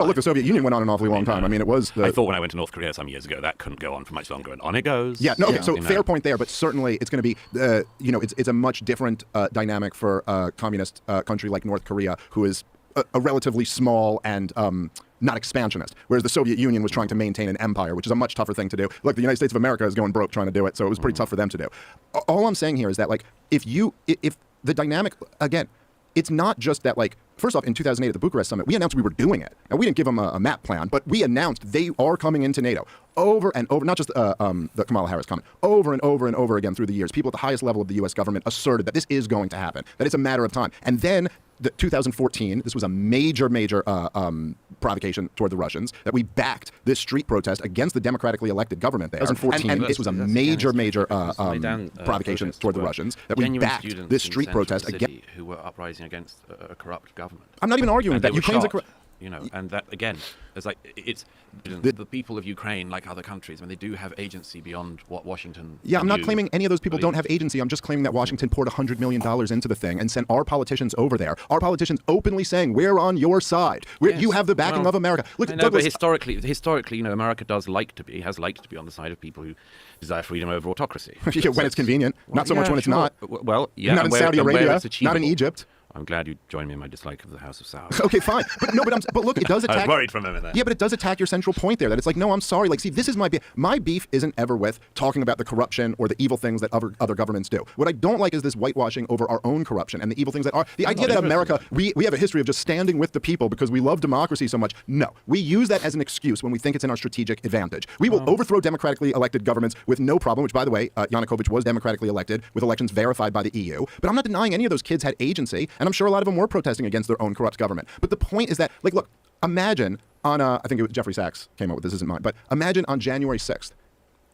Oh, look, the Soviet Union went on an awfully long time. I mean, it was... I thought when I went to North Korea some years ago, that couldn't go on for much longer, and on it goes. Yeah, no, okay, so fair point there, but certainly it's going to be, it's a much different dynamic for a communist country like North Korea, who is a relatively small and not expansionist, whereas the Soviet Union was trying to maintain an empire, which is a much tougher thing to do. Look, the United States of America is going broke trying to do it, so it was pretty tough for them to do. All I'm saying here is that, like, if the dynamic, again, it's not just that, like, first off, in 2008 at the Bucharest summit, we announced we were doing it. Now, we didn't give them a map plan, but we announced they are coming into NATO over and over, not just the Kamala Harris comment, over and over and over again through the years. People at the highest level of the U.S. government asserted that this is going to happen, that it's a matter of time. And then 2014, this was a major provocation toward the Russians, that we backed this street protest against the democratically elected government there. 2014, and this was a major provocation toward the Russians, that we backed this street protest against... who were uprising against a corrupt government. I'm not even arguing that Ukraine's a corrupt... And that, again, it's like, it's the people of Ukraine, like other countries, they do have agency beyond what Washington... Yeah, I'm not claiming any of those people don't have agency. I'm just claiming that Washington poured $100 million into the thing and sent our politicians over there. Our politicians openly saying, we're on your side. You have the backing of America. Look, Douglas, but historically, America has liked to be on the side of people who desire freedom over autocracy. When it's convenient. Not so much when it's not. Well, yeah. Not in Saudi Arabia, not in Egypt. I'm glad you joined me in my dislike of the House of Saud. Okay, fine. But look, it does attack... I was worried for a minute there. Yeah, but it does attack your central point there, that it's like, no, I'm sorry. Like, see, this is my beef. My beef isn't ever with talking about the corruption or the evil things that other governments do. What I don't like is this whitewashing over our own corruption and the evil things that are... The idea that America, we have a history of just standing with the people because we love democracy so much. No. We use that as an excuse when we think it's in our strategic advantage. We will overthrow democratically elected governments with no problem, which, by the way, Yanukovych was democratically elected with elections verified by the EU. But I'm not denying any of those kids had agency, and I'm sure a lot of them were protesting against their own corrupt government. But the point is that, like, look, imagine on, I think it was Jeffrey Sachs came up with this, isn't mine, but imagine on January 6th,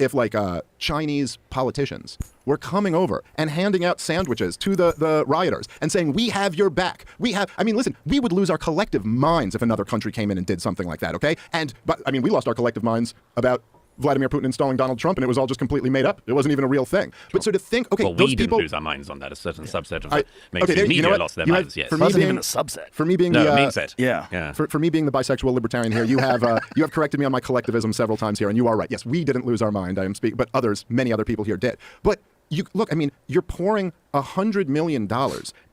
if, like, Chinese politicians were coming over and handing out sandwiches to the rioters and saying, we have your back. Listen, we would lose our collective minds if another country came in and did something like that, okay? But we lost our collective minds about Vladimir Putin installing Donald Trump, and it was all just completely made up. It wasn't even a real thing. Sure. But so to think, okay, well, those we people didn't lose our minds on that. A certain subset of the mainstream media lost their minds. Yes, for me being a subset. For me being For me being the bisexual libertarian here, you have corrected me on my collectivism several times here, and you are right. Yes, we didn't lose our mind. I am speaking, but many other people here did. But you're pouring $100 million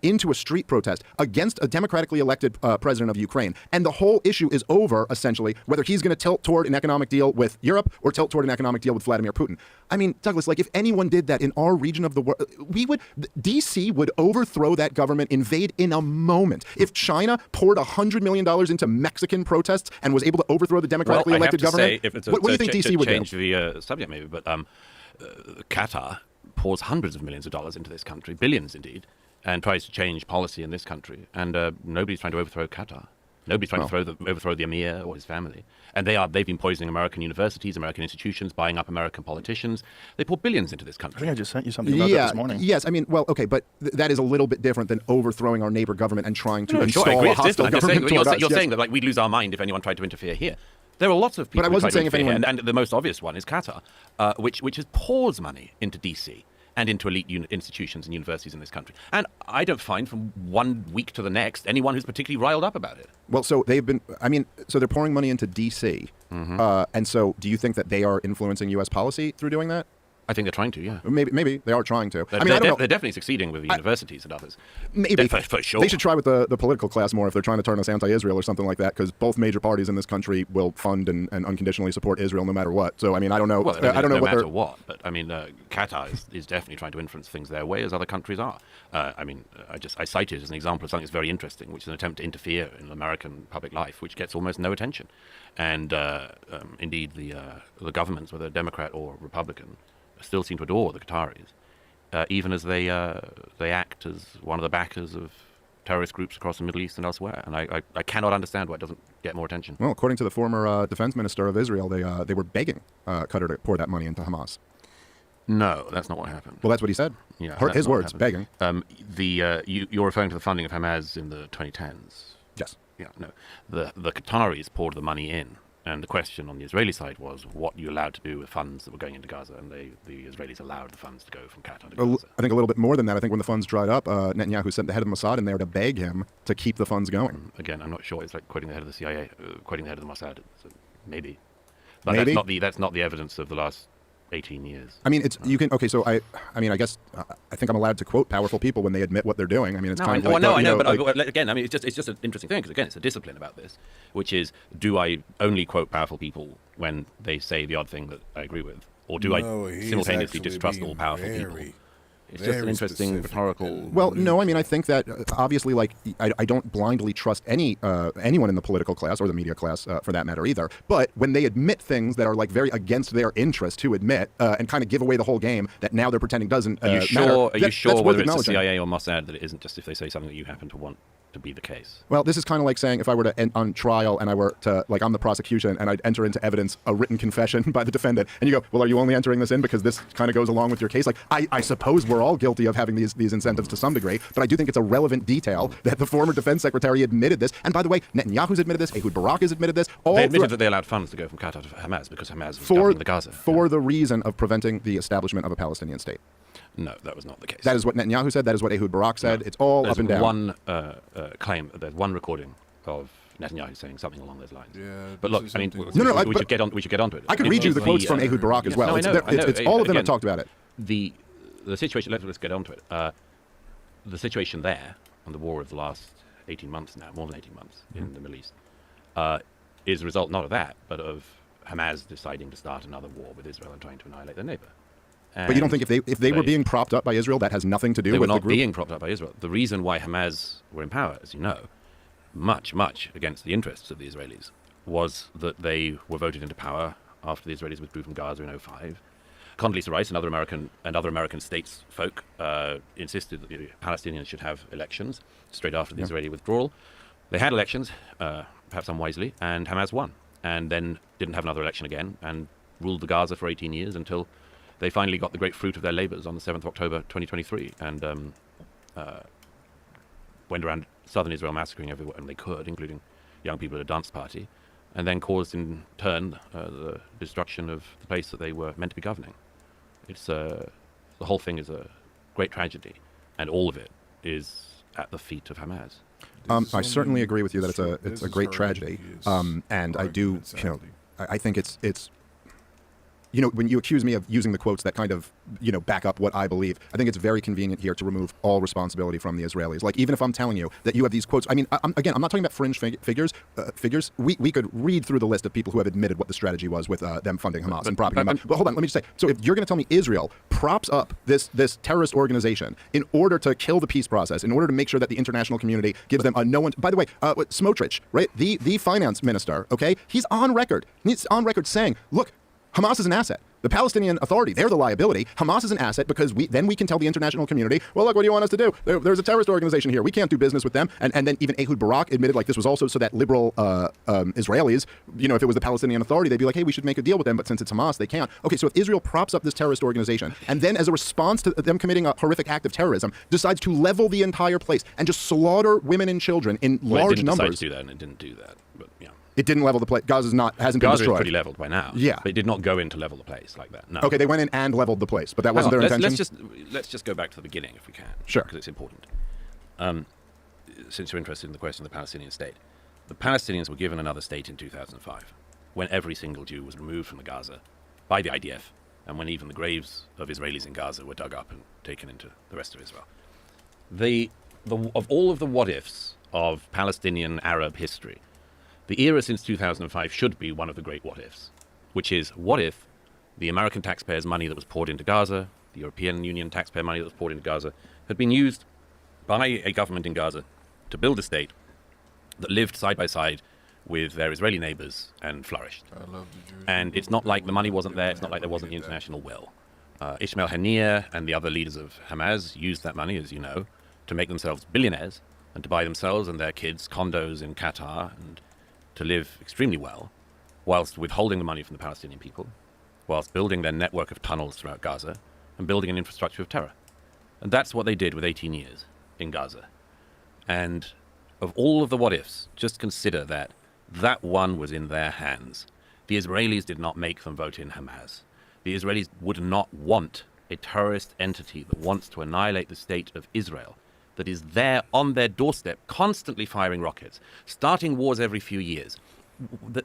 into a street protest against a democratically elected president of Ukraine. And the whole issue is over, essentially, whether he's going to tilt toward an economic deal with Europe or tilt toward an economic deal with Vladimir Putin. I mean, Douglas, like, if anyone did that in our region of the world, DC would overthrow that government, invade in a moment. If China poured $100 million into Mexican protests and was able to overthrow the democratically elected government, what do you think DC would do? Change the subject, maybe, but Qatar pours hundreds of millions of dollars into this country, billions indeed, and tries to change policy in this country. And nobody's trying to overthrow Qatar. Nobody's trying to overthrow the emir or his family. And they've been poisoning American universities, American institutions, buying up American politicians. They pour billions into this country. I think I just sent you something about that this morning. Yes, but that is a little bit different than overthrowing our neighbor government and trying to install a hostile government toward us. You're saying that, like, we'd lose our mind if anyone tried to interfere here. There are lots of people. But I wasn't saying if anyone, and the most obvious one is Qatar, which has pours money into DC and into elite institutions and universities in this country. And I don't find from one week to the next anyone who's particularly riled up about it. Well, so they've been. So they're pouring money into DC, and so do you think that they are influencing U.S. policy through doing that? I think they're trying to, yeah. Maybe they are trying to. I don't know. They're definitely succeeding with the universities and others. Maybe. For sure. They should try with the political class more if they're trying to turn us anti-Israel or something like that, because both major parties in this country will fund and unconditionally support Israel no matter what. So, I don't know. Well, I don't know no matter what. But, Qatar is definitely trying to influence things their way, as other countries are. I cite it as an example of something that's very interesting, which is an attempt to interfere in American public life, which gets almost no attention. And indeed, the governments, whether Democrat or Republican, still seem to adore the Qataris, even as they act as one of the backers of terrorist groups across the Middle East and elsewhere. And I cannot understand why it doesn't get more attention. Well, according to the former defense minister of Israel, they were begging Qatar to pour that money into Hamas. No, that's not what happened. Well, that's what he said. Yeah, his words, begging. You're referring to the funding of Hamas in the 2010s. Yes. Yeah, no. The Qataris poured the money in And the question on the Israeli side was what you allowed to do with funds that were going into Gaza, and the Israelis allowed the funds to go from Qatar to Gaza. I think a little bit more than that. I think when the funds dried up, Netanyahu sent the head of Mossad in there to beg him to keep the funds going. Again, I'm not sure. It's like quoting the head of the CIA, quoting the head of the Mossad. So maybe. But Maybe? that's not the evidence of the last 18 years. I mean, it's you can okay. So I mean, I guess I think I'm allowed to quote powerful people when they admit what they're doing. I mean, it's kind of like, I know, but again, I mean, it's just an interesting thing because again, it's a discipline about this, which is, do I only quote powerful people when they say the odd thing that I agree with, or do I simultaneously distrust all powerful people? It's just an interesting rhetorical. Well, no, I mean, I think that obviously, like, I don't blindly trust anyone in the political class or the media class, for that matter, either. But when they admit things that are like very against their interest to admit, and kind of give away the whole game that now they're pretending doesn't Are you sure? matter, Are you sure whether it's the acknowledging. CIA or Mossad that it isn't just if they say something that you happen to want to be the case? Well, this is kind of like saying if I were to end on trial and I were to, like, I'm the prosecution and I'd enter into evidence a written confession by the defendant, and you go, well, are you only entering this in because this kind of goes along with your case? Like, I suppose we're all guilty of having these incentives to some degree, but I do think it's a relevant detail that the former defense secretary admitted this. And by the way, Netanyahu's admitted this, Ehud Barak has admitted this. They admitted that they allowed funds to go from Qatar to Hamas because Hamas was governing the Gaza. For the reason of preventing the establishment of a Palestinian state. No, that was not the case. That is what Netanyahu said. That is what Ehud Barak said. No. It's all up and down. One claim. There's one recording of Netanyahu saying something along those lines. Yeah, but look, I mean, we should get onto it. I could read you the quotes from Ehud Barak as well. No, I know. It's all of them have talked about it. The situation. Let's get onto it. The situation there, and the war of the last 18 months now, more than 18 months in the Middle East, is a result not of that, but of Hamas deciding to start another war with Israel and trying to annihilate their neighbor. But you don't think if they were being propped up by Israel, that has nothing to do with the group? They were not being propped up by Israel. The reason why Hamas were in power, as you know, much against the interests of the Israelis, was that they were voted into power after the Israelis withdrew from Gaza in 2005. Condoleezza Rice and other American statesfolk insisted that the Palestinians should have elections straight after the Israeli withdrawal. They had elections, perhaps unwisely, and Hamas won, and then didn't have another election again, and ruled the Gaza for 18 years until they finally got the great fruit of their labors on the 7th of October 2023 and went around southern Israel massacring everyone they could, including young people at a dance party, and then caused in turn the destruction of the place that they were meant to be governing. It's the whole thing is a great tragedy, and all of it is at the feet of Hamas. I certainly agree with you that it's a great tragedy, and I do, I think it's. When you accuse me of using the quotes that kind of, back up what I believe, I think it's very convenient here to remove all responsibility from the Israelis. Like, even if I'm telling you that you have these quotes, I mean, I'm not talking about fringe figures. We could read through the list of people who have admitted what the strategy was with them funding Hamas and propping them up. But hold on, let me just say, so if you're going to tell me Israel props up this terrorist organization in order to kill the peace process, in order to make sure that the international community gives them a no one. By the way, Smotrich, right, the finance minister, okay, he's on record saying, look, Hamas is an asset. The Palestinian Authority, they're the liability. Hamas is an asset because we can tell the international community, well, look, what do you want us to do? There's a terrorist organization here. We can't do business with them. And then even Ehud Barak admitted, like, this was also so that liberal Israelis, if it was the Palestinian Authority, they'd be like, hey, we should make a deal with them. But since it's Hamas, they can't. Okay, so if Israel props up this terrorist organization and then as a response to them committing a horrific act of terrorism, decides to level the entire place and just slaughter women and children in large numbers. It didn't decide to do that, and it didn't do that. But yeah. It didn't level the place. Hasn't been destroyed. Gaza is pretty leveled by now. Yeah. But it did not go in to level the place like that. No. Okay, they went in and leveled the place, but that wasn't their intention? Let's just go back to the beginning if we can. Sure. Because it's important. Since you're interested in the question of the Palestinian state. The Palestinians were given another state in 2005 when every single Jew was removed from the Gaza by the IDF and when even the graves of Israelis in Gaza were dug up and taken into the rest of Israel. Of all of the what-ifs of Palestinian Arab history, the era since 2005 should be one of the great what-ifs, which is, what if the American taxpayers' money that was poured into Gaza, the European Union taxpayer money that was poured into Gaza, had been used by a government in Gaza to build a state that lived side by side with their Israeli neighbors and flourished. And it's not like the money wasn't there, it's not like there wasn't the international will. Ismail Haniyeh and the other leaders of Hamas used that money, as you know, to make themselves billionaires and to buy themselves and their kids condos in Qatar and to live extremely well, whilst withholding the money from the Palestinian people, whilst building their network of tunnels throughout Gaza, and building an infrastructure of terror. And that's what they did with 18 years in Gaza. And of all of the what-ifs, just consider that that one was in their hands. The Israelis did not make them vote in Hamas. The Israelis would not want a terrorist entity that wants to annihilate the state of Israel, that is there on their doorstep, constantly firing rockets, starting wars every few years.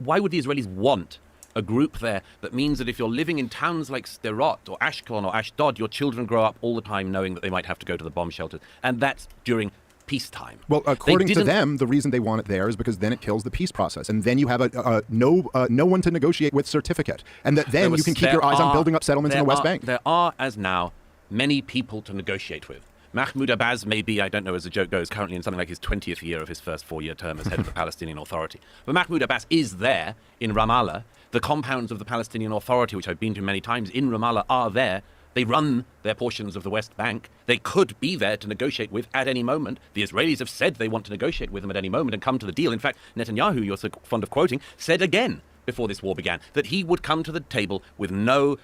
Why would the Israelis want a group there that means that if you're living in towns like Sderot or Ashkelon or Ashdod, your children grow up all the time knowing that they might have to go to the bomb shelters, and that's during peacetime? Well, according to them, the reason they want it there is because then it kills the peace process, and then you have a no one to negotiate with certificate, and that then you can keep your eyes on building up settlements in the West Bank. There are, as now, many people to negotiate with. Mahmoud Abbas may be, I don't know as the joke goes, currently in something like his 20th year of his first 4-year term as head of the Palestinian Authority. But Mahmoud Abbas is there in Ramallah. The compounds of the Palestinian Authority, which I've been to many times in Ramallah, are there. They run their portions of the West Bank. They could be there to negotiate with at any moment. The Israelis have said they want to negotiate with them at any moment and come to the deal. In fact, Netanyahu, you're so fond of quoting, said again before this war began that he would come to the table with no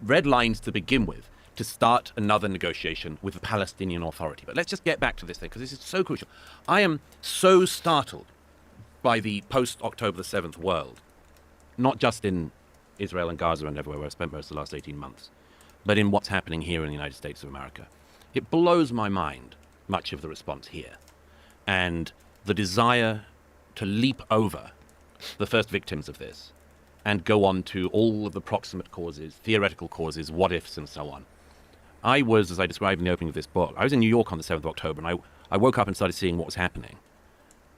red lines to begin with to start another negotiation with the Palestinian Authority. But let's just get back to this thing, because this is so crucial. I am so startled by the post-October the 7th world, not just in Israel and Gaza and everywhere where I spent most of the last 18 months, but in what's happening here in the United States of America. It blows my mind, much of the response here, and the desire to leap over the first victims of this and go on to all of the proximate causes, theoretical causes, what-ifs, and so on. I was, as I described in the opening of this book, I was in New York on the 7th of October, and I woke up and started seeing what was happening,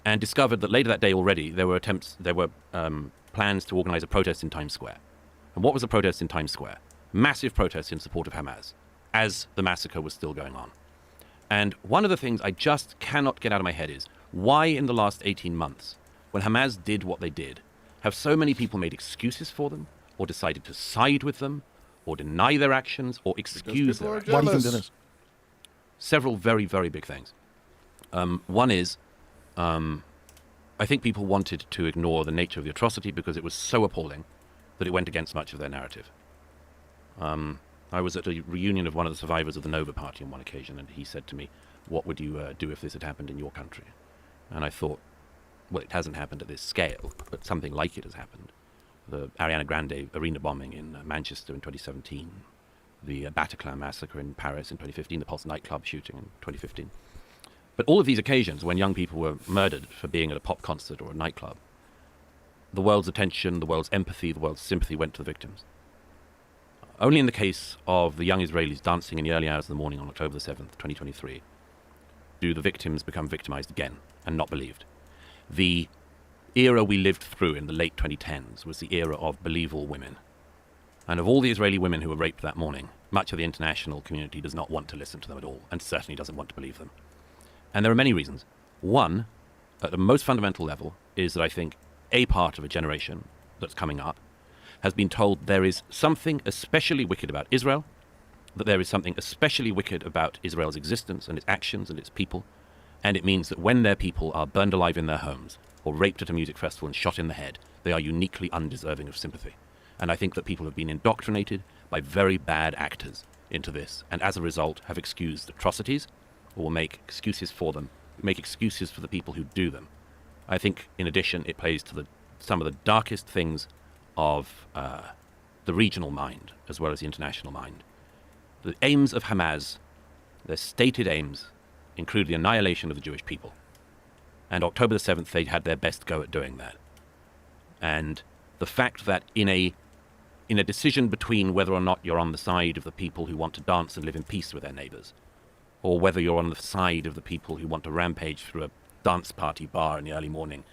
and discovered that later that day already there were plans to organize a protest in Times Square. And what was the protest in Times Square? Massive protest in support of Hamas, as the massacre was still going on. And one of the things I just cannot get out of my head is, why in the last 18 months, when Hamas did what they did, have so many people made excuses for them, or decided to side with them, or deny their actions, or excuse their actions? Why do you think that is? Several very, very big things. One is, I think people wanted to ignore the nature of the atrocity because it was so appalling that it went against much of their narrative. I was at a reunion of one of the survivors of the Nova Party on one occasion, and he said to me, "What would you do if this had happened in your country?" And I thought, well, it hasn't happened at this scale, but something like it has happened. The Ariana Grande arena bombing in Manchester in 2017, the Bataclan massacre in Paris in 2015, the Pulse nightclub shooting in 2015. But all of these occasions when young people were murdered for being at a pop concert or a nightclub, the world's attention, the world's empathy, the world's sympathy went to the victims. Only in the case of the young Israelis dancing in the early hours of the morning on October the 7th, 2023, do the victims become victimized again and not believed. The era we lived through in the late 2010s was the era of Believe All Women. And of all the Israeli women who were raped that morning, much of the international community does not want to listen to them at all, and certainly doesn't want to believe them. And there are many reasons. One, at the most fundamental level, is that I think a part of a generation that's coming up has been told there is something especially wicked about Israel, that there is something especially wicked about Israel's existence and its actions and its people, and it means that when their people are burned alive in their homes or raped at a music festival and shot in the head, they are uniquely undeserving of sympathy. And I think that people have been indoctrinated by very bad actors into this, and as a result have excused atrocities, or will make excuses for them, make excuses for the people who do them. I think, in addition, it plays to some of the darkest things of the regional mind, as well as the international mind. The aims of Hamas, their stated aims, include the annihilation of the Jewish people. And October the 7th, they had their best go at doing that. And the fact that in a decision between whether or not you're on the side of the people who want to dance and live in peace with their neighbors, or whether you're on the side of the people who want to rampage through a dance party bar in the early morning,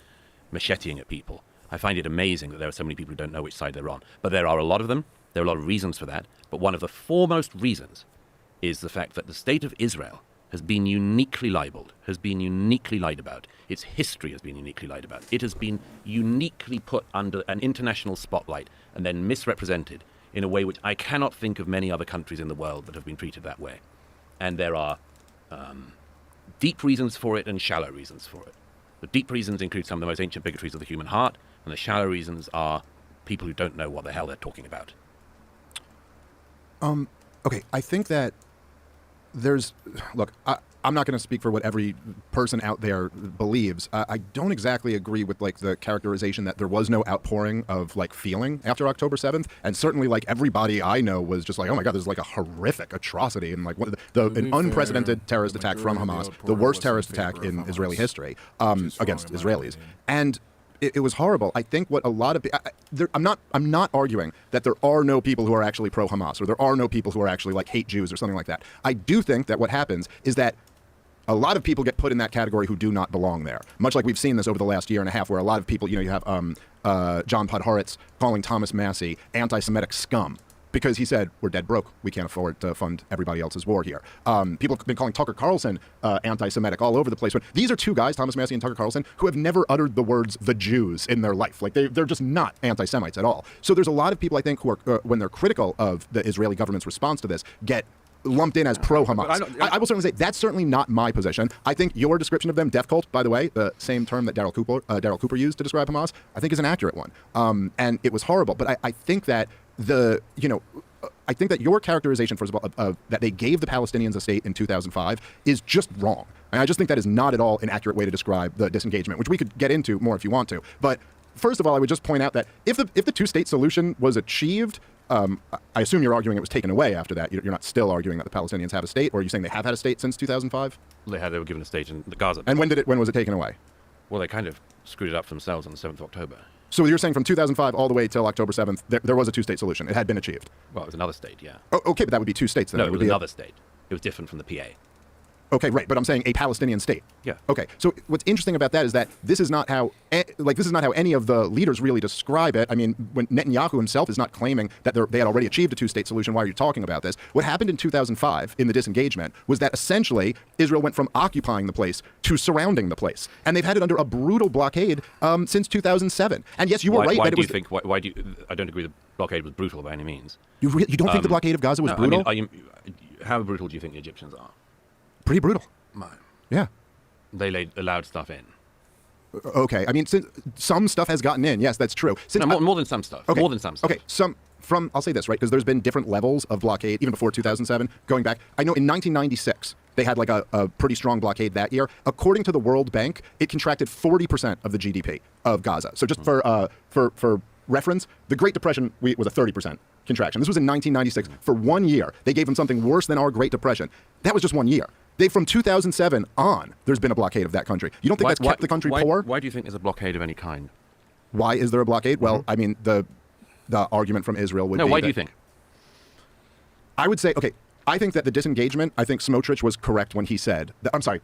macheteing at people, I find it amazing that there are so many people who don't know which side they're on. But there are a lot of them. There are a lot of reasons for that. But one of the foremost reasons is the fact that the state of Israel has been uniquely libeled, has been uniquely lied about. Its history has been uniquely lied about. It has been uniquely put under an international spotlight and then misrepresented in a way which I cannot think of many other countries in the world that have been treated that way. And there are deep reasons for it and shallow reasons for it. The deep reasons include some of the most ancient bigotries of the human heart, and the shallow reasons are people who don't know what the hell they're talking about. Okay, I think that I'm not going to speak for what every person out there believes. I don't exactly agree with like the characterization that there was no outpouring of like feeling after October 7th, and certainly like everybody I know was just like, oh my God, this is like a horrific atrocity and like an unprecedented terrorist attack from Hamas, the worst terrorist attack in Israeli history against Israelis, and it was horrible. I think what a lot of I'm not arguing that there are no people who are actually pro-Hamas or there are no people who are actually like hate Jews or something like that. I do think that what happens is that a lot of people get put in that category who do not belong there. Much like we've seen this over the last year and a half, where a lot of people, you have John Podhoretz calling Thomas Massie anti-Semitic scum because he said, we're dead broke. We can't afford to fund everybody else's war here. People have been calling Tucker Carlson anti-Semitic all over the place. These are two guys, Thomas Massie and Tucker Carlson, who have never uttered the words the Jews in their life. Like they're just not anti-Semites at all. So there's a lot of people, I think, who are, when they're critical of the Israeli government's response to this, get lumped in as pro-Hamas. I will certainly say that's certainly not my position. I think your description of them, death cult, by the way, the same term that Daryl Cooper used to describe Hamas, I think is an accurate one. And it was horrible. But I think that I think that your characterization, first of all, that they gave the Palestinians a state in 2005 is just wrong. And I just think that is not at all an accurate way to describe the disengagement, which we could get into more if you want to. But first of all, I would just point out that if the two-state solution was achieved, I assume you're arguing it was taken away after that. You're not still arguing that the Palestinians have a state, or are you saying they have had a state since 2005? They were given a state in Gaza. And when was it taken away? Well, they kind of screwed it up for themselves on the 7th of October. So you're saying from 2005 all the way till October 7th, there was a two-state solution. It had been achieved. Well, it was another state, yeah. Oh, okay, but that would be two states then. No, it was another state. It was different from the PA. Okay, right, but I'm saying a Palestinian state. Yeah. Okay, so what's interesting about that is that this is not how any of the leaders really describe it. I mean, when Netanyahu himself is not claiming that they had already achieved a two-state solution, why are you talking about this? What happened in 2005 in the disengagement was that essentially Israel went from occupying the place to surrounding the place, and they've had it under a brutal blockade since 2007. And yes, you were right. Why do you think? Why do you? I don't agree the blockade was brutal by any means. You don't think the blockade of Gaza was brutal? I mean, how brutal do you think the Egyptians are? Pretty brutal. Yeah. They allowed stuff in. Okay. I mean, some stuff has gotten in. Yes, that's true. More than some stuff. Okay. More than some stuff. Okay. I'll say this, right? Because there's been different levels of blockade, even before 2007, going back. I know in 1996, they had like a pretty strong blockade that year. According to the World Bank, it contracted 40% of the GDP of Gaza. So just for reference, the Great Depression was a 30% contraction. This was in 1996. For 1 year, they gave them something worse than our Great Depression. That was just 1 year. From 2007 on, there's been a blockade of that country. You don't think that's kept the country poor? Why do you think there's a blockade of any kind? Why is there a blockade? Well, I mean, the argument from Israel would be... No, why do you think? I would say, okay, I think that the disengagement, I think Smotrich was correct when he said... I'm sorry,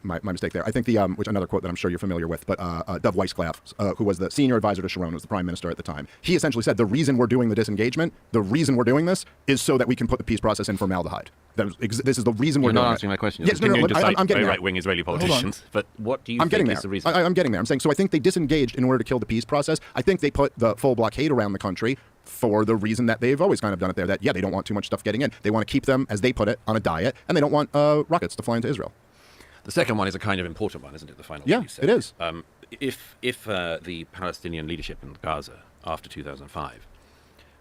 my mistake there. I think which another quote that I'm sure you're familiar with, but Dov Weisskopf, who was the senior advisor to Sharon, was the prime minister at the time. He essentially said the reason we're doing the disengagement, the reason we're doing this, is so that we can put the peace process in formaldehyde. This is the reason we're doing it. You're not answering my question. Yes, no, I'm getting there. Right-wing Israeli politicians. But what do you think is the reason? I'm getting there. I'm saying, so I think they disengaged in order to kill the peace process. I think they put the full blockade around the country for the reason that they've always kind of done it there, that, they don't want too much stuff getting in. They want to keep them, as they put it, on a diet, and they don't want rockets to fly into Israel. The second one is a kind of important one, isn't it, the final one you said? It is. If the Palestinian leadership in Gaza after 2005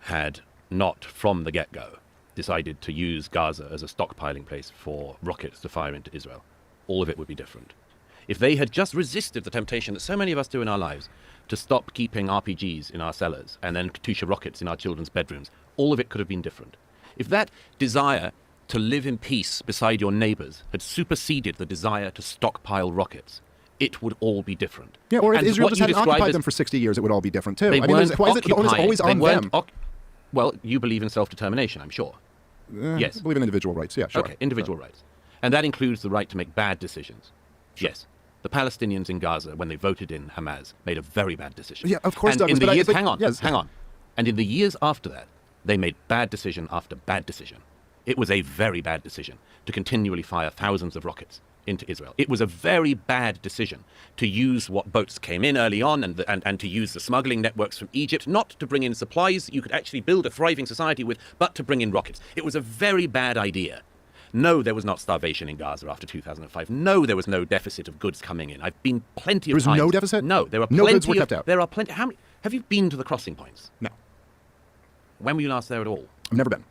had not, from the get-go, decided to use Gaza as a stockpiling place for rockets to fire into Israel, all of it would be different. If they had just resisted the temptation that so many of us do in our lives to stop keeping RPGs in our cellars and then Katyusha rockets in our children's bedrooms, all of it could have been different. If that desire to live in peace beside your neighbors had superseded the desire to stockpile rockets, it would all be different. Yeah, or if Israel just hadn't occupied them for 60 years, it would all be different too. Why is the onus always on them? Well, you believe in self-determination, I'm sure. Yes. I believe in individual rights, yeah, sure. Okay, individual rights. And that includes the right to make bad decisions. Sure. Yes. The Palestinians in Gaza, when they voted in Hamas, made a very bad decision. Yeah, of course, Douglas. Hang on. And in the years after that, they made bad decision after bad decision. It was a very bad decision to continually fire thousands of rockets into Israel. It was a very bad decision to use what boats came in early on and to use the smuggling networks from Egypt, not to bring in supplies you could actually build a thriving society with, but to bring in rockets. It was a very bad idea. No, there was not starvation in Gaza after 2005. No, there was no deficit of goods coming in. I've been plenty of times. There was no deficit? No, there are no plenty goods were kept out. There are plenty. How many? Have you been to the crossing points? No. When were you last there at all? I've never been.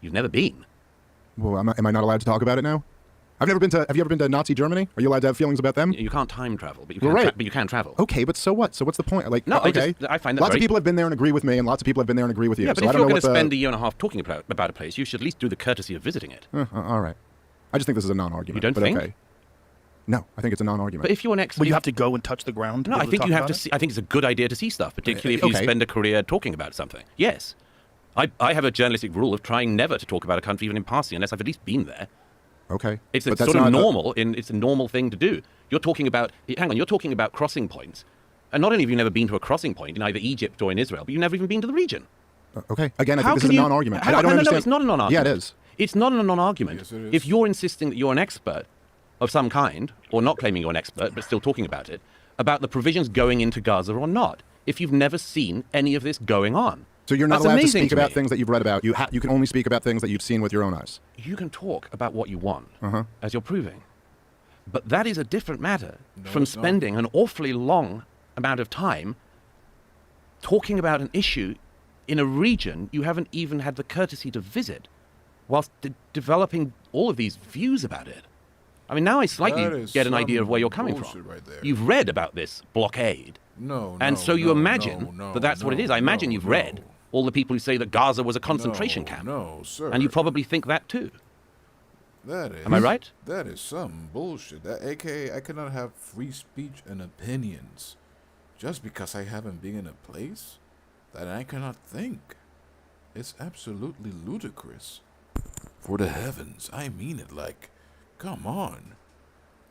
You've never been? Well, am I not allowed to talk about it now? Have you ever been to Nazi Germany? Are you allowed to have feelings about them? You can't time travel, but you Well, can, right. but you can travel. Okay, but so what? So what's the point? Like, No, okay. I find that lots of very- people have been there and agree with me, and lots of people have been there and agree with you. Yeah, but so I if don't you're know going to what spend a year and a half talking about a place, you should at least do the courtesy of visiting it. all right. I just think this is a non-argument. You don't but think? Okay. No, I think it's a non-argument. But if you're an expert, Well, you have to go and touch the ground. To no, be I able think to you talk have to about see. I think it's a good idea to see stuff, particularly if you okay. spend a career talking about something. Yes, I have a journalistic rule of trying never to talk about a country even in passing unless I've at least been there. Okay. It's But that's sort of not normal. It's a normal thing to do. You're talking about. Hang on. You're talking about crossing points, and not only have you never been to a crossing point in either Egypt or in Israel, but you've never even been to the region. Okay. Again, I How think this can is a you- non-argument. Hang I on, don't no, understand. No, it's not a non-argument. Yeah, it is. It's not a non-argument. Yes, it is. If you're insisting that you're an expert of some kind, or not claiming you're an expert, but still talking about it, about the provisions going into Gaza or not, if you've never seen any of this going on. So you're not That's allowed to amazing speak about me. things that you've read about. You can only speak about things that you've seen with your own eyes. You can talk about what you want, Uh-huh. as you're proving. But that is a different matter No, from it's not. spending an awfully long amount of time talking about an issue in a region you haven't even had the courtesy to visit, whilst developing all of these views about it. I mean, now I That slightly is get an idea of where you're some coming bullshit from. right there. You've read about this blockade, No, and no, so you no, imagine no, that that's what it no, is. I imagine no, you've no. read all the people who say that Gaza was a concentration No, camp. No, sir. And you probably think that too. That is, Am I right? That is some bullshit. That, AKA, I cannot have free speech and opinions just because I haven't been in a place that I cannot think. It's absolutely ludicrous. For the heavens, I mean it. Like, come on.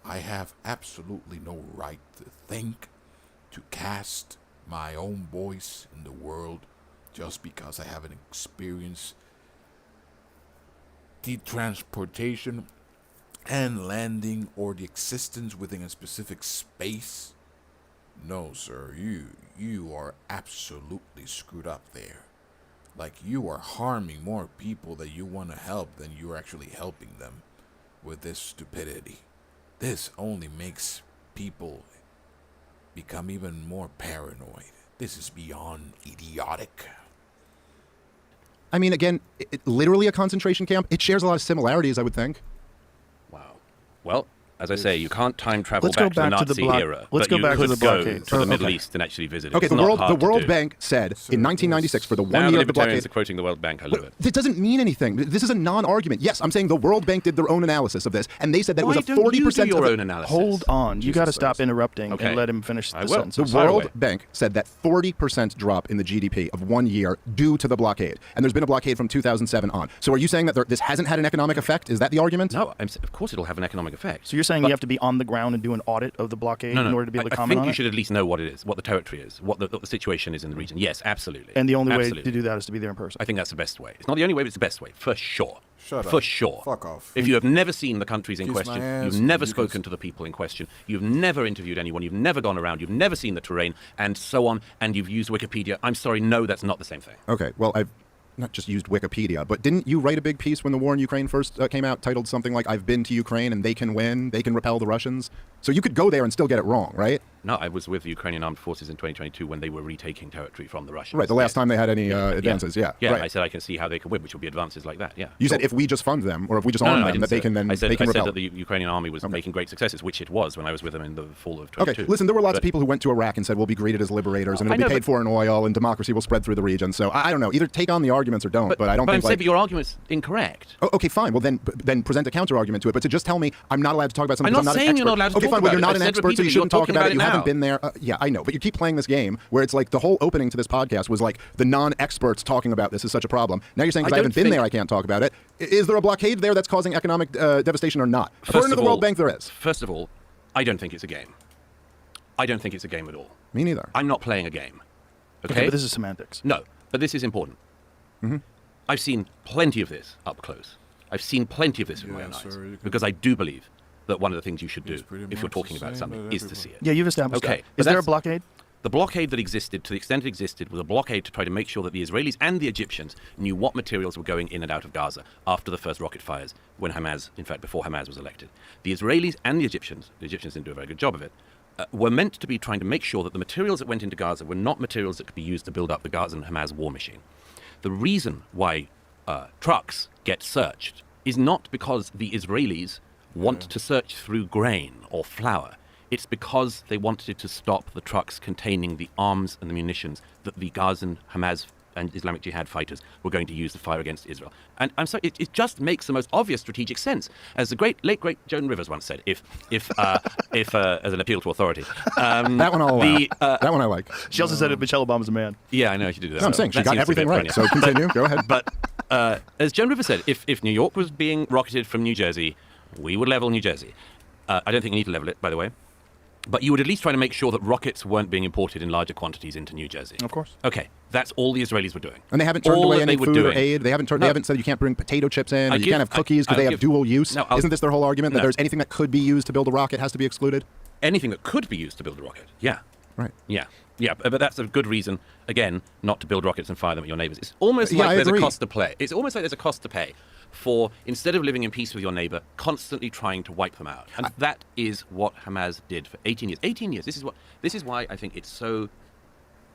I have absolutely no right to think, to cast my own voice in the world just because I haven't experienced the transportation and landing or the existence within a specific space. No, sir, you are absolutely screwed up there. Like, you are harming more people that you want to help than you're actually helping them with this stupidity. This only makes people become even more paranoid. This is beyond idiotic. I mean, again, literally a concentration camp. It shares a lot of similarities, I would think. Wow. Well, as I say, you can't time travel Let's go back to the back to the Nazi block- era. let's but go you back to could the go blockade. to the Middle Okay. East and actually visit it. Okay, It's the not World hard to do. Bank said in 1996 for the 1 Now the year of the libertarians blockade. are quoting the World Bank. I love it. It doesn't mean anything. This is a non-argument. Yes, I'm saying the World Bank did their own analysis of this, and they said that Why it was a don't 40% you do your of own analysis? Hold on. You Jesus got to stop Christ. interrupting Okay. and let him finish I the will. sentence. The Fire World away. Bank said that 40% drop in the GDP of 1 year due to the blockade, and there's been a blockade from 2007 on. So are you saying that this hasn't had an economic effect? Is that the argument? No, of course it'll have an economic effect. So you're saying you have to be on the ground and do an audit of the blockade No, in order to be able to I comment think on you it? should at least know what it is, what the territory is, what the situation is in the region. Yes, absolutely. And the only way Absolutely. to do that is to be there in person. I think that's the best way. It's not the only way, but it's the best way, for sure. Shut For up. sure. Fuck off. If you have never seen the countries in Kiss my question, ass you've and never you can spoken to the people in question, you've never interviewed anyone, you've never gone around, you've never seen the terrain, and so on, and you've used Wikipedia, I'm sorry, no, that's not the same thing. Okay, well, I've not just used Wikipedia, but didn't you write a big piece when the war in Ukraine first came out titled something like, I've been to Ukraine and they can win, they can repel the Russians? So you could go there and still get it wrong, right? No, I was with the Ukrainian armed forces in 2022 when they were retaking territory from the Russians. Right, the last Yeah. time they had any advances, yeah. Yeah, right. I said I can see how they could win, which would be advances like that, yeah. You said Sure. if we just fund them, or if we just No, arm no, I them, didn't that they say can then I said, they can I said repel. that the Ukrainian army was making great successes, which it was when I was with them in the fall of 22. Okay, listen, there were lots of But- people who went to Iraq and said we'll be greeted as liberators and I it'll be know, paid for in oil and democracy will spread through the region. So I don't know. Either take on the arguments or don't. But I don't but think I'm saying, like. but your argument's incorrect. Oh, okay, fine. Well, then present a counter argument to it. But to just tell me I'm not allowed to talk about something I'm because not I'm not saying an you're expert. not allowed to okay, talk fine. Well, about you're it. not I an said expert, so you repeatedly, shouldn't you're talk about it. talking You about it haven't now. been there. Yeah, I know. But you keep playing this game where it's like the whole opening to this podcast was like the non-experts talking about this is such a problem. Now you're saying because I haven't been there, I can't talk about it. Is there a blockade there that's causing economic devastation or not? According to the World Bank, there is. First of all, I don't think it's a game. I don't think it's a game at all. Me neither. I'm not playing a game. Okay? Okay, but this is semantics. No, but this is important. Mm-hmm. I've seen plenty of this up close. I've seen plenty of this with my Yeah, own eyes. sir, you can- Because I do believe that one of the things you should do It's pretty if you're much talking the about same something that is to see it. Yeah, you've established Okay, that. but Is there a that's- blockade? The blockade that existed, to the extent it existed, was a blockade to try to make sure that the Israelis and the Egyptians knew what materials were going in and out of Gaza after the first rocket fires, when Hamas, in fact, before Hamas was elected. The Israelis and the Egyptians didn't do a very good job of it, were meant to be trying to make sure that the materials that went into Gaza were not materials that could be used to build up the Gaza and Hamas war machine. The reason why trucks get searched is not because the Israelis want to search through grain or flour, it's because they wanted to stop the trucks containing the arms and the munitions that the Gazan Hamas and Islamic Jihad fighters were going to use to fire against Israel. And I'm sorry, it just makes the most obvious strategic sense. As the late great Joan Rivers once said, if as an appeal to authority. That one I'll allow. That one I like. She also said that Michelle Obama's a man. Yeah, I know she did that. No, I'm saying she That got seems a everything bit right. funny. So continue. Go ahead. But as Joan Rivers said, if New York was being rocketed from New Jersey, we would level New Jersey. I don't think we need to level it, by the way. But you would at least try to make sure that rockets weren't being imported in larger quantities into New Jersey. Of course. Okay, that's all the Israelis were doing. And they haven't turned All away that any they were food or doing. aid. They haven't said you can't bring potato chips in, or you can't have cookies because they have dual use. No, Isn't this their whole argument that No. there's anything that could be used to build a rocket has to be excluded? Anything that could be used to build a rocket, yeah. Right. Yeah, but that's a good reason, again, not to build rockets and fire them at your neighbors. It's almost Yeah, like I there's agree. a cost to play. It's almost like there's a cost to pay for, instead of living in peace with your neighbor, constantly trying to wipe them out. And that is what Hamas did for 18 years. 18 years. This is why I think it's so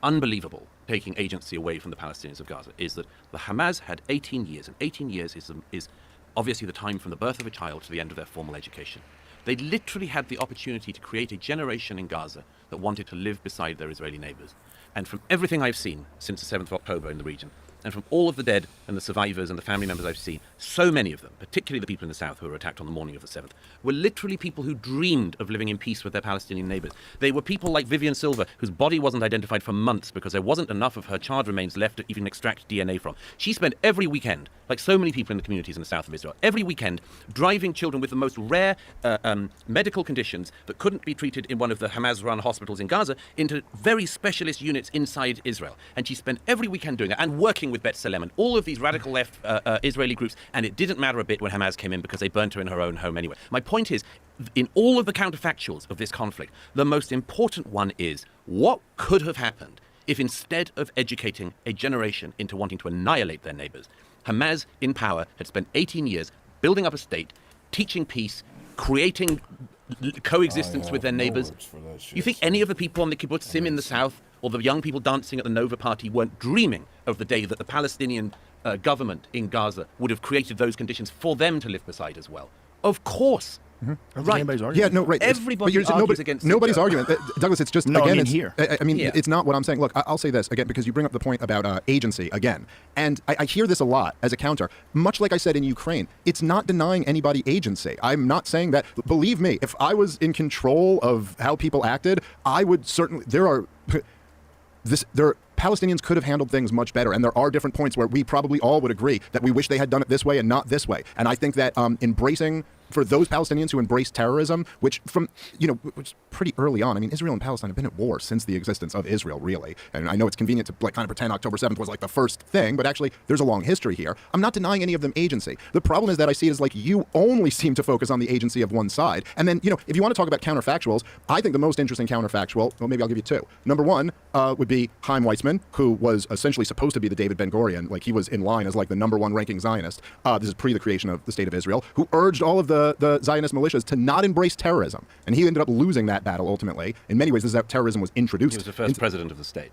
unbelievable taking agency away from the Palestinians of Gaza, is that the Hamas had 18 years, and 18 years is obviously the time from the birth of a child to the end of their formal education. They literally had the opportunity to create a generation in Gaza that wanted to live beside their Israeli neighbors. And from everything I've seen since the 7th of October in the region, and from all of the dead and the survivors and the family members I've seen, so many of them, particularly the people in the south who were attacked on the morning of the 7th, were literally people who dreamed of living in peace with their Palestinian neighbors. They were people like Vivian Silva, whose body wasn't identified for months because there wasn't enough of her charred remains left to even extract DNA from. She spent every weekend, like so many people in the communities in the south of Israel, every weekend driving children with the most rare medical conditions that couldn't be treated in one of the Hamas-run hospitals in Gaza into very specialist units inside Israel. And she spent every weekend doing that and working with Bet Salem and all of these radical left Israeli groups, and it didn't matter a bit when Hamas came in because they burnt her in her own home anyway. My point is, in all of the counterfactuals of this conflict, the most important one is what could have happened if instead of educating a generation into wanting to annihilate their neighbors, Hamas in power had spent 18 years building up a state, teaching peace, creating coexistence with their neighbors. You think any of the people on the kibbutzim in the south or the young people dancing at the Nova party weren't dreaming of the day that the Palestinian government in Gaza would have created those conditions for them to live beside as well? Of course. Right. Anybody's Yeah, argument. no, right. Everybody argues against nobody's it. argument. Douglas, it's just, No, again, I mean it's, here. I mean, Yeah. it's not what I'm saying. Look, I'll say this, again, because you bring up the point about agency, again. And I hear this a lot as a counter. Much like I said in Ukraine, it's not denying anybody agency. I'm not saying that. Believe me, if I was in control of how people acted, I would certainly, Palestinians could have handled things much better, and there are different points where we probably all would agree that we wish they had done it this way and not this way. And I think that embracing, for those Palestinians who embrace terrorism, which which pretty early on, I mean, Israel and Palestine have been at war since the existence of Israel, really. And I know it's convenient to kind of pretend October 7th was like the first thing, but actually there's a long history here. I'm not denying any of them agency. The problem is that I see it as like you only seem to focus on the agency of one side. And then, if you want to talk about counterfactuals, I think the most interesting counterfactual, well, maybe I'll give you two. Number one would be Chaim Weizmann, who was essentially supposed to be the David Ben-Gurion, like he was in line as like the number one ranking Zionist. This is pre the creation of the State of Israel, who urged all of the Zionist militias to not embrace terrorism. And he ended up losing that battle ultimately. In many ways, this is how terrorism was introduced. He was the first president of the state.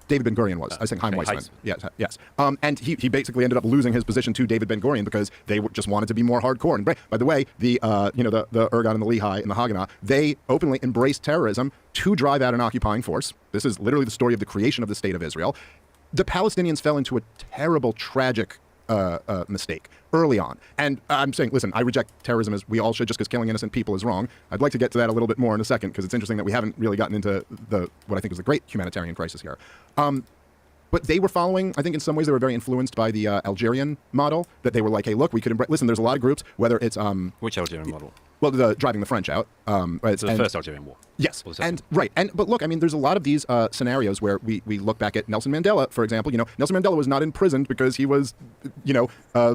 David Ben-Gurion was. I think Chaim okay, Weizmann. Yes. And he basically ended up losing his position to David Ben-Gurion because they just wanted to be more hardcore. And by the way, the Ergon and the Lehi and the Haganah, they openly embraced terrorism to drive out an occupying force. This is literally the story of the creation of the State of Israel. The Palestinians fell into a terrible, tragic mistake early on. And I'm saying, listen, I reject terrorism as we all should, just because killing innocent people is wrong. I'd like to get to that a little bit more in a second, because it's interesting that we haven't really gotten into what I think is the great humanitarian crisis here. But they were following, I think in some ways they were very influenced by the Algerian model, that they were like, hey, look, we could listen, there's a lot of groups, whether it's... Which Algerian model? Well, driving the French out. Right, so the first Algerian war. Yes, but look, I mean, there's a lot of these scenarios where we look back at Nelson Mandela, for example. Nelson Mandela was not imprisoned because he was,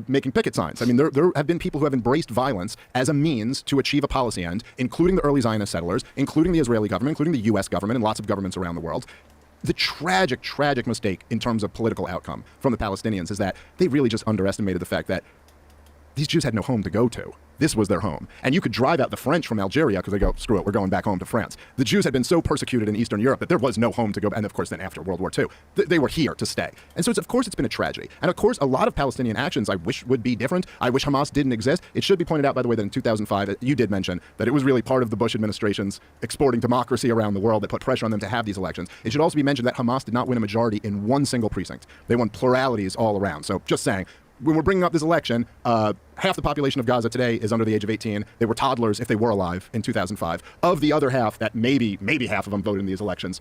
making picket signs. I mean, there have been people who have embraced violence as a means to achieve a policy end, including the early Zionist settlers, including the Israeli government, including the U.S. government, and lots of governments around the world. The tragic, tragic mistake in terms of political outcome from the Palestinians is that they really just underestimated the fact that these Jews had no home to go to. this was their home. And you could drive out the French from Algeria because they go, screw it, we're going back home to France. The Jews had been so persecuted in Eastern Europe that there was no home to go. And of course, then after World War II, they were here to stay. And so of course, it's been a tragedy. And of course, a lot of Palestinian actions I wish would be different. I wish Hamas didn't exist. It should be pointed out, by the way, that in 2005, you did mention that it was really part of the Bush administration's exporting democracy around the world that put pressure on them to have these elections. It should also be mentioned that Hamas did not win a majority in one single precinct. They won pluralities all around. So just saying, when we're bringing up this election, half the population of Gaza today is under the age of 18. They were toddlers if they were alive in 2005. Of the other half, that maybe half of them voted in these elections,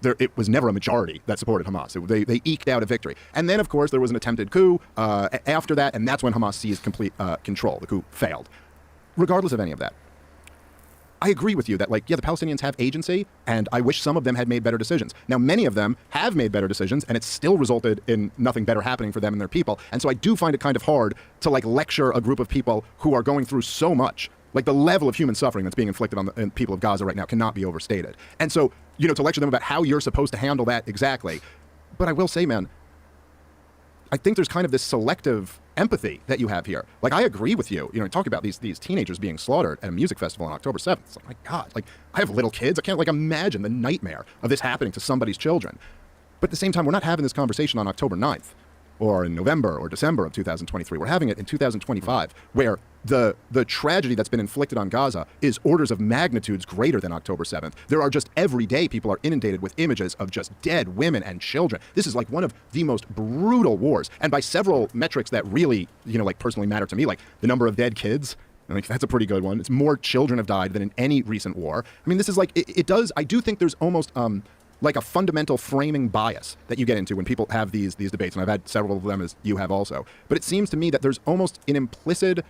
it was never a majority that supported Hamas. They eked out a victory. And then, of course, there was an attempted coup after that, and that's when Hamas seized complete control. The coup failed. Regardless of any of that, I agree with you that, the Palestinians have agency, and I wish some of them had made better decisions. Now, many of them have made better decisions, and it's still resulted in nothing better happening for them and their people. And so I do find it kind of hard to, lecture a group of people who are going through so much. The level of human suffering that's being inflicted on the people of Gaza right now cannot be overstated. And so, to lecture them about how you're supposed to handle that exactly. But I will say, man, I think there's kind of this selective empathy that you have here. I agree with you. Talk about these teenagers being slaughtered at a music festival on October 7th. It's my God, I have little kids. I can't imagine the nightmare of this happening to somebody's children. But at the same time, we're not having this conversation on October 9th or in November or December of 2023. We're having it in 2025, where the tragedy that's been inflicted on Gaza is orders of magnitudes greater than October 7th. There are just every day people are inundated with images of just dead women and children. This is one of the most brutal wars. And by several metrics that really, personally matter to me, the number of dead kids, that's a pretty good one. It's more children have died than in any recent war. I mean, this is I do think there's almost a fundamental framing bias that you get into when people have these debates, and I've had several of them, as you have also. But it seems to me that there's almost an implicit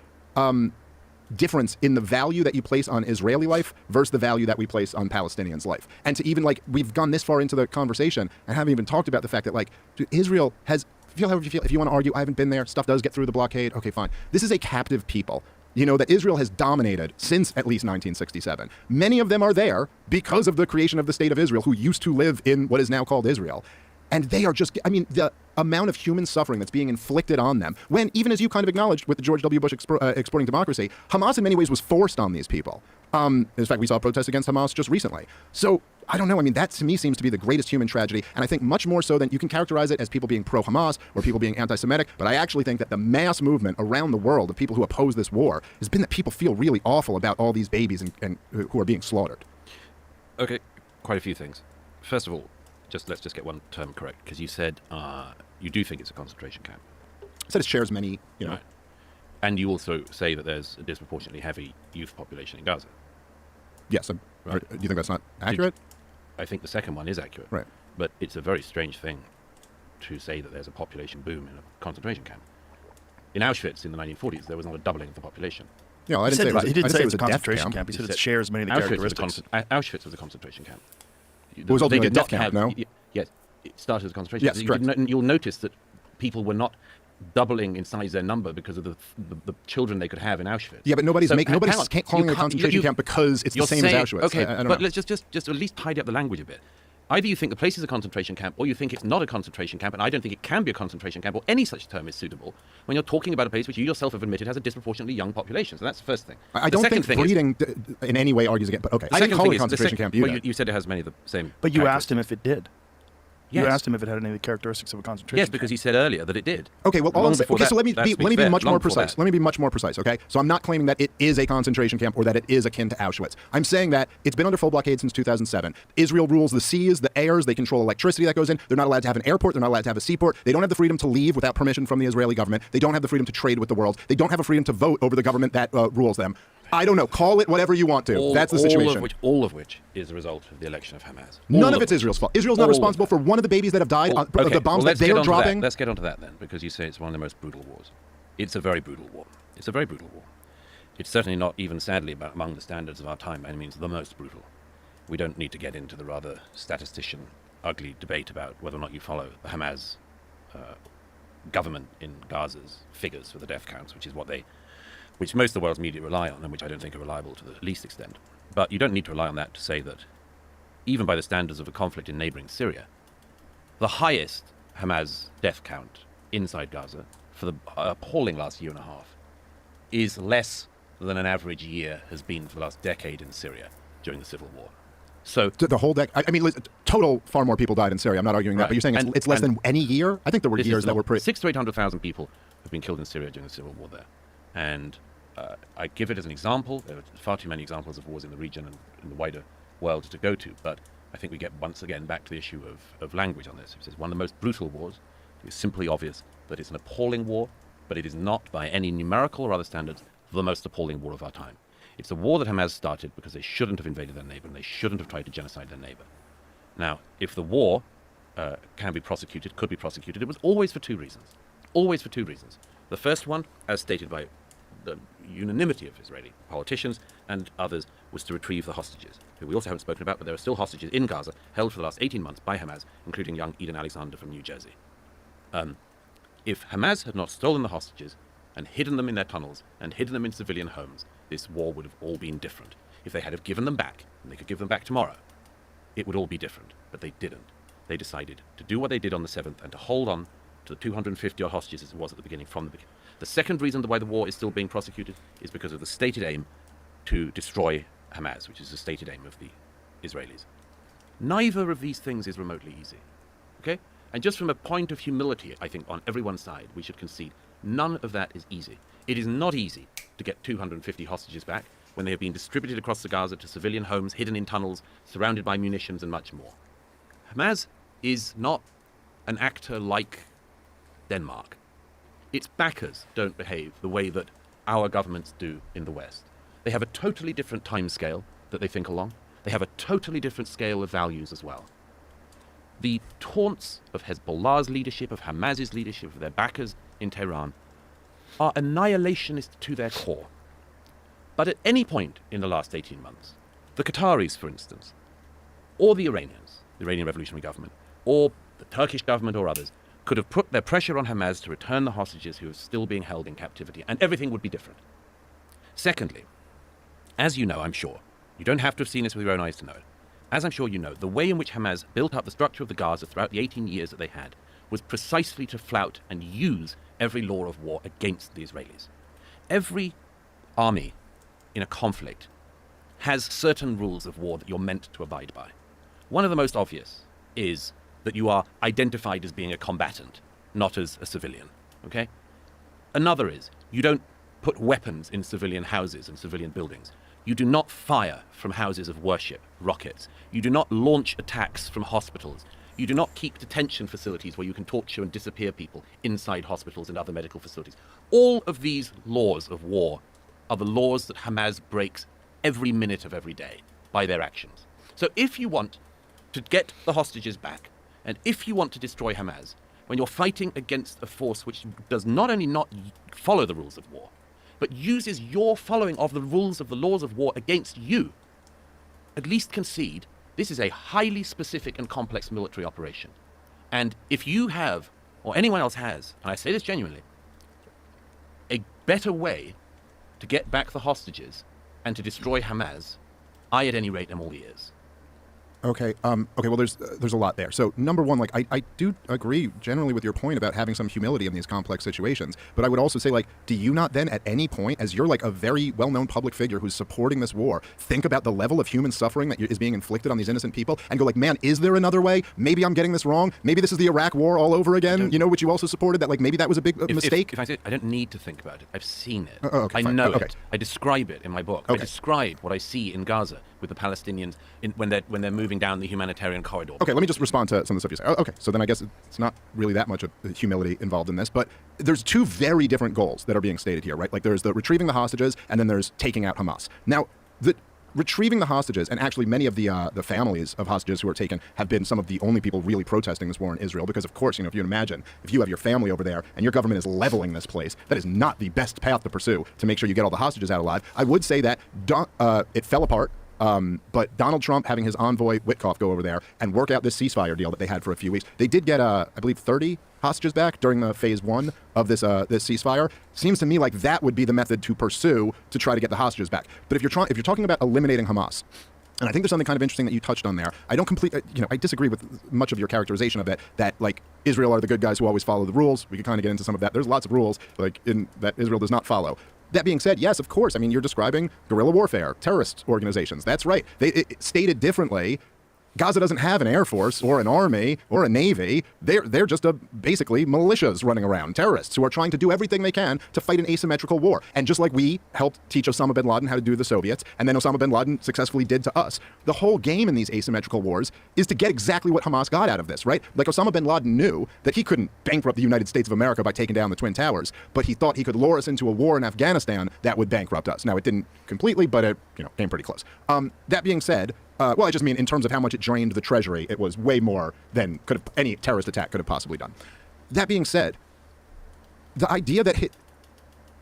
difference in the value that you place on Israeli life versus the value that we place on Palestinians' life. And to even we've gone this far into the conversation and haven't even talked about the fact that dude, Israel has, feel however you feel, if you want to argue, I haven't been there, stuff does get through the blockade, okay, fine. This is a captive people. That Israel has dominated since at least 1967. Many of them are there because of the creation of the State of Israel, who used to live in what is now called Israel. And they are just, the amount of human suffering that's being inflicted on them, when, even as you kind of acknowledged with the George W. Bush exporting democracy, Hamas in many ways was forced on these people. In fact, we saw protests against Hamas just recently. So, I don't know. That to me seems to be the greatest human tragedy. And I think much more so than you can characterize it as people being pro-Hamas or people being anti-Semitic. But I actually think that the mass movement around the world of people who oppose this war has been that people feel really awful about all these babies and who are being slaughtered. Okay, quite a few things. First of all, let's just get one term correct, because you said you do think it's a concentration camp. I said it shares many, Right. And you also say that there's a disproportionately heavy youth population in Gaza. Yes. Right. Do you think that's not accurate? I think the second one is accurate. Right. But it's a very strange thing to say that there's a population boom in a concentration camp. In Auschwitz in the 1940s, there was not a doubling of the population. No, I didn't say it was, he didn't say it was a death concentration camp. He said it shares many of the characteristics. Auschwitz was a concentration camp. It was ultimately a death camp, no? Yes, it started as a concentration camp. Yes, correct. You'll notice that people were not doubling in size their number because of the children they could have in Auschwitz. Yeah, but nobody's calling it a concentration camp because it's the same as Auschwitz. Okay, I don't but know. let's just at least tidy up the language a bit. Either you think the place is a concentration camp, or you think it's not a concentration camp, and I don't think it can be a concentration camp, or any such term is suitable when you're talking about a place which you yourself have admitted has a disproportionately young population. So that's the first thing. I don't think breeding in any way argues against, but okay. I didn't call it a concentration camp either. Well, you said it has many of the same. But you asked him if it did. Yes. You asked him if it had any of the characteristics of a concentration Yes, because he said earlier that it did. Okay, well, all I'm saying, so let me that be speaks there, much long more before precise. that. Let me be much more precise, okay? So I'm not claiming that it is a concentration camp or that it is akin to Auschwitz. I'm saying that it's been under full blockade since 2007. Israel rules the seas, the airs, they control electricity that goes in. They're not allowed to have an airport, they're not allowed to have a seaport. They don't have the freedom to leave without permission from the Israeli government. They don't have the freedom to trade with the world. They don't have a freedom to vote over the government that rules them. I don't know. Call it whatever you want to. That's the situation. All of which is a result of the election of Hamas. None of it's Israel's fault. Israel's not responsible for one of the babies that have died, the bombs that they're dropping. Let's get onto that then, because you say it's one of the most brutal wars. It's a very brutal war. It's a very brutal war. It's certainly not even, sadly, among the standards of our time, by any means, the most brutal. We don't need to get into the rather statistician, ugly debate about whether or not you follow the Hamas government in Gaza's figures for the death counts, which most of the world's media rely on, and which I don't think are reliable to the least extent. But you don't need to rely on that to say that, even by the standards of a conflict in neighboring Syria, the highest Hamas death count inside Gaza for the appalling last year and a half is less than an average year has been for the last decade in Syria during the civil war. So the whole I mean, total far more people died in Syria. I'm not arguing that, but you're saying it's less than any year? I think there were years that were pretty... 600,000 to 800,000 people have been killed in Syria during the civil war there. And I give it as an example. There are far too many examples of wars in the region and in the wider world to go to, but I think we get once again back to the issue of language on this. It's one of the most brutal wars. It's simply obvious that it's an appalling war, but it is not, by any numerical or other standards, the most appalling war of our time. It's a war that Hamas started because they shouldn't have invaded their neighbor and they shouldn't have tried to genocide their neighbor. Now, if the war can be prosecuted, could be prosecuted, it was always for two reasons. Always for two reasons. The first one, as stated by the unanimity of Israeli politicians and others, was to retrieve the hostages, who we also haven't spoken about, but there are still hostages in Gaza held for the last 18 months by Hamas, including young Eden Alexander from New Jersey. If Hamas had not stolen the hostages and hidden them in their tunnels and hidden them in civilian homes, this war would have all been different. If they had have given them back, and they could give them back tomorrow, it would all be different. But they didn't. They decided to do what they did on the 7th and to hold on to the 250-odd hostages as it was at the beginning, from the beginning. The second reason why the war is still being prosecuted is because of the stated aim to destroy Hamas, which is the stated aim of the Israelis. Neither of these things is remotely easy. Okay? And just from a point of humility, I think, on everyone's side, we should concede none of that is easy. It is not easy to get 250 hostages back when they have been distributed across the Gaza to civilian homes, hidden in tunnels, surrounded by munitions and much more. Hamas is not an actor like Denmark. Its backers don't behave the way that our governments do in the West. They have a totally different time scale that they think along. They have a totally different scale of values as well. The taunts of Hezbollah's leadership, of Hamas's leadership, of their backers in Tehran, are annihilationist to their core. But at any point in the last 18 months, the Qataris, for instance, or the Iranians, the Iranian Revolutionary Government, or the Turkish government or others, could have put their pressure on Hamas to return the hostages who are still being held in captivity, and everything would be different. Secondly, as you know, I'm sure, you don't have to have seen this with your own eyes to know it, as I'm sure you know, the way in which Hamas built up the structure of the Gaza throughout the 18 years that they had was precisely to flout and use every law of war against the Israelis. Every army in a conflict has certain rules of war that you're meant to abide by. One of the most obvious is that you are identified as being a combatant, not as a civilian, okay? Another is you don't put weapons in civilian houses and civilian buildings. You do not fire from houses of worship, rockets. You do not launch attacks from hospitals. You do not keep detention facilities where you can torture and disappear people inside hospitals and other medical facilities. All of these laws of war are the laws that Hamas breaks every minute of every day by their actions. So if you want to get the hostages back, and if you want to destroy Hamas, when you're fighting against a force which does not only not follow the rules of war, but uses your following of the rules of the laws of war against you, at least concede this is a highly specific and complex military operation. And if you have, or anyone else has, and I say this genuinely, a better way to get back the hostages and to destroy Hamas, I at any rate am all ears. Okay. Well, there's a lot there. So number one, like I do agree generally with your point about having some humility in these complex situations. But I would also say, like, do you not then at any point, as you're like a very well-known public figure who's supporting this war, think about the level of human suffering that is being inflicted on these innocent people and go like, man, is there another way? Maybe I'm getting this wrong. Maybe this is the Iraq war all over again. You know, which you also supported, that like maybe that was a big mistake. If I say, I don't need to think about it. I've seen it. Okay, I fine. know Okay. it. I describe it in my book. Okay. I describe what I see in Gaza with the Palestinians when they're moving down the humanitarian corridor. Okay, let me just respond to some of the stuff you say. Okay, so then I guess it's not really that much of humility involved in this, but there's two very different goals that are being stated here, right? Like there's the retrieving the hostages, and then there's taking out Hamas. Now, the retrieving the hostages, and actually many of the families of hostages who are taken have been some of the only people really protesting this war in Israel, because of course, you know, if you imagine, if you have your family over there and your government is leveling this place, that is not the best path to pursue to make sure you get all the hostages out alive. I would say that it fell apart. But Donald Trump having his envoy Witkoff go over there and work out this ceasefire deal that they had for a few weeks. They did get, I believe, 30 hostages back during the phase one of this ceasefire. Seems to me like that would be the method to pursue to try to get the hostages back. But if you're talking about eliminating Hamas, and I think there's something kind of interesting that you touched on there. I don't I disagree with much of your characterization of it, that like Israel are the good guys who always follow the rules. We could kind of get into some of that. There's lots of rules like in that Israel does not follow. That being said, yes, of course. I mean, you're describing guerrilla warfare, terrorist organizations. That's right. Stated differently, Gaza doesn't have an air force or an army or a navy. They're just basically militias running around, terrorists who are trying to do everything they can to fight an asymmetrical war. And just like we helped teach Osama bin Laden how to do to the Soviets, and then Osama bin Laden successfully did to us, the whole game in these asymmetrical wars is to get exactly what Hamas got out of this, right? Like Osama bin Laden knew that he couldn't bankrupt the United States of America by taking down the Twin Towers, but he thought he could lure us into a war in Afghanistan that would bankrupt us. Now, it didn't completely, but it came pretty close. That being said, well, I just mean in terms of how much it drained the treasury, it was way more than any terrorist attack could have possibly done. That being said, the idea that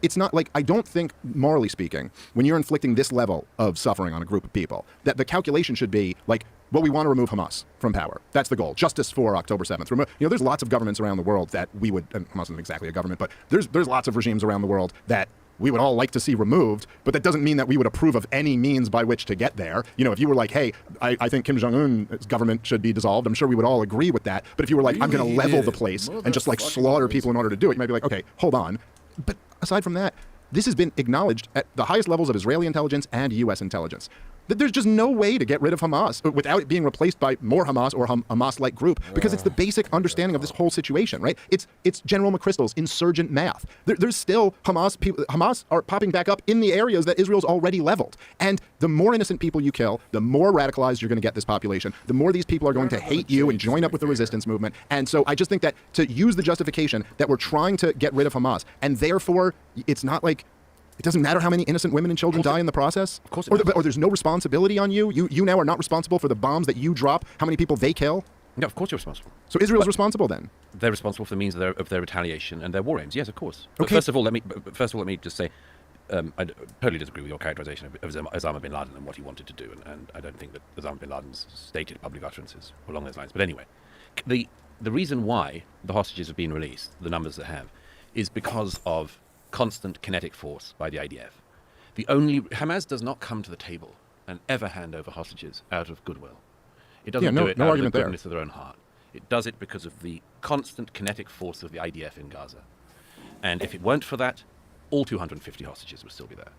it's not like, I don't think, morally speaking, when you're inflicting this level of suffering on a group of people, that the calculation should be like, well, we want to remove Hamas from power. That's the goal. Justice for October 7th. There's lots of governments around the world that we would, and Hamas isn't exactly a government, but there's lots of regimes around the world that we would all like to see removed, but that doesn't mean that we would approve of any means by which to get there. If you were like, hey, I think Kim Jong-un's government should be dissolved, I'm sure we would all agree with that. But if you were like, I'm going to level the place and just like slaughter people in order to do it, you might be like, okay, hold on. But aside from that, this has been acknowledged at the highest levels of Israeli intelligence and U.S. intelligence, that there's just no way to get rid of Hamas without it being replaced by more Hamas or Hamas-like group, because it's the basic understanding of this whole situation, right? It's General McChrystal's insurgent math. There's still Hamas are popping back up in the areas that Israel's already leveled. And the more innocent people you kill, the more radicalized you're going to get this population, the more these people are going to hate you and join up with the resistance movement. And so I just think that to use the justification that we're trying to get rid of Hamas, and therefore it's not like, it doesn't matter how many innocent women and children die in the process. Of course, or there's no responsibility on you. You now are not responsible for the bombs that you drop. How many people they kill? No, of course you're responsible. So Israel's responsible then. They're responsible for the means of their retaliation and their war aims. Yes, of course. But Okay. first of all, let me just say, I totally disagree with your characterization of Osama bin Laden and what he wanted to do, and I don't think that Osama bin Laden's stated public utterances were along those lines. But anyway, the reason why the hostages have been released, the numbers that have, is because of constant kinetic force by the IDF. Hamas does not come to the table and ever hand over hostages out of goodwill. It doesn't do it out of the goodness of their own heart. It does it because of the constant kinetic force of the IDF in Gaza. And if it weren't for that, all 250 hostages would still be there.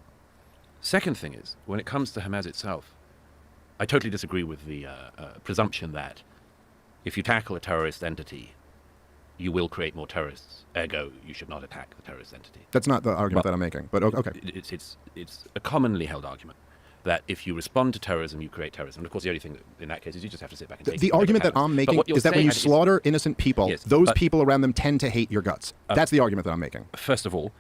Second thing is, when it comes to Hamas itself, I totally disagree with the presumption that if you tackle a terrorist entity, you will create more terrorists. Ergo, you should not attack the terrorist entity. That's not the argument that I'm making, but okay. It's a commonly held argument that if you respond to terrorism, you create terrorism. And of course, the only thing in that case is you just have to sit back and take it. The argument that I'm making is that when you slaughter innocent people, Yes, those people around them tend to hate your guts. That's the argument that I'm making. First of all,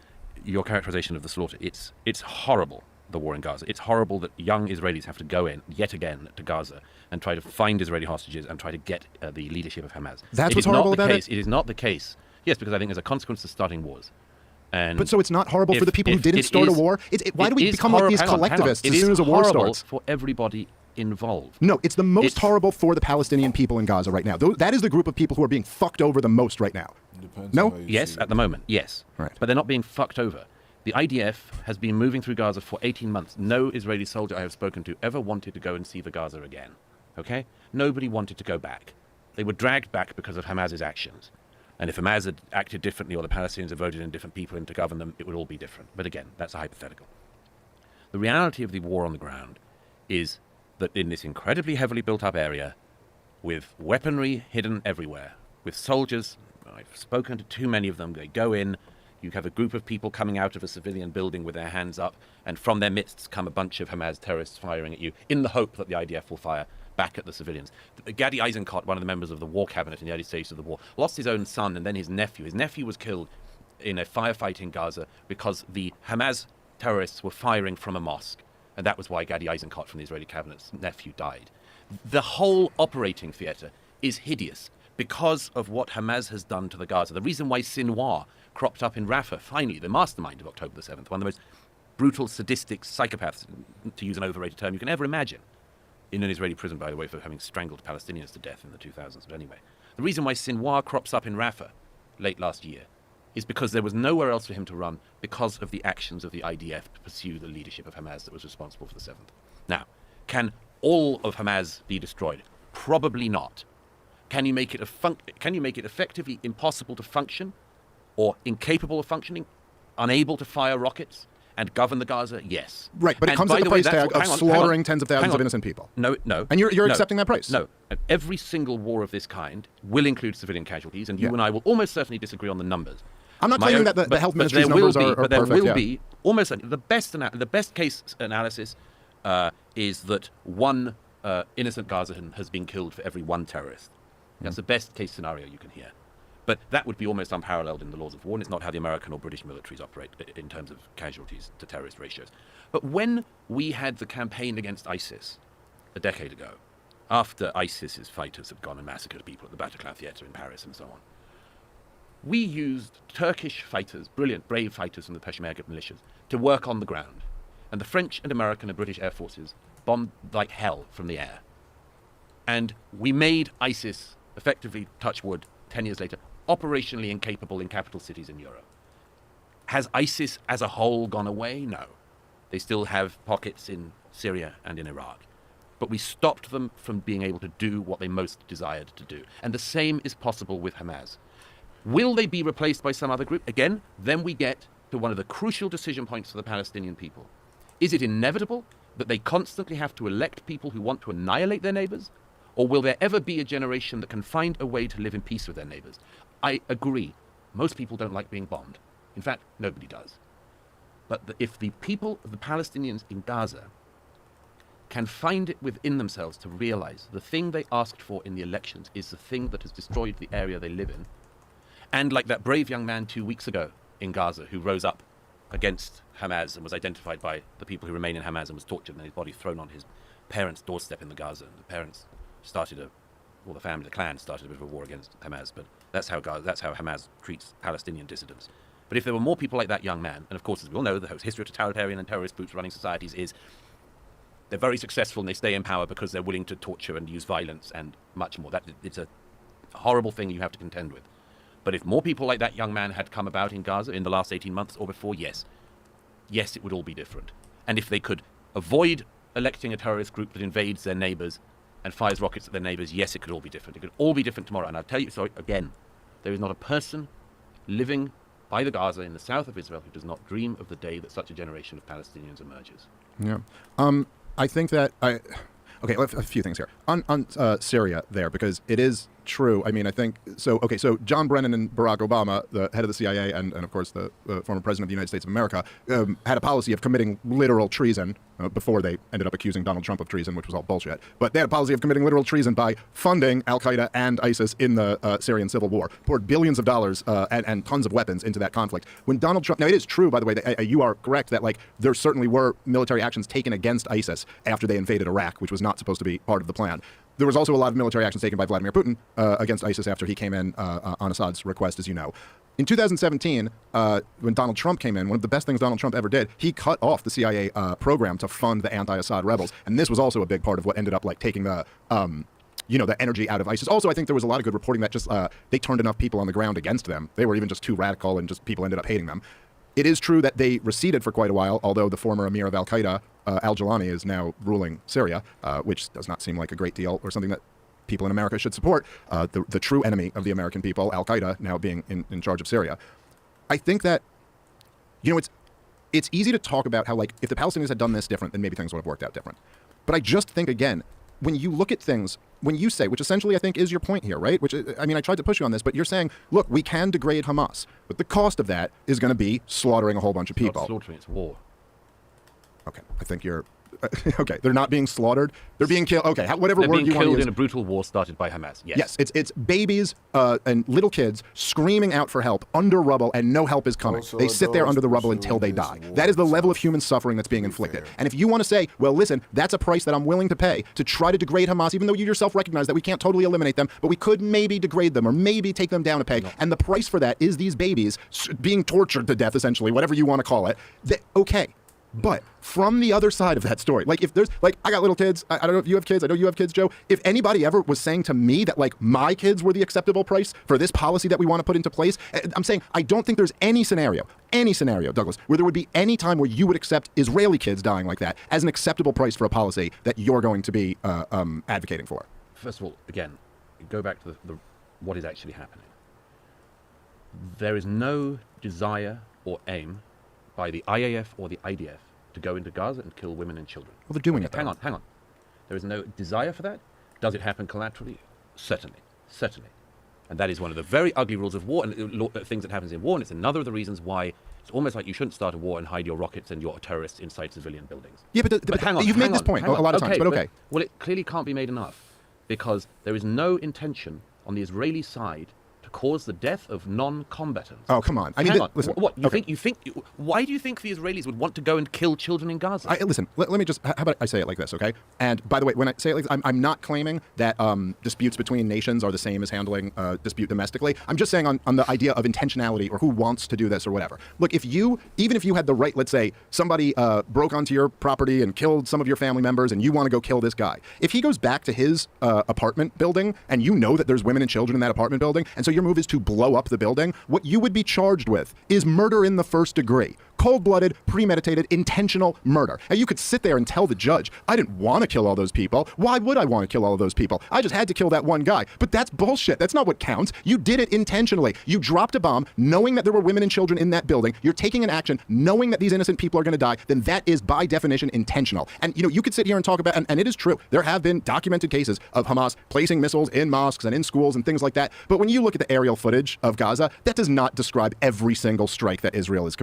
your characterization of the slaughter, it's horrible, the war in Gaza. It's horrible that young Israelis have to go in, yet again, to Gaza and try to find Israeli hostages and try to get the leadership of Hamas. That's what's horrible about it? It is not the case. Yes, because I think there's a consequence of starting wars. But so it's not horrible for the people who didn't start a war? Why do we become like these collectivists as soon as a war starts? It is horrible for everybody involved. No, it's the most horrible for the Palestinian people in Gaza right now. That is the group of people who are being fucked over the most right now. No? Yes, at the moment, yes. Right. But they're not being fucked over. The IDF has been moving through Gaza for 18 months. No Israeli soldier I have spoken to ever wanted to go and see the Gaza again. Okay? Nobody wanted to go back. They were dragged back because of Hamas's actions. And if Hamas had acted differently or the Palestinians had voted in different people in to govern them, it would all be different. But again, that's a hypothetical. The reality of the war on the ground is that in this incredibly heavily built-up area, with weaponry hidden everywhere, with soldiers, I've spoken to too many of them, they go in, you have a group of people coming out of a civilian building with their hands up, and from their midst come a bunch of Hamas terrorists firing at you in the hope that the IDF will fire back at the civilians. Gadi Eisenkot, one of the members of the war cabinet in the early stages of the war, lost his own son and then his nephew. His nephew was killed in a firefight in Gaza because the Hamas terrorists were firing from a mosque. And that was why Gadi Eisenkot from the Israeli cabinet's nephew died. The whole operating theater is hideous because of what Hamas has done to the Gaza. The reason why Sinwar cropped up in Rafah, finally, the mastermind of October the 7th, one of the most brutal, sadistic psychopaths, to use an overrated term, you can ever imagine. In an Israeli prison, by the way, for having strangled Palestinians to death in the 2000s. But anyway, the reason why Sinwar crops up in Rafah late last year is because there was nowhere else for him to run because of the actions of the IDF to pursue the leadership of Hamas that was responsible for the 7th. Now, can all of Hamas be destroyed? Probably not. Can you make it effectively impossible to function or incapable of functioning, unable to fire rockets, and govern the Gaza? Yes. Right, but it And comes by at the the way, price tag of hang on, slaughtering hang on, tens of thousands of innocent people. No. And you're no, accepting that price. No. Every single war of this kind will include civilian casualties, and you Yeah. and I will almost certainly disagree on the numbers. I'm not claiming that the health ministry's there will numbers be, are but there perfect. will Yeah. be almost the best case analysis is that one innocent Gazan has been killed for every one terrorist. That's the best case scenario you can hear. But that would be almost unparalleled in the laws of war, and it's not how the American or British militaries operate in terms of casualties to terrorist ratios. But when we had the campaign against ISIS a decade ago, after ISIS's fighters had gone and massacred people at the Bataclan Theatre in Paris and so on, we used Turkish fighters, brilliant, brave fighters from the Peshmerga militias, to work on the ground. And the French and American and British air forces bombed like hell from the air. And we made ISIS, effectively, touch wood, 10 years later, operationally incapable in capital cities in Europe. Has ISIS as a whole gone away? No. They still have pockets in Syria and in Iraq. But we stopped them from being able to do what they most desired to do. And the same is possible with Hamas. Will they be replaced by some other group? Again, then we get to one of the crucial decision points for the Palestinian people. Is it inevitable that they constantly have to elect people who want to annihilate their neighbors? Or will there ever be a generation that can find a way to live in peace with their neighbors? I agree. Most people don't like being bombed. In fact, nobody does. But if the people of the Palestinians in Gaza can find it within themselves to realize the thing they asked for in the elections is the thing that has destroyed the area they live in, and like that brave young man 2 weeks ago in Gaza who rose up against Hamas and was identified by the people who remain in Hamas and was tortured and his body thrown on his parents' doorstep in the Gaza. And the parents started the clan started a bit of a war against Hamas, but that's how Hamas treats Palestinian dissidents. But if there were more people like that young man, and of course, as we all know, the history of totalitarian and terrorist groups running societies is they're very successful and they stay in power because they're willing to torture and use violence and much more. It's a horrible thing you have to contend with. But if more people like that young man had come about in Gaza in the last 18 months or before, yes, it would all be different. And if they could avoid electing a terrorist group that invades their neighbors and fires rockets at their neighbors, yes, it could all be different. It could all be different tomorrow. And I'll tell you, so again, there is not a person living by the Gaza in the south of Israel who does not dream of the day that such a generation of Palestinians emerges. Yeah. I think that okay, a few things here on Syria there, because it is true. I mean, I think so. Okay, so John Brennan and Barack Obama, the head of the CIA and of course the former president of the United States of America, had a policy of committing literal treason before they ended up accusing Donald Trump of treason, which was all bullshit. But they had a policy of committing literal treason by funding Al Qaeda and ISIS in the Syrian civil war, poured billions of dollars and tons of weapons into that conflict. When Donald Trump, now it is true, by the way, that you are correct that like there certainly were military actions taken against ISIS after they invaded Iraq, which was not supposed to be part of the plan. There was also a lot of military actions taken by Vladimir Putin against ISIS after he came in on Assad's request, as you know. In 2017, when Donald Trump came in, one of the best things Donald Trump ever did, he cut off the CIA program to fund the anti-Assad rebels. And this was also a big part of what ended up like taking the the energy out of ISIS. Also, I think there was a lot of good reporting that just they turned enough people on the ground against them. They were even just too radical and just people ended up hating them. It is true that they receded for quite a while, although the former emir of Al Qaeda, al-Jilani, is now ruling Syria, which does not seem like a great deal or something that people in America should support. The true enemy of the American people, Al Qaeda, now being in charge of Syria. I think that, it's easy to talk about how, like, if the Palestinians had done this different, then maybe things would have worked out different. But I just think, again, when you look at things, when you say, which essentially I think is your point here, right? Which, I mean, I tried to push you on this, but you're saying, look, we can degrade Hamas, but the cost of that is going to be slaughtering a whole bunch of people. It's not slaughtering, it's war. Okay, I think you're... okay, they're not being slaughtered. They're being killed. Okay, whatever they're word being you want to killed use. in a brutal war started by Hamas. Yes. Yes, it's babies and little kids screaming out for help under rubble, and no help is coming. Also, they sit there under the rubble until they die. That is the level of human suffering that's being inflicted. And if you want to say, well, listen, that's a price that I'm willing to pay to try to degrade Hamas, even though you yourself recognize that we can't totally eliminate them, but we could maybe degrade them or maybe take them down a peg. No. And the price for that is these babies being tortured to death, essentially, whatever you want to call it. Okay. But from the other side of that story, like if there's, like, I got little kids, I don't know if you have kids, I know you have kids, Joe. If anybody ever was saying to me that, like, my kids were the acceptable price for this policy that we want to put into place, I'm saying I don't think there's any scenario, Douglas, where there would be any time where you would accept Israeli kids dying like that as an acceptable price for a policy that you're going to be advocating for. First of all, again, go back to what is actually happening. There is no desire or aim by the IAF or the IDF to go into Gaza and kill women and children. Well, they're doing it, Hang though. on. There is no desire for that. Does it happen collaterally? Certainly. And that is one of the very ugly rules of war and things that happens in war. And it's another of the reasons why it's almost like you shouldn't start a war and hide your rockets and your terrorists inside civilian buildings. Yeah, but hang on. You've made this point a lot of times, but okay. Well, it clearly can't be made enough because there is no intention on the Israeli side to cause the death of non-combatants. Oh, come on. Hang on. Listen. What? Okay. Why do you think the Israelis would want to go and kill children in Gaza? Listen, let me just, how about I say it like this, okay? And by the way, when I say it like this, I'm not claiming that disputes between nations are the same as handling dispute domestically. I'm just saying on the idea of intentionality or who wants to do this or whatever. Look, even if you had the right, let's say somebody broke onto your property and killed some of your family members and you want to go kill this guy. If he goes back to his apartment building and you know that there's women and children in that apartment building, and so your move is to blow up the building, what you would be charged with is murder in the first degree. Cold-blooded, premeditated, intentional murder. And you could sit there and tell the judge, I didn't want to kill all those people. Why would I want to kill all of those people? I just had to kill that one guy. But that's bullshit. That's not what counts. You did it intentionally. You dropped a bomb knowing that there were women and children in that building. You're taking an action knowing that these innocent people are going to die. Then that is, by definition, intentional. And, you could sit here and talk about, and it is true, there have been documented cases of Hamas placing missiles in mosques and in schools and things like that. But when you look at the aerial footage of Gaza, that does not describe every single strike that Israel has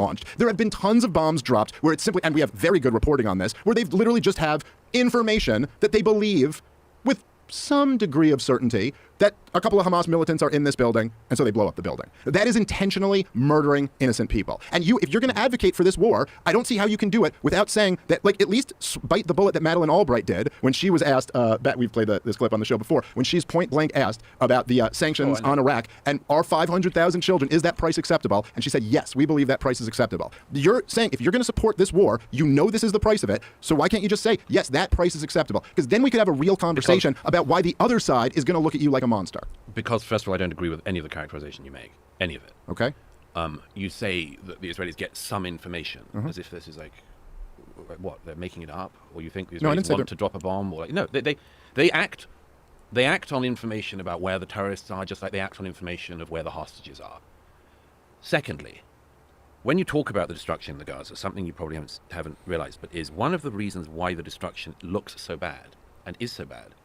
launched. There have been tons of bombs dropped where it's simply, and we have very good reporting on this, where they've literally just have information that they believe with some degree of certainty that a couple of Hamas militants are in this building, and so they blow up the building. That is intentionally murdering innocent people. And if you're going to advocate for this war, I don't see how you can do it without saying that, at least bite the bullet that Madeleine Albright did when she was asked, we've played this clip on the show before, when she's point blank asked about the sanctions on Iraq and are 500,000 children, is that price acceptable? And she said, yes, we believe that price is acceptable. You're saying if you're going to support this war, you know this is the price of it, so why can't you just say, yes, that price is acceptable? Because then we could have a real conversation about why the other side is going to look at you like a monster. Because, first of all, I don't agree with any of the characterization you make. Any of it. Okay. You say that the Israelis get some information, as if this is what, they're making it up? Or you think the Israelis want to drop a bomb? Or no, they act on information about where the terrorists are, just like they act on information of where the hostages are. Secondly, when you talk about the destruction in the Gaza, something you probably haven't realized, but is one of the reasons why the destruction looks so bad, and is so bad,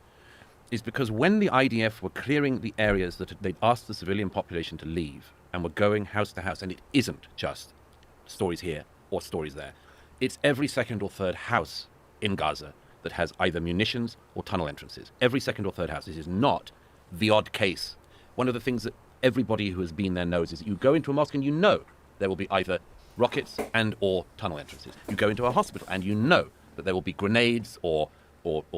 is because when the IDF were clearing the areas that they'd asked the civilian population to leave and were going house to house, and it isn't just stories here or stories there, it's every second or third house in Gaza that has either munitions or tunnel entrances. Every second or third house. This is not the odd case. One of the things that everybody who has been there knows is that you go into a mosque and you know there will be either rockets and or tunnel entrances. You go into a hospital and you know that there will be grenades or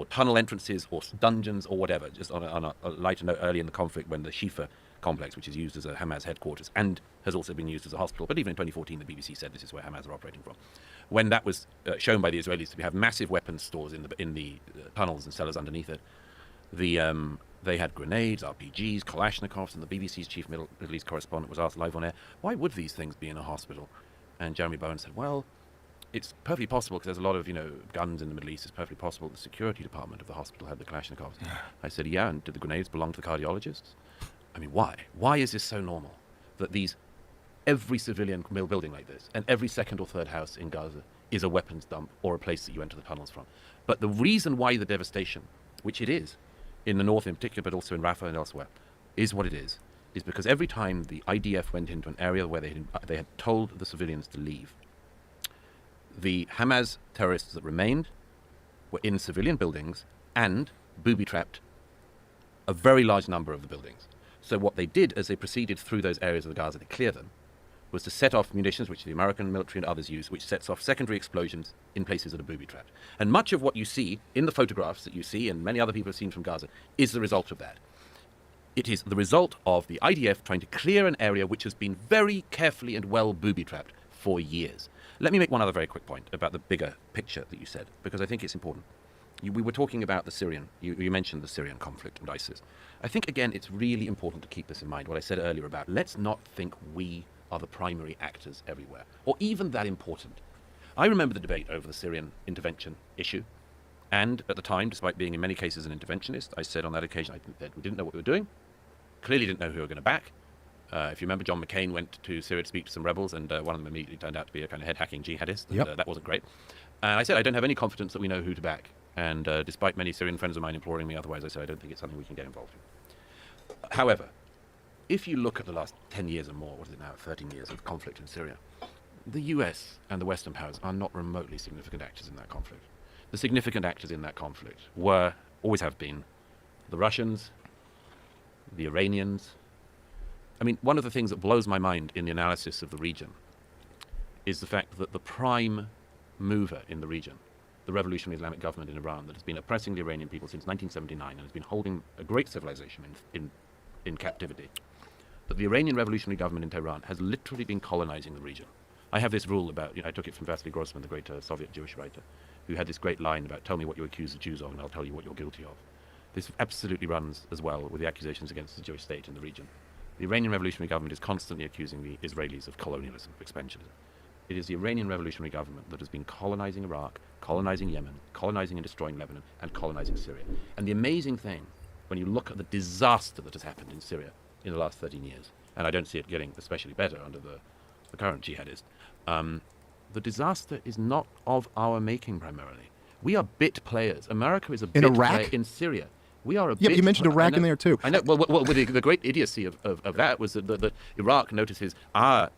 tunnel entrances or dungeons or whatever. Just on a lighter note, early in the conflict when the Shifa complex, which is used as a Hamas headquarters and has also been used as a hospital, but even in 2014 the BBC said this is where Hamas are operating from. When that was shown by the Israelis to have massive weapons stores in the tunnels and cellars underneath it, they had grenades, RPGs, Kalashnikovs, and the BBC's chief Middle East correspondent was asked live on air, why would these things be in a hospital? And Jeremy Bowen said, well, it's perfectly possible, because there's a lot of, guns in the Middle East. It's perfectly possible the security department of the hospital had the Kalashnikovs. I said, yeah, and did the grenades belong to the cardiologists? I mean, why? Why is this so normal that every civilian building like this, and every second or third house in Gaza is a weapons dump or a place that you enter the tunnels from? But the reason why the devastation, which it is, in the north in particular, but also in Rafah and elsewhere, is what it is because every time the IDF went into an area where they had told the civilians to leave, the Hamas terrorists that remained were in civilian buildings and booby-trapped a very large number of the buildings. So what they did as they proceeded through those areas of Gaza to clear them was to set off munitions, which the American military and others use, which sets off secondary explosions in places that are booby-trapped. And much of what you see in the photographs that you see, and many other people have seen from Gaza, is the result of that. It is the result of the IDF trying to clear an area which has been very carefully and well booby-trapped for years. Let me make one other very quick point about the bigger picture that you said, because I think it's important. We were talking about the Syrian, you mentioned the Syrian conflict and ISIS. I think, again, it's really important to keep this in mind, what I said earlier about let's not think we are the primary actors everywhere, or even that important. I remember the debate over the Syrian intervention issue, and at the time, despite being in many cases an interventionist, I said on that occasion we didn't know what we were doing, clearly didn't know who we were going to back, If you remember, John McCain went to Syria to speak to some rebels, and one of them immediately turned out to be a kind of head-hacking jihadist, and Yep. that wasn't great. And I said, I don't have any confidence that we know who to back. And despite many Syrian friends of mine imploring me otherwise, I said, I don't think it's something we can get involved in. However, if you look at the last 10 years or more, what is it now, 13 years of conflict in Syria, the US and the Western powers are not remotely significant actors in that conflict. The significant actors in that conflict were, always have been, the Russians, the Iranians. I mean, one of the things that blows my mind in the analysis of the region is the fact that the prime mover in the region, the revolutionary Islamic government in Iran that has been oppressing the Iranian people since 1979 and has been holding a great civilization in captivity, that the Iranian revolutionary government in Tehran has literally been colonizing the region. I have this rule about, I took it from Vasily Grossman, the great Soviet Jewish writer, who had this great line about, tell me what you accuse the Jews of and I'll tell you what you're guilty of. This absolutely runs as well with the accusations against the Jewish state in the region. The Iranian revolutionary government is constantly accusing the Israelis of colonialism, of expansionism. It is the Iranian revolutionary government that has been colonizing Iraq, colonizing Yemen, colonizing and destroying Lebanon, and colonizing Syria. And the amazing thing, when you look at the disaster that has happened in Syria in the last 13 years, and I don't see it getting especially better under the current jihadist, the disaster is not of our making primarily. We are bit players. America is a bit player in Syria. We are a bit. Yeah, but you mentioned Iraq in there too. I know. Well, the great idiocy of that was that Iraq notices our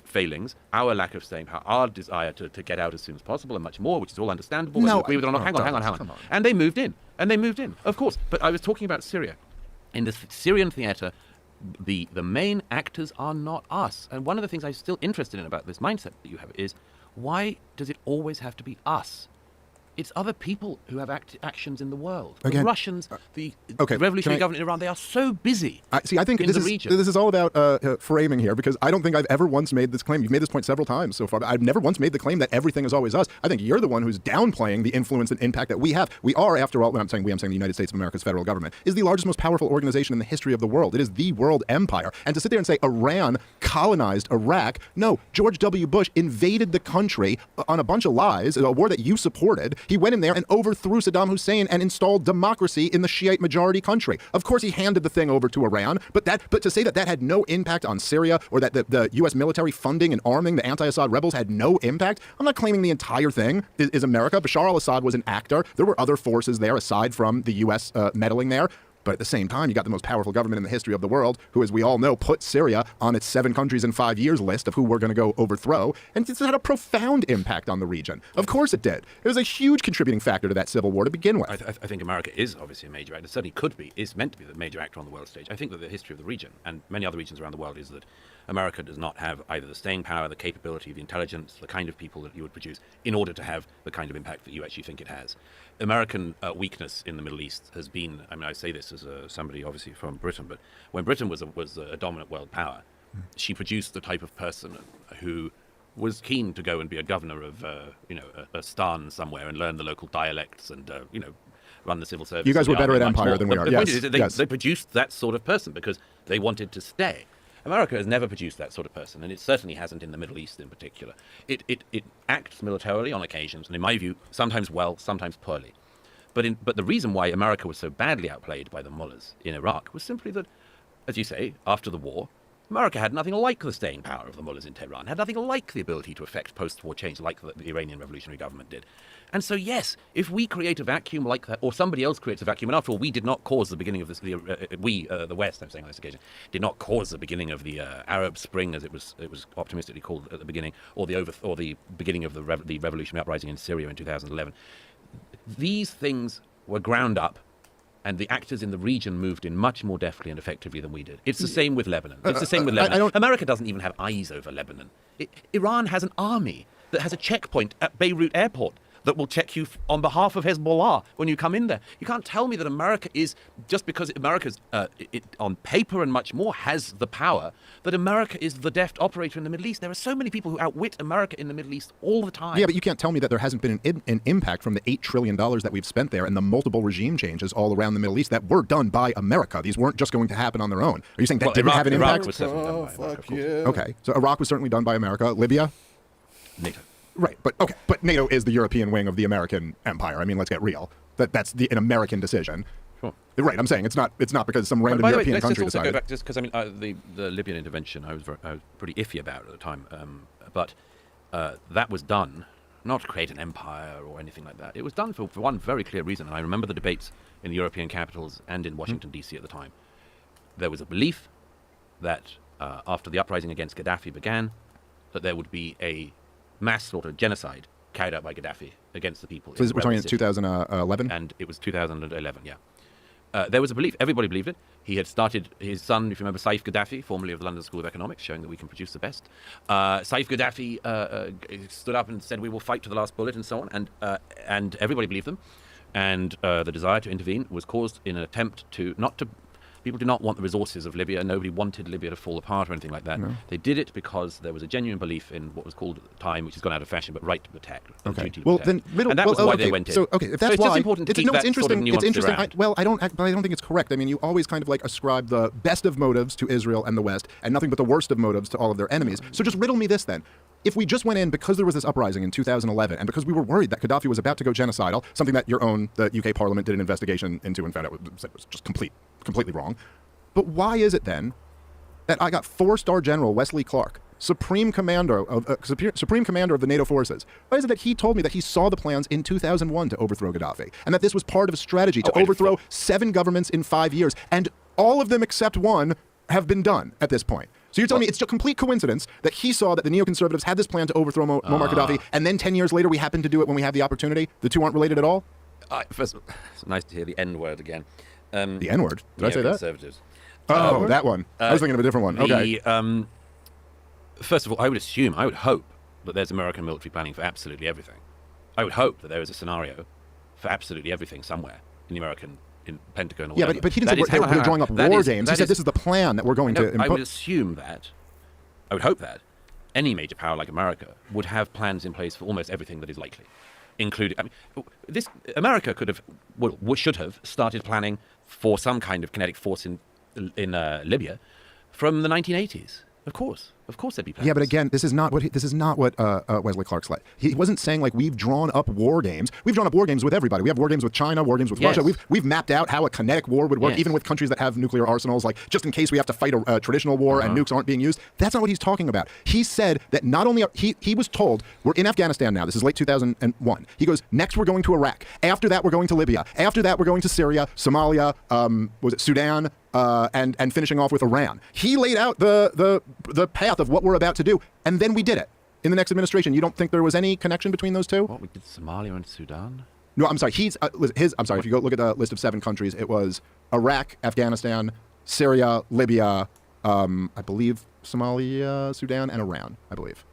failings, our lack of staying power, our desire to get out as soon as possible, and much more, which is all understandable. No, whether you agree with it or not. Hang on. And they moved in. Of course. But I was talking about Syria. In the Syrian theater, the main actors are not us. And one of the things I'm still interested in about this mindset that you have is, why does it always have to be us? It's other people who have actions in the world. The Again, Russians, the revolutionary government in Iran, they are so busy. I think in this is all about framing here, because I don't think I've ever once made this claim. You've made this point several times so far, but I've never once made the claim that everything is always us. I think you're the one who's downplaying the influence and impact that we have. We are, after all, when I'm saying the United States of America's federal government is the largest, most powerful organization in the history of the world. It is the world empire. And to sit there and say Iran colonized Iraq, no, George W. Bush invaded the country on a bunch of lies, a war that you supported. He went in there and overthrew Saddam Hussein and installed democracy in the Shiite majority country. Of course, he handed the thing over to Iran, but to say that had no impact on Syria, or that the U.S. military funding and arming the anti-Assad rebels had no impact, I'm not claiming the entire thing is America. Bashar al-Assad was an actor. There were other forces there aside from the U.S. Meddling there. But at the same time, you got the most powerful government in the history of the world, who, as we all know, put Syria on its 7 countries in 5 years list of who we're going to go overthrow. And it's had a profound impact on the region. Of course it did. It was a huge contributing factor to that civil war to begin with. I think America is obviously a major actor. It certainly could be. Is meant to be the major actor on the world stage. I think that the history of the region, and many other regions around the world, is that America does not have either the staying power, the capability, the intelligence, the kind of people that you would produce in order to have the kind of impact that you actually think it has. American weakness in the Middle East has been, I mean, I say this as somebody obviously from Britain, but when Britain was a dominant world power, she produced the type of person who was keen to go and be a governor of, a stan somewhere and learn the local dialects and, run the civil service. You guys were better at empire than we are. The point is they produced that sort of person because they wanted to stay. America has never produced that sort of person, and it certainly hasn't in the Middle East in particular. It acts militarily on occasions, and in my view, sometimes well, sometimes poorly. But the reason why America was so badly outplayed by the mullahs in Iraq was simply that, as you say, after the war, America had nothing like the staying power of the mullahs in Tehran, had nothing like the ability to effect post-war change like the Iranian revolutionary government did. And so, yes, if we create a vacuum like that, or somebody else creates a vacuum, and after all, we did not cause the beginning of this, the West, I'm saying on this occasion, did not cause the beginning of the Arab Spring, as it was optimistically called at the beginning, or the beginning of the revolutionary uprising in Syria in 2011. These things were ground up, and the actors in the region moved in much more deftly and effectively than we did. It's the same with Lebanon. America doesn't even have eyes over Lebanon. Iran has an army that has a checkpoint at Beirut airport that will check you on behalf of Hezbollah when you come in there. You can't tell me that America is, just because America's on paper and much more has the power, that America is the deft operator in the Middle East. There are so many people who outwit America in the Middle East all the time. Yeah, but you can't tell me that there hasn't been an impact from the $8 trillion that we've spent there and the multiple regime changes all around the Middle East that were done by America. These weren't just going to happen on their own. Are you saying that didn't have an impact? Iraq was certainly done by America, Okay, so Iraq was certainly done by America. Libya? NATO. Right, but NATO is the European wing of the American empire. I mean, let's get real. That's an American decision. Sure. Right. I'm saying it's not because some random By the way, European let's country just also decided. go back, just because I mean the Libyan intervention I was pretty iffy about at the time, but that was done not to create an empire or anything like that. It was done for one very clear reason, and I remember the debates in the European capitals and in Washington D.C. at the time. There was a belief that after the uprising against Gaddafi began, that there would be a mass slaughter, genocide carried out by Gaddafi against the people. So we're talking 2011? And it was 2011, yeah. There was a belief, everybody believed it. He had started, his son, if you remember, Saif Gaddafi, formerly of the London School of Economics, showing that we can produce the best. Saif Gaddafi stood up and said, we will fight to the last bullet, and so on, and everybody believed them. And the desire to intervene was caused in an attempt people did not want the resources of Libya. Nobody wanted Libya to fall apart or anything like that. No. They did it because there was a genuine belief in what was called at the time, which has gone out of fashion, but right to protect. Okay. Duty to Well, protect. then, and that was why they went in. So, okay, if that's it's why, just important to keep that interesting. sort of nuance It's interesting. around. I don't think it's correct. I mean, you always kind of like ascribe the best of motives to Israel and the West, and nothing but the worst of motives to all of their enemies. So just riddle me this then. If we just went in because there was this uprising in 2011, and because we were worried that Gaddafi was about to go genocidal, something that the UK Parliament did an investigation into and found out was just completely wrong. But why is it then that I got 4-star General Wesley Clark, Supreme Commander of the NATO forces? Why is it that he told me that he saw the plans in 2001 to overthrow Gaddafi, and that this was part of a strategy to overthrow 7 governments in 5 years, and all of them except one have been done at this point? So you're telling me it's a complete coincidence that he saw that the neoconservatives had this plan to overthrow Muammar Gaddafi, and then 10 years later we happen to do it when we have the opportunity? The two aren't related at all? First of all, it's nice to hear the N-word again. The N-word? Did I say that? Conservatives. Oh, that one. I was thinking of a different one. Okay. First of all, I would hope that there's American military planning for absolutely everything. I would hope that there is a scenario for absolutely everything somewhere in the American Pentagon or whatever. But he didn't say we're drawing up war games. He said this is the plan that we're going to impose. I would assume that, I would hope that, any major power like America would have plans in place for almost everything that is likely, including, America should have started planning for some kind of kinetic force in Libya from the 1980s. Of course there'd be plans. Yeah, but again, this is not what Wesley Clark said. He wasn't saying like we've drawn up war games. We've drawn up war games with everybody. We have war games with China, war games with Russia. We've mapped out how a kinetic war would work, even with countries that have nuclear arsenals, like just in case we have to fight a traditional war and nukes aren't being used. That's not what he's talking about. He said that not only he was told we're in Afghanistan now. This is late 2001. He goes, next we're going to Iraq. After that we're going to Libya. After that we're going to Syria, Somalia, Sudan, and finishing off with Iran. He laid out the path of what we're about to do, and then we did it in the next administration. You don't think there was any connection between those two? What, we did Somalia and Sudan? No, I'm sorry. I'm sorry. If you go look at the list of 7 countries, it was Iraq, Afghanistan, Syria, Libya, I believe Somalia, Sudan, and Iran, I believe.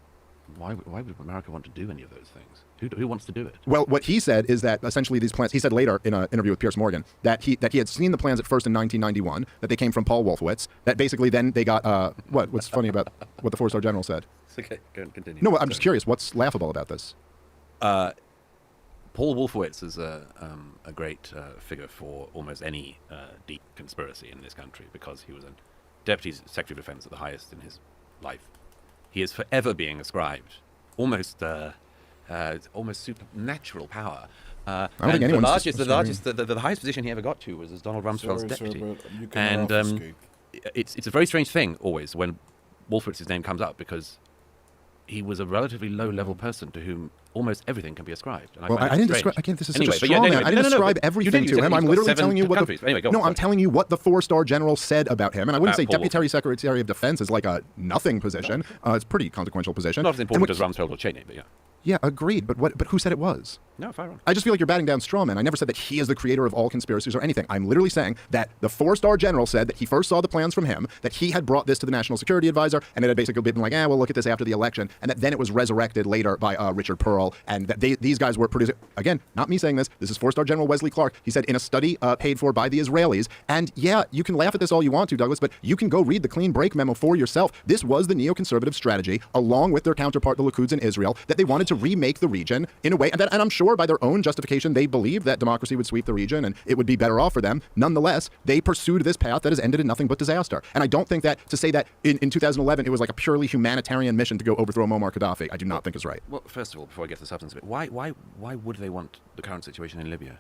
Why would America want to do any of those things? Who wants to do it? Well, what he said is that essentially these plans, he said later in an interview with Piers Morgan, that he had seen the plans at first in 1991, that they came from Paul Wolfowitz, that basically then they got, what's funny about what the 4-star general said? It's okay, go and continue. No, I'm just curious, what's laughable about this? Paul Wolfowitz is a great figure for almost any deep conspiracy in this country, because he was a Deputy Secretary of Defense at the highest in his life. He is forever being ascribed almost supernatural power. I don't think anyone's the highest position he ever got to was as Donald Rumsfeld's deputy. It's a very strange thing always when Wolfowitz's name comes up, because he was a relatively low-level person to whom almost everything can be ascribed. And I didn't describe. Again, this is such a strong man. I didn't ascribe everything to him. I'm literally telling you what. I'm telling you what the 4-star general said about him, and I wouldn't say Deputy Secretary of Defense is like a nothing position. It's a pretty consequential position. Not as important as Rumsfeld or Cheney, but yeah. Yeah, agreed. But who said it was? No, fire on. I just feel like you're batting down straw man. I never said that he is the creator of all conspiracies or anything. I'm literally saying that the 4-star general said that he first saw the plans from him, that he had brought this to the National Security Advisor, and it had basically been like, we'll look at this after the election, and that then it was resurrected later by Richard Pearl, and that these guys were producing, again, not me saying this is 4-star General Wesley Clark. He said in a study paid for by the Israelis, and yeah, you can laugh at this all you want to, Douglas, but you can go read the clean break memo for yourself. This was the neoconservative strategy, along with their counterpart, the Likuds in Israel, that they wanted to remake the region in a way, and I'm sure by their own justification, they believed that democracy would sweep the region and it would be better off for them. Nonetheless, they pursued this path that has ended in nothing but disaster. And I don't think that to say that in 2011 it was like a purely humanitarian mission to go overthrow Muammar Gaddafi, I do not think is right. Well, first of all, before I get to the substance of it, why would they want the current situation in Libya?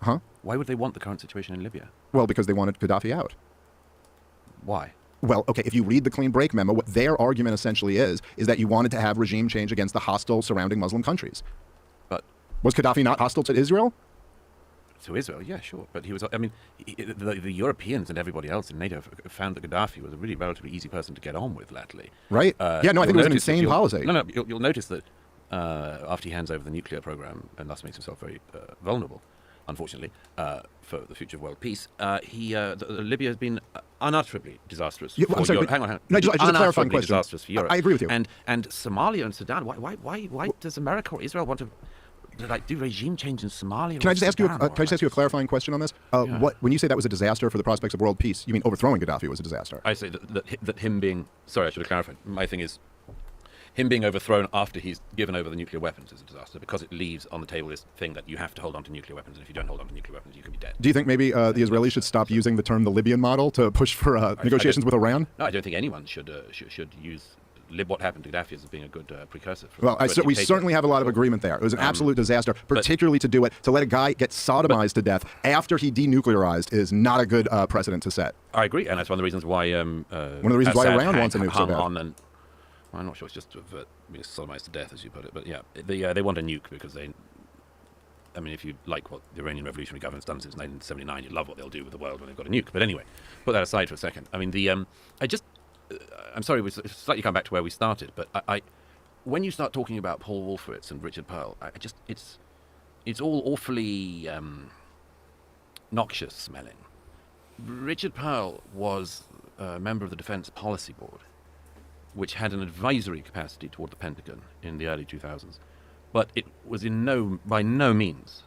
Huh? Why would they want the current situation in Libya? Well, because they wanted Gaddafi out. Why? Well, okay, if you read the Clean Break memo, what their argument essentially is that you wanted to have regime change against the hostile surrounding Muslim countries. But Was Gaddafi not hostile to Israel? to Israel, yeah, sure. But he was, I mean, the Europeans and everybody else in NATO found that Gaddafi was a really relatively easy person to get on with latterly. Right? Yeah, no, I think it was an insane policy. No, you'll notice that after he hands over the nuclear program and thus makes himself very vulnerable, unfortunately, for the future of world peace, Libya has been unutterably disastrous for I'm sorry, Europe. Hang on. No, just a clarifying Unutterably question. disastrous for Europe. I agree with you. And Somalia and Sudan, why does America or Israel want to do regime change in Somalia? Can I just ask you? Sudan, Can I just ask you a clarifying question on this? When you say that was a disaster for the prospects of world peace, you mean overthrowing Gaddafi was a disaster? I say that him being... Sorry, I should have clarified. My thing is, him being overthrown after he's given over the nuclear weapons is a disaster because it leaves on the table this thing that you have to hold on to nuclear weapons, and if you don't hold on to nuclear weapons, you can be dead. Do you think maybe the Israelis should stop using the term the Libyan model to push for negotiations with Iran? No, I don't think anyone should use what happened to Gaddafi as being a good precursor. Well, we certainly have a lot of agreement there. It was an absolute disaster, particularly to let a guy get sodomized to death after he denuclearized is not a good precedent to set. I agree, and that's one of the reasons why Iran wants a nuke so bad. I'm not sure it's just to avert being sodomized to death, as you put it, but yeah, they want a nuke because they... I mean, if you like what the Iranian revolutionary government's done since 1979, you love what they'll do with the world when they've got a nuke. But anyway, put that aside for a second. I mean, I'm sorry, we slightly come back to where we started, but when you start talking about Paul Wolfowitz and Richard Pearl, it's all awfully noxious smelling. Richard Pearl was a member of the Defense Policy Board, which had an advisory capacity toward the Pentagon in the early 2000s, but it was by no means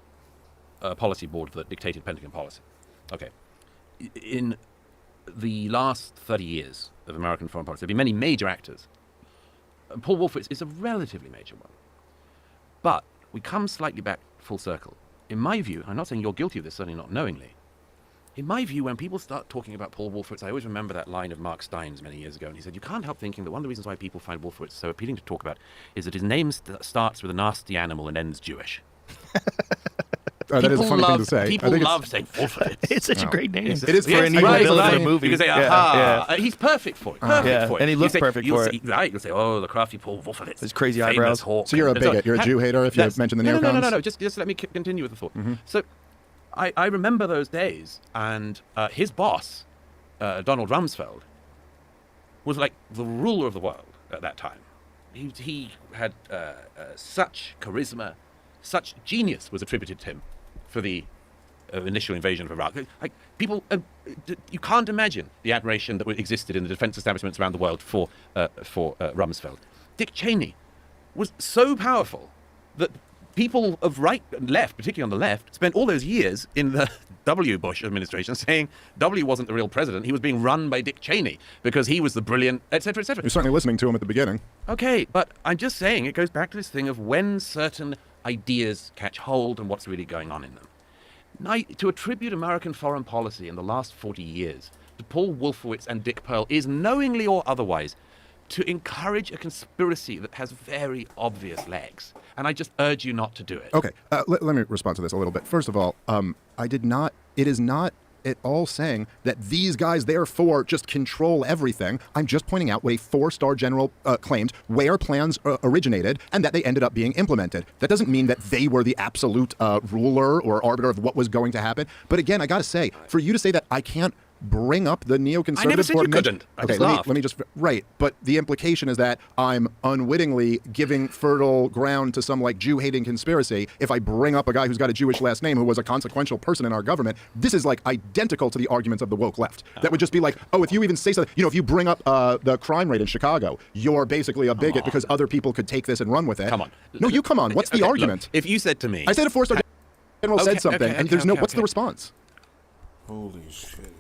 a policy board that dictated Pentagon policy. Okay. In the last 30 years of American foreign policy, there have been many major actors. Paul Wolfowitz is a relatively major one. But we come slightly back full circle. In my view, I'm not saying you're guilty of this, certainly not knowingly. In my view, when people start talking about Paul Wolfowitz, I always remember that line of Mark Stein's many years ago, and he said, you can't help thinking that one of the reasons why people find Wolfowitz so appealing to talk about is that his name starts with a nasty animal and ends Jewish. That is a funny thing to say. People love saying Wolfowitz. It's such a great name. It's for an evil villain in a movie. You can say, aha, he's perfect for it. Perfect for it. And he looks perfect for it. Right, you'll say, oh, the crafty Paul Wolfowitz. His crazy eyebrows. Hawk. So you're a bigot. You're a Jew hater if you mention the neocons? No. Just let me continue with the thought. Mm-hmm. So I remember those days, and his boss, Donald Rumsfeld, was like the ruler of the world at that time. He had such charisma, such genius was attributed to him for the initial invasion of Iraq. Like people, you can't imagine the admiration that existed in the defense establishments around the world for Rumsfeld. Dick Cheney was so powerful that people of right and left, particularly on the left, spent all those years in the W. Bush administration saying W wasn't the real president. He was being run by Dick Cheney because he was the brilliant, etc., etc. You're certainly listening to him at the beginning. Okay, but I'm just saying it goes back to this thing of when certain ideas catch hold and what's really going on in them. Now, to attribute American foreign policy in the last 40 years to Paul Wolfowitz and Dick Pearl is, knowingly or otherwise, to encourage a conspiracy that has very obvious legs. And I just urge you not to do it. Okay, let me respond to this a little bit. First of all, it is not at all saying that these guys, therefore, just control everything. I'm just pointing out what a four-star general claimed, where plans originated, and that they ended up being implemented. That doesn't mean that they were the absolute ruler or arbiter of what was going to happen. But again, I got to say, for you to say that I can't bring up the neoconservative... I never said you couldn't. Okay, let me just... Right, but the implication is that I'm unwittingly giving fertile ground to some, Jew-hating conspiracy if I bring up a guy who's got a Jewish last name who was a consequential person in our government. This is, identical to the arguments of the woke left. That would just be if you even say something... if you bring up the crime rate in Chicago, you're basically a bigot because other people could take this and run with it. Come on. No, you come on. What's the argument? Look, if you said to me... I said a four-star general said something, and there's no... What's the response? Holy shit.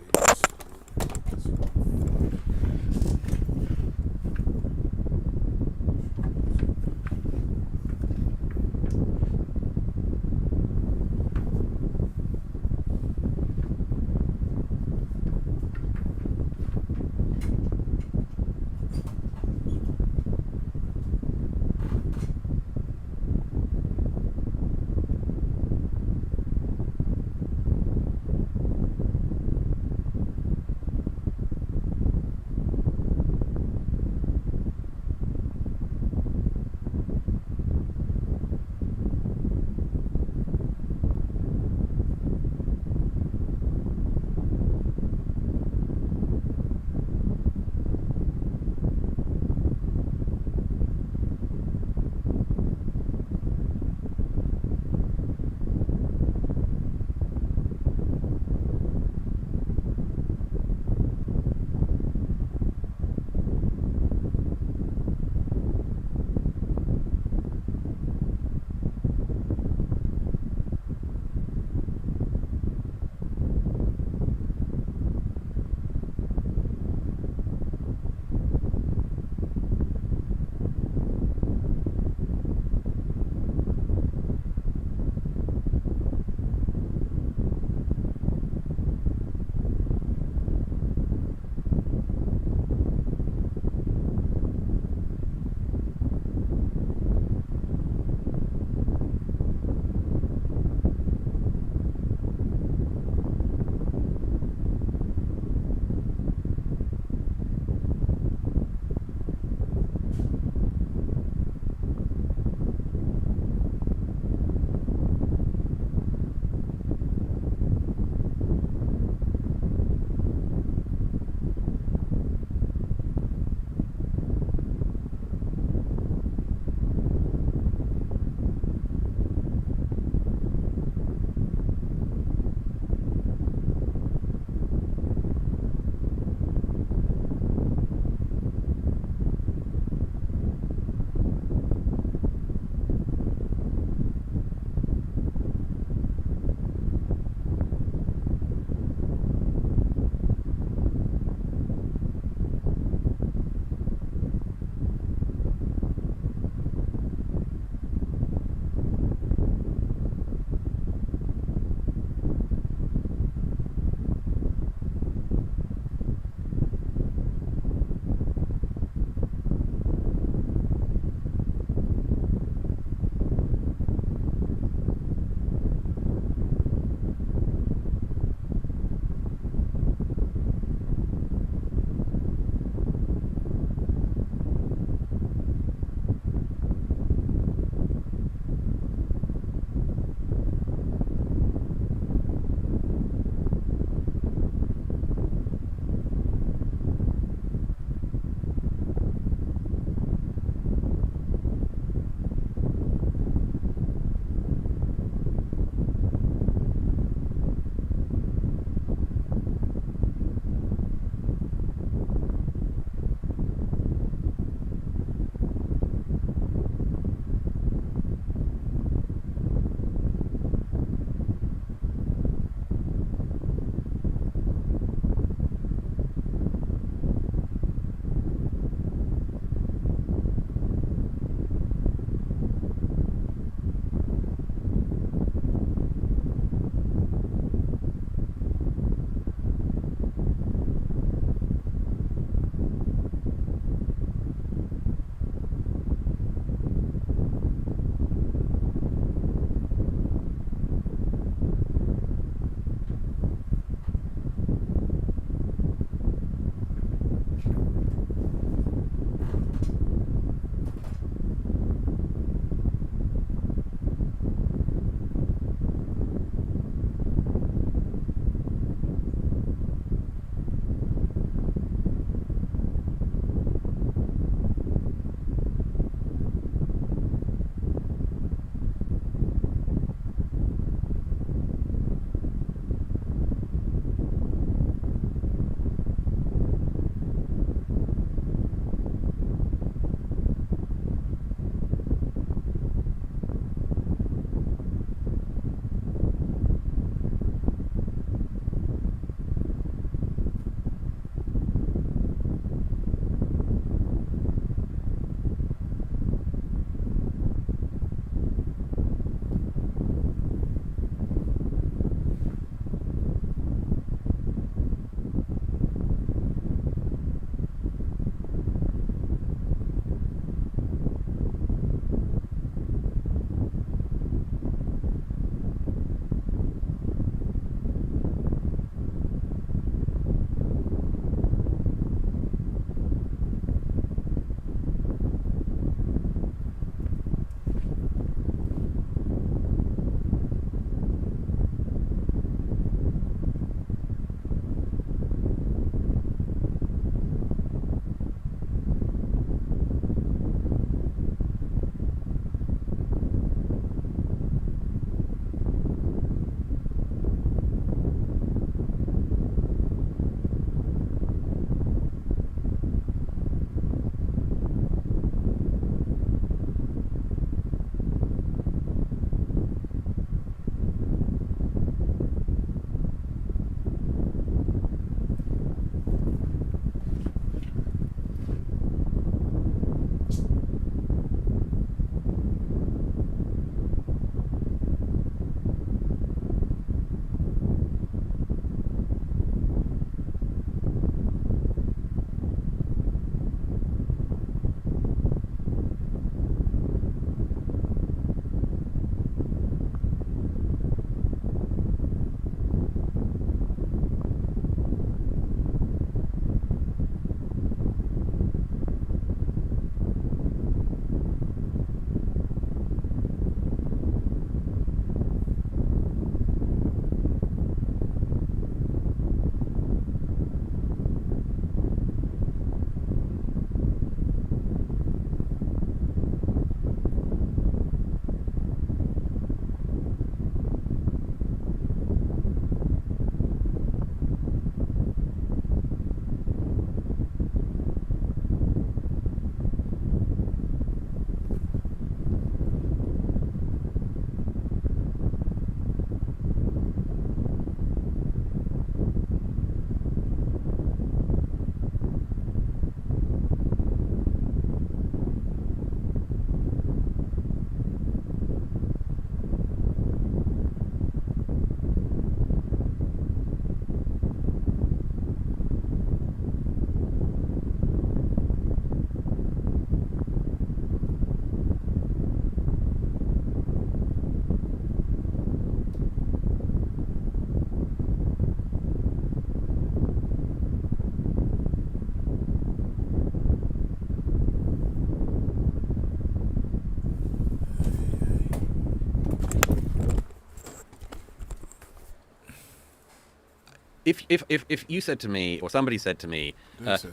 if you said to me, or somebody said to me,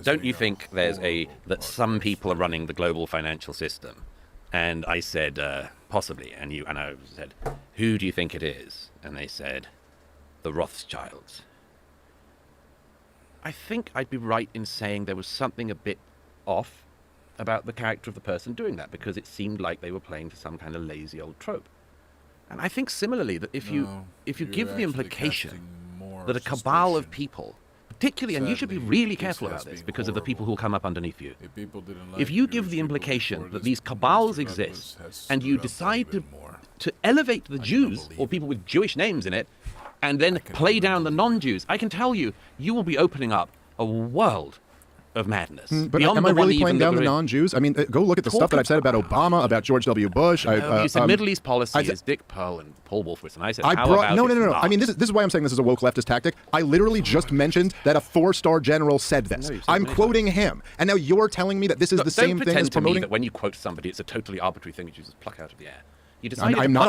don't you think that some people are running the global financial system? And I said, possibly. And I said, who do you think it is? And they said, the Rothschilds. I think I'd be right in saying there was something a bit off about the character of the person doing that, because it seemed like they were playing to some kind of lazy old trope. And I think similarly that if you give the implication that a cabal of people, particularly, and you should be really careful about this because of the people who will come up underneath you, if you give the implication that these cabals exist and you decide to elevate the Jews or people with Jewish names in it and then play down the non-Jews, I can tell you, you will be opening up a world of madness. But am I really playing down the non-Jews? I mean, go look at the stuff that I've said about Obama, about George W. Bush. You said Middle East policy is Dick Pearl and Paul Wolfowitz, and I said, no. I mean, this is why I'm saying this is a woke leftist tactic. I literally just mentioned that a 4-star general said this. I'm quoting him, and now you're telling me that this is the same thing as promoting. Don't pretend to me that when you quote somebody, it's a totally arbitrary thing that you just pluck out of the air. You decided I'm not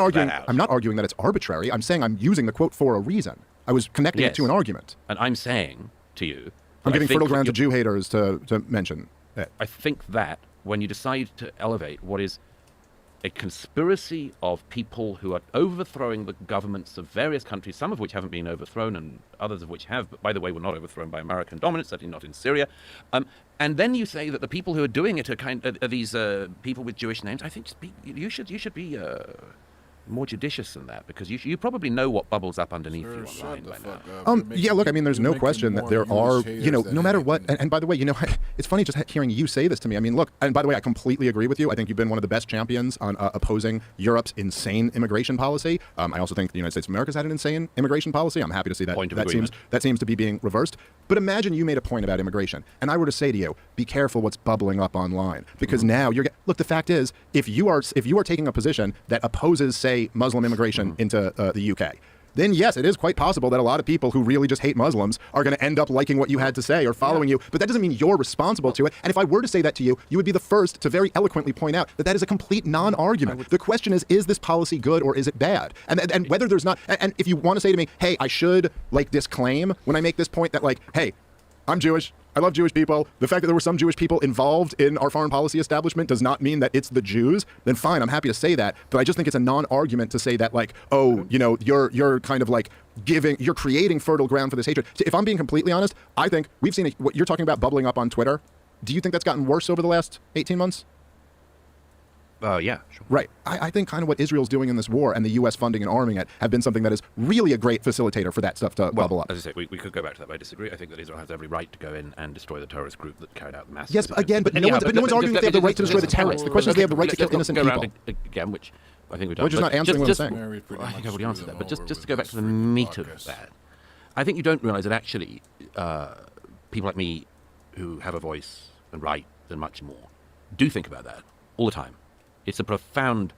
arguing that it's arbitrary. I'm saying I'm using the quote for a reason. I was connecting it to an argument. And I'm saying to you, I'm giving fertile ground to Jew haters to mention it. I think that when you decide to elevate what is a conspiracy of people who are overthrowing the governments of various countries, some of which haven't been overthrown and others of which have, but by the way, were not overthrown by American dominance, certainly not in Syria. And then you say that the people who are doing it are these people with Jewish names. I think you should be more judicious than that, because you probably know what bubbles up underneath you online by now. Yeah, look, I mean, there's no question that there are, no matter what, and by the way, it's funny just hearing you say this to me. I mean, look, and by the way, I completely agree with you. I think you've been one of the best champions on opposing Europe's insane immigration policy. I also think the United States of America's had an insane immigration policy. I'm happy to see that that seems to be being reversed. But imagine you made a point about immigration, and I were to say to you, be careful what's bubbling up online, because now look, the fact is, if you are taking a position that opposes, say, Muslim immigration into the UK, then yes, it is quite possible that a lot of people who really just hate Muslims are going to end up liking what you had to say or following you. But that doesn't mean you're responsible to it. And if I were to say that to you, you would be the first to very eloquently point out that that is a complete non-argument. The question is this policy good or is it bad? And whether there's not, and if you want to say to me, hey, I should disclaim when I make this point that hey, I'm Jewish, I love Jewish people. The fact that there were some Jewish people involved in our foreign policy establishment does not mean that it's the Jews. Then fine, I'm happy to say that. But I just think it's a non-argument to say that you're kind of you're creating fertile ground for this hatred. If I'm being completely honest, I think we've seen what you're talking about bubbling up on Twitter. Do you think that's gotten worse over the last 18 months? Yeah, sure. Right. I think kind of what Israel's doing in this war and the U.S. funding and arming it have been something that is really a great facilitator for that stuff to bubble up. As I say, we could go back to that, but I disagree. I think that Israel has every right to go in and destroy the terrorist group that carried out the massacre. Yes, but no one's arguing that they have the right to destroy the terrorists. The question is they have the right to kill innocent people. Again, which I think we've done. Which is not answering what I'm saying. I think I've already answered that, but just to go back to the meat of that, I think you don't realize that actually people like me who have a voice and write and much more do think about that all the time. It's a profound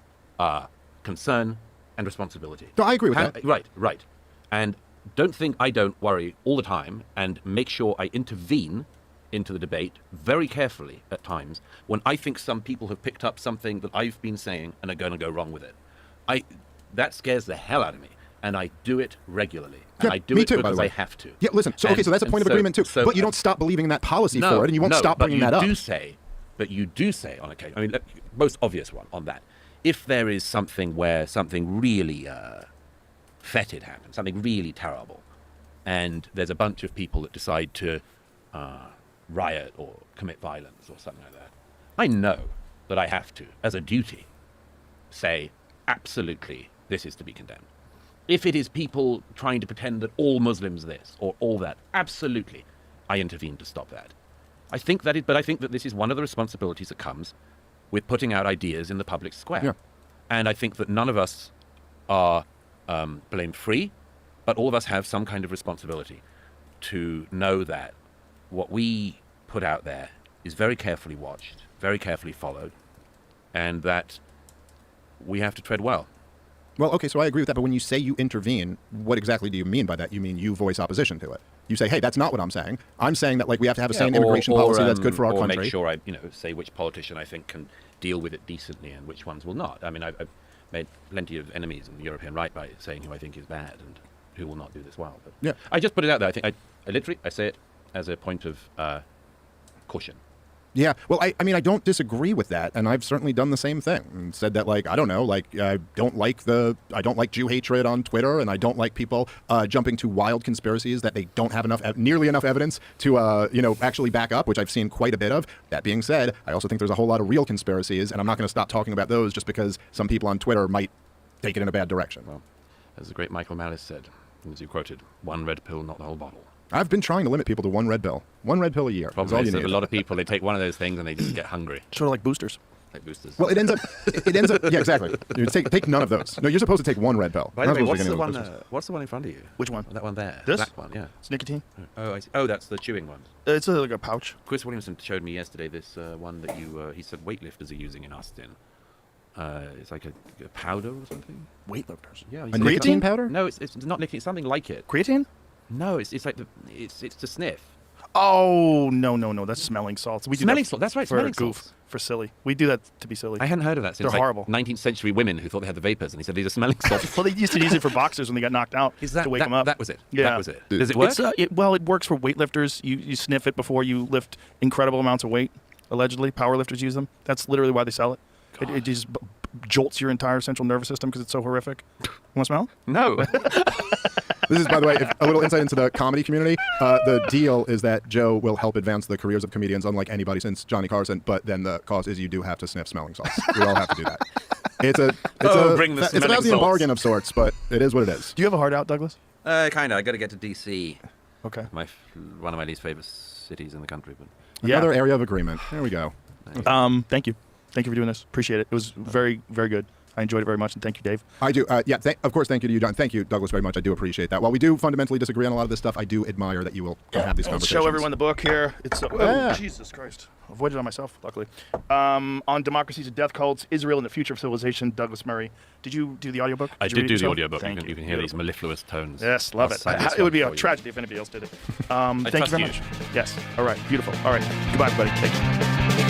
concern and responsibility. No, I agree with that. Right. And don't think I don't worry all the time and make sure I intervene into the debate very carefully at times when I think some people have picked up something that I've been saying and are going to go wrong with it. That scares the hell out of me, and I do it regularly. And I do it too, because I have to. Yeah, listen, so that's a point of agreement too. But you don't stop believing in that policy for it, and you won't stop bringing that up. But you do say on occasion, I mean, most obvious one on that, if there is something where something really fetid happens, something really terrible, and there's a bunch of people that decide to riot or commit violence or something like that, I know that I have to, as a duty, say, absolutely, this is to be condemned. If it is people trying to pretend that all Muslims this or all that, absolutely, I intervene to stop that. I think that this is one of the responsibilities that comes with putting out ideas in the public square. Yeah. And I think that none of us are blame-free, but all of us have some kind of responsibility to know that what we put out there is very carefully watched, very carefully followed, and that we have to tread well. Well, okay, so I agree with that, but when you say you intervene, what exactly do you mean by that? You mean you voice opposition to it? You say, hey, that's not what I'm saying. I'm saying that we have to have a sane immigration policy that's good for our country. Or make sure I say which politician I think can deal with it decently and which ones will not. I mean, I've made plenty of enemies in the European right by saying who I think is bad, and who will not do this well. But Yeah. I just put it out there. I think I literally I say it as a point of caution. Yeah, well, I mean, I don't disagree with that, and I've certainly done the same thing and said that, like, I don't know, like, I don't like Jew hatred on Twitter, and I don't like people jumping to wild conspiracies that they don't have nearly enough evidence to, actually back up, which I've seen quite a bit of. That being said, I also think there's a whole lot of real conspiracies, and I'm not going to stop talking about those just because some people on Twitter might take it in a bad direction. Well, as the great Michael Malice said, as you quoted, one red pill, not the whole bottle. I've been trying to limit people to one red pill. One red pill a year. That's all you need. A lot of people, they take one of those things and they just get hungry. Sort of like boosters. Like boosters. Well, it ends up, yeah, exactly. You take none of those. No, you're supposed to take one red pill. By the way, what's the one in front of you? Which one? That one there. This? Black one, yeah. It's nicotine. Oh, I see. Oh, that's the chewing one. It's like a pouch. Chris Williamson showed me yesterday this one that he said weightlifters are using in Austin. It's like a powder or something. Weightlifters. Yeah. A nicotine powder? No, it's not nicotine. It's something like it. Creatine? No, it's like it's to sniff. Oh no! That's smelling salts. We do Smelling that salt. That's right. for Smelling goof, salts. for silly. We do that to be silly. I hadn't heard of that since They're horrible. 19th century women who thought they had the vapors, and he said these are smelling salts. Well, they used to use it for boxers when they got knocked out to wake them up. That was it. Yeah. That was it. Does it work? Well, it works for weightlifters. You sniff it before you lift incredible amounts of weight. Allegedly, powerlifters use them. That's literally why they sell it. It just jolts your entire central nervous system because it's so horrific. You want to smell? No. This is, by the way, a little insight into the comedy community. The deal is that Joe will help advance the careers of comedians, unlike anybody since Johnny Carson. But then the cost is you do have to sniff smelling salts. We all have to do that. It's a Faustian bargain of sorts, but it is what it is. Do you have a heart out, Douglas? Kind of. I got to get to D.C. Okay. One of my least favorite cities in the country. But Another area of agreement. There we go. Thank you. Thank you for doing this. Appreciate it. It was very, very good. I enjoyed it very much, and thank you, Dave. I do. Of course, thank you to you, John. Thank you, Douglas, very much. I do appreciate that. While we do fundamentally disagree on a lot of this stuff, I do admire that you will have these conversations. Show everyone the book here. It's Jesus Christ. Avoided it on myself, luckily. On Democracies and Death Cults, Israel and the Future of Civilization, Douglas Murray. Did you do the audiobook? I did do the audiobook. Thank you can hear these mellifluous tones. Yes, love it. It would be a tragedy if anybody else did it. Thank you very much. Yes. All right. Beautiful. All right. Goodbye, everybody. Thank you.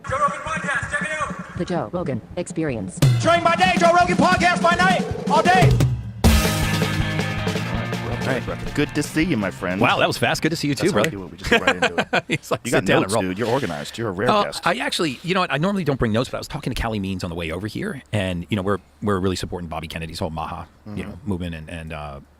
Joe Rogan Podcast, check it out. The Joe Rogan Experience. Train by day, Joe Rogan Podcast by night, all day. All right. Good to see you, my friend. Wow, that was fast. Good to see you too, That's brother. We just get right into it. It's like, You got sit down notes, and roll. dude. You're organized. You're a rare guest. I actually, you know what? I normally don't bring notes, but I was talking to Callie Means on the way over here, and you know, we're really supporting Bobby Kennedy's whole Maha, movement, and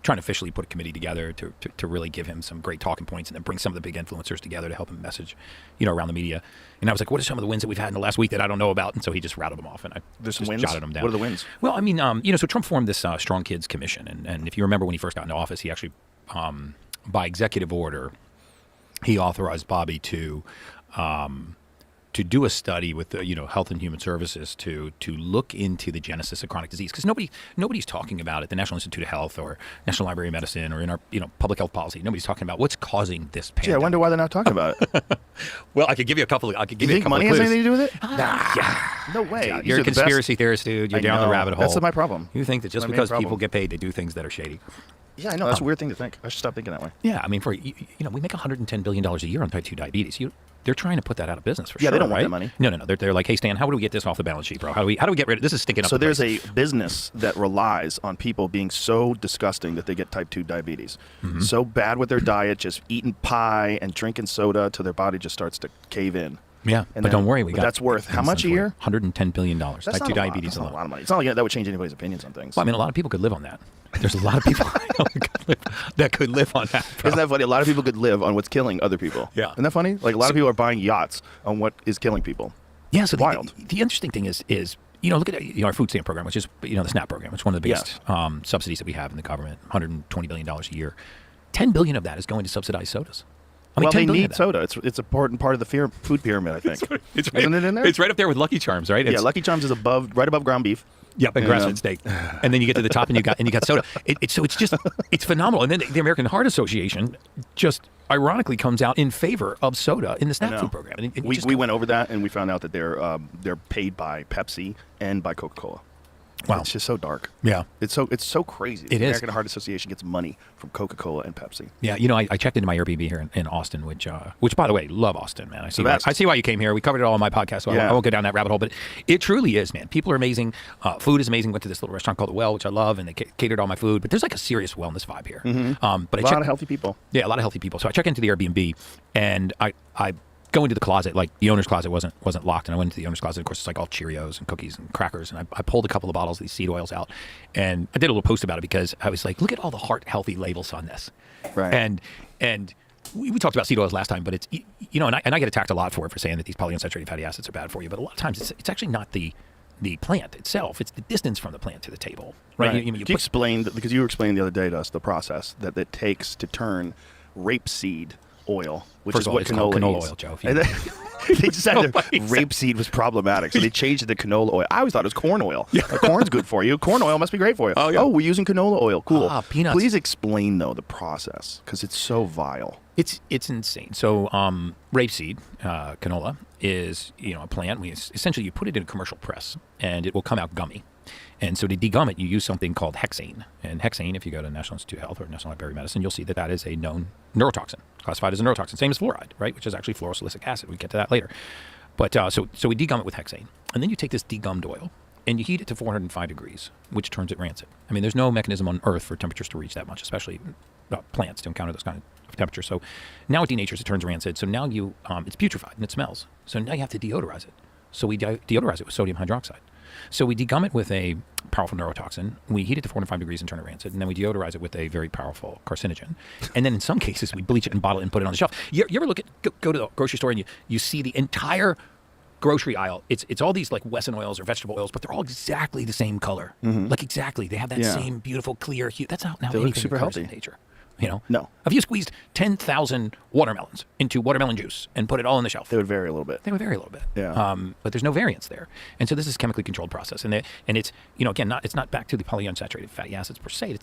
trying to officially put a committee together to really give him some great talking points, and then bring some of the big influencers together to help him message, around the media. And I was like, what are some of the wins that we've had in the last week that I don't know about? And so he just rattled them off, and I There's some just wins? jotted them down. What are the wins? Well, I mean, so Trump formed this Strong Kids Commission, and if you remember when he first got into office, he actually, by executive order, he authorized Bobby to do a study with the Health and Human Services to look into the genesis of chronic disease, because nobody's talking about it. The National Institute of Health or National Library of Medicine or in our public health policy, nobody's talking about what's causing this pandemic. Gee, I wonder why they're not talking about it. Well, I could give you a couple. I could give You you a think couple money of has clues. anything to do with it? Yeah. No way. Yeah, These you're are a the best. conspiracy theorist, dude. You're I down the know. rabbit hole. That's my problem. You think that just My main because problem. people get paid to do things that are shady. Yeah, I know. That's a weird thing to think. I should stop thinking that way. Yeah, I mean, we make $110 billion a year on type 2 diabetes. They're trying to put that out of business for sure. Yeah, they don't want right? that money. No. They're like, hey, Stan, how do we get this off the balance sheet, bro? How do we get rid of this? Is stinking up. So the there's prices. a business that relies on people being so disgusting that they get type 2 diabetes. Mm-hmm. So bad with their diet, just eating pie and drinking soda till their body just starts to cave in. Yeah, And but don't worry, we but got that's worth how much a year? $110 billion. That's Type not 2 a lot. diabetes That's not a alone. lot of money. It's not like that would change anybody's opinions on things. Well, I mean, a lot of people could live on that. There's a lot of people I know that could live on that. bro. Isn't that funny? A lot of people could live on what's killing other people. Yeah. Isn't that funny? Like a lot of people are buying yachts on what is killing people. Yeah, so Wild. The interesting thing is look at our food stamp program, which is the SNAP program, which is one of the biggest subsidies that we have in the government, $120 billion a year. $10 billion of that is going to subsidize sodas. I mean, Well, $10 they billion need of that. soda. It's an important part of the food pyramid, I think. It's right, Isn't it in there? It's right up there with Lucky Charms, right? Yeah, It's, Lucky Charms is right above ground beef. Yep, and And, grass-fed steak, and then you get to the top, and you got soda. So it's phenomenal. And then the American Heart Association just ironically comes out in favor of soda in the SNAP food program. And it just We went over that and we found out that they're paid by Pepsi and by Coca-Cola. Wow. It's just so dark. Yeah. It's so crazy. It the is. American Heart Association gets money from Coca-Cola and Pepsi. Yeah, I checked into my Airbnb here in Austin, which by the way, love Austin, man. I see best. why you came here. We covered it all on my podcast, so I won't go down that rabbit hole. But it truly is, man. People are amazing. Food is amazing. Went to this little restaurant called The Well, which I love, and they catered all my food. But there's like a serious wellness vibe here. But A lot of healthy people. Yeah, a lot of healthy people. So I check into the Airbnb, and I go into the closet. Like the owner's closet wasn't locked, and I went into the owner's closet. Of course, it's like all Cheerios and cookies and crackers, and I pulled a couple of bottles of these seed oils out, and I did a little post about it because I was like, look at all the heart healthy labels on this, Right. And we talked about seed oils last time, but it's and I get attacked a lot for saying that these polyunsaturated fatty acids are bad for you, but a lot of times it's actually not the plant itself; it's the distance from the plant to the table, right? Right. You You explained, because you were explaining the other day to us the process that it takes to turn rapeseed oil, which First is of all, what it's called canola is. oil, Joe, if And then, they decided Nobody said- rapeseed was problematic, so they changed it to canola oil. I always thought it was corn oil. Corn's good for you. Corn oil must be great for you. Oh, yeah. We're using canola oil. Cool. Peanuts. Please explain, though, the process, because it's so vile. It's insane. So rapeseed, canola, is a plant. Essentially you put it in a commercial press, and it will come out gummy. And so to degum it, you use something called hexane. And hexane, if you go to National Institute of Health or National Library of Medicine, you'll see that is a known neurotoxin, classified as a neurotoxin. Same as fluoride, right? Which is actually fluorosilicic acid. We get to that later. But so we degum it with hexane. And then you take this degummed oil and you heat it to 405 degrees, which turns it rancid. I mean, there's no mechanism on Earth for temperatures to reach that much, especially plants to encounter those kind of temperatures. So now it denatures, it turns rancid. So now it's putrefied and it smells. So now you have to deodorize it. So we deodorize it with sodium hydroxide. So we degum it with a powerful neurotoxin. We heat it to 405 degrees and turn it rancid. And then we deodorize it with a very powerful carcinogen. And then in some cases, we bleach it and bottle it and put it on the shelf. You ever go to the grocery store and you see the entire grocery aisle? It's all these like Wesson oils or vegetable oils, but they're all exactly the same color. Like exactly. They have that same beautiful clear hue. That's not how They look anything super occurs in healthy. nature. No. If you squeezed 10,000 watermelons into watermelon juice and put it all on the shelf, They would vary a little bit. they would vary a little bit. Yeah. But there's no variance there. And so this is a chemically controlled process. And it's, again, it's not back to the polyunsaturated fatty acids per se.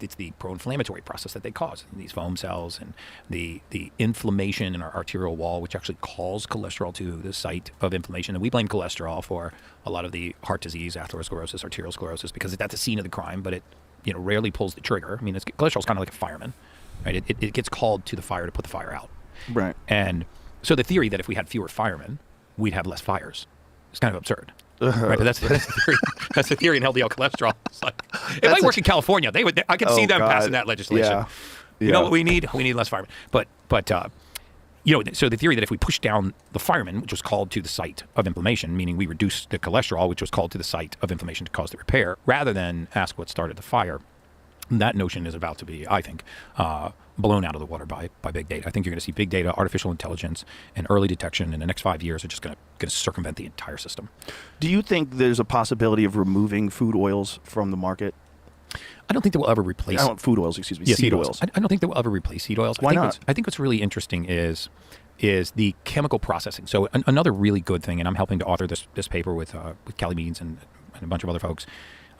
It's the pro-inflammatory process that they cause. And these foam cells and the inflammation in our arterial wall, which actually calls cholesterol to the site of inflammation. And we blame cholesterol for a lot of the heart disease, atherosclerosis, arterial sclerosis, because it's at the scene of the crime, but it rarely pulls the trigger. I mean, cholesterol is kind of like a fireman, right? It gets called to the fire to put the fire out. Right. And so the theory that if we had fewer firemen, we'd have less fires is kind of absurd. Right? But that's the theory. That's the theory in LDL cholesterol. It's like, it might work in California. I could see them passing that legislation. Yeah. You know what we need? We need less firemen. But so the theory that if we push down the firemen, which was called to the site of inflammation, meaning we reduce the cholesterol, which was called to the site of inflammation to cause the repair, rather than ask what started the fire, that notion is about to be, I think, blown out of the water by big data. I think you're going to see big data, artificial intelligence, and early detection in the next 5 years are just going to circumvent the entire system. Do you think there's a possibility of removing food oils from the market? I don't think that we'll ever replace Food oils, excuse me. Yeah, seed oils. I don't think that we'll ever replace seed oils. Why not? I think what's really interesting is the chemical processing. So another really good thing, and I'm helping to author this paper with Callie Means and a bunch of other folks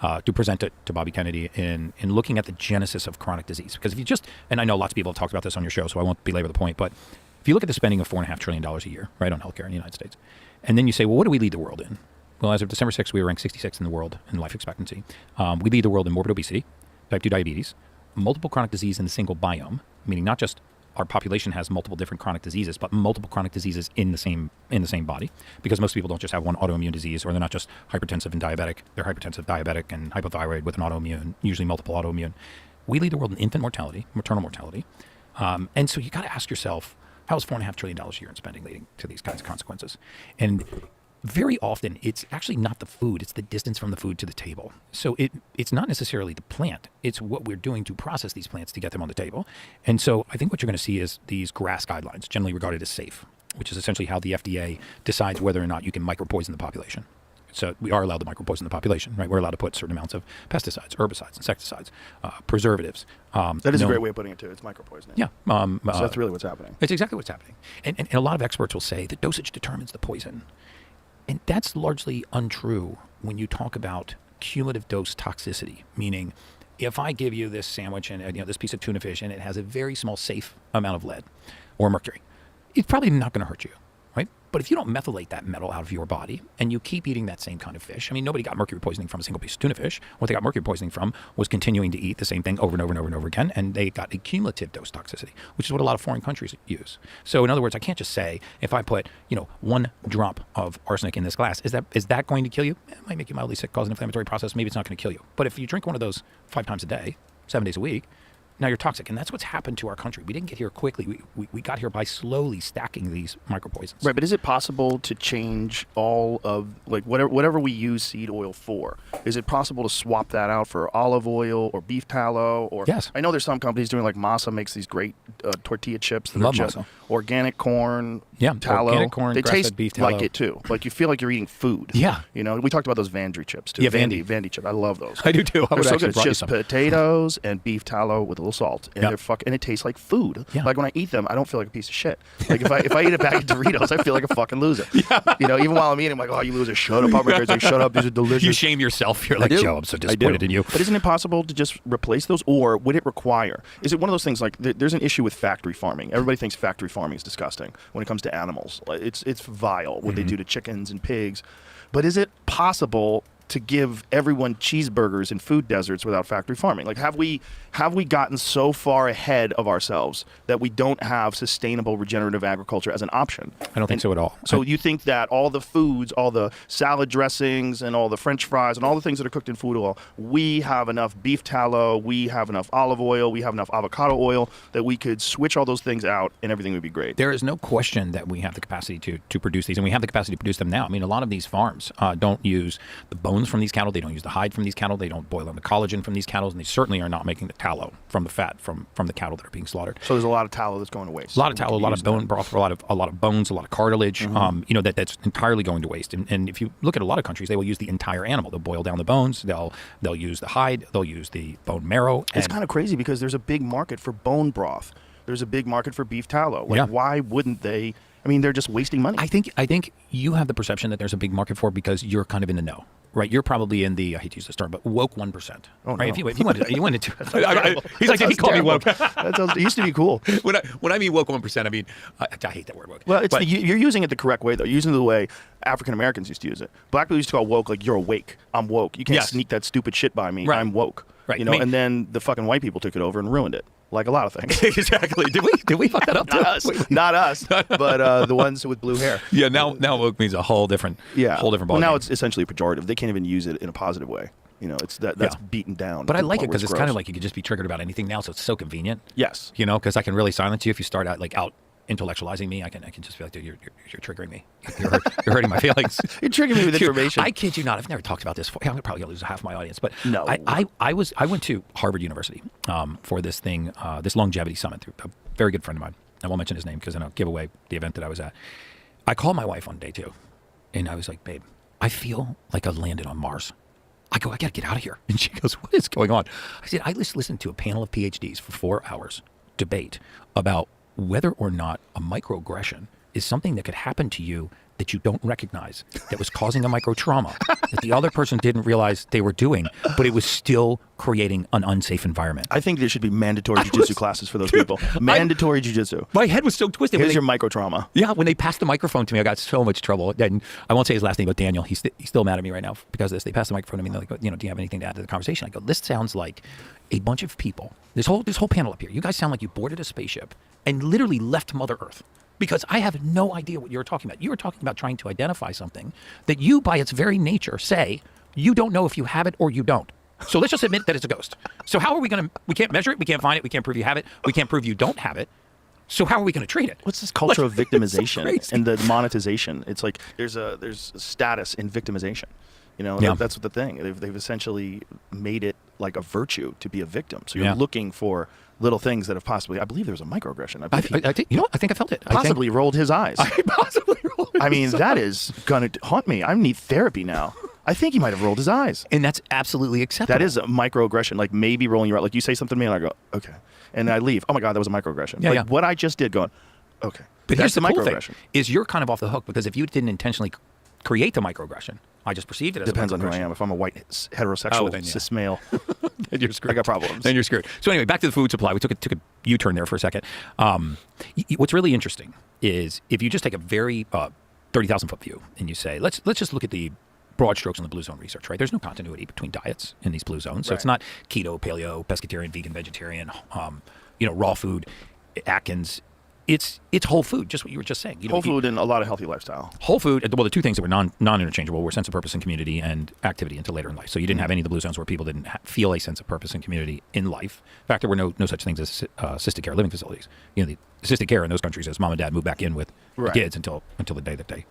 to present it to Bobby Kennedy in looking at the genesis of chronic disease. Because if you and I know lots of people have talked about this on your show, so I won't belabor the point, but if you look at the spending of $4.5 trillion a year, right, on healthcare in the United States, and then you say, well, what do we lead the world in? Well, as of December 6th, we were ranked 66th in the world in life expectancy. We lead the world in morbid obesity, type 2 diabetes, multiple chronic disease in a single biome, meaning not just our population has multiple different chronic diseases, but multiple chronic diseases in the same body, because most people don't just have one autoimmune disease, or they're not just hypertensive and diabetic. They're hypertensive, diabetic, and hypothyroid with an autoimmune, usually multiple autoimmune. We lead the world in infant mortality, maternal mortality. And so you got to ask yourself, How is $4.5 trillion a year in spending leading to these kinds of consequences? And very often, it's actually not the food. It's the distance from the food to the table. So it's not necessarily the plant. It's what we're doing to process these plants to get them on the table. And so I think what you're going to see is these GRAS guidelines, generally regarded as safe, which is essentially how the FDA decides whether or not you can micropoison the population. So we are allowed to micropoison the population, right? We're allowed to put certain amounts of pesticides, herbicides, insecticides, preservatives. That is a great way of putting it, too. It's micropoisoning. Yeah. So that's really what's happening. It's exactly what's happening. And a lot of experts will say the dosage determines the poison. And that's largely untrue when you talk about cumulative dose toxicity, meaning if I give you this sandwich and this piece of tuna fish and it has a very small safe amount of lead or mercury, it's probably not going to hurt you, right? But if you don't methylate that metal out of your body and you keep eating that same kind of fish, I mean, nobody got mercury poisoning from a single piece of tuna fish. What they got mercury poisoning from was continuing to eat the same thing over and over and over and over again, and they got a cumulative dose toxicity, which is what a lot of foreign countries use. So in other words, I can't just say if I put 1 drop of arsenic in this glass, is that going to kill you? It might make you mildly sick, cause an inflammatory process. Maybe it's not going to kill you. But if you drink one of those 5 times a day, 7 days a week, now you're toxic, and that's what's happened to our country. We didn't get here quickly. We got here by slowly stacking these micropoisons. Right, but is it possible to change all of whatever we use seed oil for? Is it possible to swap that out for olive oil or beef tallow? Or yes. I know there's some companies doing Masa makes these great tortilla chips that Love are just Masa. Organic corn, Yeah, tallow. organic corn, they grass-fed taste beef tallow. like it too. Like you feel like you're eating food. Yeah. We talked about those Vandry chips too. Yeah, Vandy chip. I love those. I do too. I They're would so actually good. It's brought you just some. potatoes and beef tallow with a little salt, and Yep. and it tastes like food. Yeah. Like when I eat them, I don't feel like a piece of shit. Like if I eat a bag of Doritos, I feel like a fucking loser. Yeah. Even while I'm eating, I'm like, oh, you loser, shut up. I'm like, shut up. These are delicious. You shame yourself. You're like, do. Joe, I'm so I do. disappointed in you. But isn't it possible to just replace those, or would it require? Is it one of those things like there's an issue with factory farming? Everybody thinks factory farming is disgusting when it comes to animals. It's vile what they do to chickens and pigs. But is it possible to give everyone cheeseburgers in food deserts without factory farming? Like, have we gotten so far ahead of ourselves that we don't have sustainable regenerative agriculture as an option? I don't think so at all. So you think that all the foods, all the salad dressings and all the French fries and all the things that are cooked in food oil, we have enough beef tallow, we have enough olive oil, we have enough avocado oil that we could switch all those things out and everything would be great? There is no question that we have the capacity to produce these, and we have the capacity to produce them now. I mean, a lot of these farms don't use the bones from these cattle. They don't use the hide from these cattle. They don't boil on the collagen from these cattle, and they certainly are not making the tallow from the fat from the cattle that are being slaughtered. So there's a lot of tallow that's going to waste. A lot of tallow, a lot of bone broth, a lot of bones, a lot of cartilage. That's entirely going to waste. And if you look at a lot of countries, they will use the entire animal. They'll boil down the bones. They'll use the hide. They'll use the bone marrow. It's kind of crazy because there's a big market for bone broth. There's a big market for beef tallow. Yeah. Why wouldn't they? I mean, they're just wasting money. I think you have the perception that there's a big market for it because you're kind of in the know. Right, you're probably in the, I hate to use this term, but woke 1%. Oh, right? no. If you went into he's like, he called me woke. It used to be cool. When I mean woke 1%, I mean, I hate that word woke. Well, you're using it the correct way, though. You're using it the way African Americans used to use it. Black people used to call woke like, you're awake. I'm woke. You can't sneak that stupid shit by me. Right. I'm woke. Right. And then the fucking white people took it over and ruined it. Like a lot of things. Exactly. Did we fuck that up? Not us, but the ones with blue hair. Yeah. Now woke means a whole different ballgame. Well, now it's essentially pejorative. They can't even use it in a positive way. That's beaten down. But I like it because it's kind of like you could just be triggered about anything now, so it's so convenient. Yes. Because I can really silence you if you start out intellectualizing me. I can just be like, dude, you're triggering me. You're hurting my feelings. You're triggering me with information. I kid you not. I've never talked about this before. I'm probably gonna lose half my audience. But no, I went to Harvard University for this thing, this longevity summit through a very good friend of mine. I won't mention his name because then I'll give away the event that I was at. I called my wife on day 2, and I was like, babe, I feel like I landed on Mars. I go, I got to get out of here. And she goes, what is going on? I said, I just listened to a panel of PhDs for 4 hours debate about whether or not a microaggression is something that could happen to you that you don't recognize, that was causing a micro trauma, that the other person didn't realize they were doing, but it was still creating an unsafe environment. I think there should be mandatory jiu-jitsu classes for those people. Mandatory jiu-jitsu. My head was so twisted. Here's your micro trauma. Yeah, when they passed the microphone to me, I got so much trouble. And I won't say his last name, but Daniel, he's still mad at me right now because of this. They passed the microphone to me and they're like, do you have anything to add to the conversation? I go, this sounds like a bunch of people, this whole panel up here, you guys sound like you boarded a spaceship and literally left Mother Earth. Because I have no idea what you're talking about. You were talking about trying to identify something that you, by its very nature, say you don't know if you have it or you don't. So let's just admit that it's a ghost. So how are we going to, we can't measure it, we can't find it, we can't prove you have it, we can't prove you don't have it. So how are we going to treat it? What's this culture of victimization crazy. and the monetization? It's like there's a status in victimization. Yeah. That's what the thing. They've essentially made it like a virtue to be a victim. So you're Yeah. looking for little things that have possibly. I believe there was a microaggression. I believe he I think, I think I felt it. possibly rolled his eyes. I possibly rolled I mean, his that eyes. is gonna haunt me. I need therapy now. I think he might have rolled his eyes. And that's absolutely acceptable. That is a microaggression. Like maybe rolling your eyes. Like you say something to me and I go, okay. And I leave. Oh my God, that was a microaggression. Yeah, like yeah. what I just did going, okay. But that's here's the cool microaggression. thing, is you're kind of off the hook because if you didn't intentionally create the microaggression, I just perceived it as Depends a on who I microaggression. am. If I'm a white heterosexual then, yeah. cis male, Then you're screwed. I got problems. Then you're screwed. So anyway, back to the food supply. We took a U-turn there for a second. What's really interesting is if you just take a very 30,000 foot view and you say, let's just look at the broad strokes in the blue zone research, right? There's no continuity between diets in these blue zones. So it's not keto, paleo, pescatarian, vegan, vegetarian, raw food, Atkins. It's whole food, just what you were just saying. whole food and a lot of healthy lifestyle. Whole food, well, the two things that were non-interchangeable were sense of purpose and community and activity until later in life. So you didn't have any of the blue zones where people didn't feel a sense of purpose and community in life. In fact, there were no such things as assisted care living facilities. The assisted care in those countries is mom and dad move back in with the kids until the day that they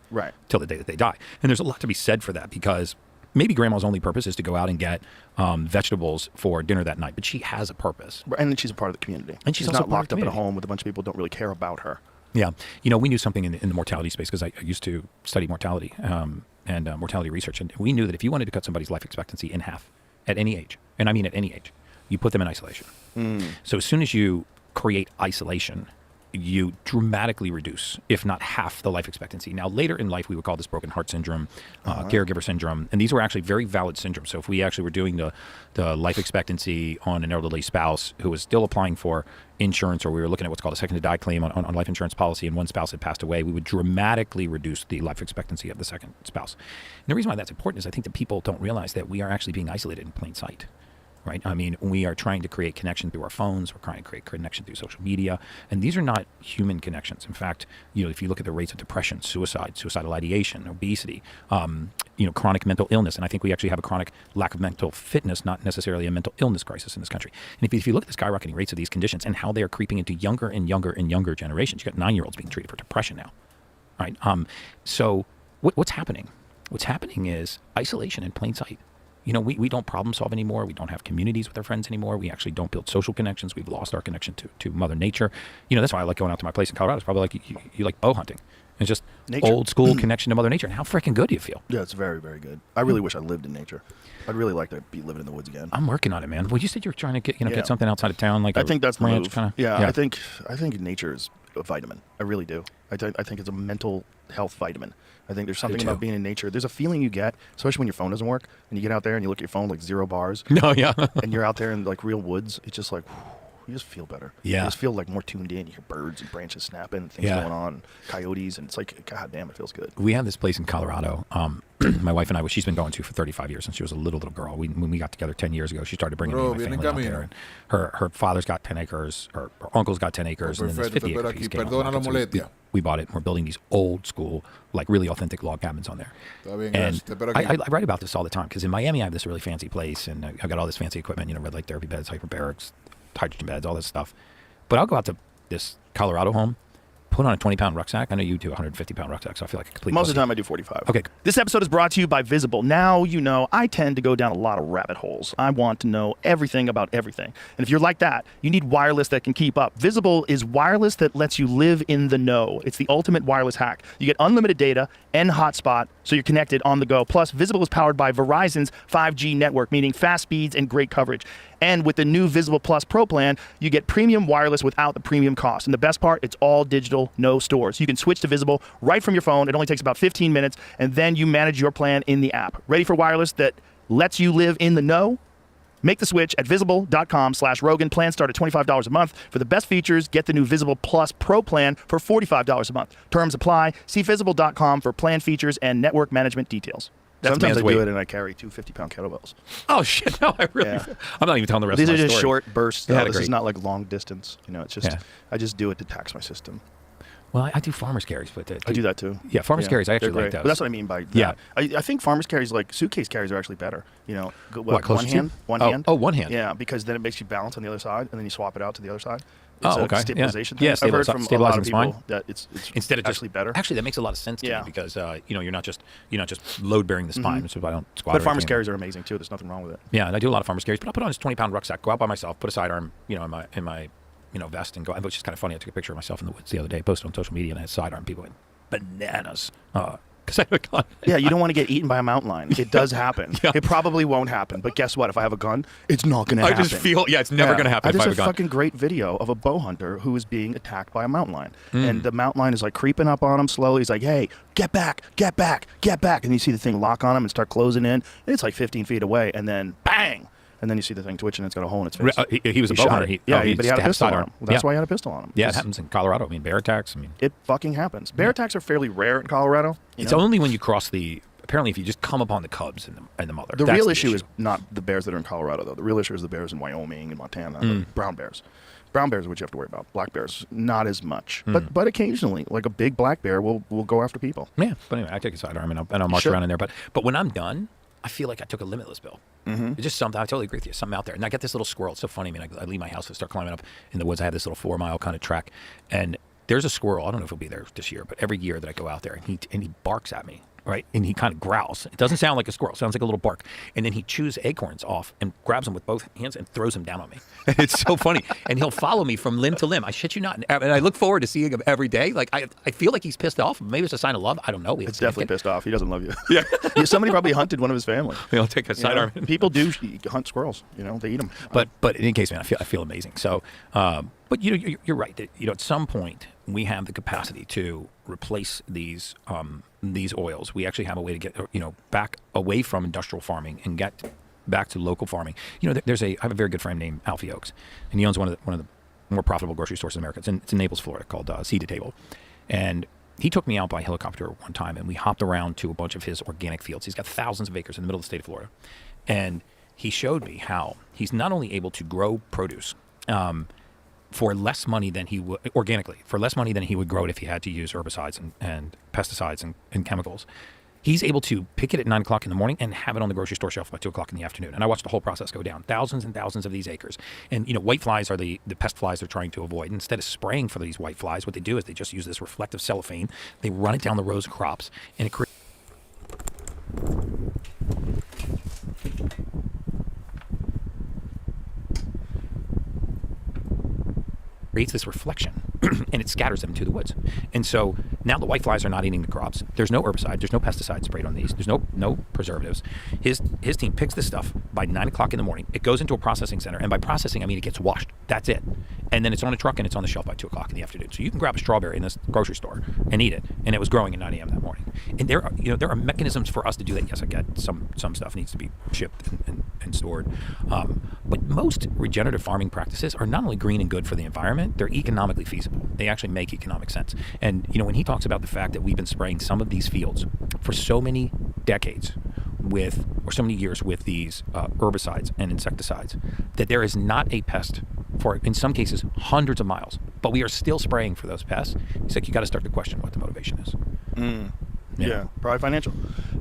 till the day that they die. And there's a lot to be said for that because maybe grandma's only purpose is to go out and get vegetables for dinner that night, but she has a purpose. And then she's a part of the community. And she's not also part of locked the up in a community. home with a bunch of people who don't really care about her. Yeah. We knew something in the mortality space because I used to study mortality and mortality research. And we knew that if you wanted to cut somebody's life expectancy in half at any age, and I mean at any age, you put them in isolation. So as soon as you create isolation, you dramatically reduce, if not half, the life expectancy. Now, later in life, we would call this broken heart syndrome, caregiver syndrome, and these were actually very valid syndromes. So if we actually were doing the life expectancy on an elderly spouse who was still applying for insurance, or we were looking at what's called a second to die claim on life insurance policy, and one spouse had passed away, we would dramatically reduce the life expectancy of the second spouse. And the reason why that's important is I think that people don't realize that we are actually being isolated in plain sight. Right? I mean, we are trying to create connection through our phones. We're trying to create connection through social media. And these are not human connections. In fact, if you look at the rates of depression, suicidal ideation, obesity, chronic mental illness, and I think we actually have a chronic lack of mental fitness, not necessarily a mental illness crisis in this country. And if you look at the skyrocketing rates of these conditions and how they are creeping into younger and younger and younger generations, you've got 9-year-olds being treated for depression now. Right? So what's happening? What's happening is isolation in plain sight. We don't problem solve anymore. We don't have communities with our friends anymore. We actually don't build social connections. We've lost our connection to Mother Nature. That's why I like going out to my place in Colorado. It's probably like you like bow hunting. It's just nature. Old school connection to Mother Nature. And how freaking good do you feel? Yeah, it's very, very good. I really wish I lived in nature. I'd really like to be living in the woods again. I'm working on it, man. Well, you said you were trying to get something outside of town, like I think that's the ranch move. kinda? Yeah, I think nature is a vitamin. I really do. I think it's a mental health vitamin. I think there's something about being in nature. There's a feeling you get, especially when your phone doesn't work, and you get out there and you look at your phone like 0 bars. No, yeah. And you're out there in like real woods. It's just like, you just feel better. Yeah. You just feel like more tuned in. You hear birds and branches snapping, things going on, coyotes, and it's like, God damn, it feels good. We have this place in Colorado. My wife and I, she's been going to for 35 years since she was a little girl. When we got together 10 years ago, she started bringing me and my family out there. And her father's got 10 acres, her uncle's got 10 acres, and then this 50 acre piece came out. We bought it, and we're building these old school, like really authentic log cabins on there. And I write about this all the time because in Miami I have this really fancy place, and I've got all this fancy equipment, red light therapy beds, hyperbarics, hydrogen beds, all this stuff. But I'll go out to this Colorado home, put on a 20-pound rucksack. I know you do a 150-pound rucksack, so I feel like a complete Most of the time I do 45. Okay. This episode is brought to you by Visible. Now you know I tend to go down a lot of rabbit holes. I want to know everything about everything. And if you're like that, you need wireless that can keep up. Visible is wireless that lets you live in the know. It's the ultimate wireless hack. You get unlimited data and hotspot, so you're connected on the go. Plus, Visible is powered by Verizon's 5G network, meaning fast speeds and great coverage. And with the new Visible Plus Pro plan, you get premium wireless without the premium cost. And the best part, it's all digital, no stores. You can switch to Visible right from your phone. It only takes about 15 minutes, and then you manage your plan in the app. Ready for wireless that lets you live in the know? Make the switch at visible.com/Rogan. Plans start at $25 a month. For the best features, get the new Visible Plus Pro plan for $45 a month. Terms apply. See visible.com for plan features and network management details. Sometimes I do it and I carry 2 50-pound kettlebells. Oh, shit. No, I really... Yeah. I'm not even telling the rest These of my are just story. short bursts. This is not like long distance. It's just, I just do it to tax my system. Well, I do farmers carries, but I do that too. Yeah, farmers carries. I actually they're like great. those. But that's what I mean by that. Yeah. I think farmers carries, like suitcase carries, are actually better. You know, What, closer one to you? hand, one Oh, hand. oh, one hand. Yeah, because then it makes you balance on the other side, and then you swap it out to the other side. It's Oh, okay. a stabilization Yeah. thing. Yeah, I've heard from a lot stabilizing of the spine. people that it's Instead of actually better. Actually, that makes a lot of sense to Yeah. me because you're not just load bearing the spine, so I don't squat. But or farmers anything. carries are amazing too. There's nothing wrong with it. Yeah, and I do a lot of farmers carries, but I'll put on this 20-pound rucksack, go out by myself, put a sidearm, in my vest, and go. Which is kind of funny. I took a picture of myself in the woods the other day, posted on social media, and I had sidearm. People went bananas because I have a gun. Yeah, you don't want to get eaten by a mountain lion. It does happen. Yeah. It probably won't happen. But guess what? If I have a gun, it's not going to I happen. just feel it's never going to happen if I There's have a a gun. fucking great video of a bow hunter who is being attacked by a mountain lion. And the mountain lion is like creeping up on him slowly. He's like, hey, get back, get back, get back. And you see the thing lock on him and start closing in. And it's like 15 feet away. And then bang. And then you see the thing twitching. It's got a hole in its face. He was a bow shot hunter. it. He But he just had a had pistol on sidearm. him. Well, that's Yeah. why he had a pistol on him. Yeah, it 'Cause happens in Colorado. I mean, bear attacks. I mean, It fucking happens. Bear attacks are fairly rare in Colorado. it's only when you cross the. Apparently, if you just come upon the cubs and the mother. The that's real issue is not the bears that are in Colorado, though. The real issue is the bears in Wyoming and Montana, the brown bears. Brown bears are what you have to worry about. Black bears, not as much. But occasionally, like a big black bear will go after people. Yeah, but anyway, I take a sidearm and I'll march Sure. around in there. But when I'm done, I feel like I took a limitless bill. It's just something. I totally agree with you. Something out there, and I get this little squirrel. It's so funny. I mean, I leave my house and start climbing up in the woods. I have this little 4-mile kind of track, and there's a squirrel. I don't know if he'll be there this year, but every year that I go out there, and he barks at me. Right, and he kind of growls. It doesn't sound like a squirrel; it sounds like a little bark. And then he chews acorns off and grabs them with both hands and throws them down on me. It's so funny. And he'll follow me from limb to limb. I shit you not. And I look forward to seeing him every day. Like I feel like he's pissed off. Maybe it's a sign of love. I don't know. It's definitely pissed off. He doesn't love you. Yeah. Somebody probably hunted one of his family. I'll take a You know? sidearm. People do hunt squirrels. They eat them. But in any case, man, I feel amazing. So, but you're right. That, at some point we have the capacity to replace these oils. We actually have a way to get back away from industrial farming and get back to local farming. I have a very good friend named Alfie Oakes, and he owns one of the more profitable grocery stores in America. It's in Naples, Florida, called Seed to Table, and he took me out by helicopter one time, and we hopped around to a bunch of his organic fields. He's got thousands of acres in the middle of the state of Florida, and he showed me how he's not only able to grow produce for less money than he would organically, for less money than he would grow it if he had to use herbicides and pesticides and chemicals. He's able to pick it at 9 o'clock in the morning and have it on the grocery store shelf by 2 o'clock in the afternoon. And I watched the whole process go down. Thousands and thousands of these acres. And, white flies are the pest flies they're trying to avoid. And instead of spraying for these white flies, what they do is they just use this reflective cellophane. They run it down the rows of crops, and it creates this reflection and it scatters them to the woods. And so now the white flies are not eating the crops. There's no herbicide. There's no pesticide sprayed on these. There's no preservatives. His team picks this stuff by 9 o'clock in the morning. It goes into a processing center. And by processing, I mean it gets washed. That's it. And then it's on a truck and it's on the shelf by 2 o'clock in the afternoon. So you can grab a strawberry in this grocery store and eat it. And it was growing at 9 a.m. that morning. And there are mechanisms for us to do that. Yes, I get some stuff needs to be shipped and stored. But most regenerative farming practices are not only green and good for the environment, they're economically feasible. They actually make economic sense. And when he talks about the fact that we've been spraying some of these fields for so many decades or so many years with these herbicides and insecticides, that there is not a pest for, in some cases, hundreds of miles, but we are still spraying for those pests. He's like, you got to start to question what the motivation is. Yeah, probably financial.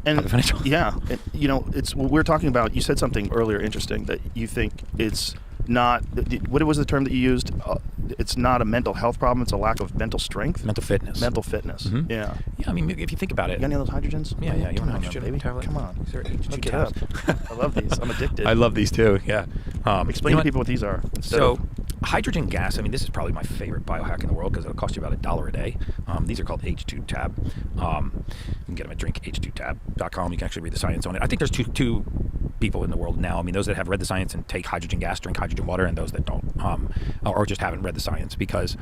And Probably financial. Yeah, it's what we're talking about. You said something earlier interesting that you think it's not. What was the term that you used? It's not a mental health problem. It's a lack of mental strength. Mental fitness. Mental fitness. Mhm. Yeah. Yeah, I mean, if you think about it. You got any of those hydrogens? Yeah. You Come want on, hydrogen baby? tablet? Come on. Is there H2 Look it tabs? up. I love these. I'm addicted. I love these too. Yeah. Explain to people what these are. So, hydrogen gas, I mean, this is probably my favorite biohack in the world because it'll cost you about $1 a day. These are called H2 Tab. You can get them at drinkh2tab.com. You can actually read the science on it. I think there's two people in the world now. I mean, those that have read the science and take hydrogen gas, drink hydrogen water, and those that don't, or just haven't read the science. Because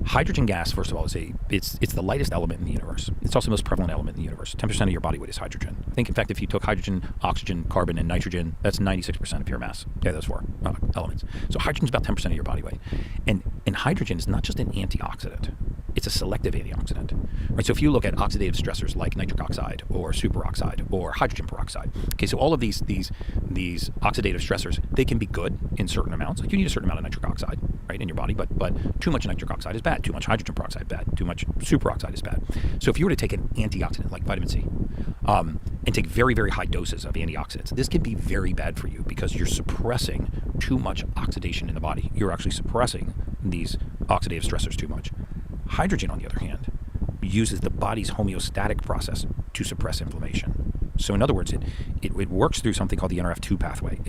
hydrogen gas, first of all, it's the lightest element in the universe. It's also the most prevalent element in the universe. 10% of your body weight is hydrogen. I think, in fact, if you took hydrogen, oxygen, carbon, and nitrogen, that's 96% of your mass. Okay, those four elements. So hydrogen is about 10% of your body weight. And hydrogen is not just an antioxidant. It's a selective antioxidant. Right? So if you look at oxidative stressors like nitric oxide or superoxide or hydrogen peroxide, okay, so all of these oxidative stressors, they can be good in certain amounts. Like you need a certain amount of nitric oxide. right, in your body, but too much nitric oxide is bad. Too much hydrogen peroxide is bad. Too much superoxide is bad. So if you were to take an antioxidant like vitamin C and take very, very high doses of antioxidants, this can be very bad for you because you're suppressing too much oxidation in the body. You're actually suppressing these oxidative stressors too much. Hydrogen, on the other hand, uses the body's homeostatic process to suppress inflammation. So in other words, it works through something called the NRF2 pathway.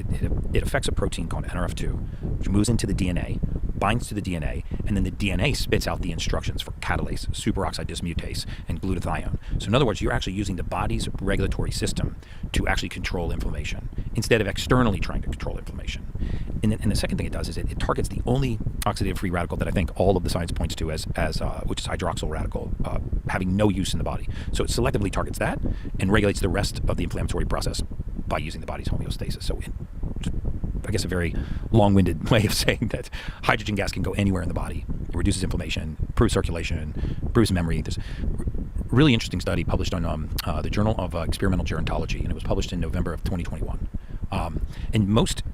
It affects a protein called NRF2, which moves into the DNA, binds to the DNA, and then the DNA spits out the instructions for catalase, superoxide dismutase, and glutathione. So in other words, you're actually using the body's regulatory system to actually control inflammation instead of externally trying to control inflammation. And the second thing it does is it targets the only oxidative free radical that I think all of the science points to as which is hydroxyl radical, having no use in the body. So it selectively targets that and regulates the rest of the inflammatory process by using the body's homeostasis. So I guess a very long-winded way of saying that hydrogen gas can go anywhere in the body. It reduces inflammation, improves circulation, improves memory. There's a really interesting study published on the Journal of Experimental Gerontology, and it was published in November of 2021. And most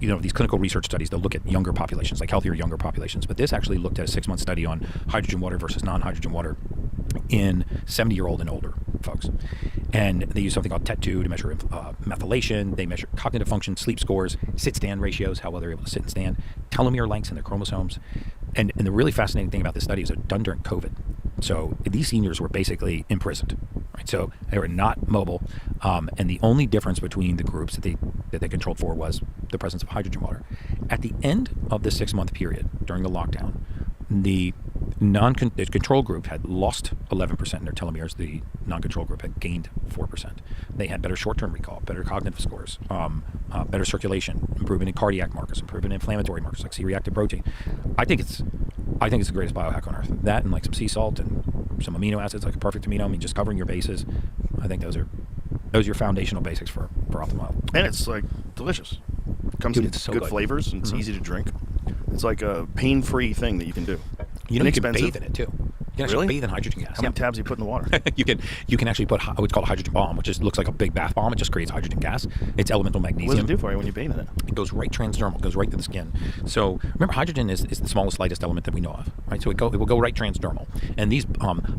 these clinical research studies, they'll look at younger populations, like healthier younger populations. But this actually looked at a 6-month study on hydrogen water versus non-hydrogen water in 70-year-old and older folks. And they use something called TET2 to measure methylation. They measure cognitive function, sleep scores, sit-stand ratios, how well they're able to sit and stand, telomere lengths in their chromosomes. And the really fascinating thing about this study is it was done during COVID. So these seniors were basically imprisoned, right? So they were not mobile, and the only difference between the groups that they controlled for was the presence of hydrogen water. At the end of the 6-month period during the lockdown, the control group had lost 11% in their telomeres. The non-control group had gained 4%. They had better short-term recall, better cognitive scores, better circulation, improvement in cardiac markers, improvement in inflammatory markers like C-reactive protein. I think it's the greatest biohack on earth. That and like some sea salt and some amino acids, like a perfect amino. I mean, just covering your bases. I think those are your foundational basics for optimal health. And it's like delicious. It comes in so good good. flavors and it's easy to drink. It's like a pain-free thing that you can do. You can bathe in it too. You can actually bathe in hydrogen gas. How many tabs do you put in the water? you can actually put what's called a hydrogen bomb, which looks like a big bath bomb. It just creates hydrogen gas. It's elemental magnesium. What does it do for you when you bathe in it? It goes right transdermal, goes right to the skin. So remember, hydrogen is the smallest, lightest element that we know of, right? So it will go right transdermal, and these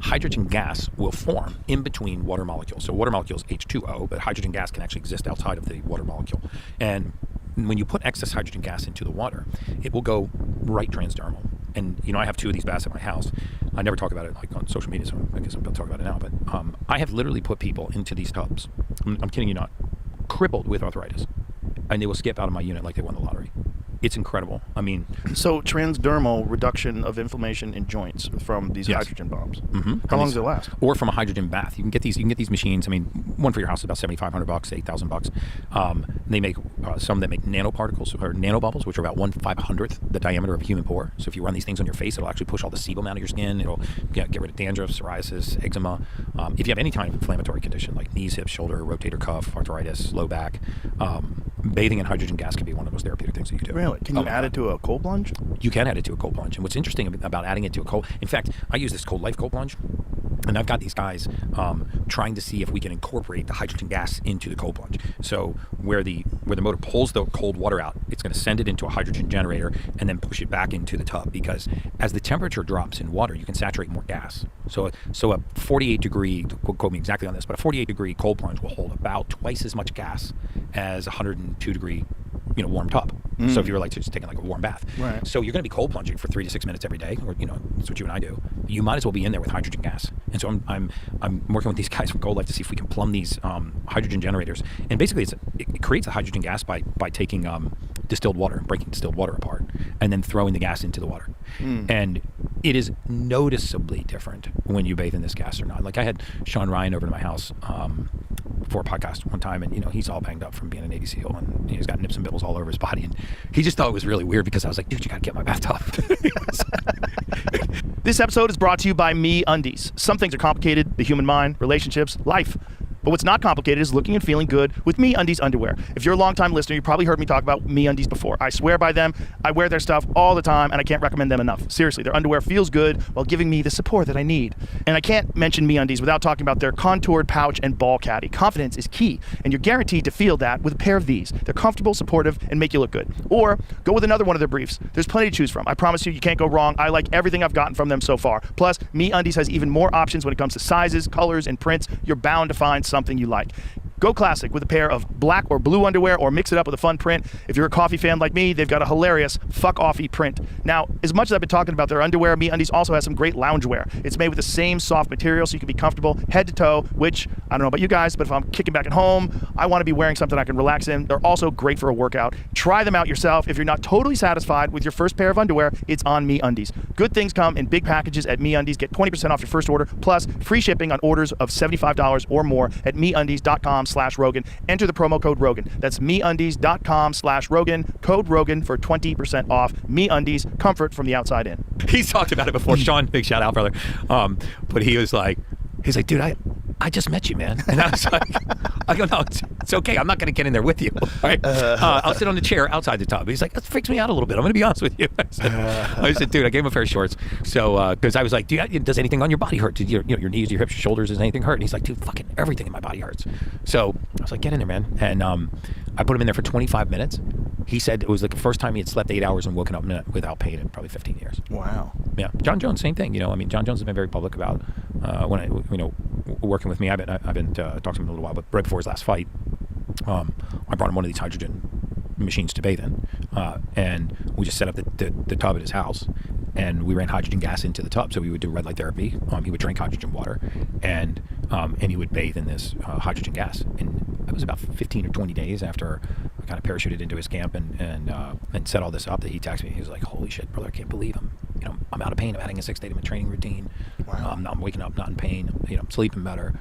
hydrogen gas will form in between water molecules. So water molecule is H2O, but hydrogen gas can actually exist outside of the water molecule. And when you put excess hydrogen gas into the water, it will go right transdermal. And I have 2 of these baths at my house. I never talk about it like on social media, so I guess I'm about to talk about it now. But I have literally put people into these tubs. I'm kidding you not, crippled with arthritis, and they will skip out of my unit like they won the lottery. It's incredible. I mean, so transdermal reduction of inflammation in joints from these hydrogen bombs. Mm-hmm. How long does it last? Or from a hydrogen bath. You can get these machines. I mean, one for your house is about $7,500, $8,000. They make some that make nanoparticles or nanobubbles, which are about 1/500th the diameter of a human pore. So if you run these things on your face, it'll actually push all the sebum out of your skin. It'll get rid of dandruff, psoriasis, eczema. If you have any kind of inflammatory condition like knees, hips, shoulder, rotator cuff, arthritis, low back, bathing in hydrogen gas can be one of the most therapeutic things that you do. Really? Can you add it to a cold plunge? You can add it to a cold plunge. And what's interesting about adding it to a cold... In fact, I use this Cold Life cold plunge. And I've got these guys trying to see if we can incorporate the hydrogen gas into the cold plunge. So where the motor pulls the cold water out, it's going to send it into a hydrogen generator and then push it back into the tub. Because as the temperature drops in water, you can saturate more gas. So a 48-degree, quote me exactly on this, but a 48-degree cold plunge will hold about twice as much gas as a 102-degree warm tub. So if you were like just taking like a warm bath. Right. So you're going to be cold plunging for 3 to 6 minutes every day, or that's what you and I do. You might as well be in there with hydrogen gas. And so I'm working with these guys from Cold Life to see if we can plumb these hydrogen generators. And basically it creates the hydrogen gas by taking distilled water, breaking distilled water apart, and then throwing the gas into the water. And it is noticeably different when you bathe in this gas or not. Like I had Sean Ryan over to my house for a podcast one time, and he's all banged up from being a Navy SEAL, and he's got nips and bibbles all over his body, and he just thought it was really weird because I was like, dude, you gotta get my bathtub. This episode is brought to you by Me Undies. Some things are complicated: the human mind, relationships, life. But what's not complicated is looking and feeling good with MeUndies underwear. If you're a longtime listener, you probably heard me talk about MeUndies before. I swear by them. I wear their stuff all the time, and I can't recommend them enough. Seriously, their underwear feels good while giving me the support that I need. And I can't mention MeUndies without talking about their contoured pouch and ball caddy. Confidence is key, and you're guaranteed to feel that with a pair of these. They're comfortable, supportive, and make you look good. Or go with another one of their briefs. There's plenty to choose from. I promise you can't go wrong. I like everything I've gotten from them so far. Plus, MeUndies has even more options when it comes to sizes, colors, and prints. You're bound to find something you like. Go classic with a pair of black or blue underwear, or mix it up with a fun print. If you're a coffee fan like me, they've got a hilarious fuck-offy print. Now, as much as I've been talking about their underwear, MeUndies also has some great loungewear. It's made with the same soft material, so you can be comfortable head to toe, which, I don't know about you guys, but if I'm kicking back at home, I want to be wearing something I can relax in. They're also great for a workout. Try them out yourself. If you're not totally satisfied with your first pair of underwear, it's on MeUndies. Good things come in big packages at MeUndies. Get 20% off your first order, plus free shipping on orders of $75 or more at MeUndies.com/Rogan. Enter the promo code Rogan. That's MeUndies.com/Rogan. Code Rogan for 20% off. MeUndies, comfort from the outside in. He's talked about it before. Sean, big shout out, brother. But he's like, dude, I just met you, man. And I was like, I go, no, it's okay. I'm not going to get in there with you. All right. I'll sit on the chair outside the tub. He's like, that freaks me out a little bit. I'm going to be honest with you. I said, dude, I gave him a pair of shorts. So, because I was like, does anything on your body hurt? Your knees, your hips, your shoulders, does anything hurt? And he's like, dude, fucking everything in my body hurts. So I was like, get in there, man. And I put him in there for 25 minutes. He said it was like the first time he had slept 8 hours and woken up without pain in probably 15 years. Wow. Yeah. John Jones, same thing. John Jones has been very public about when working with me. I've been talking to him a little while, but right before his last fight, I brought him one of these hydrogen machines to bathe in, and we just set up the tub at his house, and we ran hydrogen gas into the tub. So we would do red light therapy. He would drink hydrogen water, and he would bathe in this hydrogen gas. And it was about 15 or 20 days after I kind of parachuted into his camp and set all this up that he texted me. He was like, "Holy shit, brother! I can't believe I'm out of pain. I'm adding a 6-day to my training routine. Wow. I'm waking up not in pain. I'm sleeping better."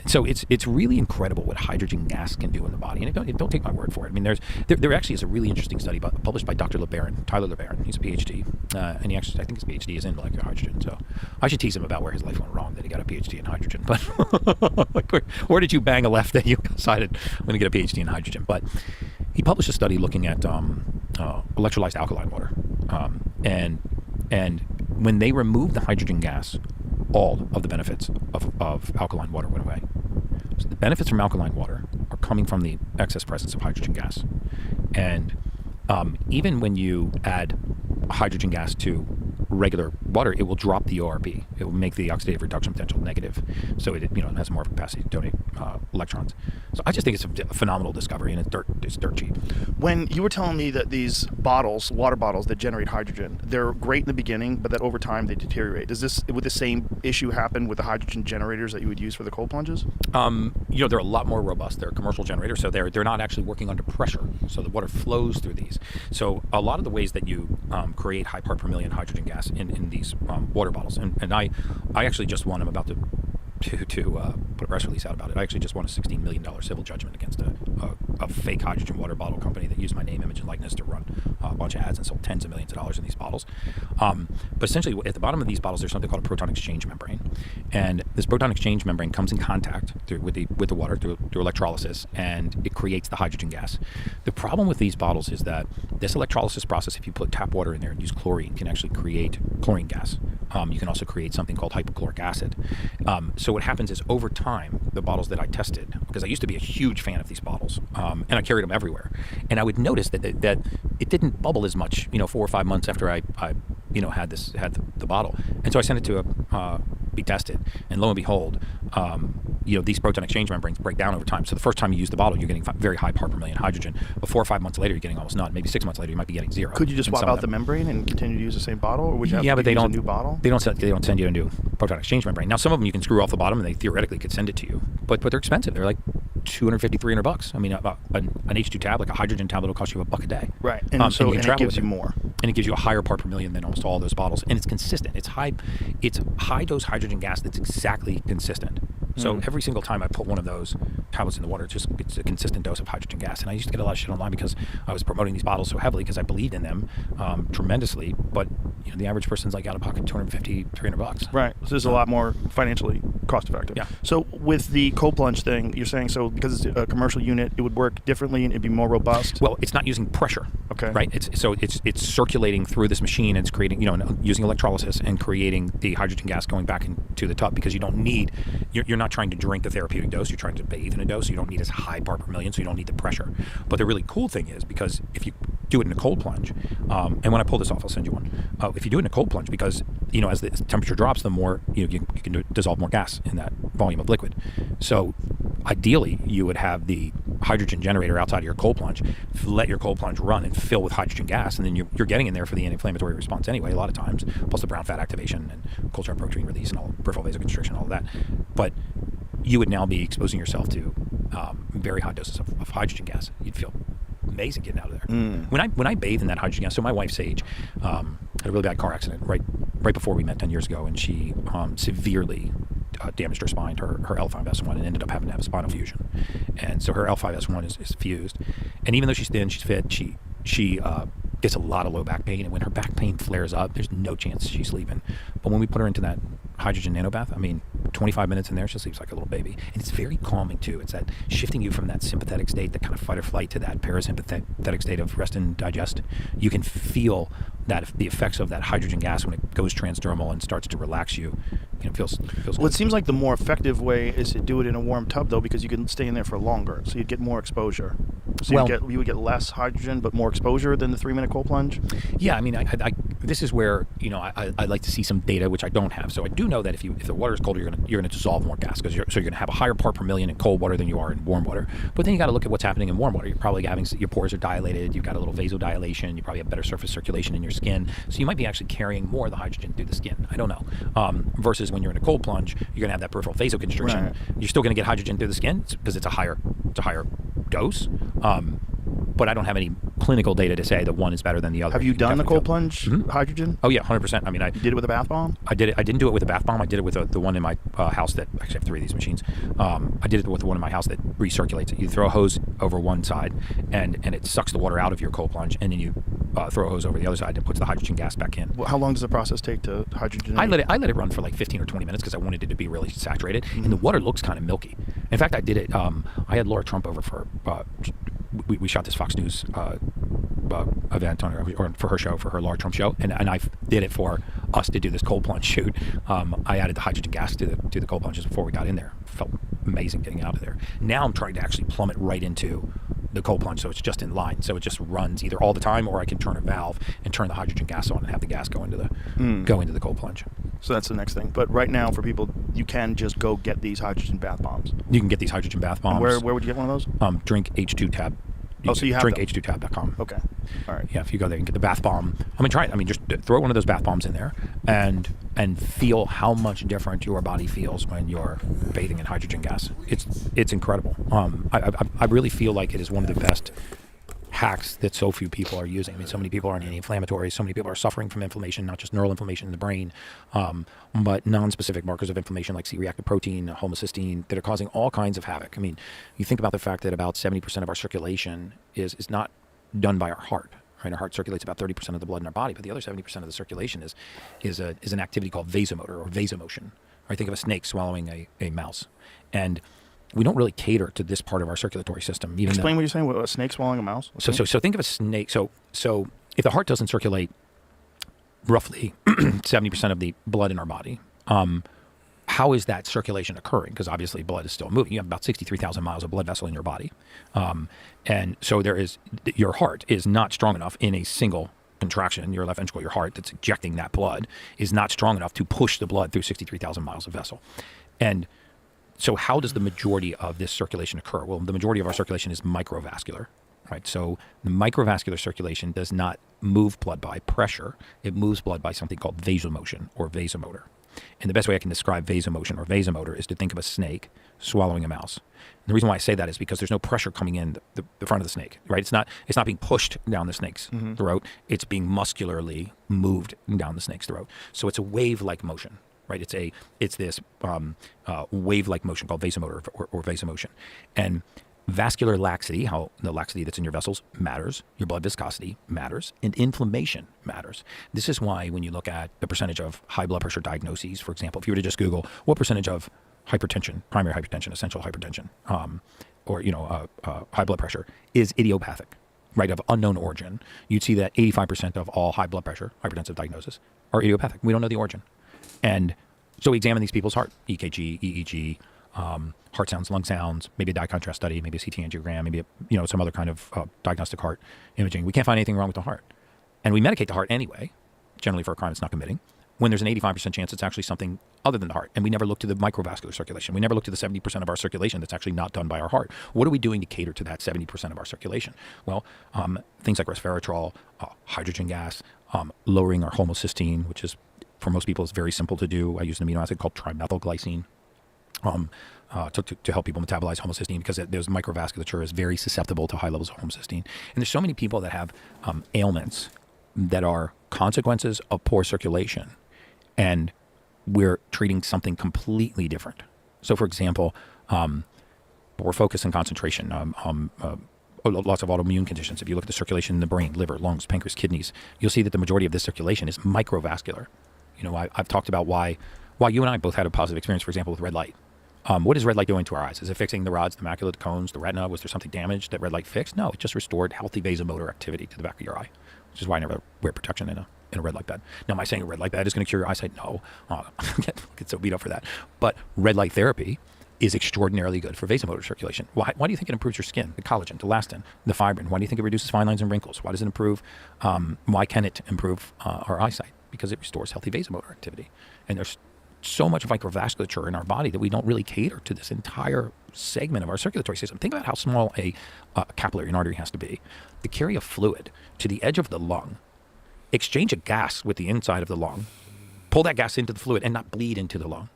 So it's really incredible what hydrogen gas can do in the body. And don't take my word for it. I mean, there actually is a really interesting study published by Dr. Tyler LeBaron. He's a PhD, and I think his PhD is in molecular hydrogen. So I should tease him about where his life went wrong, that he got a PhD in hydrogen. But like, where did you bang a left that you decided I'm going to get a PhD in hydrogen? But he published a study looking at electrolyzed alkaline water, and when they removed the hydrogen gas, all of the benefits of alkaline water went away. So the benefits from alkaline water are coming from the excess presence of hydrogen gas. And even when you add hydrogen gas to regular water, it will drop the ORP. It will make the oxidative reduction potential negative. So it has more capacity to donate electrons. So I just think it's a phenomenal discovery, and it's dirt cheap. When you were telling me that these bottles, water bottles that generate hydrogen, they're great in the beginning, but that over time they deteriorate. Would the same issue happen with the hydrogen generators that you would use for the cold plunges? They're a lot more robust. They're commercial generators, so they're not actually working under pressure. So the water flows through these. So a lot of the ways that you create high part per million hydrogen gas in these water bottles, and I actually just won. I'm about to put a press release out about it. I actually just won a $16 million civil judgment against a fake hydrogen water bottle company that used my name, image, and likeness to run a bunch of ads and sold tens of millions of dollars in these bottles. But essentially, at the bottom of these bottles, there's something called a proton exchange membrane, and this proton exchange membrane comes in contact with the water through electrolysis, and it creates the hydrogen gas. The problem with these bottles is that this electrolysis process, if you put tap water in there and use chlorine, can actually create chlorine gas. You can also create something called hypochloric acid. So what happens is, over time, the bottles that I tested, because I used to be a huge fan of these bottles, and I carried them everywhere, and I would notice that it didn't bubble as much, 4 or 5 months after I had the bottle, and so I sent it to be tested, and lo and behold, these proton exchange membranes break down over time. So the first time you use the bottle, you're getting very high part per million hydrogen, but 4 or 5 months later, you're getting almost none. Maybe 6 months later, you might be getting zero. Could you just swap out the membrane and continue to use the same bottle, or would you have to use a new bottle? They don't send you a new proton exchange membrane. Now, some of them you can screw off the bottom, and they theoretically could send it to you, but they're expensive. They're like $250, $300. I mean, an H2 tab, like a hydrogen tablet, will cost you $1 a day. Right, and it gives you more. And it gives you a higher part per million than almost all those bottles, and it's consistent. It's high dose hydrogen gas that's exactly consistent. So every single time I put one of those tablets in the water, it's a consistent dose of hydrogen gas. And I used to get a lot of shit online because I was promoting these bottles so heavily because I believed in them tremendously. But the average person's like out of pocket $250, $300. Right. So this is a lot more financially cost effective. Yeah. So with the cold plunge thing, you're saying so because it's a commercial unit, it would work differently and it'd be more robust. Well, it's not using pressure. Okay. Right. It's circulating through this machine. And it's creating, using electrolysis and creating the hydrogen gas going back into the tub, because you don't need. You're not trying to drink a therapeutic dose. You're trying to bathe in a dose. So you don't need as high part per million. So you don't need the pressure. But the really cool thing is, because if you do it in a cold plunge, and when I pull this off, I'll send you one. If you do it in a cold plunge, because as the temperature drops, the more you can dissolve more gas in that volume of liquid. So ideally, you would have the hydrogen generator outside of your cold plunge, let your cold plunge run and fill with hydrogen gas, and then you're getting in there for the anti-inflammatory response anyway, a lot of times, plus the brown fat activation and cold chain protein release and all peripheral vasoconstriction, all of that. But you would now be exposing yourself to very high doses of hydrogen gas. You'd feel amazing getting out of there. When I bathe in that hydrogen gas, so my wife Sage had a really bad car accident right before we met 10 years ago, and she severely damaged her spine, her L5S1, and ended up having to have a spinal fusion. And so her L5S1 is fused, and even though she's thin, she's fit, she gets a lot of low back pain, and when her back pain flares up, there's no chance she's sleeping. But when we put her into that hydrogen nanobath, 25 minutes in there, she sleeps like a little baby. And it's very calming too. It's that shifting you from that sympathetic state, that kind of fight or flight, to that parasympathetic state of rest and digest. You can feel that the effects of that hydrogen gas when it goes transdermal and starts to relax you. It feels Well, good. it seems like the more effective way is to do it in a warm tub, though, because you can stay in there for longer, so you'd get more exposure. So you would get less hydrogen, but more exposure than the 3-minute cold plunge. Yeah, I this is where I like to see some data, which I don't have. So I do know that if the water is colder, you're gonna dissolve more gas, because you're gonna have a higher part per million in cold water than you are in warm water. But then you got to look at what's happening in warm water. You're probably having your pores are dilated. You've got a little vasodilation. You probably have better surface circulation in your skin. So you might be actually carrying more of the hydrogen through the skin. I don't know. Versus when you're in a cold plunge, you're gonna have that peripheral vasoconstriction. Right. You're still gonna get hydrogen through the skin because it's a higher dose. But I don't have any clinical data to say that one is better than the other. Have you done the cold Definitely plunge hydrogen? Oh yeah, 100%. I You did it with a bath bomb? I did it. I didn't do it with a bath bomb. I did it with the one in my house that actually I have 3 of these machines. I did it with the one in my house that recirculates it. You throw a hose over one side, and it sucks the water out of your cold plunge, and then you throw a hose over the other side and puts the hydrogen gas back in. Well, how long does the process take to hydrogenate? I let it run for like 15 or 20 minutes because I wanted it to be really saturated, and the water looks kind of milky. In fact, I did it. I had Laura Trump over for. We shot this Fox News event or for her show, for her Laura Trump show, and I did it for us to do this cold plunge shoot. I added the hydrogen gas to the cold plunges before we got in there. Felt amazing getting out of there. Now I'm trying to actually plummet right into the cold plunge, so it's just in line. So it just runs either all the time, or I can turn a valve and turn the hydrogen gas on and have the gas go into the cold plunge. So that's the next thing. But right now, for people, you can just go get these hydrogen bath bombs. You can get these hydrogen bath bombs. And where would you get one of those? Drink H2 tab. So you have them. drinkh2tab.com. Okay. All right. Yeah, if you go there and get the bath bomb. Try it. Just throw one of those bath bombs in there and feel how much different your body feels when you're bathing in hydrogen gas. It's incredible. I really feel like it is one of the best hacks that so few people are using. So many people are on anti-inflammatories. So many people are suffering from inflammation, not just neural inflammation in the brain, but non-specific markers of inflammation like C-reactive protein, homocysteine, that are causing all kinds of havoc. You think about the fact that about 70% of our circulation is not done by our heart. Right? Our heart circulates about 30% of the blood in our body, but the other 70% of the circulation is an activity called vasomotor or vasomotion. Right? Think of a snake swallowing a mouse. And we don't really cater to this part of our circulatory system. Explain what you're saying. A snake swallowing a mouse? So think of a snake. So if the heart doesn't circulate roughly 70% of the blood in our body, how is that circulation occurring? Because obviously blood is still moving. You have about 63,000 miles of blood vessel in your body. And so your heart is not strong enough in a single contraction. Your left ventricle, your heart that's ejecting that blood, is not strong enough to push the blood through 63,000 miles of vessel. And so how does the majority of this circulation occur? Well, the majority of our circulation is microvascular, right? So the microvascular circulation does not move blood by pressure. It moves blood by something called vasomotion or vasomotor. And the best way I can describe vasomotion or vasomotor is to think of a snake swallowing a mouse. And the reason why I say that is because there's no pressure coming in the front of the snake, right? It's not being pushed down the snake's throat. It's being muscularly moved down the snake's throat. So it's a wave-like motion. Right, it's this wave-like motion called vasomotor or vasomotion, and vascular laxity, how the laxity that's in your vessels matters, your blood viscosity matters, and inflammation matters. This is why when you look at the percentage of high blood pressure diagnoses, for example, if you were to just Google what percentage of hypertension, primary hypertension, essential hypertension, or high blood pressure is idiopathic, right, of unknown origin, you'd see that 85% of all high blood pressure, hypertensive diagnoses are idiopathic. We don't know the origin. And so we examine these people's heart, EKG, EEG, heart sounds, lung sounds, maybe a dye contrast study, maybe a CT angiogram, maybe some other kind of diagnostic heart imaging. We can't find anything wrong with the heart. And we medicate the heart anyway, generally for a crime it's not committing, when there's an 85% chance it's actually something other than the heart. And we never look to the microvascular circulation. We never look to the 70% of our circulation that's actually not done by our heart. What are we doing to cater to that 70% of our circulation? Well, things like resveratrol, hydrogen gas, lowering our homocysteine, which is, for most people, it's very simple to do. I use an amino acid called trimethylglycine to help people metabolize homocysteine, because there's microvasculature is very susceptible to high levels of homocysteine. And there's so many people that have ailments that are consequences of poor circulation, and we're treating something completely different. So, for example, we're focused on concentration, lots of autoimmune conditions. If you look at the circulation in the brain, liver, lungs, pancreas, kidneys, you'll see that the majority of this circulation is microvascular. I've talked about why you and I both had a positive experience, for example, with red light. What is red light doing to our eyes? Is it fixing the rods, the macula, the cones, the retina? Was there something damaged that red light fixed? No, it just restored healthy vasomotor activity to the back of your eye, which is why I never wear protection in a red light bed. Now, am I saying a red light bed is going to cure your eyesight? No. Get so beat up for that. But red light therapy is extraordinarily good for vasomotor circulation. Why do you think it improves your skin? The collagen, the elastin, the fibrin. Why do you think it reduces fine lines and wrinkles? Why does it improve? Why can it improve our eyesight? Because it restores healthy vasomotor activity. And there's so much microvasculature in our body that we don't really cater to this entire segment of our circulatory system. Think about how small a capillary, an artery, has to be to carry a fluid to the edge of the lung, exchange a gas with the inside of the lung, pull that gas into the fluid, and not bleed into the lung.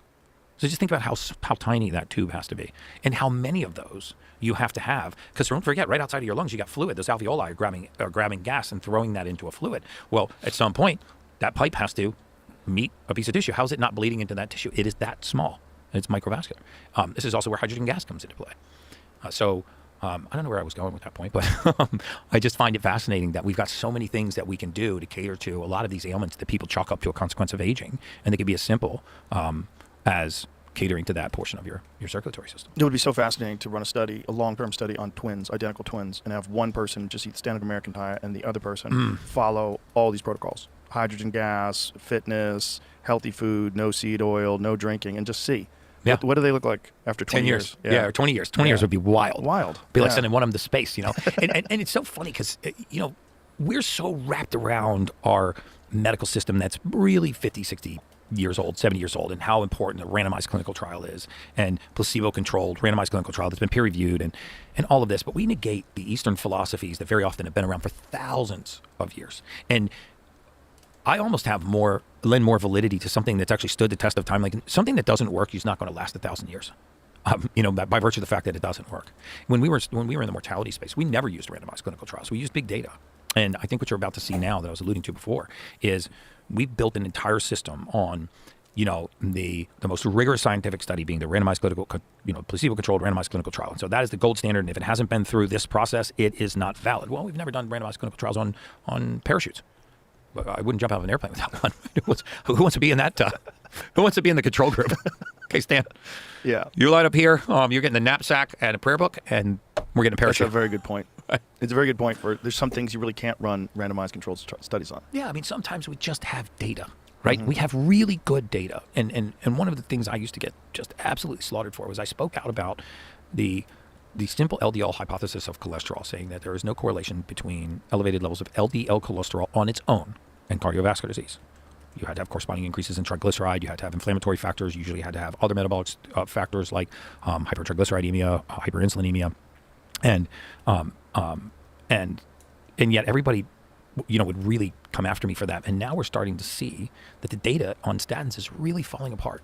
So just think about how tiny that tube has to be, and how many of those you have to have. Because don't forget, right outside of your lungs, you got fluid. Those alveoli are grabbing gas and throwing that into a fluid. Well, at some point, that pipe has to meet a piece of tissue. How is it not bleeding into that tissue? It is that small. It's microvascular. This is also where hydrogen gas comes into play. I don't know where I was going with that point, but I just find it fascinating that we've got so many things that we can do to cater to a lot of these ailments that people chalk up to a consequence of aging, and they can be as simple as catering to that portion of your circulatory system. It would be so fascinating to run a long-term study on twins, identical twins, and have one person just eat standard American diet and the other person follow all these protocols. Hydrogen gas, fitness, healthy food, no seed oil, no drinking, and just see. Yeah. What do they look like after 20 years? Yeah, or 20 years. 20 years would be wild. Wild. Be like sending one of them to space, and it's so funny because, we're so wrapped around our medical system that's really 50, 60 years old, 70 years old, and how important a randomized clinical trial is, and placebo-controlled randomized clinical trial that's been peer-reviewed, and all of this. But we negate the Eastern philosophies that very often have been around for thousands of years. And I almost lend more validity to something that's actually stood the test of time. Like something that doesn't work is not going to last 1,000 years. By virtue of the fact that it doesn't work. When we were in the mortality space, we never used randomized clinical trials. We used big data. And I think what you're about to see now that I was alluding to before is we've built an entire system on, the most rigorous scientific study being the randomized clinical, placebo-controlled randomized clinical trial. And so that is the gold standard. And if it hasn't been through this process, it is not valid. Well, we've never done randomized clinical trials on parachutes. I wouldn't jump out of an airplane without one. Who wants to be in that? Who wants to be in the control group? Okay, Stan. Yeah. You line up here. You're getting the knapsack and a prayer book, and we're getting a parachute. That's a very good point. It's a very good point. There's some things you really can't run randomized controlled studies on. Yeah, sometimes we just have data, right? Mm-hmm. We have really good data. And one of the things I used to get just absolutely slaughtered for was I spoke out about the simple LDL hypothesis of cholesterol, saying that there is no correlation between elevated levels of LDL cholesterol on its own and cardiovascular disease. You had to have corresponding increases in triglyceride. You had to have inflammatory factors. You usually had to have other metabolic factors like hypertriglyceridemia, hyperinsulinemia, and yet everybody, would really come after me for that. And now we're starting to see that the data on statins is really falling apart.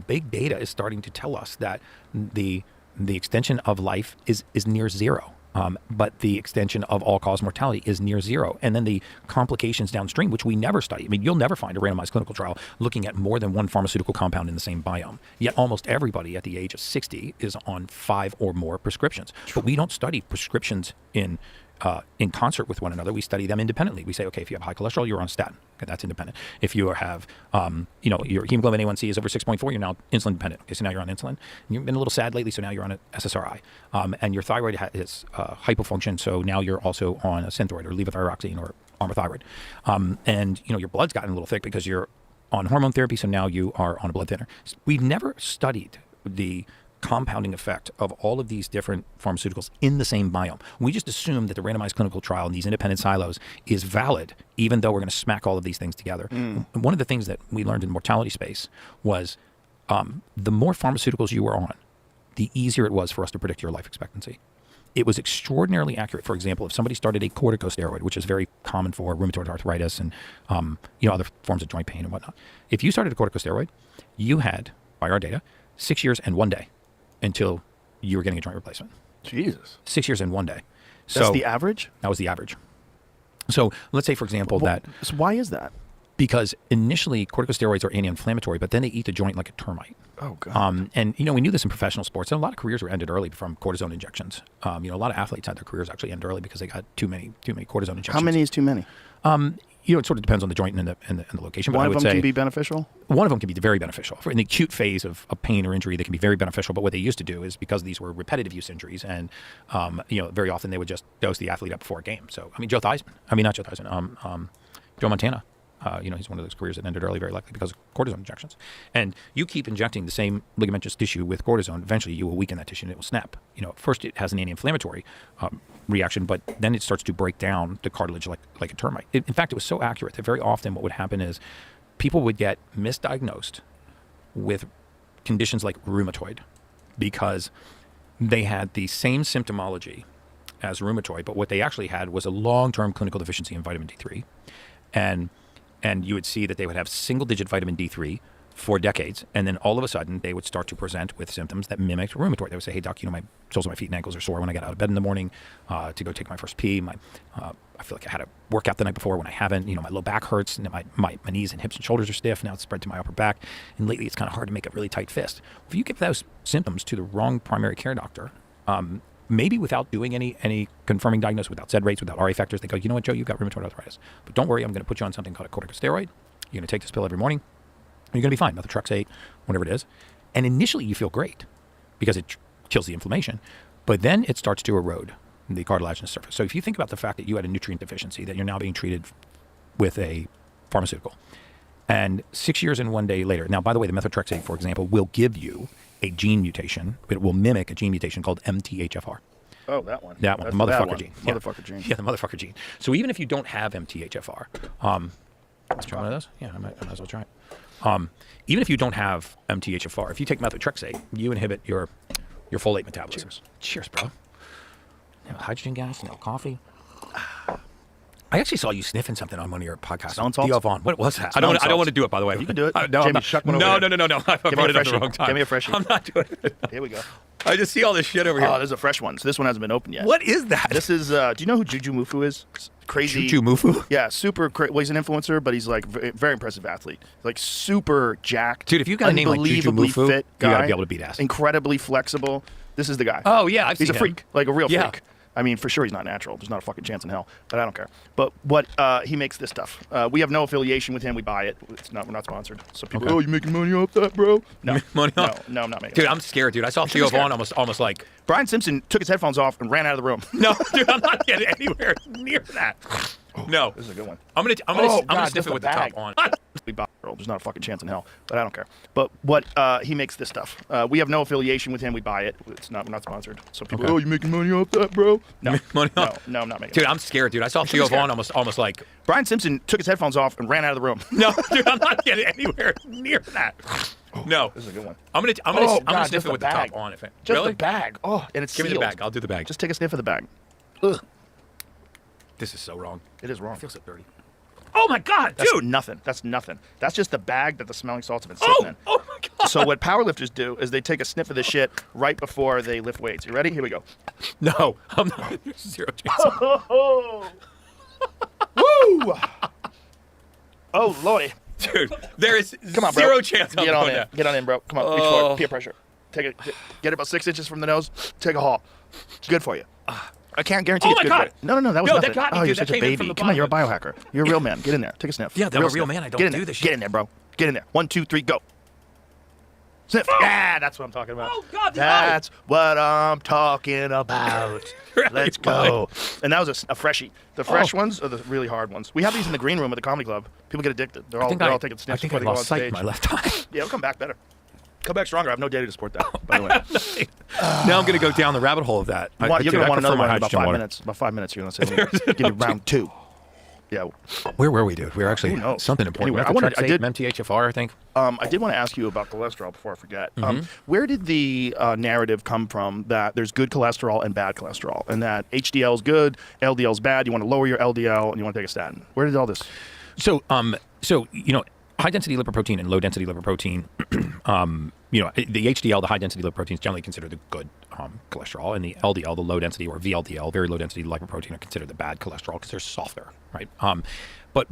Big data is starting to tell us that the extension of life is near zero. But the extension of all-cause mortality is near zero. And then the complications downstream, which we never study. I mean, you'll never find a randomized clinical trial looking at more than one pharmaceutical compound in the same biome. Yet almost everybody at the age of 60 is on 5 or more prescriptions. But we don't study prescriptions in concert with one another. We study them independently. We say, okay, if you have high cholesterol, you're on a statin. Okay, that's independent. If you have, your hemoglobin A1C is over 6.4, you're now insulin dependent. Okay, so now you're on insulin. And you've been a little sad lately, so now you're on an SSRI. And your thyroid is hypofunction, so now you're also on a Synthroid or levothyroxine or Armour-thyroid. And your blood's gotten a little thick because you're on hormone therapy, so now you are on a blood thinner. We've never studied the compounding effect of all of these different pharmaceuticals in the same biome. We just assume that the randomized clinical trial in these independent silos is valid, even though we're going to smack all of these things together. One of the things that we learned in the mortality space was the more pharmaceuticals you were on, the easier it was for us to predict your life expectancy. It was extraordinarily accurate. For example, if somebody started a corticosteroid, which is very common for rheumatoid arthritis and other forms of joint pain and whatnot, if you started a corticosteroid, you had, by our data, 6 years and 1 day until you were getting a joint replacement. Jesus. 6 years and 1 day. So That's the average? That was the average. So let's say, for example, So why is that? because initially corticosteroids are anti-inflammatory, but then they eat the joint like a termite. Oh, God. And, we knew this in professional sports. And a lot of careers were ended early from cortisone injections. A lot of athletes had their careers actually end early because they got too many cortisone injections. How many is too many? It sort of depends on the joint and the location. But One I of would them say can be beneficial? One of them can be very beneficial. In the acute phase of pain or injury, they can be very beneficial. But what they used to do is, because these were repetitive use injuries, and very often they would just dose the athlete up before a game. So, Joe Montana. He's one of those careers that ended early, very likely because of cortisone injections. And you keep injecting the same ligamentous tissue with cortisone, eventually you will weaken that tissue and it will snap. First it has an anti-inflammatory reaction, but then it starts to break down the cartilage like a termite. In fact, it was so accurate that very often what would happen is people would get misdiagnosed with conditions like rheumatoid because they had the same symptomology as rheumatoid, but what they actually had was a long-term clinical deficiency in vitamin D3. And you would see that they would have single-digit vitamin D3 for decades, and then all of a sudden they would start to present with symptoms that mimicked rheumatoid. They would say, "Hey, doc, my soles of my feet and ankles are sore when I get out of bed in the morning to go take my first pee. I feel like I had a workout the night before when I haven't. My low back hurts, and my knees and hips and shoulders are stiff. Now it's spread to my upper back, and lately it's kind of hard to make a really tight fist." If you give those symptoms to the wrong primary care doctor, maybe without doing any confirming diagnosis, without Z rates, without RA factors, they go, "You know what, Joe, you've got rheumatoid arthritis. But don't worry, I'm going to put you on something called a corticosteroid. You're going to take this pill every morning. You're going to be fine, methotrexate, whatever it is." And initially you feel great because it kills the inflammation, but then it starts to erode the cartilaginous surface. So if you think about the fact that you had a nutrient deficiency, that you're now being treated with a pharmaceutical, and 6 years and 1 day later, now, by the way, the methotrexate, for example, will give you a gene mutation. It will mimic a gene mutation called MTHFR. Oh, that one. That one, That's the motherfucker gene. Yeah. Motherfucker gene. Yeah, the motherfucker gene. So even if you don't have MTHFR, let's try one of those. Yeah, I might as well try it. Even if you don't have MTHFR, if you take methotrexate, you inhibit your folate metabolism. Cheers, bro. No hydrogen gas, no coffee. I actually saw you sniffing something on one of your podcasts. Smelling salts? Theo Vaughn. What was that? I Smelling don't want to do it, by the way. You can do it. No, Jamie, I'm not. chuck one over No. here. I brought it up the freshie. wrong time. Give me a freshie. I'm not doing it. Here we go. I just see all this shit over here. Oh, there's a fresh one. So this one hasn't been opened yet. What is that? This is, do you know who Juju Mufu is? Crazy. Juju Mufu? Yeah, super crazy. Well, he's an influencer, but he's like very impressive athlete. Like super jacked. Dude, if you've got a name like Juju unbelievably Mufu, fit guy, you got to be able to beat ass. Incredibly flexible. This is the guy. Oh, yeah, I've He's seen a him. freak, like a real Yeah. freak. I mean, for sure he's not natural. There's not a fucking chance in hell, but I don't care. But he makes this stuff. We have no affiliation with him. We buy it. We're not sponsored. So people, Okay. oh, you making money off that, bro? No, Money off? No, I'm not making. Dude, money. I'm scared, dude. I saw should Theo be scared. Vaughn almost like, Brian Simpson took his headphones off and ran out of the room. no, dude, I'm not getting anywhere near that. No. This is a good one. I'm gonna God, sniff just it with the the bag. top on. We buy it. There's not a fucking chance in hell, but I don't care. But he makes this stuff. We have no affiliation with him. We buy it. We're not sponsored. So people, Okay. oh, you making money off that, bro? No, Money off? No, I'm not making. Dude, money. I'm scared, dude. I saw should be Theo scared. Vaughn almost like, Brian Simpson took his headphones off and ran out of the room. no, dude, I'm not getting anywhere near that. No. This is a good one. I'm gonna God, sniff just it with the bag. top on. If it, Just really? the bag. Oh, and it's Give me the sealed. bag. I'll do the bag. Just take a sniff of the bag. Ugh. This is so wrong. It is wrong. I feel so dirty. Oh my God, That's dude! nothing. That's nothing. That's just the bag that the smelling salts have been sitting in. Oh my God! So what powerlifters do is they take a sniff of this shit right before they lift weights. You ready? Here we go. No, I'm not. There's zero chance. Woo! Oh, Lordy. Dude, there is Come on, bro. zero chance I'm Get on doing in. that. Get on in, bro. Come on, reach forward. Peer pressure. Get it about 6 inches from the nose. Take a haul. It's good for you. I can't guarantee Oh it's my good God. for you. No, that was No, nothing. that got me, oh, dude. you're That such a came in from baby. the Come on, you're a bottom. biohacker. You're a real man. Get in there. Take a sniff. Yeah, that Real was a real sniff. man. I don't Get in do there. this Get shit. in there, bro. Get in there. 1, 2, 3, go. Sniff. Yeah, that's what I'm talking about. Oh, God, the that's what I'm talking about. Let's go. And that was a freshie. The fresh ones are the really hard ones. We have these in the green room at the comedy club. People get addicted. They're all taking I sniffs think before I they go on lost sight stage. in my left eye. Yeah, it'll come back better. Come back stronger. I have no data to support that, by the way. Now I'm going to go down the rabbit hole of that. You're going to want another one in about 5 water. minutes. About 5 minutes, you're going to say, give you round 2. Yeah. Where were we, dude? We were actually Who knows? something important. Anyway, I did MTHFR, I think. I did want to ask you about cholesterol before I forget. Where did the narrative come from that there's good cholesterol and bad cholesterol, and that HDL is good, LDL is bad? You want to lower your LDL and you want to take a statin. Where did all this? So high density lipoprotein and low density lipoprotein. The HDL, the high density lipoprotein, is generally considered the good cholesterol, and the LDL, the low density or VLDL, very low density lipoprotein, are considered the bad cholesterol because they're softer, right? But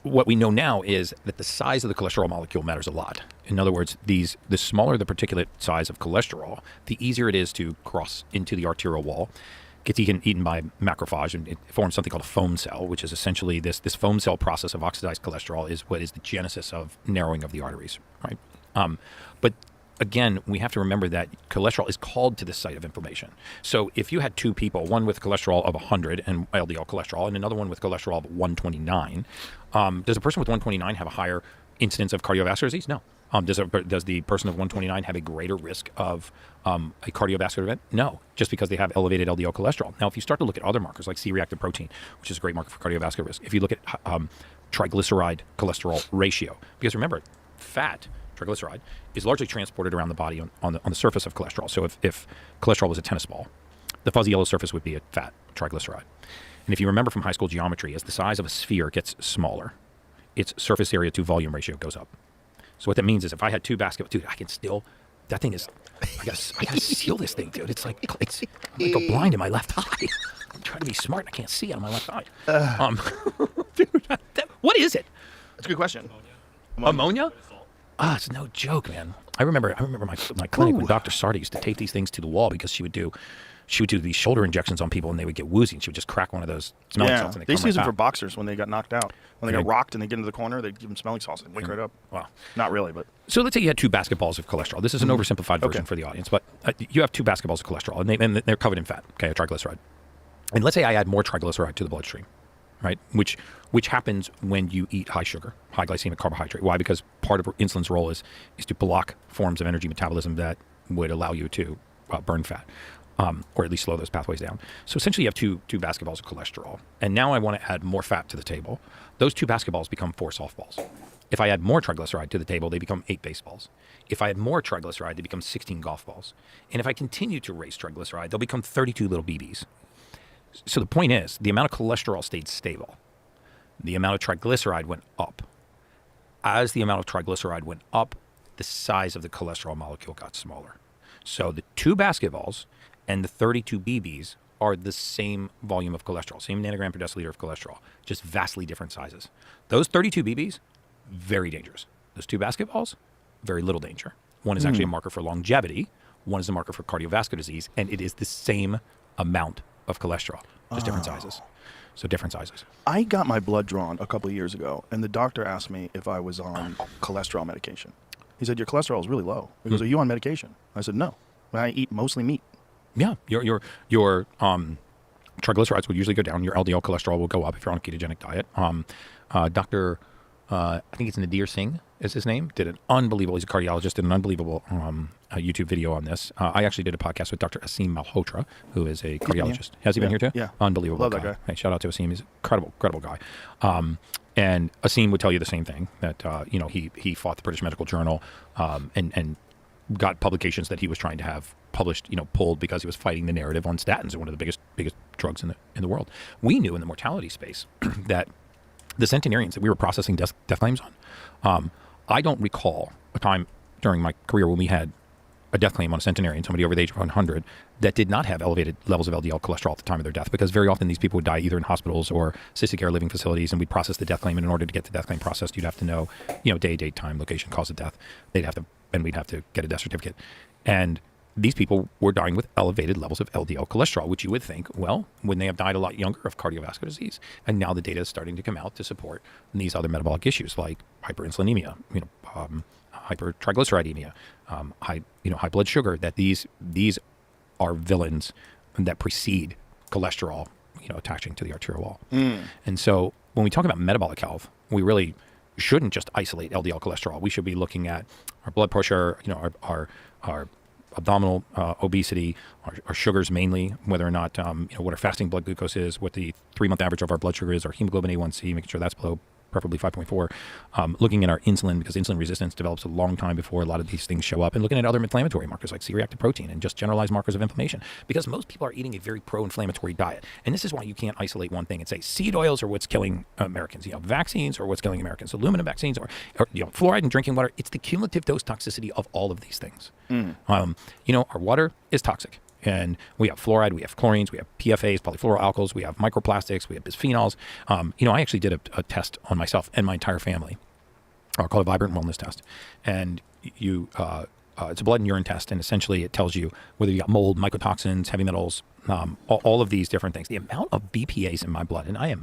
what we know now is that the size of the cholesterol molecule matters a lot. In other words, the smaller the particulate size of cholesterol, the easier it is to cross into the arterial wall. Gets eaten by macrophage, and it forms something called a foam cell, which is essentially this foam cell process of oxidized cholesterol is what is the genesis of narrowing of the arteries, right? But again, we have to remember that cholesterol is called to the site of inflammation. So if you had two people, one with cholesterol of 100 and LDL cholesterol, and another one with cholesterol of 129, does a person with 129 have a higher incidence of cardiovascular disease? No. Does the person of 129 have a greater risk of a cardiovascular event? No, just because they have elevated LDL cholesterol. Now, if you start to look at other markers like C-reactive protein, which is a great marker for cardiovascular risk, if you look at triglyceride cholesterol ratio, because remember, fat, triglyceride, is largely transported around the body on the surface of cholesterol. So if cholesterol was a tennis ball, the fuzzy yellow surface would be a fat triglyceride. And if you remember from high school geometry, as the size of a sphere gets smaller, its surface area to volume ratio goes up. So what that means is if I had two basketball, dude, I can still, that thing is, I gotta seal this thing, dude. I'm gonna go blind in my left eye. I'm trying to be smart and I can't see out of my left eye. Dude, what is it? That's a good question. Ammonia? It's no joke, man. I remember my clinic when Dr. Sardi used to tape these things to the wall because she would do these shoulder injections on people and they would get woozy, and she would just crack one of those smelling salts. And they used to use them for back. boxers when they got knocked out. When they got rocked and they get into the corner, they'd give them smelling salts and wake right up. Wow. Not really, but. So let's say you had two basketballs of cholesterol. This is an oversimplified version for the audience, but you have two basketballs of cholesterol, and they're covered in fat, okay, a triglyceride. And let's say I add more triglyceride to the bloodstream, right? Which happens when you eat high sugar, high glycemic carbohydrate. Why? Because part of insulin's role is to block forms of energy metabolism that would allow you to burn fat, or at least slow those pathways down. So essentially you have two basketballs of cholesterol. And now I want to add more fat to the table. Those two basketballs become 4 softballs. If I add more triglyceride to the table, they become 8 baseballs. If I add more triglyceride, they become 16 golf balls. And if I continue to raise triglyceride, they'll become 32 little BBs. So the point is, the amount of cholesterol stayed stable. The amount of triglyceride went up. As the amount of triglyceride went up, the size of the cholesterol molecule got smaller. So the 2 basketballs and the 32 BBs are the same volume of cholesterol, same nanogram per deciliter of cholesterol, just vastly different sizes. Those 32 BBs, very dangerous. Those 2 basketballs, very little danger. One is actually a marker for longevity. One is a marker for cardiovascular disease, and it is the same amount of cholesterol, just different sizes. So different sizes. I got my blood drawn a couple of years ago, and the doctor asked me if I was on cholesterol medication. He said, your cholesterol is really low. He goes, are you on medication? I said, no. I eat mostly meat. Yeah, your triglycerides would usually go down. Your LDL cholesterol will go up if you're on a ketogenic diet. Dr. I think it's Nadir Singh is his name. He's a cardiologist, did an unbelievable YouTube video on this. I actually did a podcast with Dr. Asim Malhotra, who is a cardiologist. Has he been here too? Yeah. Unbelievable Love guy. that guy. Hey, shout out to Asim. He's an incredible guy. And Asim would tell you the same thing, that he fought the British Medical Journal and got publications that he was trying to have published, pulled because he was fighting the narrative on statins, one of the biggest drugs in the world. We knew in the mortality space that the centenarians that we were processing death claims on, I don't recall a time during my career when we had a death claim on a centenarian, somebody over the age of 100, that did not have elevated levels of LDL cholesterol at the time of their death, because very often these people would die either in hospitals or assisted care living facilities, and we'd process the death claim. And in order to get the death claim processed, you'd have to know, day, date, time, location, cause of death. We'd have to get a death certificate. And these people were dying with elevated levels of LDL cholesterol, which you would think, well, wouldn't they have died a lot younger of cardiovascular disease? And now the data is starting to come out to support these other metabolic issues like hyperinsulinemia, hypertriglyceridemia, high blood sugar. That these are villains that precede cholesterol, attaching to the arterial wall. And so when we talk about metabolic health, we really shouldn't just isolate LDL cholesterol. We should be looking at our blood pressure, our abdominal obesity, our sugars mainly, whether or not, what our fasting blood glucose is, what the 3-month average of our blood sugar is, our hemoglobin A1C, making sure that's below, preferably 5.4, looking at our insulin, because insulin resistance develops a long time before a lot of these things show up, and looking at other inflammatory markers like C-reactive protein and just generalized markers of inflammation, because most people are eating a very pro-inflammatory diet. And this is why you can't isolate one thing and say seed oils are what's killing Americans, vaccines are what's killing Americans, aluminum vaccines or fluoride in drinking water. It's the cumulative dose toxicity of all of these things. Our water is toxic. And we have fluoride, we have chlorines, we have PFAs, polyfluoroalkyls, we have microplastics, we have bisphenols. I actually did a test on myself and my entire family, called a Vibrant Wellness Test. And it's a blood and urine test, and essentially it tells you whether you got mold, mycotoxins, heavy metals, all of these different things. The amount of BPAs in my blood, and I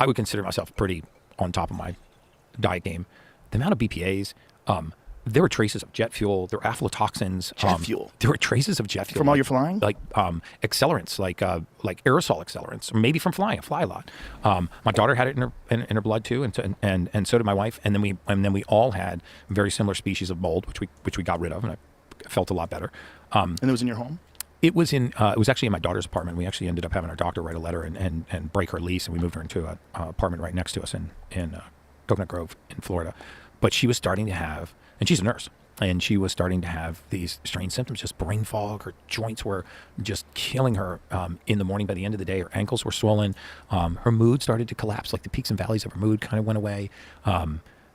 would consider myself pretty on top of my diet game. The amount of BPAs, there were traces of jet fuel. There were aflatoxins. Jet fuel. There were traces of jet fuel from all your flying, like accelerants, like aerosol accelerants, or maybe from flying. I fly a lot. My daughter had it in her blood too, and so did my wife. And then we all had very similar species of mold, which we got rid of, and I felt a lot better. And it was in your home. It was actually in my daughter's apartment. We actually ended up having our doctor write a letter and break her lease, and we moved her into an apartment right next to us in Coconut Grove in Florida. But she was starting to have, and she's a nurse, and she was starting to have these strange symptoms, just brain fog. Her joints were just killing her in the morning. By the end of the day, her ankles were swollen. Her mood started to collapse, like the peaks and valleys of her mood kind of went away.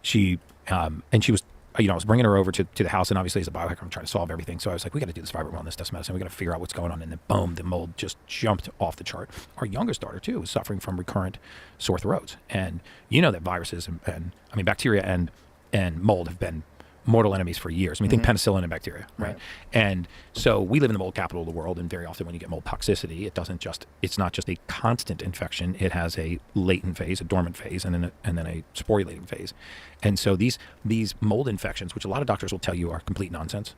She was, I was bringing her over to the house, and obviously as a biohacker, I'm trying to solve everything. So I was like, we got to do this Vibrant Wellness Test medicine. We got to figure out what's going on. And then boom, the mold just jumped off the chart. Our youngest daughter too was suffering from recurrent sore throats. And that viruses and bacteria and mold have been mortal enemies for years. Think penicillin and bacteria, right? And so we live in the mold capital of the world, and very often when you get mold toxicity, it's not just a constant infection. It has a latent phase, a dormant phase, and then a sporulating phase. And so these mold infections, which a lot of doctors will tell you are complete nonsense,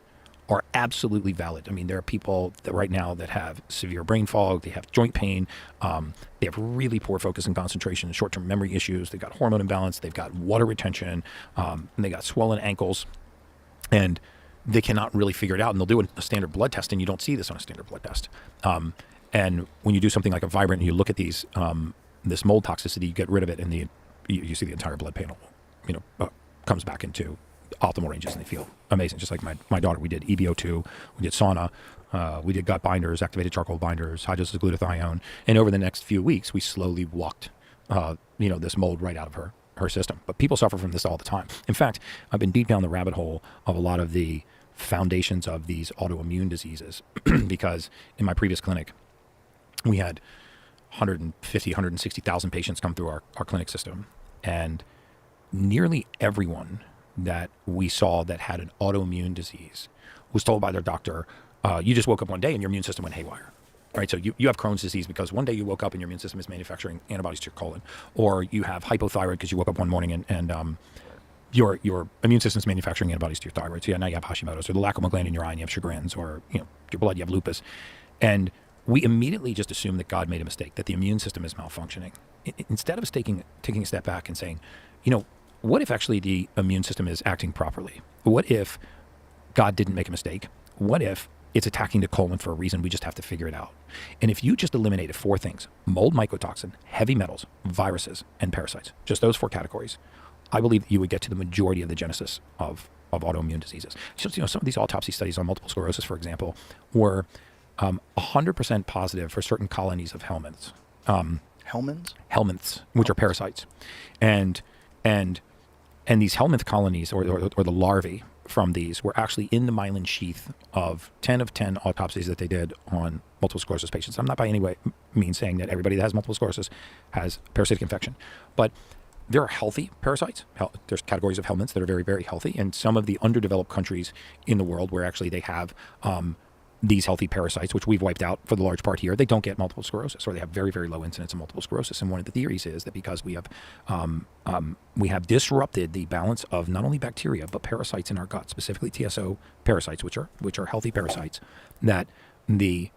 are absolutely valid. There are people that right now that have severe brain fog, they have joint pain, they have really poor focus and concentration and short-term memory issues, they've got hormone imbalance, they've got water retention, and they got swollen ankles, and they cannot really figure it out. And they'll do a standard blood test, and you don't see this on a standard blood test. And when you do something like a Vibrant and you look at this mold toxicity, you get rid of it, and you see the entire blood panel, comes back into optimal ranges, and they feel amazing. Just like my daughter, we did EBO2, we did sauna, we did gut binders, activated charcoal binders, high doses of glutathione, and over the next few weeks, we slowly walked, this mold right out of her system. But people suffer from this all the time. In fact, I've been deep down the rabbit hole of a lot of the foundations of these autoimmune diseases because in my previous clinic, we had 160,000 patients come through our clinic system, and nearly everyone that we saw that had an autoimmune disease was told by their doctor, you just woke up one day and your immune system went haywire. Right, so you have Crohn's disease because one day you woke up and your immune system is manufacturing antibodies to your colon, or you have hypothyroid because you woke up one morning and your immune system is manufacturing antibodies to your thyroid. So now you have Hashimoto's, or the lacrimal gland in your eye, and you have Sjogren's, or your blood, you have lupus, and we immediately just assume that God made a mistake, that the immune system is malfunctioning, instead of taking a step back and saying, what if actually the immune system is acting properly? What if God didn't make a mistake? What if it's attacking the colon for a reason? We just have to figure it out. And if you just eliminated 4 things, mold, mycotoxin, heavy metals, viruses, and parasites, just those 4 categories, I believe that you would get to the majority of the genesis of autoimmune diseases. So, some of these autopsy studies on multiple sclerosis, for example, were 100% positive for certain colonies of helminths. Helminths, which are parasites. And these helminth colonies, or the larvae, from these were actually in the myelin sheath of 10 of 10 autopsies that they did on multiple sclerosis patients. I'm not by any way means saying that everybody that has multiple sclerosis has parasitic infection, but there are healthy parasites. There's categories of helminths that are very, very healthy, and some of the underdeveloped countries in the world where actually they have these healthy parasites, which we've wiped out for the large part here, they don't get multiple sclerosis, or they have very, very low incidence of multiple sclerosis. And one of the theories is that because we have disrupted the balance of not only bacteria but parasites in our gut, specifically TSO parasites, which are healthy parasites, that the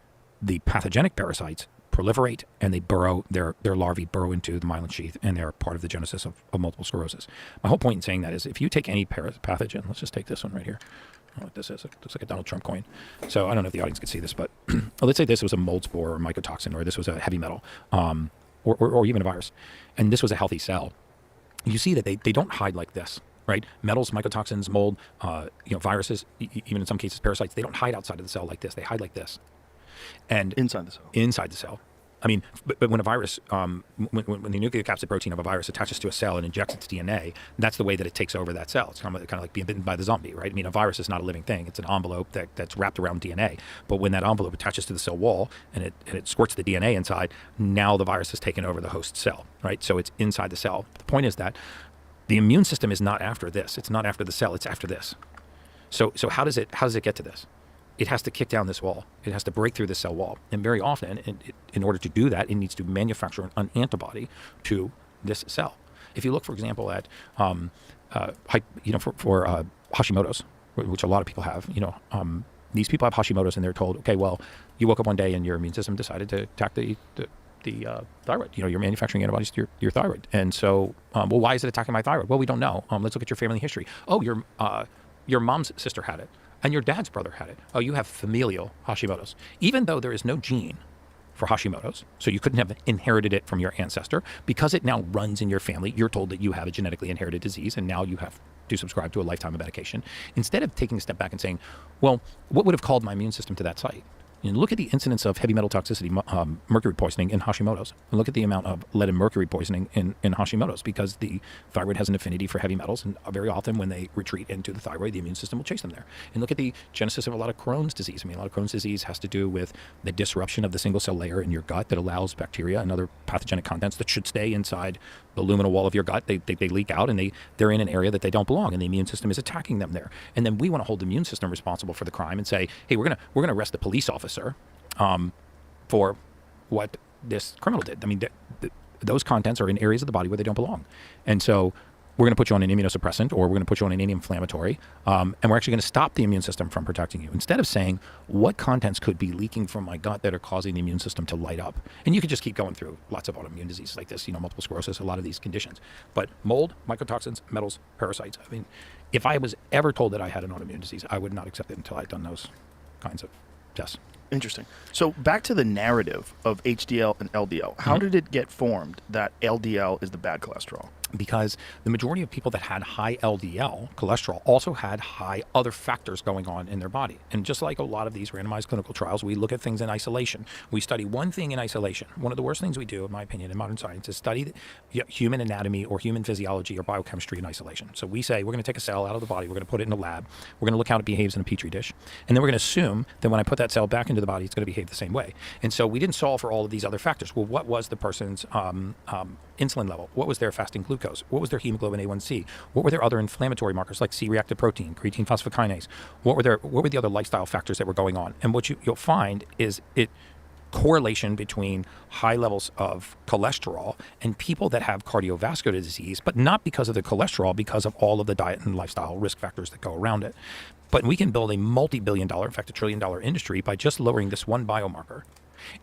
pathogenic parasites proliferate and they burrow, their larvae burrow into the myelin sheath, and they're part of the genesis of multiple sclerosis. My whole point in saying that is if you take any pathogen, let's just take this one right here. I don't know what this is. It looks like a Donald Trump coin. So I don't know if the audience can see this, but let's say this was a mold spore or mycotoxin, or this was a heavy metal, or even a virus, and this was a healthy cell. You see that they don't hide like this, right? Metals, mycotoxins, mold, viruses, even in some cases parasites, they don't hide outside of the cell like this. They hide like this. And inside the cell. Inside the cell. I mean, but when a virus, when the nucleocapsid protein of a virus attaches to a cell and injects its DNA, that's the way that it takes over that cell. It's kind of like being bitten by the zombie, right? I mean, a virus is not a living thing. It's an envelope that's wrapped around DNA. But when that envelope attaches to the cell wall and it squirts the DNA inside, now the virus has taken over the host cell, right? So it's inside the cell. The point is that the immune system is not after this. It's not after the cell. It's after this. So how does it get to this? It has to kick down this wall. It has to break through the cell wall. And very often, in order to do that, it needs to manufacture an antibody to this cell. If you look, for example, at for Hashimoto's, which a lot of people have, these people have Hashimoto's, and they're told, okay, well, you woke up one day and your immune system decided to attack the thyroid. You're manufacturing antibodies to your thyroid. And so, why is it attacking my thyroid? Well, we don't know. Let's look at your family history. Oh, your mom's sister had it. And your dad's brother had it. Oh, you have familial Hashimoto's. Even though there is no gene for Hashimoto's, so you couldn't have inherited it from your ancestor, because it now runs in your family, you're told that you have a genetically inherited disease, and now you have to subscribe to a lifetime of medication. Instead of taking a step back and saying, well, what would have called my immune system to that site? Look at the incidence of heavy metal toxicity, mercury poisoning in Hashimoto's. And look at the amount of lead and mercury poisoning in Hashimoto's, because the thyroid has an affinity for heavy metals, and very often when they retreat into the thyroid, the immune system will chase them there. And look at the genesis of a lot of Crohn's disease. I mean, a lot of Crohn's disease has to do with the disruption of the single cell layer in your gut that allows bacteria and other pathogenic contents that should stay inside the luminal wall of your gut. They leak out, and they're in an area that they don't belong, and the immune system is attacking them there. And then we want to hold the immune system responsible for the crime and say, hey, we're gonna arrest the police officer for what this criminal did. I mean, those contents are in areas of the body where they don't belong. And so we're going to put you on an immunosuppressant, or we're going to put you on an anti-inflammatory, and we're actually going to stop the immune system from protecting you. Instead of saying, what contents could be leaking from my gut that are causing the immune system to light up? And you could just keep going through lots of autoimmune diseases like this, multiple sclerosis, a lot of these conditions. But mold, mycotoxins, metals, parasites. I mean, if I was ever told that I had an autoimmune disease, I would not accept it until I'd done those kinds of tests. Interesting. So back to the narrative of HDL and LDL. How did it get formed that LDL is the bad cholesterol? Because the majority of people that had high LDL cholesterol also had high other factors going on in their body. And just like a lot of these randomized clinical trials, we look at things in isolation. We study one thing in isolation. One of the worst things we do, in my opinion, in modern science is study human anatomy or human physiology or biochemistry in isolation. So we say, we're going to take a cell out of the body, we're going to put it in a lab, we're going to look how it behaves in a petri dish, and then we're going to assume that when I put that cell back into the body, it's going to behave the same way. And so we didn't solve for all of these other factors. Well, what was the person's insulin level? What was their fasting glucose? What was their hemoglobin A1C? What were their other inflammatory markers like C-reactive protein, creatine phosphokinase? What were the other lifestyle factors that were going on? And what you'll find is correlation between high levels of cholesterol and people that have cardiovascular disease, but not because of the cholesterol, because of all of the diet and lifestyle risk factors that go around it. But we can build a multi-billion-dollar, in fact, $1 trillion industry by just lowering this one biomarker.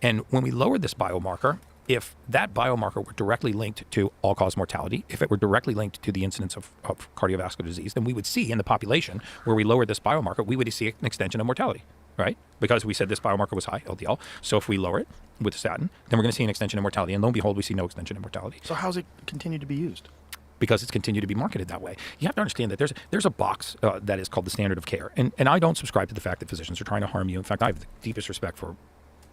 And when we lower this biomarker, if that biomarker were directly linked to all-cause mortality, if it were directly linked to the incidence of cardiovascular disease, then we would see in the population where we lowered this biomarker, we would see an extension of mortality, right? Because we said this biomarker was high, LDL. So if we lower it with statin, then we're going to see an extension of mortality. And lo and behold, we see no extension of mortality. So how's it continue to be used? Because it's continued to be marketed that way. You have to understand that there's a box that is called the standard of care. And I don't subscribe to the fact that physicians are trying to harm you. In fact, I have the deepest respect for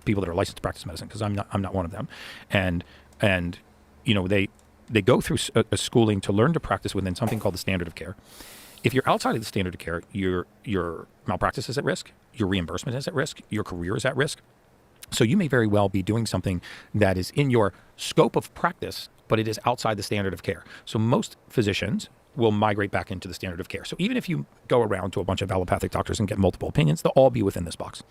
people that are licensed to practice medicine, because I'm not one of them. And they go through a schooling to learn to practice within something called the standard of care. If you're outside of the standard of care, your malpractice is at risk, your reimbursement is at risk, your career is at risk. So you may very well be doing something that is in your scope of practice, but it is outside the standard of care. So most physicians will migrate back into the standard of care. So even if you go around to a bunch of allopathic doctors and get multiple opinions, they'll all be within this box.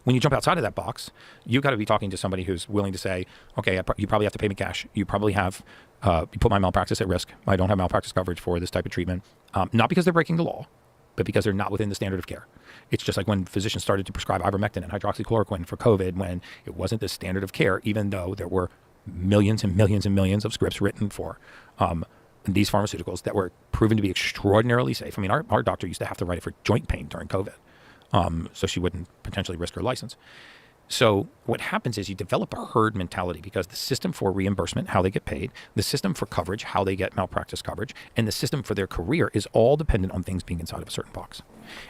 When you jump outside of that box, you've got to be talking to somebody who's willing to say, okay, you probably have to pay me cash. You probably have, you put my malpractice at risk. I don't have malpractice coverage for this type of treatment. Not because they're breaking the law, but because they're not within the standard of care. It's just like when physicians started to prescribe ivermectin and hydroxychloroquine for COVID when it wasn't the standard of care, even though there were millions and millions and millions of scripts written for these pharmaceuticals that were proven to be extraordinarily safe. I mean, our doctor used to have to write it for joint pain during COVID, so she wouldn't potentially risk her license. So what happens is you develop a herd mentality because the system for reimbursement, how they get paid, the system for coverage, how they get malpractice coverage, and the system for their career is all dependent on things being inside of a certain box.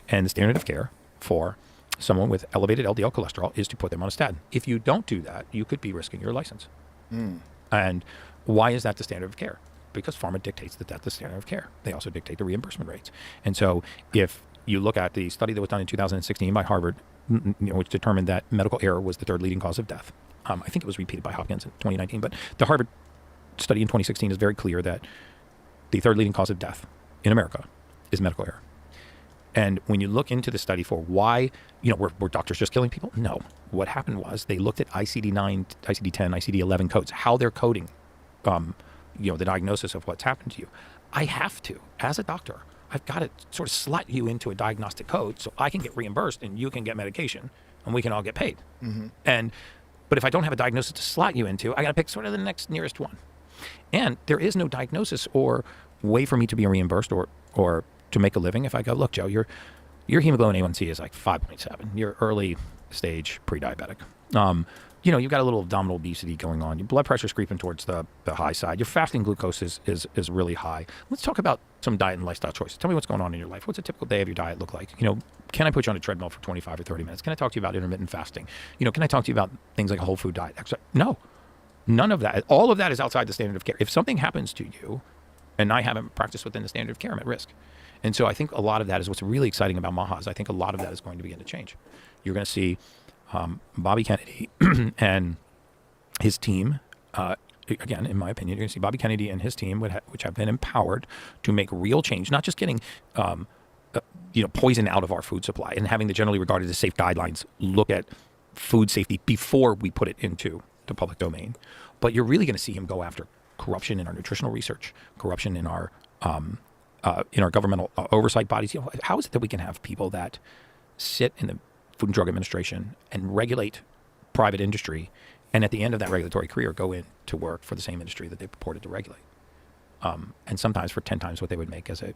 And the standard of care for someone with elevated LDL cholesterol is to put them on a statin. If you don't do that, you could be risking your license. And why is that the standard of care? Because pharma dictates that that's the standard of care. They also dictate the reimbursement rates. And so if you look at the study that was done in 2016 by Harvard, which determined that medical error was the third leading cause of death. I think it was repeated by Hopkins in 2019, but the Harvard study in 2016 is very clear that the third leading cause of death in America is medical error. And when you look into the study for why, were doctors just killing people? No. What happened was they looked at ICD-9, ICD-10, ICD-11 codes, how they're coding, the diagnosis of what's happened to you. I have to, as a doctor, I've got to sort of slot you into a diagnostic code so I can get reimbursed and you can get medication and we can all get paid. But if I don't have a diagnosis to slot you into, I got to pick sort of the next nearest one. And there is no diagnosis or way for me to be reimbursed or to make a living if I go, look, Joe, your hemoglobin A1C is like 5.7. You're early stage pre-diabetic. You've got a little abdominal obesity going on. Your blood pressure's creeping towards the high side. Your fasting glucose is really high. Let's talk about some diet and lifestyle choices. Tell me what's going on in your life. What's a typical day of your diet look like? Can I put you on a treadmill for 25 or 30 minutes? Can I talk to you about intermittent fasting? Can I talk to you about things like a whole food diet? No, none of that. All of that is outside the standard of care. If something happens to you and I haven't practiced within the standard of care, I'm at risk. And so I think a lot of that is what's really exciting about Maha's. I think a lot of that is going to begin to change. You're going to see Bobby Kennedy and his team, again, in my opinion, you're going to see Bobby Kennedy and his team, which have been empowered to make real change, not just getting poison out of our food supply and having the generally regarded as safe guidelines look at food safety before we put it into the public domain. But you're really going to see him go after corruption in our nutritional research, corruption in our governmental oversight bodies. How is it that we can have people that sit in the Food and Drug Administration and regulate private industry, and at the end of that regulatory career go in to work for the same industry that they purported to regulate, and sometimes for 10 times what they would make as a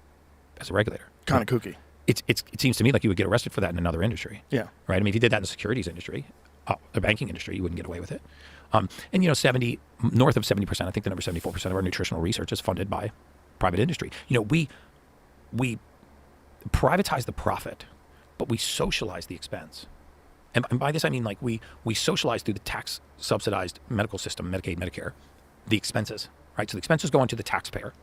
regulator? Kind of kooky. It seems to me like you would get arrested for that in another industry. Yeah. Right. I mean, if you did that in the securities industry, the banking industry, you wouldn't get away with it. And north of 70%, I think the number 74% of our nutritional research is funded by private industry. We privatize the profit, but we socialize the expense. And by this, I mean like we socialize through the tax subsidized medical system, Medicaid, Medicare, the expenses, right? So the expenses go into the taxpayer,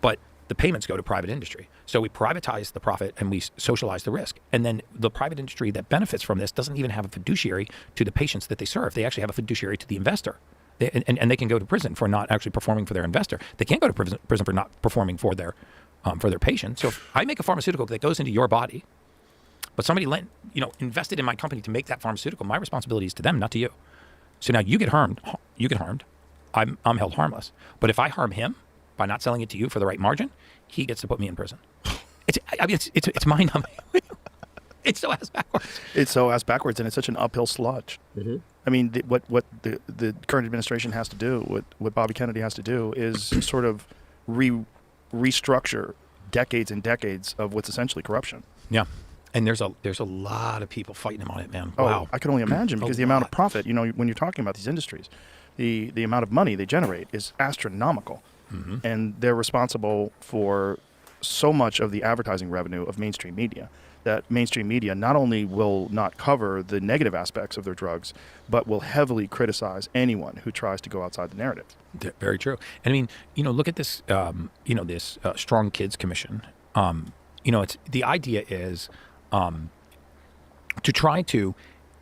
but the payments go to private industry. So we privatize the profit and we socialize the risk. And then the private industry that benefits from this doesn't even have a fiduciary to the patients that they serve. They actually have a fiduciary to the investor. And they can go to prison for not actually performing for their investor. They can't go to prison for not performing for their patient. So if I make a pharmaceutical that goes into your body, but somebody invested in my company to make that pharmaceutical, my responsibility is to them, not to you. So now you get harmed. I'm held harmless. But if I harm him by not selling it to you for the right margin, he gets to put me in prison. It's mind-numbing. It's so ass backwards. It's so ass backwards, and it's such an uphill sludge. Mm-hmm. I mean, what the current administration has to do, what Bobby Kennedy has to do, is sort of restructure decades and decades of what's essentially corruption. Yeah. And there's a lot of people fighting him on it, man. Wow. I can only imagine, because the amount of profit, when you're talking about these industries, the amount of money they generate is astronomical. Mm-hmm. And they're responsible for so much of the advertising revenue of mainstream media, that mainstream media not only will not cover the negative aspects of their drugs, but will heavily criticize anyone who tries to go outside the narrative. Very true. And I mean, look at this, this Strong Kids Commission. it's the idea is to try to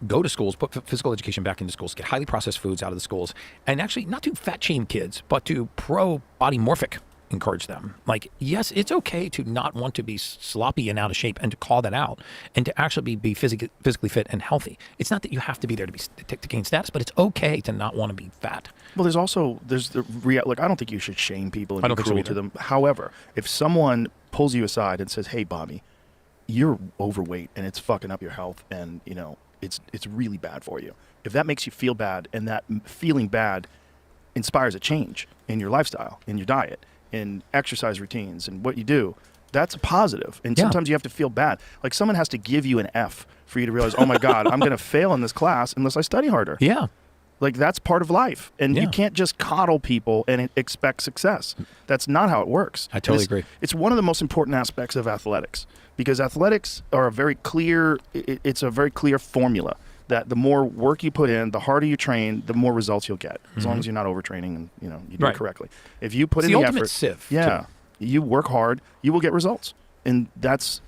go to schools, put physical education back into schools, get highly processed foods out of the schools, and actually not to fat shame kids, but to pro-body morphic encourage them. Like, yes, it's okay to not want to be sloppy and out of shape and to call that out and to actually be physically fit and healthy. It's not that you have to be there to gain status, but it's okay to not want to be fat. Well, there's the like, I don't think you should shame people and I don't be think so cruel to either. them. However, if someone pulls you aside and says, "Hey, Bobby, you're overweight and it's fucking up your health, and it's really bad for you." If that makes you feel bad, and that feeling bad inspires a change in your lifestyle, in your diet, in exercise routines, and what you do, that's a positive. And Yeah. sometimes you have to feel bad. Like, someone has to give you an F for you to realize, oh my God, I'm going to fail in this class unless I study harder. Yeah. Like, that's part of life. And Yeah. you can't just coddle people and expect success. That's not how it works. I totally And agree. It's one of the most important aspects of athletics, because athletics are a very clear, it's a very clear formula that the more work you put in, the harder you train, the more results you'll get, as long as you're not overtraining and you do Mm-hmm. Right. it correctly. If you put It's in the the ultimate effort, sieve, yeah, you work hard, you will get results. And that's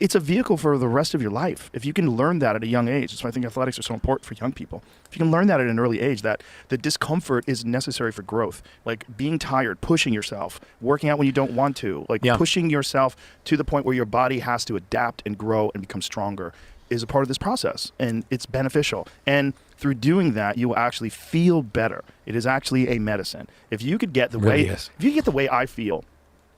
it's a vehicle for the rest of your life. If you can learn that at a young age, that's why I think athletics are so important for young people. If you can learn that at an early age, that the discomfort is necessary for growth. Like being tired, pushing yourself, working out when you don't want to, like pushing yourself to the point where your body has to adapt and grow and become stronger is a part of this process, and it's beneficial. And through doing that, you will actually feel better. It is actually a medicine. If you could get the way I feel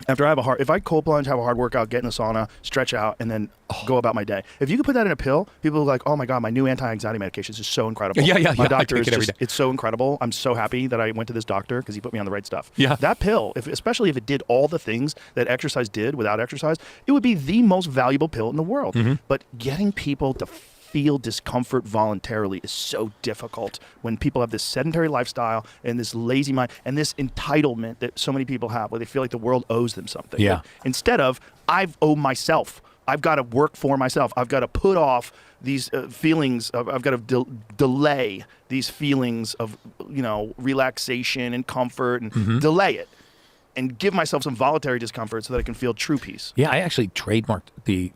after I have if I cold plunge, have a hard workout, get in the sauna, stretch out, and then go about my day. If you could put that in a pill, people are like, oh my God, my new anti-anxiety medication is just so incredible. My doctor is just, it's so incredible. I'm so happy that I went to this doctor because he put me on the right stuff. Yeah. That pill, especially if it did all the things that exercise did without exercise, it would be the most valuable pill in the world. Mm-hmm. But getting people to feel discomfort voluntarily is so difficult when people have this sedentary lifestyle and this lazy mind and this entitlement that so many people have, where they feel like the world owes them something. Yeah. Like, instead of, I've owed myself. I've got to work for myself. I've got to put off these feelings. I've got to delay these feelings of relaxation and comfort and delay it, and give myself some voluntary discomfort so that I can feel true peace. Yeah, I actually trademarked the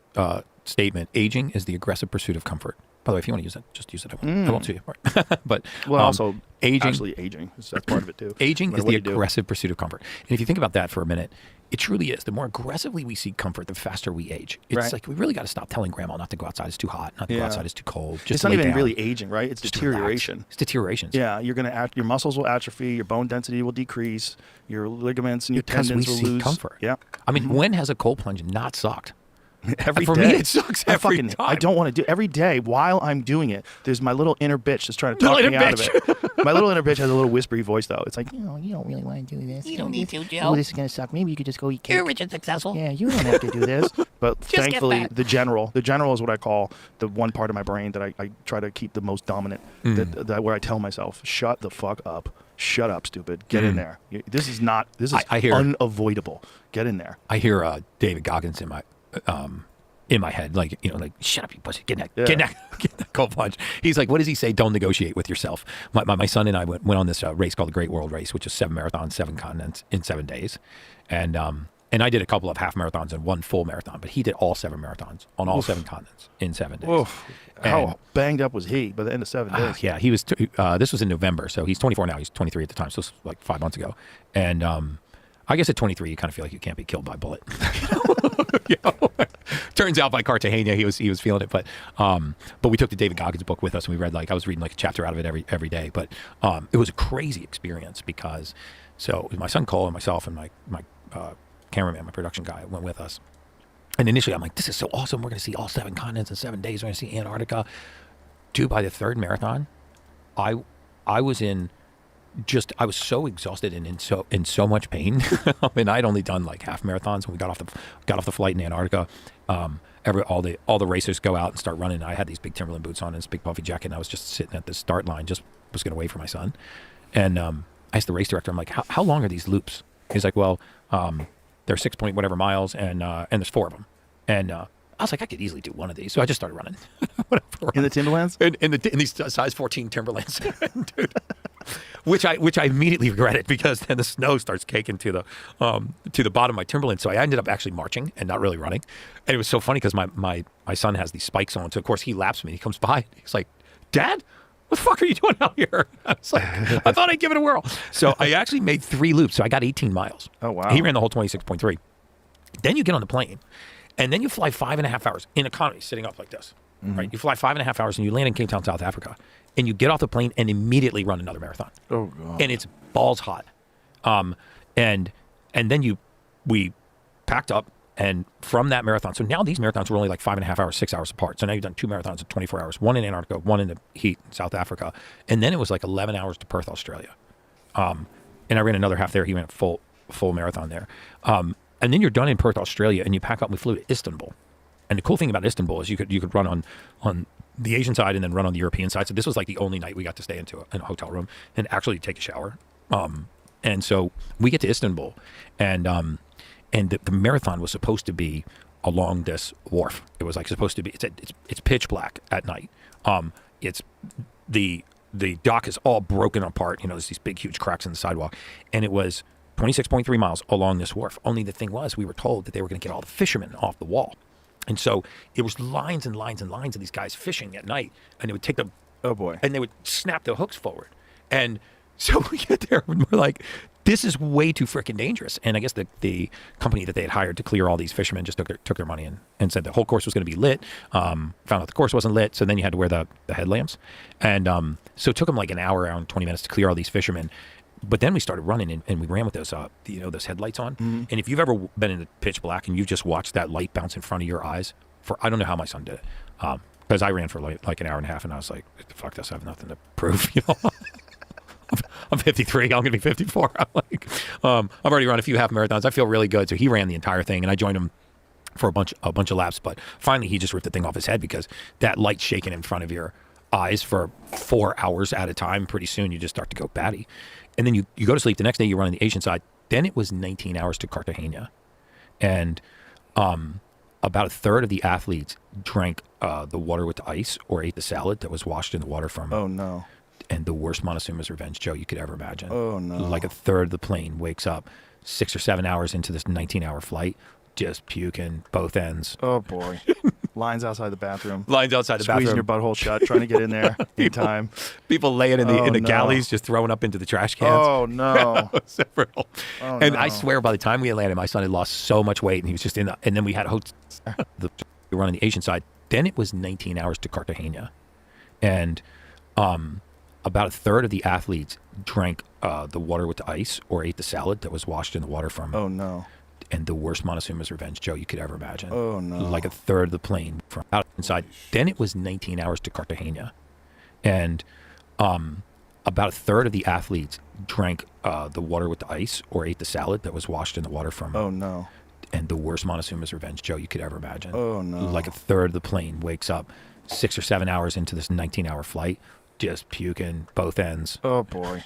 statement, aging is the aggressive pursuit of comfort. By the way, if you want to use it, just use it. I won't sue you for it. But Also, aging, that's part of it too. aging No is matter the what you do. aggressive pursuit of comfort. And if you think about that for a minute, it truly is. The more aggressively we seek comfort, the faster we age. It's Right. like we really got to stop telling grandma not to go outside. It's too hot. Not to go Yeah. outside. It's too cold. Just It's not lay even down. really aging, right? It's Just relax. deterioration. It's deterioration. Yeah, you're gonna your muscles will atrophy, your bone density will decrease, your ligaments and your Because we tendons will seek lose comfort. Yeah, I mean, when has a cold plunge not sucked? every For day. me, it sucks every time. I don't want to do every day. While I'm doing it, there's my little inner bitch that's trying to talk Little me inner out of it. My little inner bitch has a little whispery voice though. It's like, You don't really want to do this. You don't need to, Oh, Joe. this is gonna suck. Maybe you could just go eat cake. You're rich and successful. Yeah, you don't have to do this. But get thankfully, fat. the general is what I call the one part of my brain that I try to keep the most dominant. That where I tell myself, shut the fuck up. Shut up, stupid. Get in there. This is I hear it. unavoidable. Get in there. I hear David Goggins in my head, like shut up, you pussy, get in that cold plunge. He's like, what does he say? Don't negotiate with yourself. My son and I went on this race called the Great World Race, which is 7 marathons, 7 continents in 7 days, and I did a couple of half marathons and 1 full marathon, but he did all 7 marathons on all 7 continents in 7 days. How banged up was he by the end of 7 days? Yeah, he was. This was in November, so he's 24 now. He's 23 at the time, so this was like 5 months ago. And I guess at 23, you kind of feel like you can't be killed by a bullet. Turns out by Cartagena, he was feeling it. But we took the David Goggins book with us, and we read I was reading a chapter out of it every day. But it was a crazy experience because it was my son Cole and myself and my cameraman, my production guy, went with us. And initially, I'm like, this is so awesome. We're going to see all 7 continents in 7 days. We're going to see Antarctica. Dude, by the 3rd marathon, I was I was so exhausted and in so much pain. I mean, I'd only done like half marathons when we got off the flight in Antarctica. All the racers go out and start running. I had these big Timberland boots on and this big puffy jacket, and I was just sitting at the start line, just was going to wait for my son. And I asked the race director, I'm like, how long are these loops? He's like, well, they're 6 point whatever miles, and there's 4 of them. And I was like, I could easily do one of these, so I just started running. Whatever. In the Timberlands? In these size 14 Timberlands, dude. which I immediately regretted because then the snow starts caking to the bottom of my Timberland. So I ended up actually marching and not really running. And it was so funny because my son has these spikes on. So of course he laps me. He comes by. He's like, "Dad, what the fuck are you doing out here?" I was like, I thought I'd give it a whirl. So I actually made 3 loops. So I got 18 miles. Oh, wow. He ran the whole 26.3. Then you get on the plane, and then you fly 5.5 hours in economy, sitting up like this. Right? You fly 5.5 hours, and you land in Cape Town, South Africa, and you get off the plane and immediately run another marathon. Oh, God. And it's balls hot. And then we packed up, and from that marathon, so now these marathons were only like 5.5 hours, 6 hours apart. So now you've done 2 marathons in 24 hours, one in Antarctica, one in the heat in South Africa, and then it was like 11 hours to Perth, Australia. And I ran another half there. He ran a full marathon there. And then you're done in Perth, Australia, and you pack up and we flew to Istanbul. And the cool thing about Istanbul is you could run on the Asian side and then run on the European side. So this was like the only night we got to stay in a hotel room and actually take a shower. And so we get to Istanbul, and the marathon was supposed to be along this wharf. It was like supposed to be. It's pitch black at night. It's the dock is all broken apart. You know, there's these big, huge cracks in the sidewalk, and it was 26.3 miles along this wharf. Only the thing was, we were told that they were going to get all the fishermen off the wall. And so it was lines and lines and lines of these guys fishing at night, and they would take the and they would snap the hooks forward. And so we get there and we're like, this is way too freaking dangerous. And I guess the company that they had hired to clear all these fishermen just took their money and said the whole course was going to be lit. Found out the course wasn't lit, so then you had to wear the headlamps. And so it took them like an hour and 20 minutes to clear all these fishermen. But then we started running, and we ran with those, those headlights on. Mm-hmm. And if you've ever been in the pitch black and you've just watched that light bounce in front of your eyes, I don't know how my son did it, because I ran for like an hour and a half, and I was like, "Fuck this! I have nothing to prove." You know, I'm 53. I'm gonna be 54. I'm like, I've already run a few half marathons. I feel really good. So he ran the entire thing, and I joined him for a bunch of laps. But finally, he just ripped the thing off his head because that light shaking in front of your eyes for 4 hours at a time. Pretty soon, you just start to go batty. And then you go to sleep. The next day, you run on the Asian side. Then it was 19 hours to Cartagena. And about a third of the athletes drank the water with the ice or ate the salad that was washed in the water from... Oh, no. And the worst Montezuma's revenge, Joe, you could ever imagine. Oh, no. Like a third of the plane wakes up 6 or 7 hours into this 19-hour flight, just puking both ends. Oh, boy. Lines outside the bathroom. Lines outside the bathroom. Squeezing your butthole shut, trying to get in there in time. People laying in the galleys, just throwing up into the trash cans. Oh, no. Several. Oh, and no. I swear, by the time we had landed, my son had lost so much weight, and he was just and then we had a hotel. We were on the Asian side. Then it was 19 hours to Cartagena. And about a third of the athletes drank the water with the ice or ate the salad that was washed in the water from... Oh, no. And the worst Montezuma's revenge, Joe, you could ever imagine. Oh, no. Like a third of the plane from out inside. Then it was 19 hours to Cartagena. And about a third of the athletes drank the water with the ice or ate the salad that was washed in the water from... Oh, no. And the worst Montezuma's revenge, Joe, you could ever imagine. Oh, no. Like a third of the plane wakes up 6 or 7 hours into this 19-hour flight, just puking both ends. Oh, boy.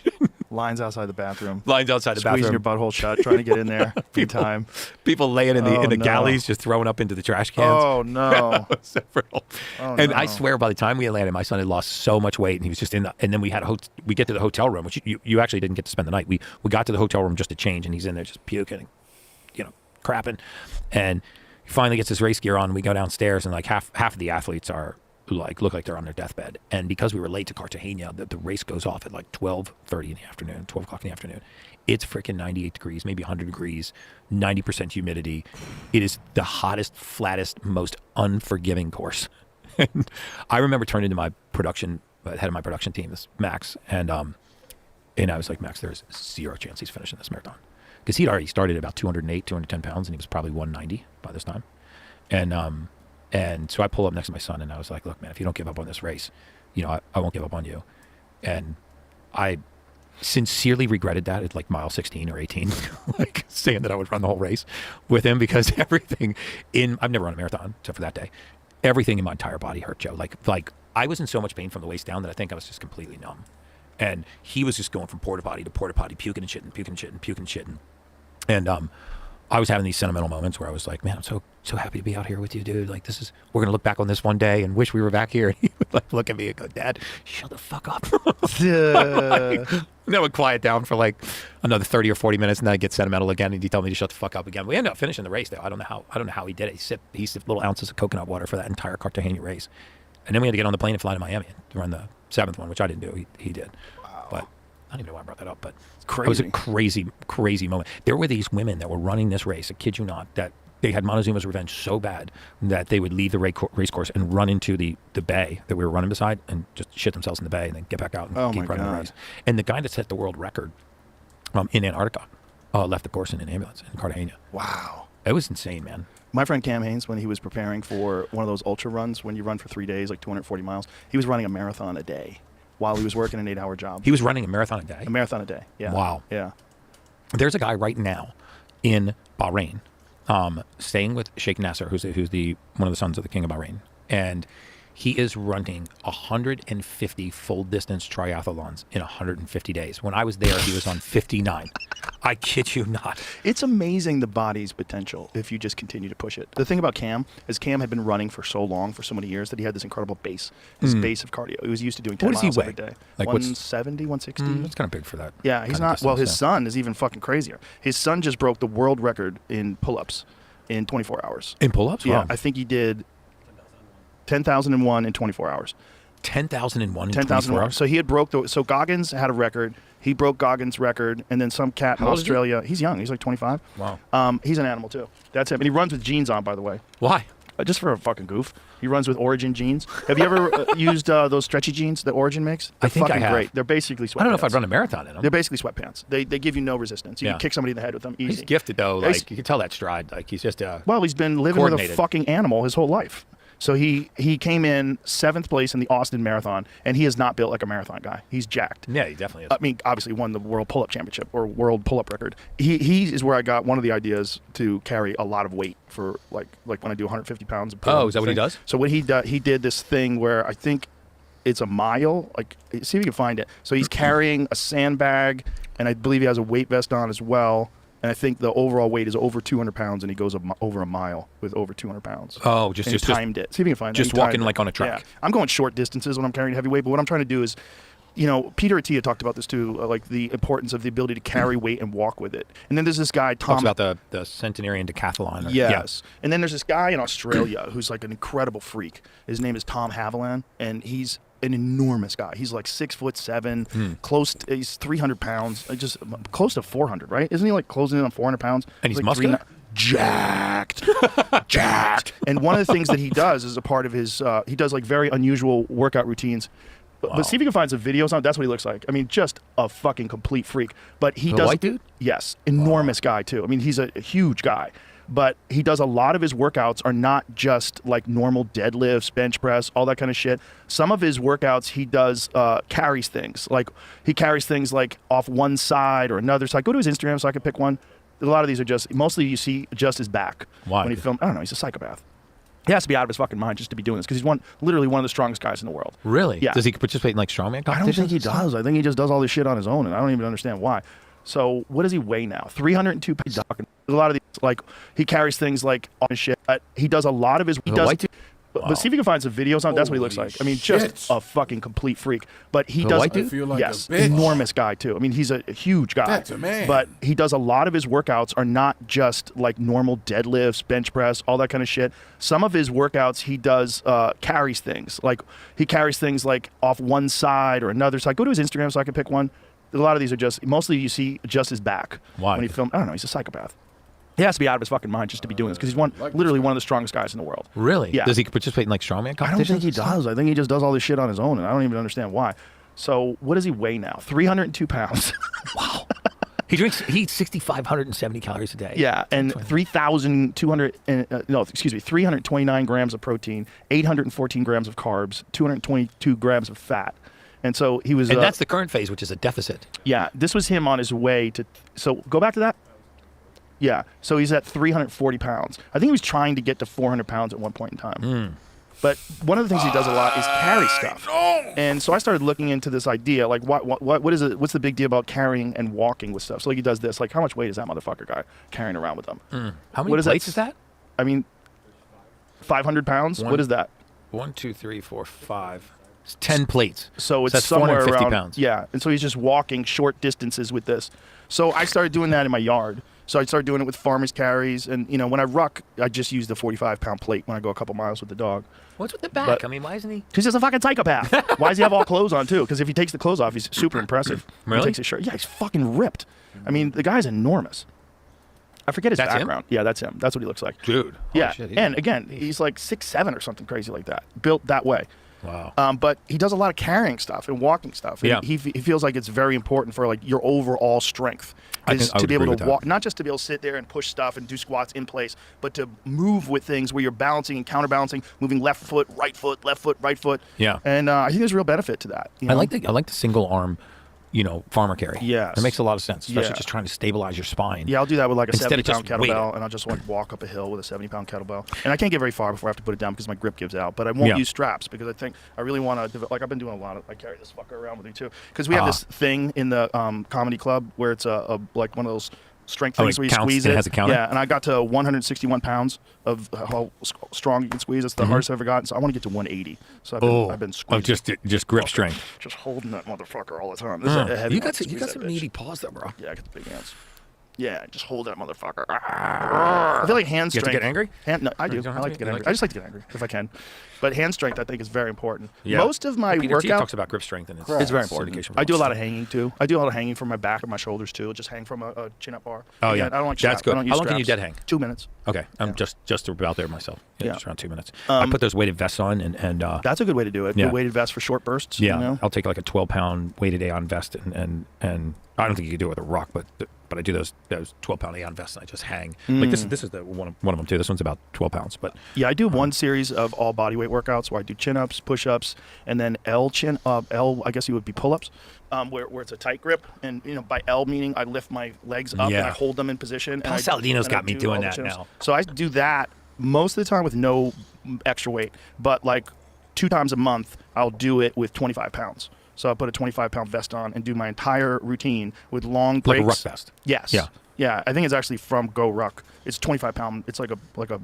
Lines outside the bathroom. Lines outside the bathroom. Squeezing your butthole shut, trying to get in there in time. People laying in the no. galleys, just throwing up into the trash cans. Oh, no. Several. Oh, and no. I swear, by the time we had landed, my son had lost so much weight, and he was just in the... And then we had we get to the hotel room, which you actually didn't get to spend the night. We got to the hotel room just to change, and he's in there just puking, crapping. And he finally gets his race gear on, and we go downstairs, and like half of the athletes are... look like they're on their deathbed. And because we were late to Cartagena, the race goes off at like 12:30 in the afternoon, 12 o'clock in the afternoon. It's freaking 98 degrees, maybe 100 degrees, 90% humidity. It is the hottest, flattest, most unforgiving course. And I remember turning to my head of my production team, this Max, and I was like, Max, there's 0 chance he's finishing this marathon. Because he'd already started at about 208, 210 pounds, and he was probably 190 by this time. And so I pull up next to my son, and I was like, look, man, if you don't give up on this race, I won't give up on you. And I sincerely regretted that at like mile 16 or 18, like saying that I would run the whole race with him, because I've never run a marathon except for that day. Everything in my entire body hurt, Joe. Like I was in so much pain from the waist down that I think I was just completely numb. And he was just going from porta potty to porta potty, puking and shitting, puking and shitting, puking and shitting. And I was having these sentimental moments where I was like, man, I'm so happy to be out here with you, dude. Like, we're going to look back on this one day and wish we were back here. And he would like look at me and go, Dad, shut the fuck up. And that would quiet down for like another 30 or 40 minutes, and then I'd get sentimental again, and he told me to shut the fuck up again. We ended up finishing the race though. I don't know how he did it. He sipped little ounces of coconut water for that entire Cartagena race. And then we had to get on the plane and fly to Miami to run the 7th one, which I didn't do. He did. Wow. But I don't even know why I brought that up, but it was a crazy moment. There were these women that were running this race, I kid you not, that they had Montezuma's revenge so bad that they would leave the race course and run into the bay that we were running beside and just shit themselves in the bay and then get back out and keep running the race. And the guy that set the world record in Antarctica left the course in an ambulance in Cartagena. Wow. It was insane, man. My friend Cam Haynes, when he was preparing for one of those ultra runs, when you run for 3 days, like 240 miles, he was running a marathon a day while he was working an 8-hour job. He was running a marathon a day? A marathon a day, yeah. Wow. Yeah. There's a guy right now in Bahrain staying with Sheikh Nasser, who's one of the sons of the king of Bahrain. And he is running 150 full-distance triathlons in 150 days. When I was there, he was on 59. I kid you not. It's amazing the body's potential if you just continue to push it. The thing about Cam is Cam had been running for so long, for so many years, that he had this incredible base, base of cardio. He was used to doing 10 What does he miles weigh? every day. Like 170, 160. That's kind of big for that. Yeah, he's not. Well, his son is even fucking crazier. His son just broke the world record in pull-ups in 24 hours. In pull-ups? Yeah, Wow. I think he did 10,001 in 24 hours. 10,001 in 10,001. 24 hours? So he had so Goggins had a record. He broke Goggins' record, and then some cat in How old is he? Australia. He's young. He's like 25. Wow. He's an animal too. That's him. And he runs with jeans on, by the way. Why? Just for a fucking goof. He runs with Origin jeans. Have you ever used those stretchy jeans that Origin makes? They're I think I fucking have. great. They're basically sweatpants. I don't know if I'd run a marathon in them. They're basically sweatpants. They give you no resistance. You Yeah. can kick somebody in the head with them easy. He's gifted, though. He's- Like, you can tell that stride. Like, he's just Well, he's been living with a coordinated. fucking animal his whole life. So he came in 7th place in the Austin Marathon, and he is not built like a marathon guy. He's jacked. Yeah, he definitely is. I mean, obviously won the World Pull-Up Championship or World Pull-Up Record. He is where I got one of the ideas to carry a lot of weight for like when I do 150 pounds of pull-up. Oh, is that what he does? So what he did this thing where I think it's a mile. Like, see if you can find it. So he's carrying a sandbag, and I believe he has a weight vest on as well. And I think the overall weight is over 200 pounds, and he goes over a mile with over 200 pounds. Oh, just and he timed it. See if you can find it. just He timed walking it. like on a track. Yeah. I'm going short distances when I'm carrying heavy weight, but what I'm trying to do is, Peter Attia talked about this too, like the importance of the ability to carry weight and walk with it. And then there's this guy, Tom. Talks about the centenarian decathlon. Yes. And then there's this guy in Australia who's like an incredible freak. His name is Tom Haviland, and he's an enormous guy. He's like 6'7", he's 300 pounds, just close to 400, right? Isn't he like closing in on 400 pounds? And he's like muscular? Jacked. And one of the things that he does as a part of his, he does like very unusual workout routines. But see if you can find some videos on it. That's what he looks like. I mean, just a fucking complete freak. But he The does. white dude? Yes, enormous guy too. I mean, he's a huge guy. But he does a lot of his workouts are not just like normal deadlifts, bench press, all that kind of shit. Some of his workouts he does carries things. Like he carries things like off one side or another side. Go to his Instagram so I can pick one. A lot of these are just, mostly you see just his back. Why? When he filmed. I don't know, he's a psychopath. He has to be out of his fucking mind just to be doing this, because he's literally one of the strongest guys in the world. Really? Yeah. Does he participate in like strongman competitions? I don't think he does. I think he just does all this shit on his own, and I don't even understand why. So what does he weigh now? 302 pounds. A lot of these, like he carries things like on his shit. But he does a lot of his. He The does. white dude? But see if you can find some videos on it. That's what he looks Holy like. I mean, shit. just a fucking complete freak. But he The does. white dude? I feel like yes, a bitch. enormous guy too. I mean, he's a huge guy. That's a man. But he does a lot of his workouts are not just like normal deadlifts, bench press, all that kind of shit. Some of his workouts he does carries things. Like he carries things like off one side or another side. Go to his Instagram so I can pick one. A lot of these are just, mostly you see just his back. Why? When he filmed. I don't know. He's a psychopath. He has to be out of his fucking mind just to be doing this, because he's literally one of the strongest guys in the world. Really? Yeah. Does he participate in like strongman I competitions? don't think he does. I think he just does all this shit on his own, and I don't even understand why. So what does he weigh now? 302 pounds. Wow. He eats 6,570 calories a day. Yeah, and 329 grams of protein, 814 grams of carbs, 222 grams of fat. And so he was. And that's the current phase, which is a deficit. Yeah, this was him on his way to. So go back to that. Yeah, so he's at 340 pounds. I think he was trying to get to 400 pounds at one point in time. But one of the things he does a lot is carry stuff. And so I started looking into this idea, like what is it? What's the big deal about carrying and walking with stuff? So like he does this, like how much weight is that motherfucker guy carrying around with them? How many plates is that? I mean, 500 pounds. What is that? 1, 2, 3, 4, 5. It's 10 plates. So it's that's somewhere 450 around, pounds. Yeah, and so he's just walking short distances with this. So I started doing that in my yard. So I started doing it with farmers carries, and when I ruck, I just use the 45-pound plate when I go a couple miles with the dog. What's with the back? But- I mean, why isn't he? Because he's a fucking psychopath. Why does he have all clothes on too? Because if he takes the clothes off, he's super impressive. Really? He takes his shirt. Yeah, he's fucking ripped. I mean, the guy's enormous. I forget his That's him? background. Yeah, that's him. That's what he looks like. Dude. Yeah, Shit, and again, he's like 6'7" or something crazy like that. Built that way. Wow. But he does a lot of carrying stuff and walking stuff. And Yeah. he feels like it's very important for like your overall strength I is think I to would be able agree to with walk, that. not just to be able to sit there and push stuff and do squats in place, but to move with things where you're balancing and counterbalancing, moving left foot, right foot, left foot, right foot. Yeah. And I think there's real benefit to that. I like the single arm, farmer carry. Yes. It makes a lot of sense, especially Yeah. just trying to stabilize your spine. Yeah, I'll do that with like a Instead of 70-pound just waiting. kettlebell, and I'll just like walk up a hill with a 70-pound kettlebell. And I can't get very far before I have to put it down because my grip gives out. But I won't Yeah. use straps because I think I really want to. Like I've been doing a lot of. I carry this fucker around with me too because we have this thing in the comedy club where it's a like one of those strength Oh, things it where you counts squeeze and it. it has a counter? Yeah, and I got to 161 pounds of how strong you can squeeze. That's the hardest I've ever gotten. So I want to get to 180. So I've been squeezing. just grip strength. Just holding that motherfucker all the time. This is a heavy You one. got Squeeze that some bitch. needy paws though, bro. Yeah, I got the big hands. Yeah, just hold that motherfucker. I feel like hand You have strength. to get angry? No, I do. You don't I have like to? to get You angry. like I just like to get angry if I can. But hand strength, I think, is very important. Yeah. Most of my Peter T workout talks about grip strength, and it's very important. indication for I do a lot of strength. hanging too. I do a lot of hanging from my back and my shoulders too. Just hang from a chin-up bar. Oh, Again, yeah. I don't like That's straps. good. I don't use How long can you straps. dead hang? 2 minutes. Okay, I'm just about there myself. Yeah, Yeah. just around 2 minutes. I put those weighted vests on, and That's a good way to do it. Yeah. The weighted vest for short bursts. yeah, You know? I'll take like a 12-pound weighted Aeon vest, and I don't think you can do it with a ruck, but I do those 12-pound Aeon vests, and I just hang. Like this is the one of them too. This one's about 12 pounds, but Yeah, I do one series of all body weight workouts where I do chin-ups, push-ups, and then L, I guess you would be pull-ups, where it's a tight grip. And, by L meaning I lift my legs up and Yeah. I hold them in position. Paul and Saladino's and I got me do doing all the that chin-ups. now. So I do that most of the time with no extra weight. But like 2 times a month, I'll do it with 25 pounds. So I'll put a 25-pound vest on and do my entire routine with long breaks. like a ruck vest. Yes. Yeah. Yeah, I think it's actually from Go Ruck. It's 25-pound. It's like a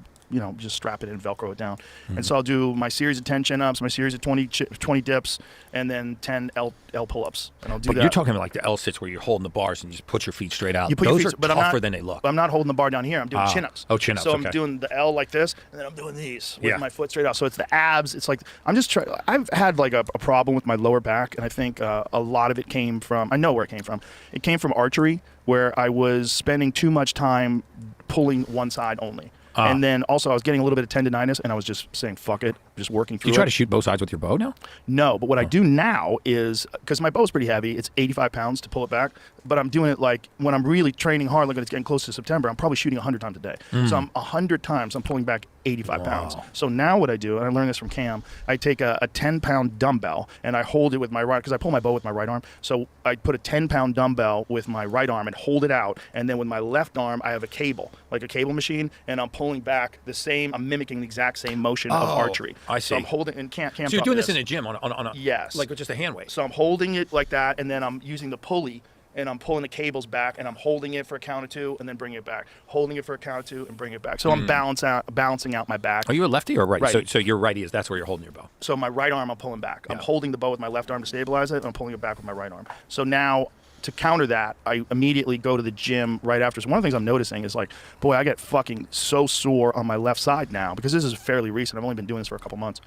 just strap it and Velcro it down. And so I'll do my series of 10 chin-ups, my series of 20 dips, and then 10 L pull-ups. And I'll do But that. you're talking about like the L sits where you're holding the bars and you just put your feet straight out. You put your Those feet- are but I'm tougher not- than they look. I'm not holding the bar down here. I'm doing Ah. chin-ups. Oh, chin-ups, So okay. I'm doing the L like this, and then I'm doing these with Yeah. my foot straight out. So it's the abs. It's like I'm just trying. I've had like a problem with my lower back, and I think a lot of it came from. I know where it came from. It came from archery, where I was spending too much time pulling one side only. And then also I was getting a little bit of tendonitis, and I was just saying, fuck it, just working Do through you try it. to shoot both sides with your bow now? No, but what I do now is, because my bow's pretty heavy, it's 85 pounds to pull it back, but I'm doing it like when I'm really training hard, like when it's getting close to September, I'm probably shooting 100 times a day. So I'm 100 times, I'm pulling back 85 pounds. So now what I do, and I learned this from Cam, I take a 10-pound dumbbell and I hold it with my right, because I pull my bow with my right arm. So I put a 10-pound dumbbell with my right arm and hold it out, and then with my left arm, I have a cable, like a cable machine, and I'm pulling back I'm mimicking the exact same motion of archery. I So see. I'm holding, and Cam So you're taught me doing this in a gym on a Yes. like with just a hand weight. So I'm holding it like that, and then I'm using the pulley, and I'm pulling the cables back, and I'm holding it for a count of 2, and then bringing it back. Holding it for a count of 2, and bring it back. So I'm balancing out my back. Are you a lefty or right? Righty. So you're righty. That's where you're holding your bow. So my right arm, I'm pulling back. I'm Yeah. holding the bow with my left arm to stabilize it, and I'm pulling it back with my right arm. So now, to counter that, I immediately go to the gym right after. So one of the things I'm noticing is like, boy, I get fucking so sore on my left side now, because this is fairly recent. I've only been doing this for a couple months,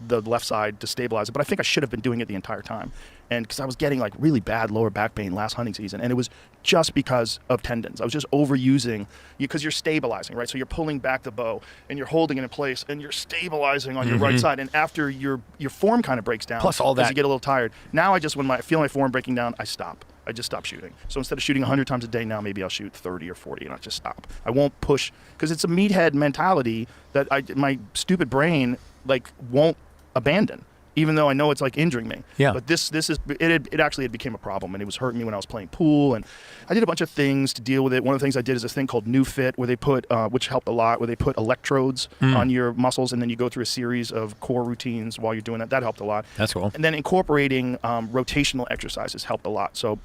the left side to stabilize it. But I think I should have been doing it the entire time. And because I was getting like really bad lower back pain last hunting season, and it was just because of tendons. I was just overusing, because you're stabilizing, right? So you're pulling back the bow and you're holding it in place and you're stabilizing on your right side. And after your form kind of breaks down, Plus all as that- you get a little tired. Now I just, when I feel my form breaking down, I stop. I just stop shooting. So instead of shooting 100 times a day, now maybe I'll shoot 30 or 40, and I'll just stop. I won't push, because it's a meathead mentality that my stupid brain like won't abandon. even though I know it's like injuring me. Yeah. But it actually became a problem, and it was hurting me when I was playing pool, and I did a bunch of things to deal with it. One of the things I did is this thing called New Fit, where they put, which helped a lot, where they put electrodes on your muscles, and then you go through a series of core routines while you're doing that. That helped a lot. That's cool. And then incorporating rotational exercises helped a lot. So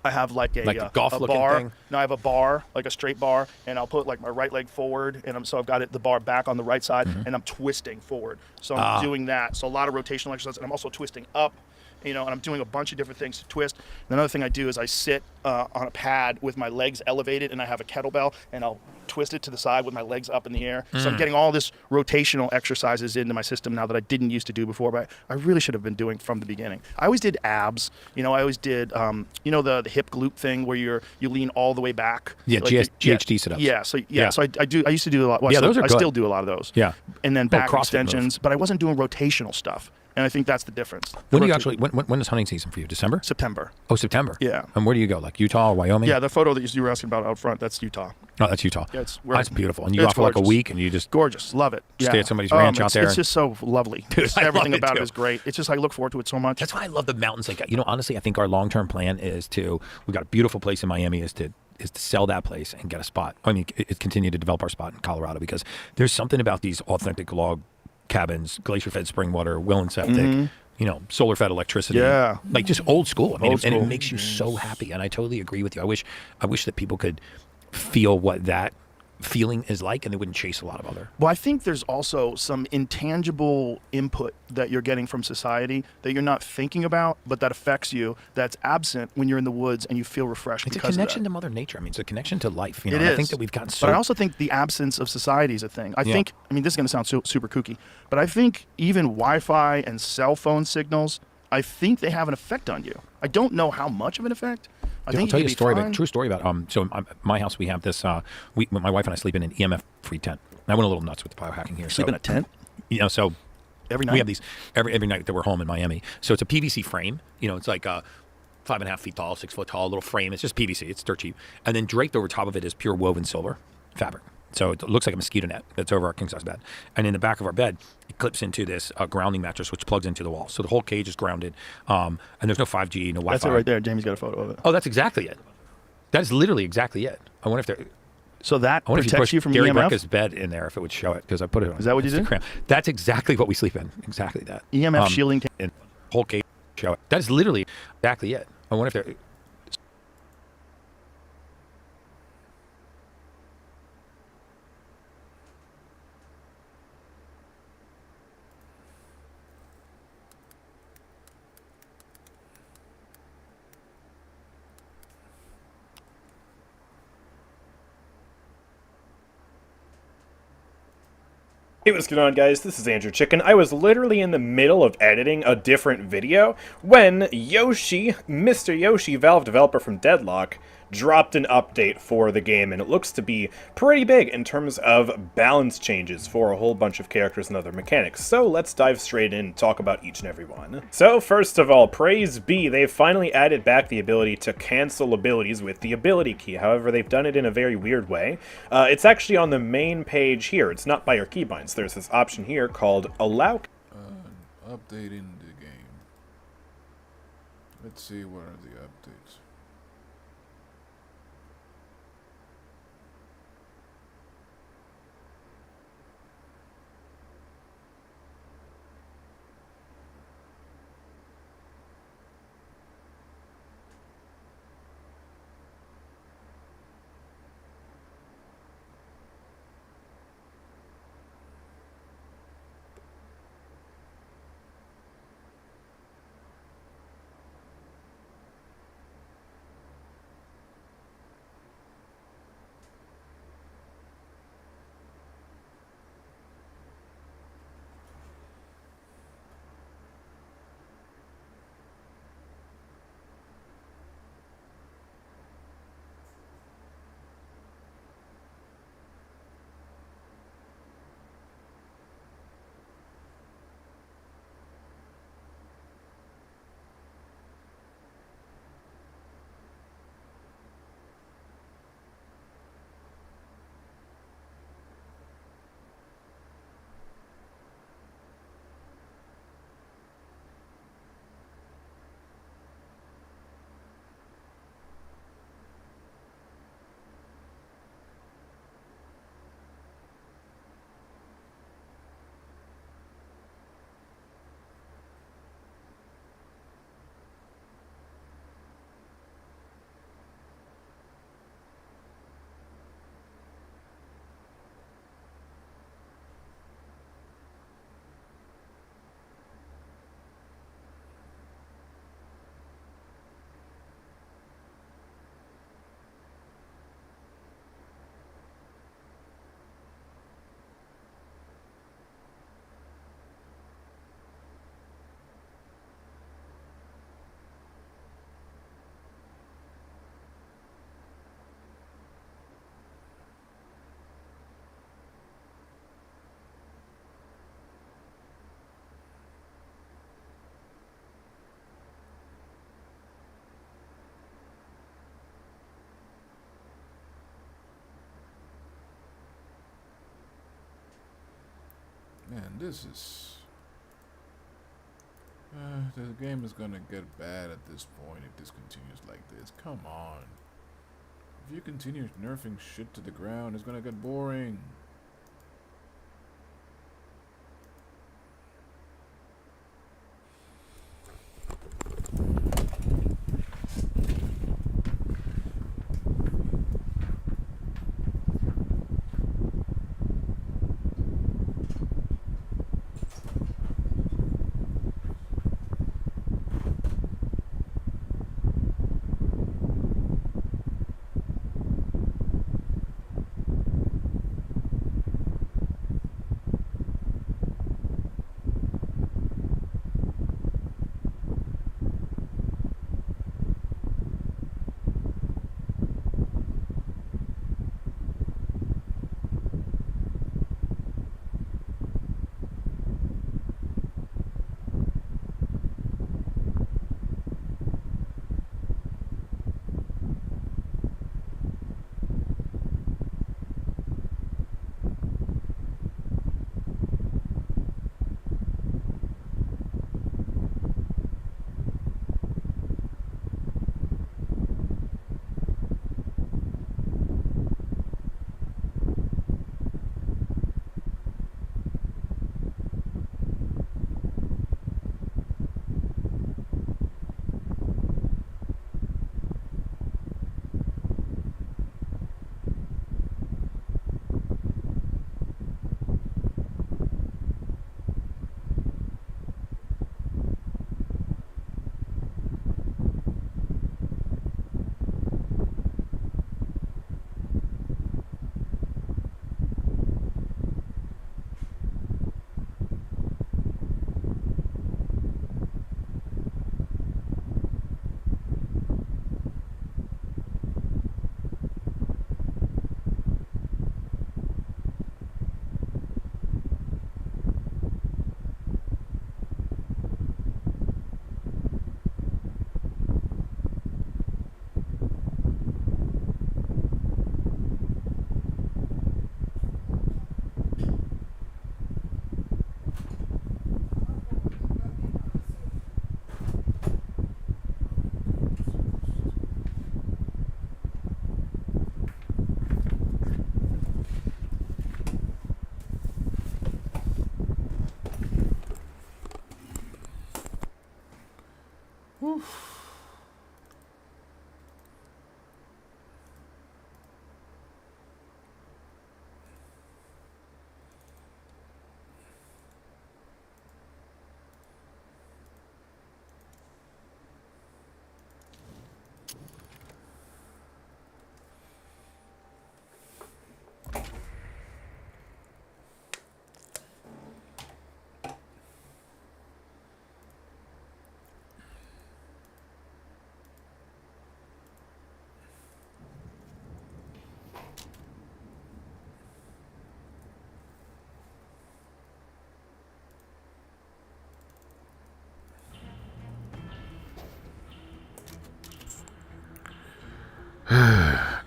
I have like a golf-looking bar. thing? No, I have a bar, like a straight bar, and I'll put like my right leg forward, and so I've got the bar back on the right side, and I'm twisting forward. So I'm doing that. So a lot of rotational exercises, and I'm also twisting up, and I'm doing a bunch of different things to twist. And another thing I do is I sit on a pad with my legs elevated, and I have a kettlebell, and I'll twist it to the side with my legs up in the air. So I'm getting all this rotational exercises into my system now that I didn't used to do before, but I really should have been doing from the beginning. I always did abs. I always did, the hip glute thing where you lean all the way back. Yeah, like, GHD sit-ups. Yeah, so Yeah. So I used to do a lot. Well, Yeah, those are I good. still do a lot of those. Yeah. And then Well, back CrossFit extensions, but I wasn't doing rotational stuff. And I think that's the difference. When do you actually? When is hunting season for you? December? September. Oh, September. Yeah. And where do you go? Like Utah or Wyoming? Yeah, the photo that you were asking about out front, that's Utah. Oh, that's Utah. Yeah, it's that's beautiful. And you it's go for like a gorgeous. week, and you just Gorgeous. Love it. Stay Yeah. at somebody's ranch out it's, there. It's just so lovely. Dude, I Everything love it about too. it is great. It's just I look forward to it so much. That's why I love the mountains. Like, honestly, I think our long-term plan is we got a beautiful place in Miami is to sell that place and get a spot. I mean, continue to develop our spot in Colorado because there's something about these authentic log cabins, glacier-fed spring water, well and septic, solar-fed electricity. Yeah. Like just old school. I mean, Old and it school. makes you so happy. And I totally agree with you. I wish that people could feel what that feeling is like and they wouldn't chase a lot of other. Well, I think there's also some intangible input that you're getting from society that you're not thinking about, but that affects you, that's absent when you're in the woods and you feel refreshed It's a because connection of to Mother Nature. I mean, it's a connection to life. that. And It I is. think that we've gotten so. But I also think the absence of society is a thing. I think, this is going to sound super kooky, but I think even Wi-Fi and cell phone signals, I think they have an effect on you. I don't know how much of an effect. I think I'll tell you a story fine. true story about. So my house, we have this. My wife and I sleep in an EMF-free tent. And I went a little nuts with the biohacking here. Sleep in a tent So every night. we have these every night that we're home in Miami. So it's a PVC frame. It's like 5.5 feet tall, 6 foot tall, little frame. It's just PVC. It's dirt cheap. And then draped over top of it is pure woven silver fabric. So it looks like a mosquito net that's over our king size bed. And in the back of our bed, it clips into this grounding mattress, which plugs into the wall. So the whole cage is grounded. And there's no 5G, no Wi-Fi. That's it right there. Jamie's got a photo of it. Oh, that's exactly it. That is literally exactly it. I wonder if there. So that I wonder if you protects push you from Gary EMF? Brecka's bed in there if it would show it because I put it on. Is that what you did? Instagram. That's exactly what we sleep in. Exactly that. EMF shielding. And whole cage show it. That is literally exactly it. I wonder if there. Hey, what's going on, guys? This is Andrew Chicken. I was literally in the middle of editing a different video when Mr. Yoshi, Valve developer from Deadlock, dropped an update for the game, and it looks to be pretty big in terms of balance changes for a whole bunch of characters and other mechanics. So let's dive straight in and talk about each and every one. So first of all, praise be, they've finally added back the ability to cancel abilities with the ability key. However, they've done it in a very weird way. It's actually on the main page here. It's not by your keybinds. There's this option here called Allow. Updating the game. Let's see what are the updates. Man, this is... the game is gonna get bad at this point if this continues like this. Come on. If you continue nerfing shit to the ground, it's gonna get boring.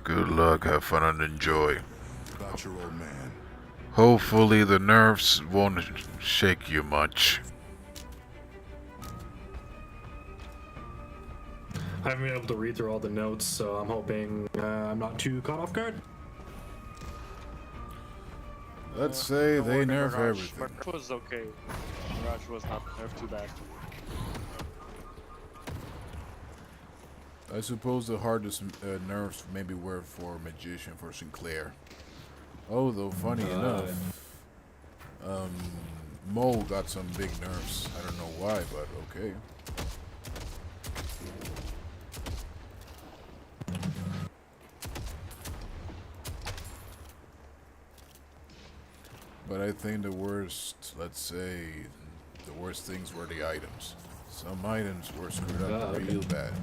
Good luck, have fun and enjoy. About your old man. Hopefully the nerves won't shake you much. I haven't been able to read through all the notes, so I'm hoping I'm not too caught off guard. Let's say they nerf everything. Mirage was okay. Mirage was not nerfed too bad. I suppose the hardest nerfs maybe were for Magician, for Sinclair. Although, funny enough, Mo got some big nerfs. I don't know why, but okay. But I think the worst, let's say, the worst things were the items. Some items were screwed up real bad.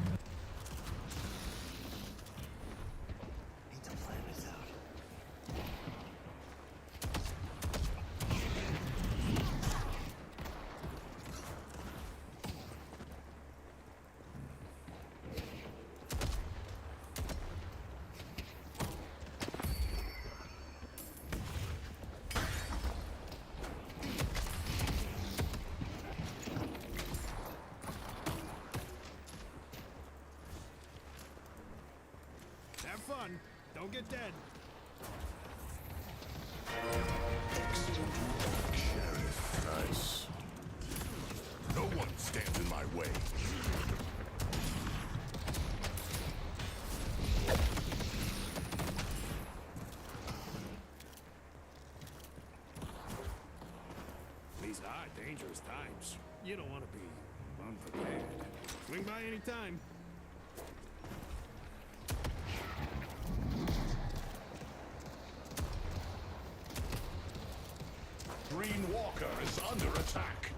fun. Don't get dead. Sheriff. Nice. No one stands in my way. These are dangerous times. You don't want to be unprepared. Swing by any time. Green Walker is under attack.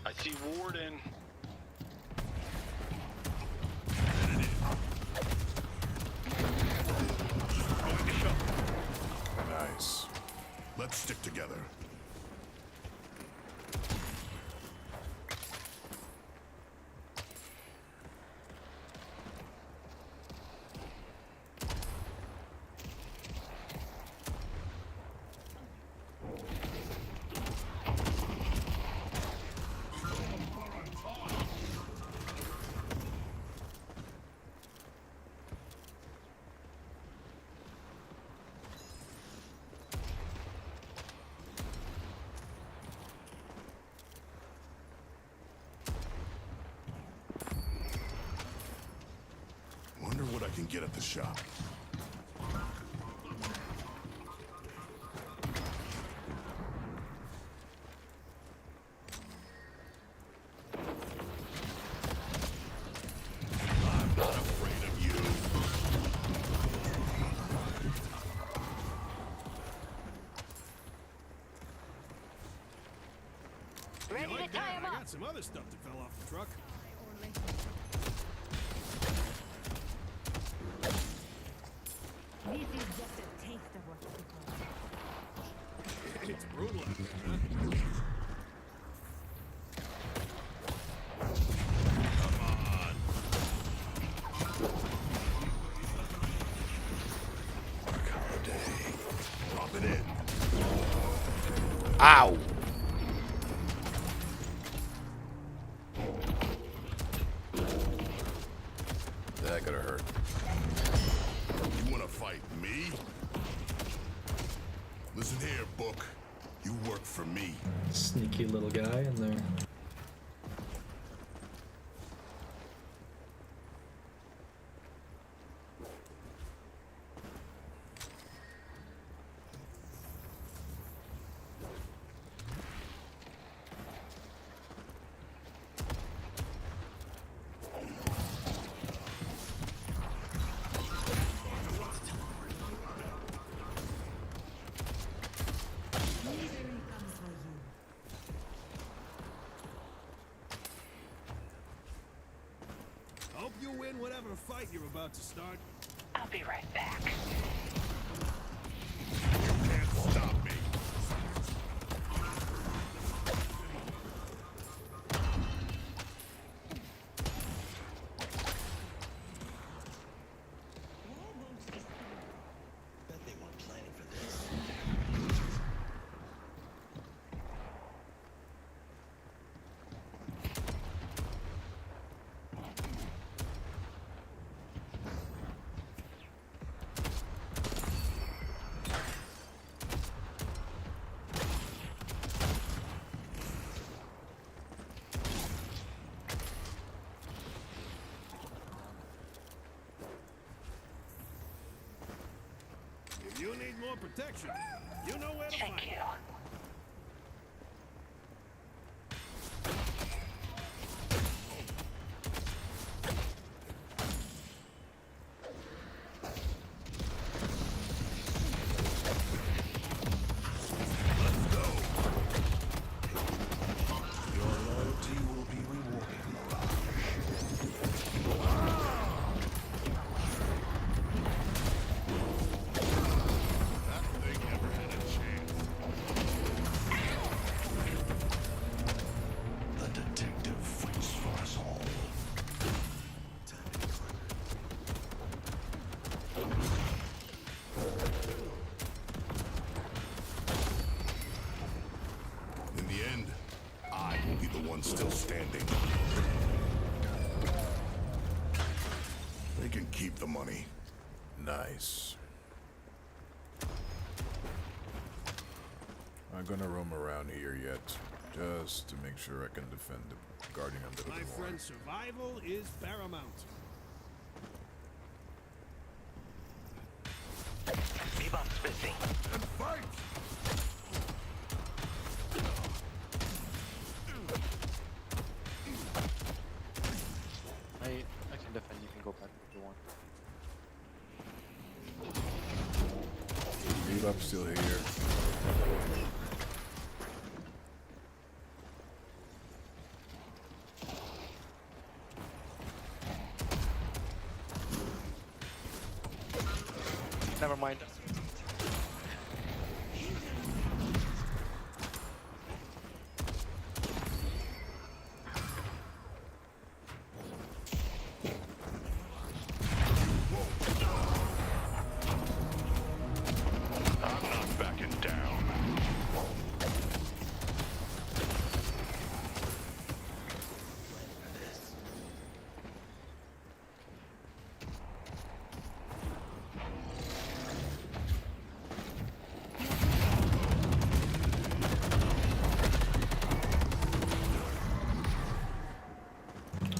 I see Warden. Nice. Let's stick together. Wonder what I can get at the shop. I'm not afraid of you. Ready to tie him up. I got some other stuff that fell off the truck. This is just a taste of what it It's brutal out there, huh? Come on. Mark Holiday. Drop it in. Ow! That could have hurt. You want to fight me? Listen here, Book. You work for me. Sneaky little guy in there. Hope you win whatever fight you're about to start. I'll be right back. You can't stop me. Bet they weren't planning for this. If you need more protection, you know where to find Thank you. Let's go. Your loyalty will be rewarded. That thing never had a chance. one still standing. They can keep the money. Nice. I'm gonna roam around here yet, just to make sure I can defend the Guardian a little My more. friend's survival is paramount. Bebop's missing. And fight! I can defend. You can go back if you want. Bebop's still here. Never mind. I'm not backing down.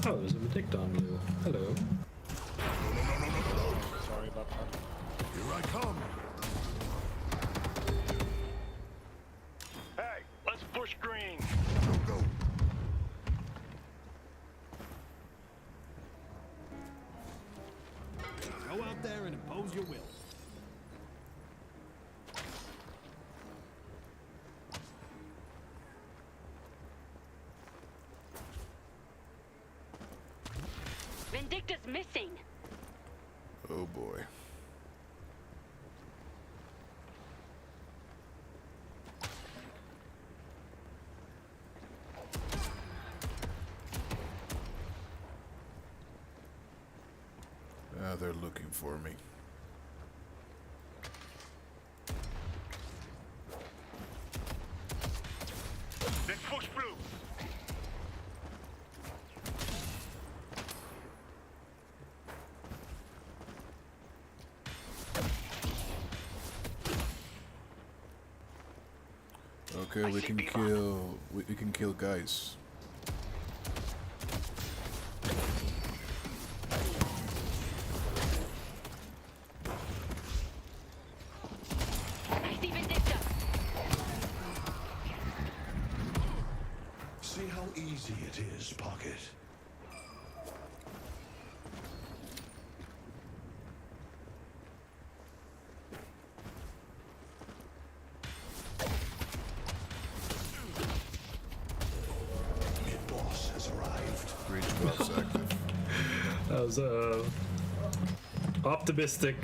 Oh, there's a Vindicta on you. Hello. Sorry about that. Here I come. Hey, let's push green. Go. Go out there and impose your will. Vindicta's missing. Oh boy. They're looking for me. Let's push blue. Okay, we can kill. We can kill guys. I see Vindicta. See how easy it is, Pocket. Mid-boss has arrived. Breach buffs active. That was optimistic.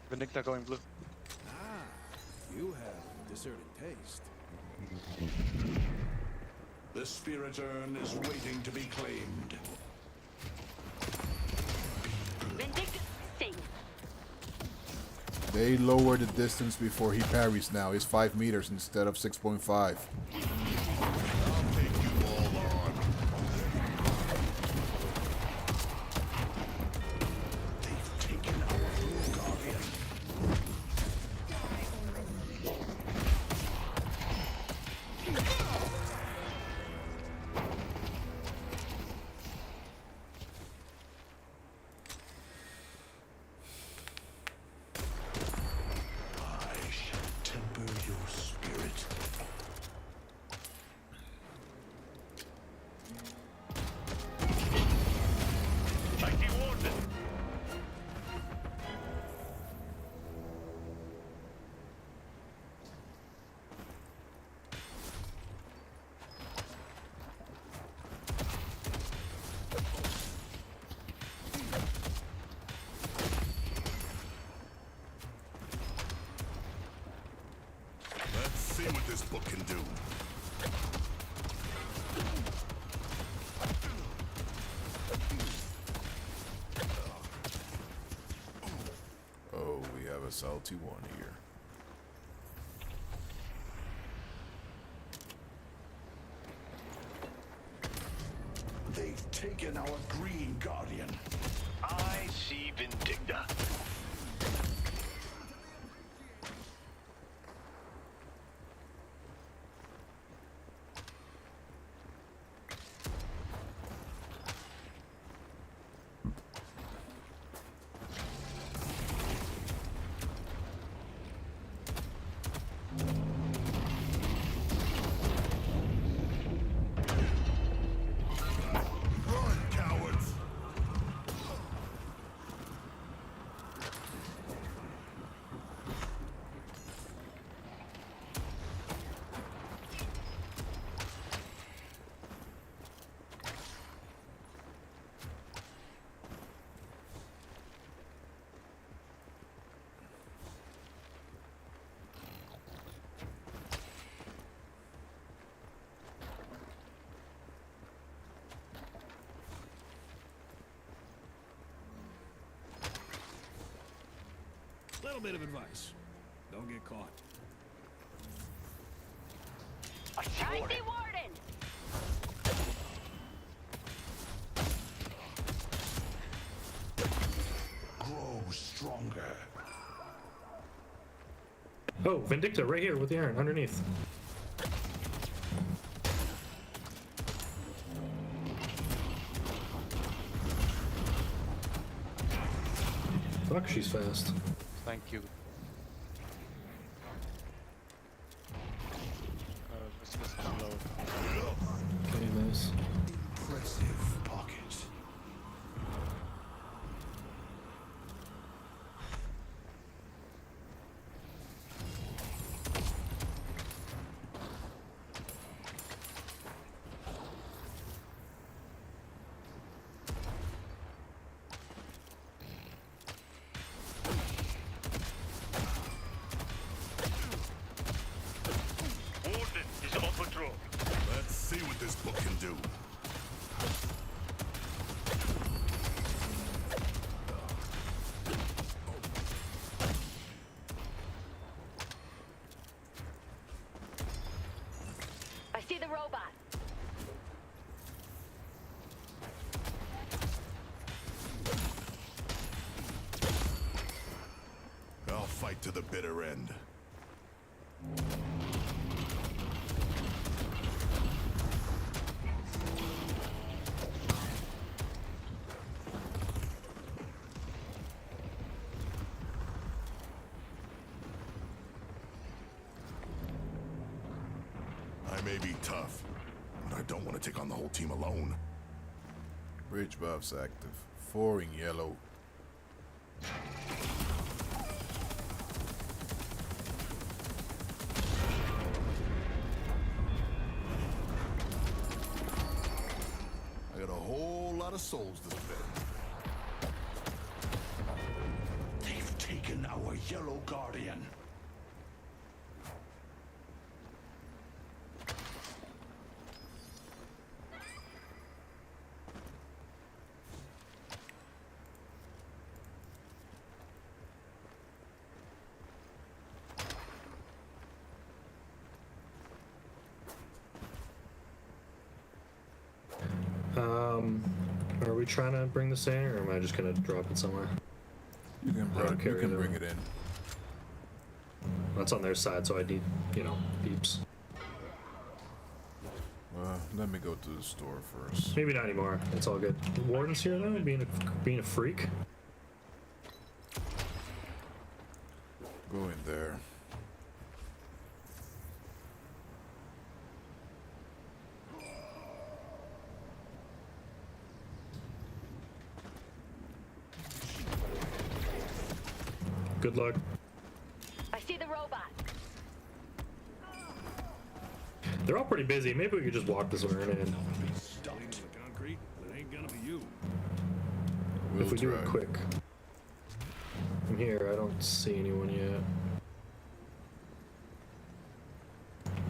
Vindicta going blue. Ah, you have discerning taste. The spirit urn is waiting to be claimed. Vindicta's missing. They lower the distance before he parries now. He's 5 meters instead of 6.5. I'll take you all on. They've taken our blue guardian. I shall temper your spirit. Like the warden. Let's see what this book can do. a salty one here. They've taken our Green Guardian. I see Vindicta. Run, cowards! Little bit of advice. Don't get caught. I see Warden. Grow stronger. Oh, Vindicta, right here with the iron, underneath. Fuck, she's fast. Thank you. Just load. Okay, nice. Impressive pocket. Warden is on patrol. Let's see what this book can do. I see the robot. I'll fight to the bitter end. I may be tough, but I don't want to take on the whole team alone. Bridge buffs active. 4 in yellow. I got a whole lot of souls to spend. They've taken our Yellow Guardian. Are we trying to bring this in, or am I just gonna drop it somewhere? You can bring, carry it bring over. it in. That's on their side, so I need, beeps. Let me go to the store first. Maybe not anymore. It's all good. Warden's here though, being a freak. Go in there. Good luck. I see the robot. They're all pretty busy. Maybe we could just walk this one in. Stuck into the concrete. It ain't gonna be you. If we do it quick. From here, I don't see anyone yet.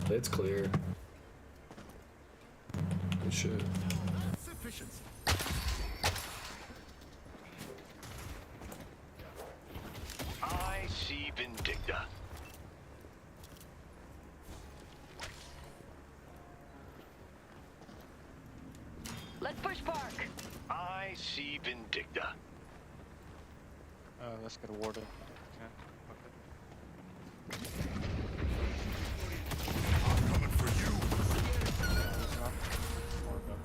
It's clear. Good shit. Sufficiency. I see Vindicta. Let's push Park. I see Vindicta. Let's get a warden. Okay. I'm coming for you.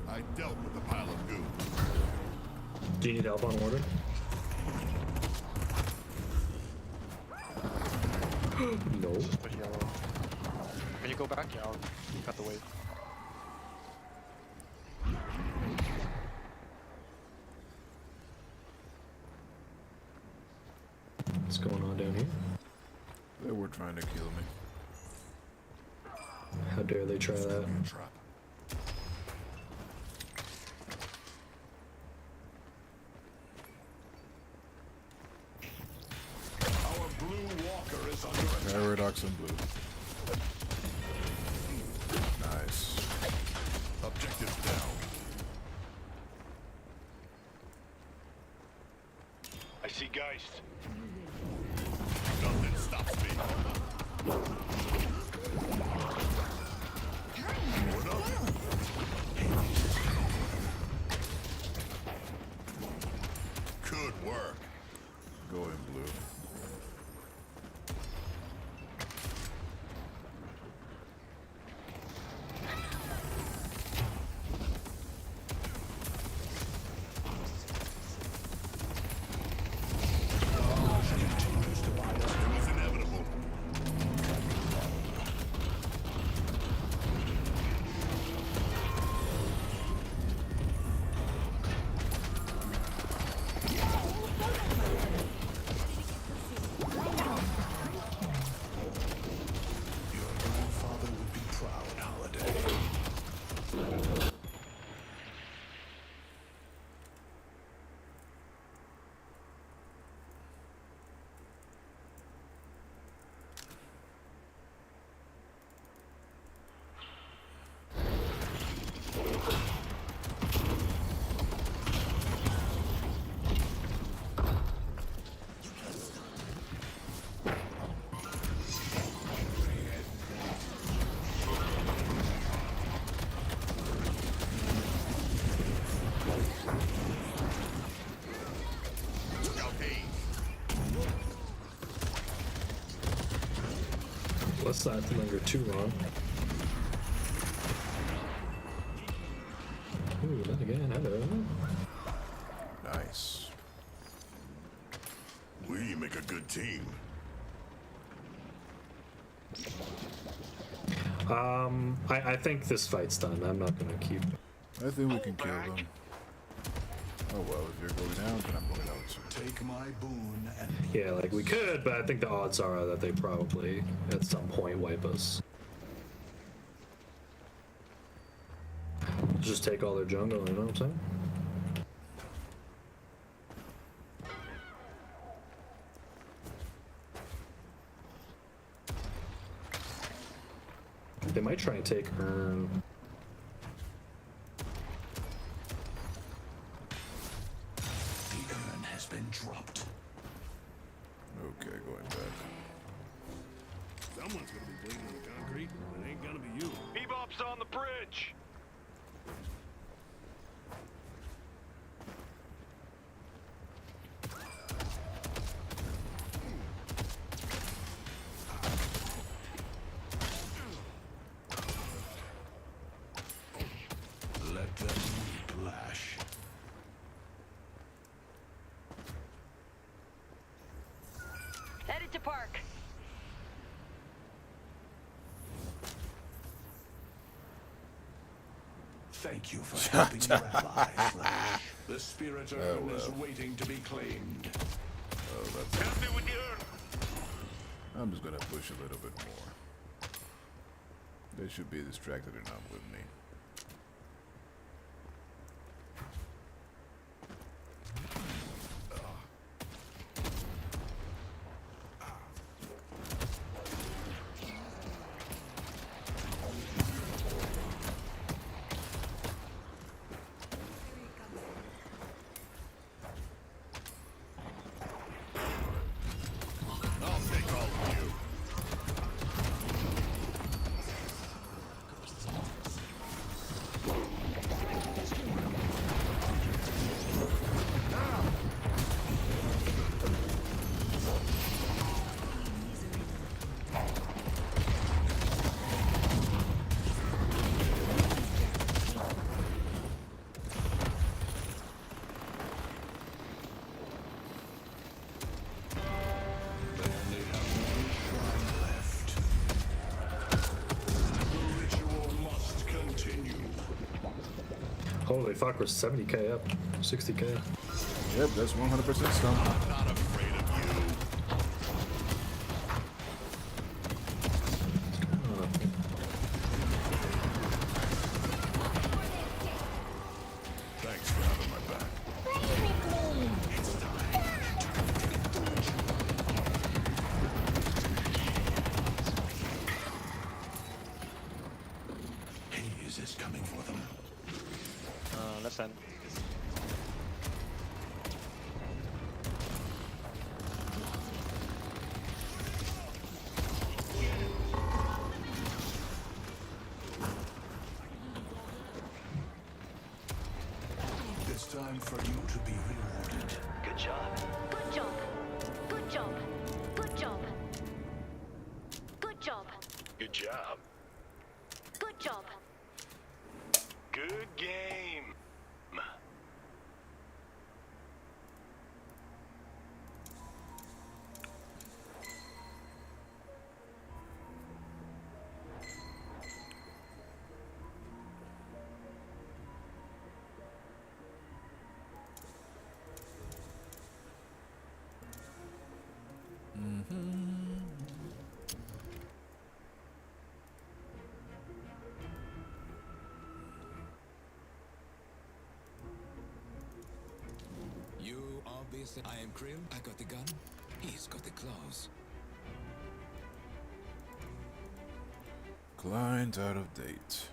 I dealt with the pile of goo. Do you need help on order? No. Just push yellow. Can you go back? Yeah, I'll cut the wave. What's going on down here? They were trying to kill me. How dare they try that? Trap. Our blue walker is under attack. Paradox and blue. Nice. Objective down. I see Geist. Nothing stops me. What up? Good work. Go in blue. It was inevitable. Your grandfather would be proud, Holiday. Took out Hayes. Let's not linger too long. Ooh, then again, hello. Nice. We make a good team. I think this fight's done. I'm not gonna keep. I think we can kill them. Oh well, if you're going down, then I'm going out soon. Take my boon and Yeah, like we could, but I think the odds are that they probably at some point wipe us. Just take all their jungle, you know what I'm saying? They might try and take Urn. the urn has been dropped. Okay, going back. Someone's gonna be bleeding on the concrete, and it ain't gonna be you. Bebop's on the bridge. Let them whiplash. Headed to Park. Thank you for helping your ally, Flash. The spirit urn is waiting to be claimed. Oh, that's. Help me with the urn. I'm just gonna push a little bit more. They should be distracted enough with me. I'll take all Holy fuck, we're 70k up. 60k. Yep, that's 100% stone. I'm not afraid of you. Thanks for having my back. It's time. Haze is coming for them. Left side. It's time for you to be rewarded. Good job. Good job. Good job. Good job. Good job. Good job. Good job. Good game. You obviously. I am Krill. I got the gun. He's got the claws. Client out of date.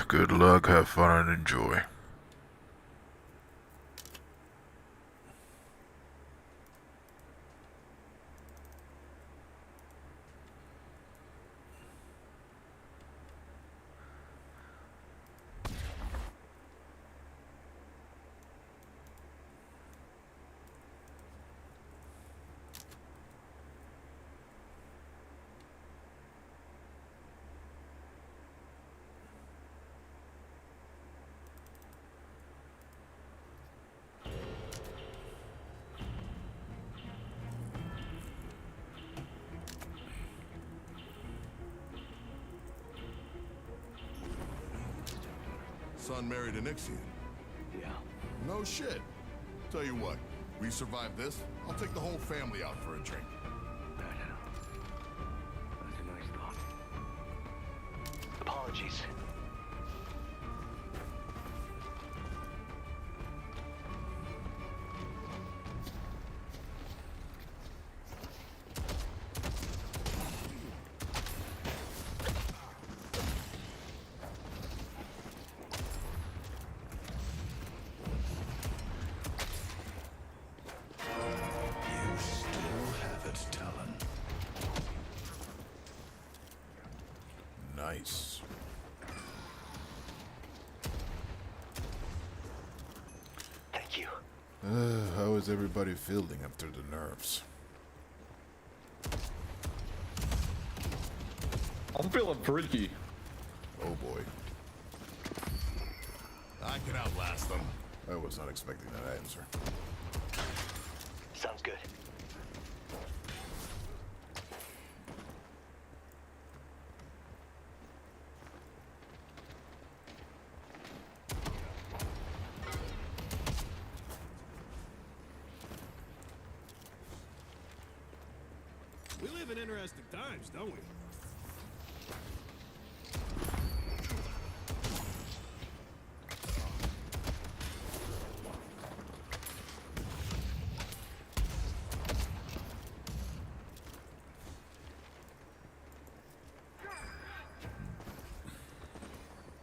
Good luck, have fun, and enjoy. Son married an Ixian. Yeah. No shit. Tell you what, we survive this, I'll take the whole family out for a drink. No. That's a nice thought. Apologies. You still have it, Talon. Nice. Thank you. How is everybody feeling after the nerfs? I'm feeling freaky. Oh boy. I can outlast them. I was not expecting that answer. Sounds good. We live in interesting times, don't we?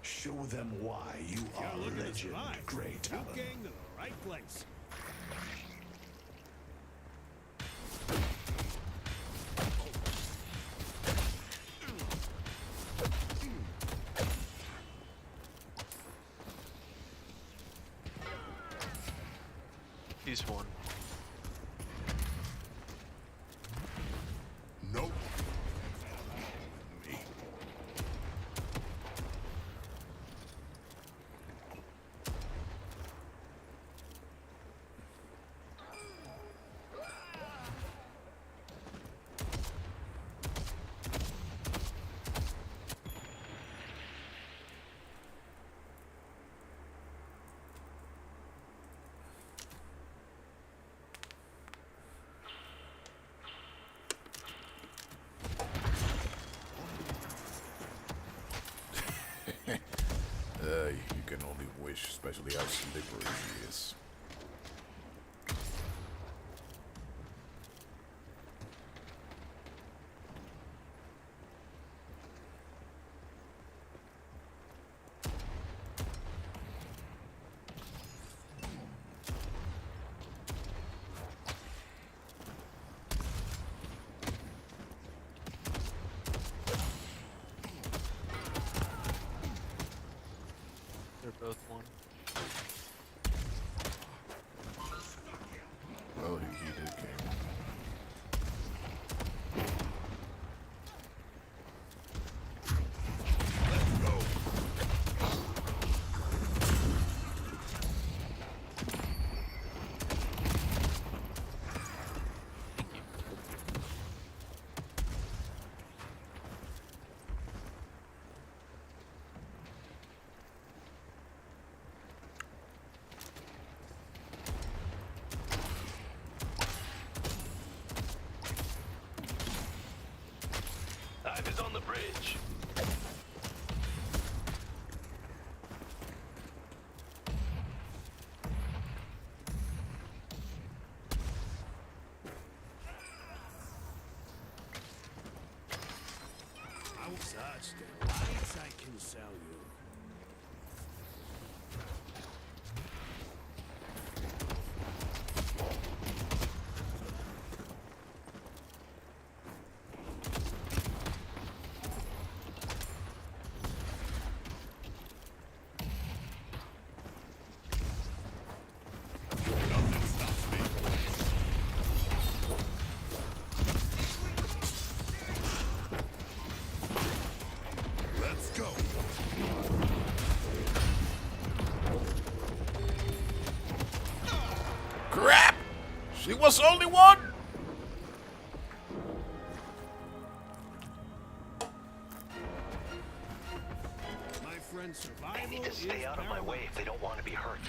Show them why you are Looking to legend, survive. Great You Alan. gang to the right place. He's one. Nope. You can only wish, especially how slippery she is. They're both one. Well, he did game. Dive is on the bridge. How such delights I can sell you. Let's go. Crap! She was only one! My friend, survival They need to stay is out of my paramount. way if they don't want to be hurt.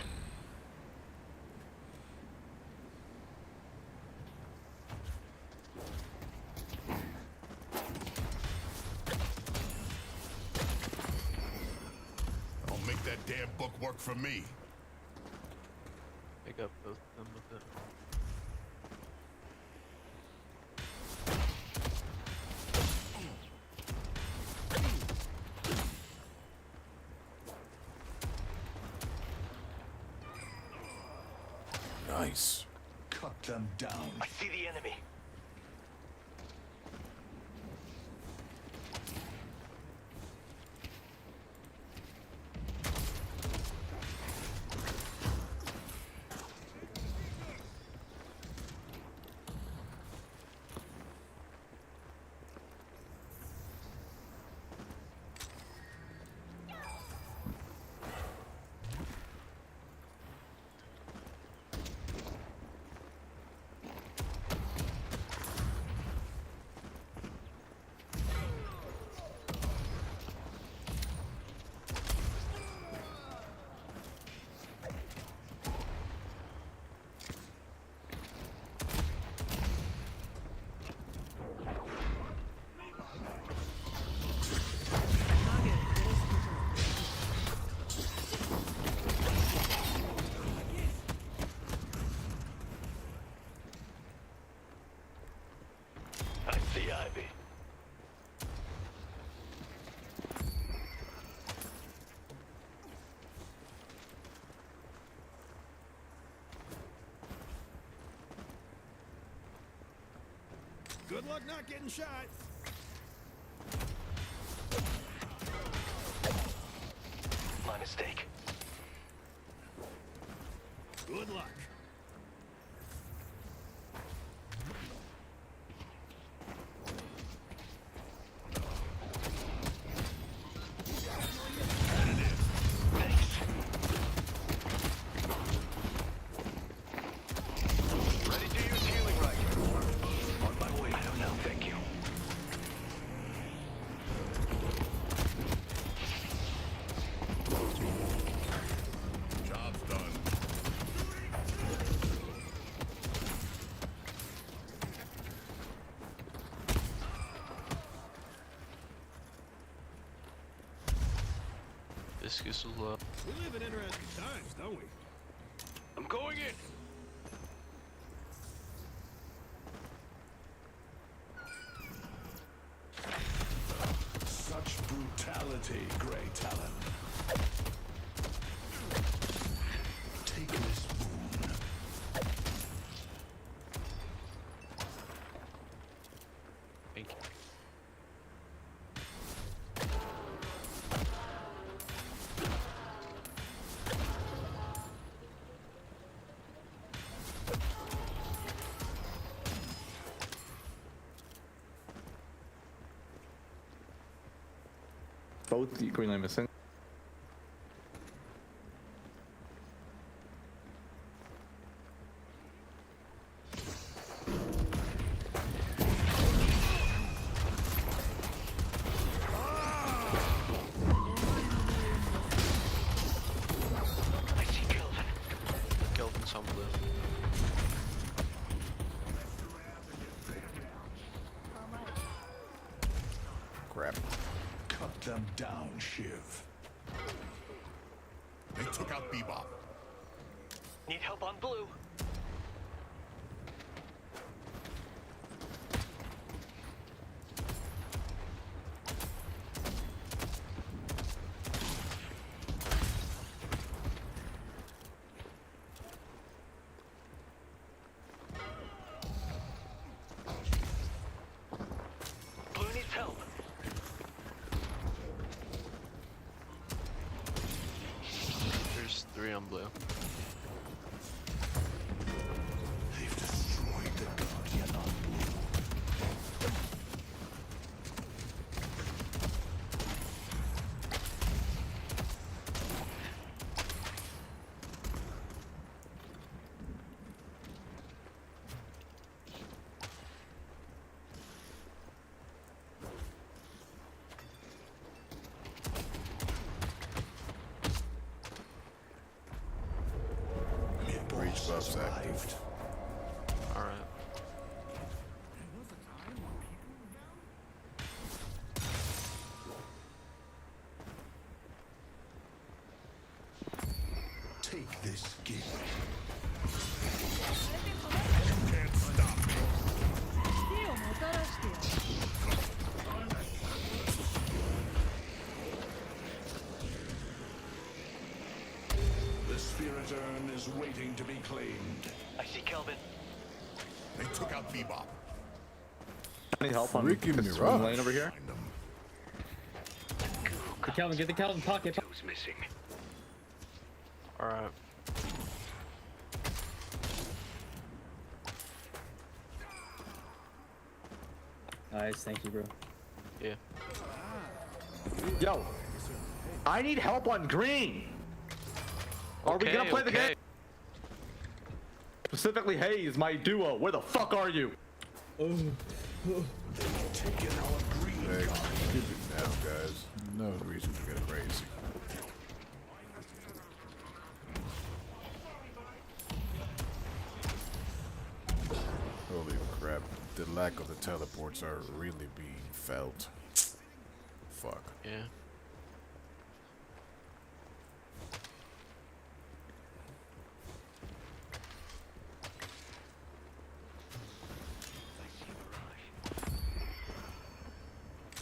I'll make that damn book work for me. Pick up both of them with it. Nice. Cut them down. I see the enemy. Good luck not getting shot. My mistake. Good luck. Ready to use healing right. On my way. I don't know. Thank you. Job's done. This is low. We live in interesting times, don't we? I'm going in. Such brutality, Grey Talon. Take this wound. Thank you. Both the Green Line missing. I see Kelvin. Kelvin's on blue. Crap. Cut them down, Shiv. They took out Bebop. Need help on blue. Blue needs help. There's 3 on blue. They've destroyed the Guardian on blue. Breach buffs active. Alright. Take this gift. You can't stop me. The spirit urn is waiting to be claimed. I see Kelvin. They took out Bebop. Any help on Freaking this swing Mirage. lane over here? Find them. The Kelvin, get the Kelvin pocket. Who's missing? Alright. Nice, thank you, bro. Yeah. Yo, I need help on green. Are we gonna play the game? Specifically, Hayes, my duo. Where the fuck are you? Taking our green. Hey, keep it down, guys. No reason to get crazy. Holy crap. The lack of the teleports are really being felt. Fuck. Yeah.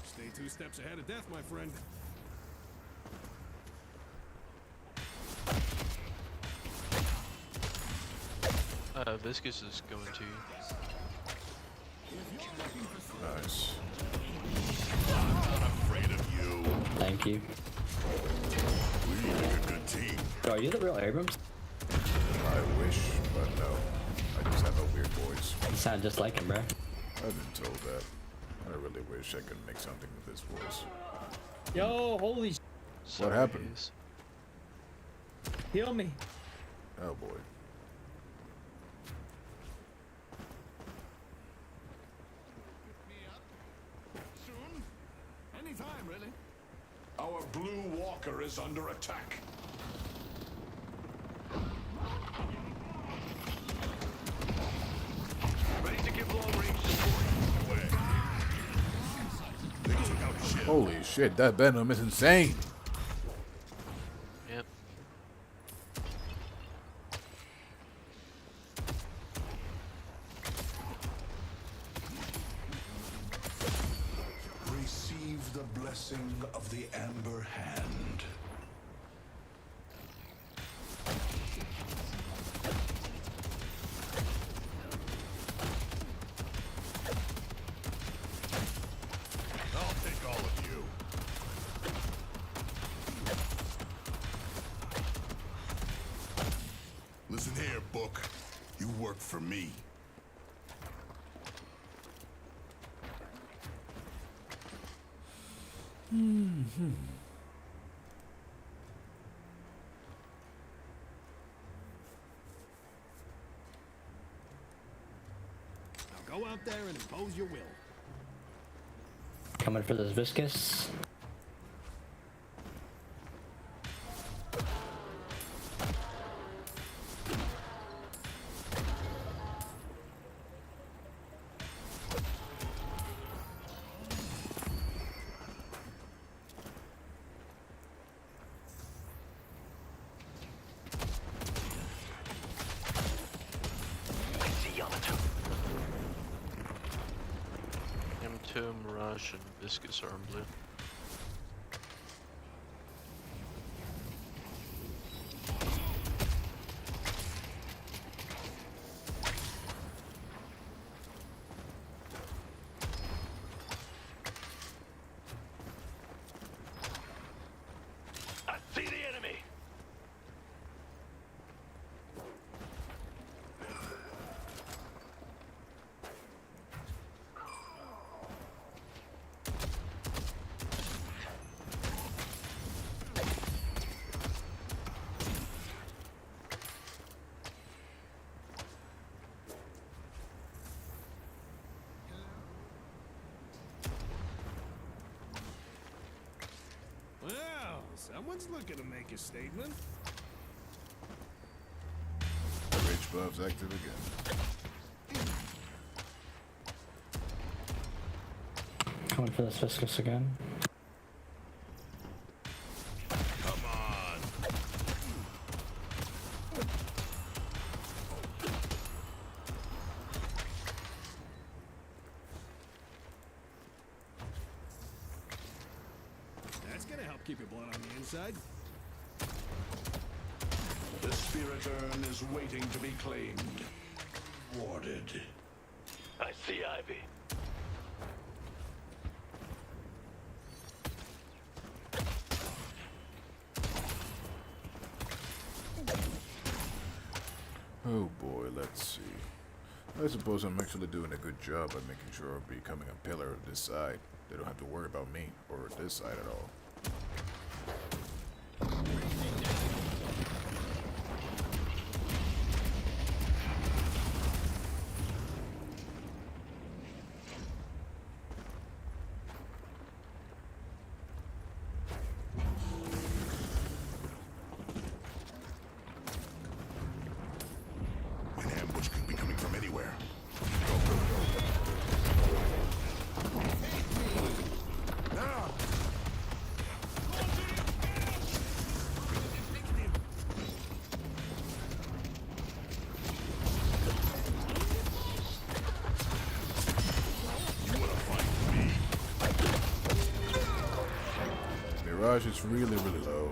Stay 2 steps ahead of death, my friend. Viscous is going to. Nice. I'm not afraid of you. Thank you. We make a good team. Bro, are you the real Abrams? I wish, but no. I just have a weird voice. You sound just like him, bro. I've been told that. I really wish I could make something with this voice. Yo, holy sh**. What happened? Heal me. Oh boy. Soon? Anytime, really. Our blue walker is under attack. Ready to give long-range support. They took out shit. Holy shit, that venom is insane. Yep. Receive the blessing of the Amber Hand. I'll take all of you. Listen here, Book. You work for me. Now go out there and impose your will. Coming for this viscous. M2, Mirage, and Viscous are in blue. I see the enemy. Well, someone's looking to make a statement. Rage buff's active again. Coming for this viscous again. Come on. That's gonna help keep your blood on the inside. The spirit urn is waiting to be claimed. Warded. I see Ivy. Oh boy, let's see. I suppose I'm actually doing a good job at making sure I'm becoming a pillar of this side. They don't have to worry about me or this side at all. An ambush could be coming from anywhere. Now! You wanna fight me? Mirage is really, really low.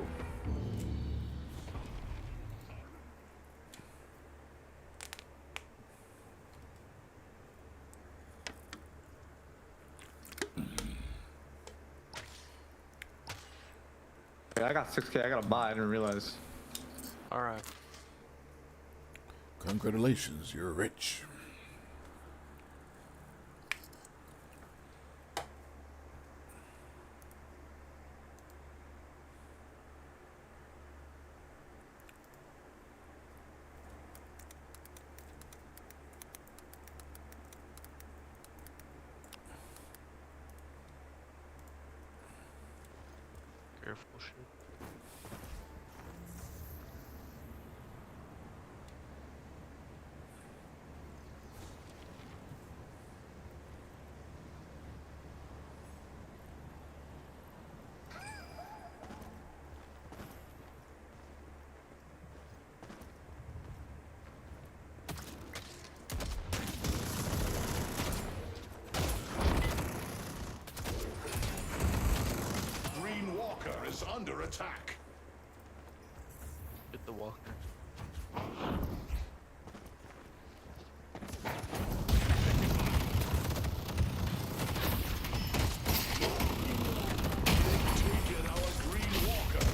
I got 6K. I gotta buy. I didn't realize. All right. Congratulations, you're rich. Careful, shit. Green Walker is under attack. Get the walker. Taken our Green Walker.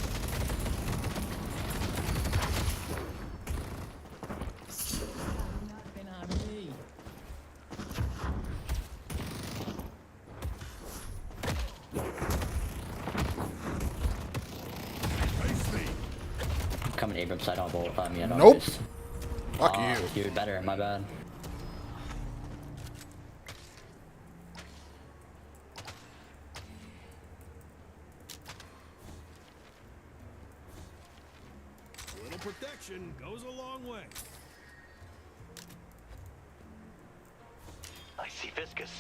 I'm coming Abrams side on bolt. Me, I don't Nope. just- Fuck Aw, you. Dude, better. My bad. A little protection goes a long way. I see Viscous.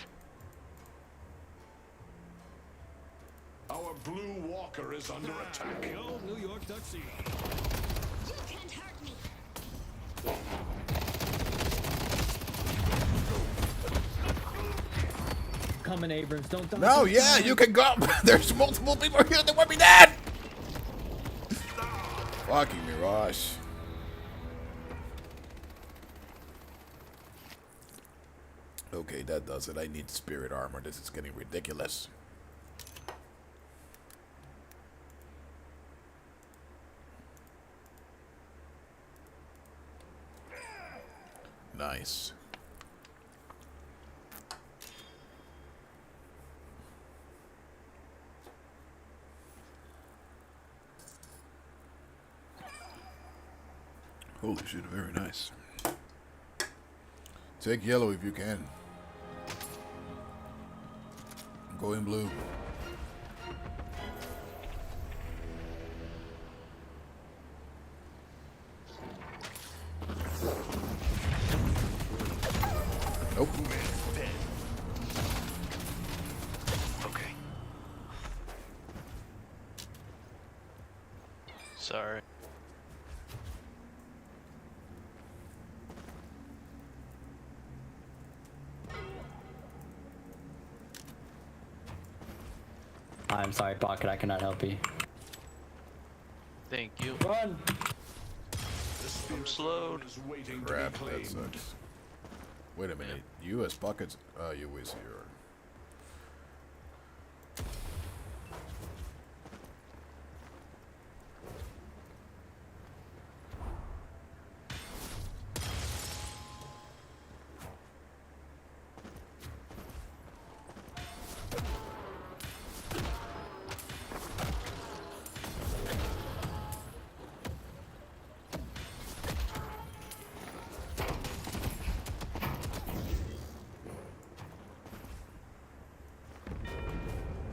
Our Blue Walker is under attack. The old New York tuxedo. You can't hurt me. Coming Abrams, don't die. No, yeah, you can go. There's multiple people here that want me dead. Fucking Mirage. Okay, that does it. I need spirit armor. This is getting ridiculous. Nice. Holy shit, very nice. Take yellow if you can. Go in blue. Nope. Okay. Sorry. I'm sorry, Pocket. I cannot help you. Thank you. Run! I'm slowed. Is waiting Crap, to be that claimed. sucks. Wait a minute. U.S. pockets. You was here.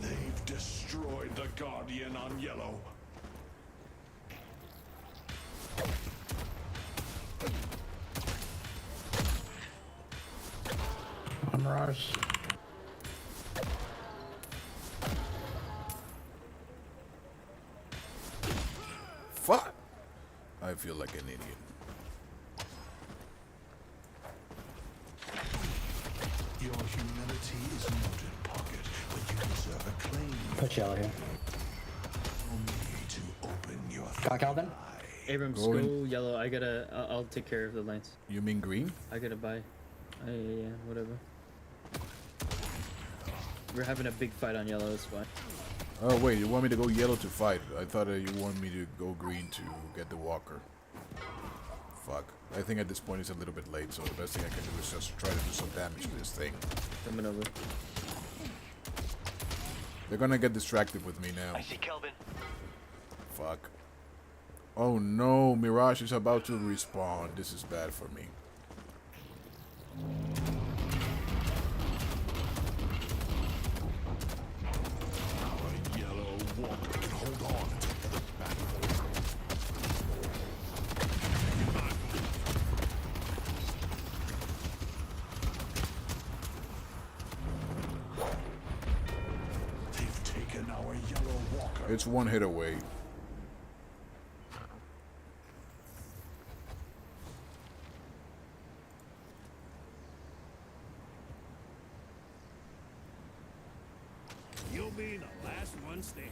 They've destroyed the Guardian on yellow. Mirage. Fuck. I feel like an idiot. Your humanity is noted, Pocket, but you deserve a claim Put yellow here. for me to open your Got Calvin? Abrams, Go go in. yellow. I gotta. I'll take care of the lanes. You mean green? I gotta buy. Yeah, whatever. We're having a big fight on yellow. That's why. Oh wait, you want me to go yellow to fight? I thought you want me to go green to get the walker. Fuck. I think at this point it's a little bit late, so the best thing I can do is just try to do some damage to this thing. Coming over. They're gonna get distracted with me now. I see Kelvin. Fuck. Oh no, Mirage is about to respawn. This is bad for me. Our yellow walker can hold on to the battle. They've taken our yellow walker. It's one hit away. You'll be the last one standing.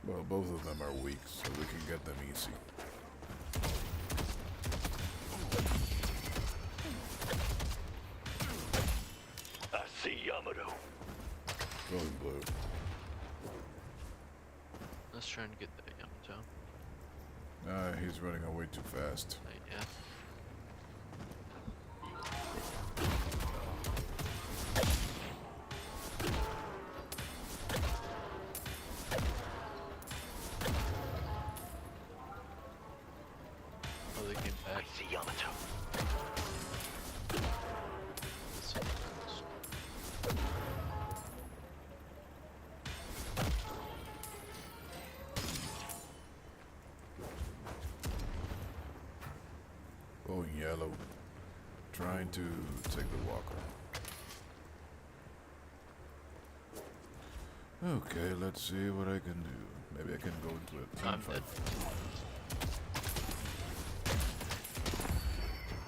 Well, both of them are weak, so we can get them easy. I see Yamato. Going blue. Let's try and get that Yamato. He's running away too fast. Yeah. Oh, they came back. I see Yamato. Going yellow. Trying to take the walker. Okay, let's see what I can do. Maybe I can go into a team fight.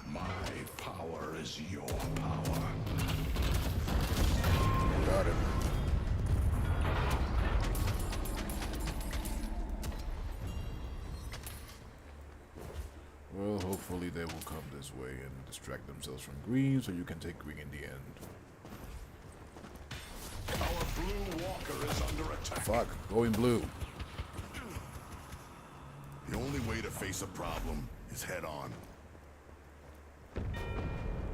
My power is your power. Got him. Well, hopefully they will come this way and distract themselves from green, so you can take green in the end. Our blue walker is under attack. Fuck, going blue. The only way to face a problem is head on.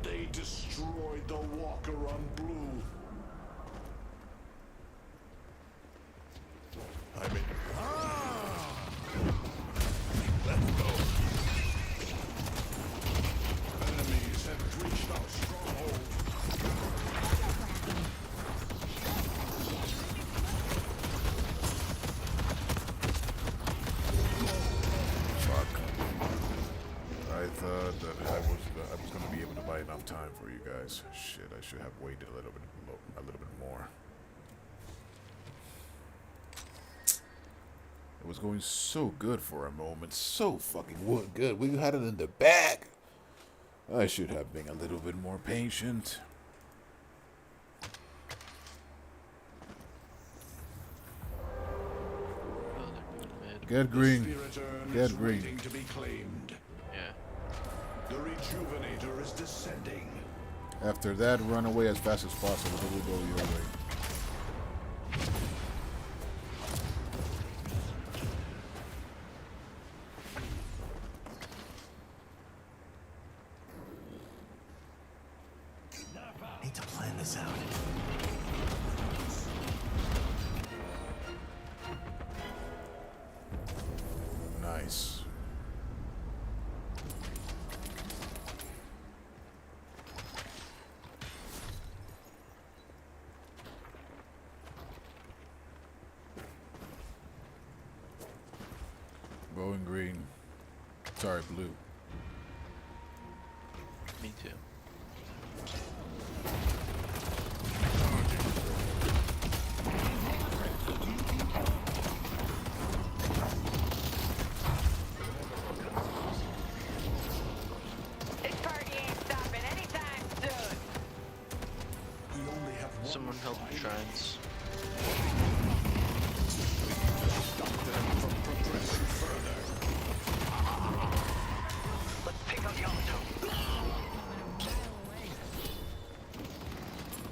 They destroyed the walker on blue. I mean, let's go. Enemies have reached our stronghold. Fuck. I thought that I was gonna be able to buy enough time for you guys. Shit, I should have waited a little bit more. It was going so good for a moment, so fucking good. We had it in the bag. I should have been a little bit more patient. Get green. Get green. To be claimed. Yeah. The rejuvenator is descending. After that, run away as fast as possible. Then we'll go your way. Need to plan this out. Nice. Going green. Sorry, blue. Me too. This party ain't stopping anytime soon. We only have one. Someone help the shrines. Stop them from progressing further. Let's take out Yamato.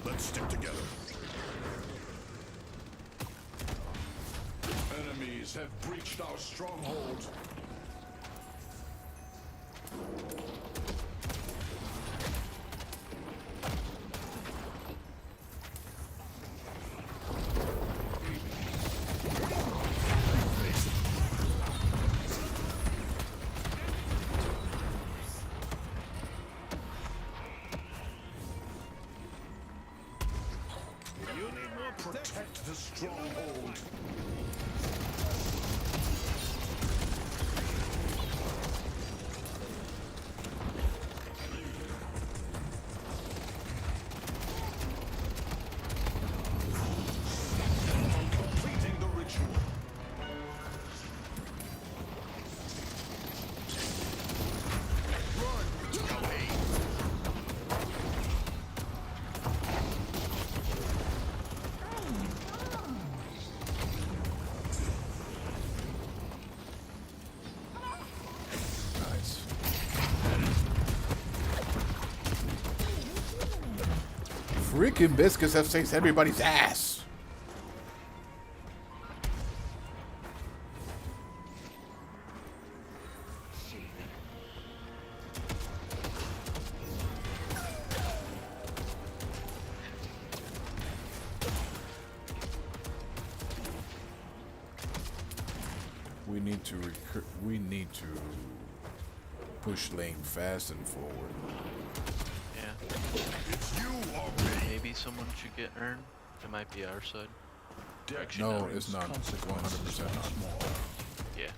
Let's stick together. enemies have breached our stronghold. Protect the stronghold. Completing the ritual. Freaking biscuits have saved everybody's ass. We need to push lane fast and forward. Yeah. It's you or me. Maybe someone should get earned. It might be our side. No, it's not. It's 100% not. Yeah.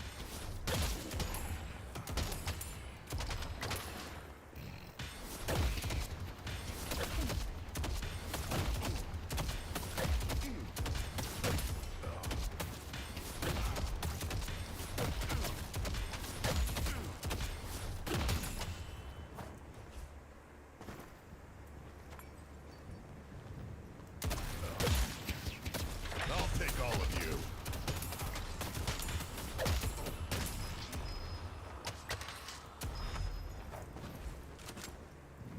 I'll take all of you.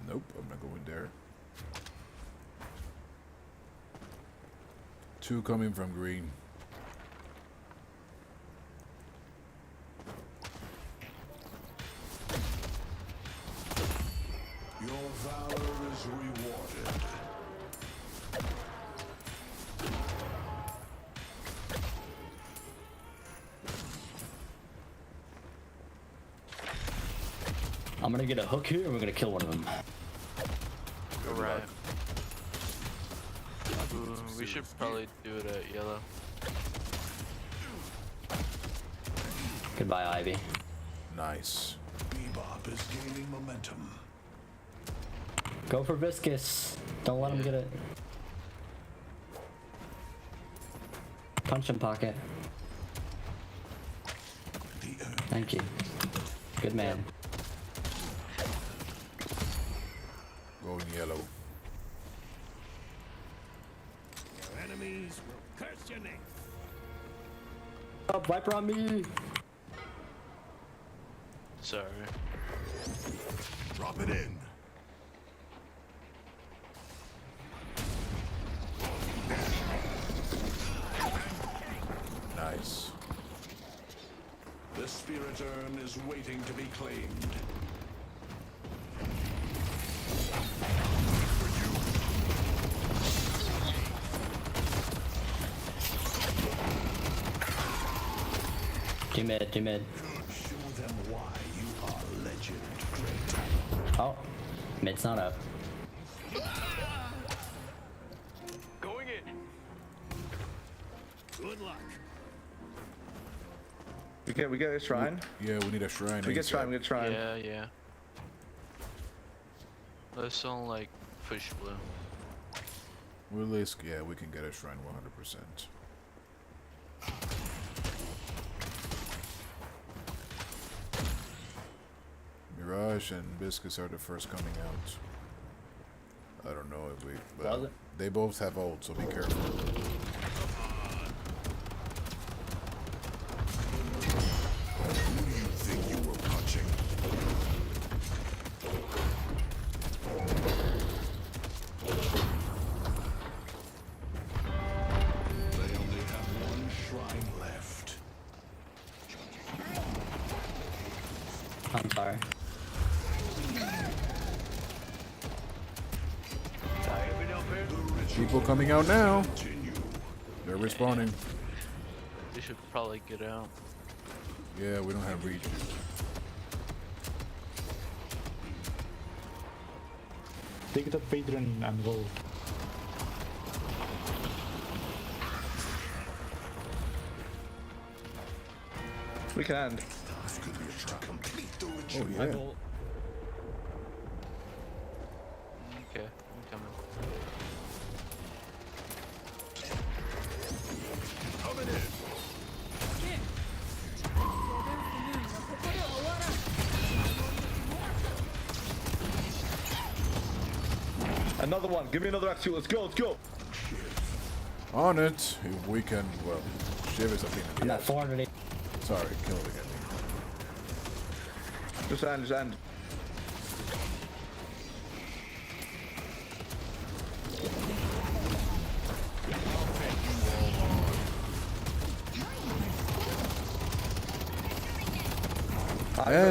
Nope, I'm not going there. Two coming from green. Your valor is rewarded. I'm gonna get a hook here and we're gonna kill one of them. Alright. We should probably do it at yellow. Goodbye, Ivy. Nice. Bebop is gaining momentum. Go for Viscous. Don't let him get it. Punch him, Pocket. Thank you. Good man. Going yellow. Your enemies will curse your name. Oh, Viper on me! Sorry. Drop it in. Nice. The spirit urn is waiting to be claimed. G mid, G mid. Show them why you are legend, Great. Oh, mid's not up. Going in. Good luck. We get a shrine. Yeah, we need a shrine. We get shrine. We get shrine. Yeah, yeah. Let's don't like push blue. We'll risk. Yeah, we can get a shrine 100%. Mirage and Biscuits are the first coming out. I don't know if we. Well, they both have ult, so be careful. Who do you think you were punching? They only have one shrine left. sorry. People coming out now. They're respawning. They should probably get out. Yeah, we don't have reach. Take the patron and go. We can end. Oh yeah. Okay, I'm coming. Coming in. Another one. Give me another X2. Let's go. Let's go. On it. If we can, well, Shiv is a pain in the ass. 480. Sorry, kill it again. Just end. Just end.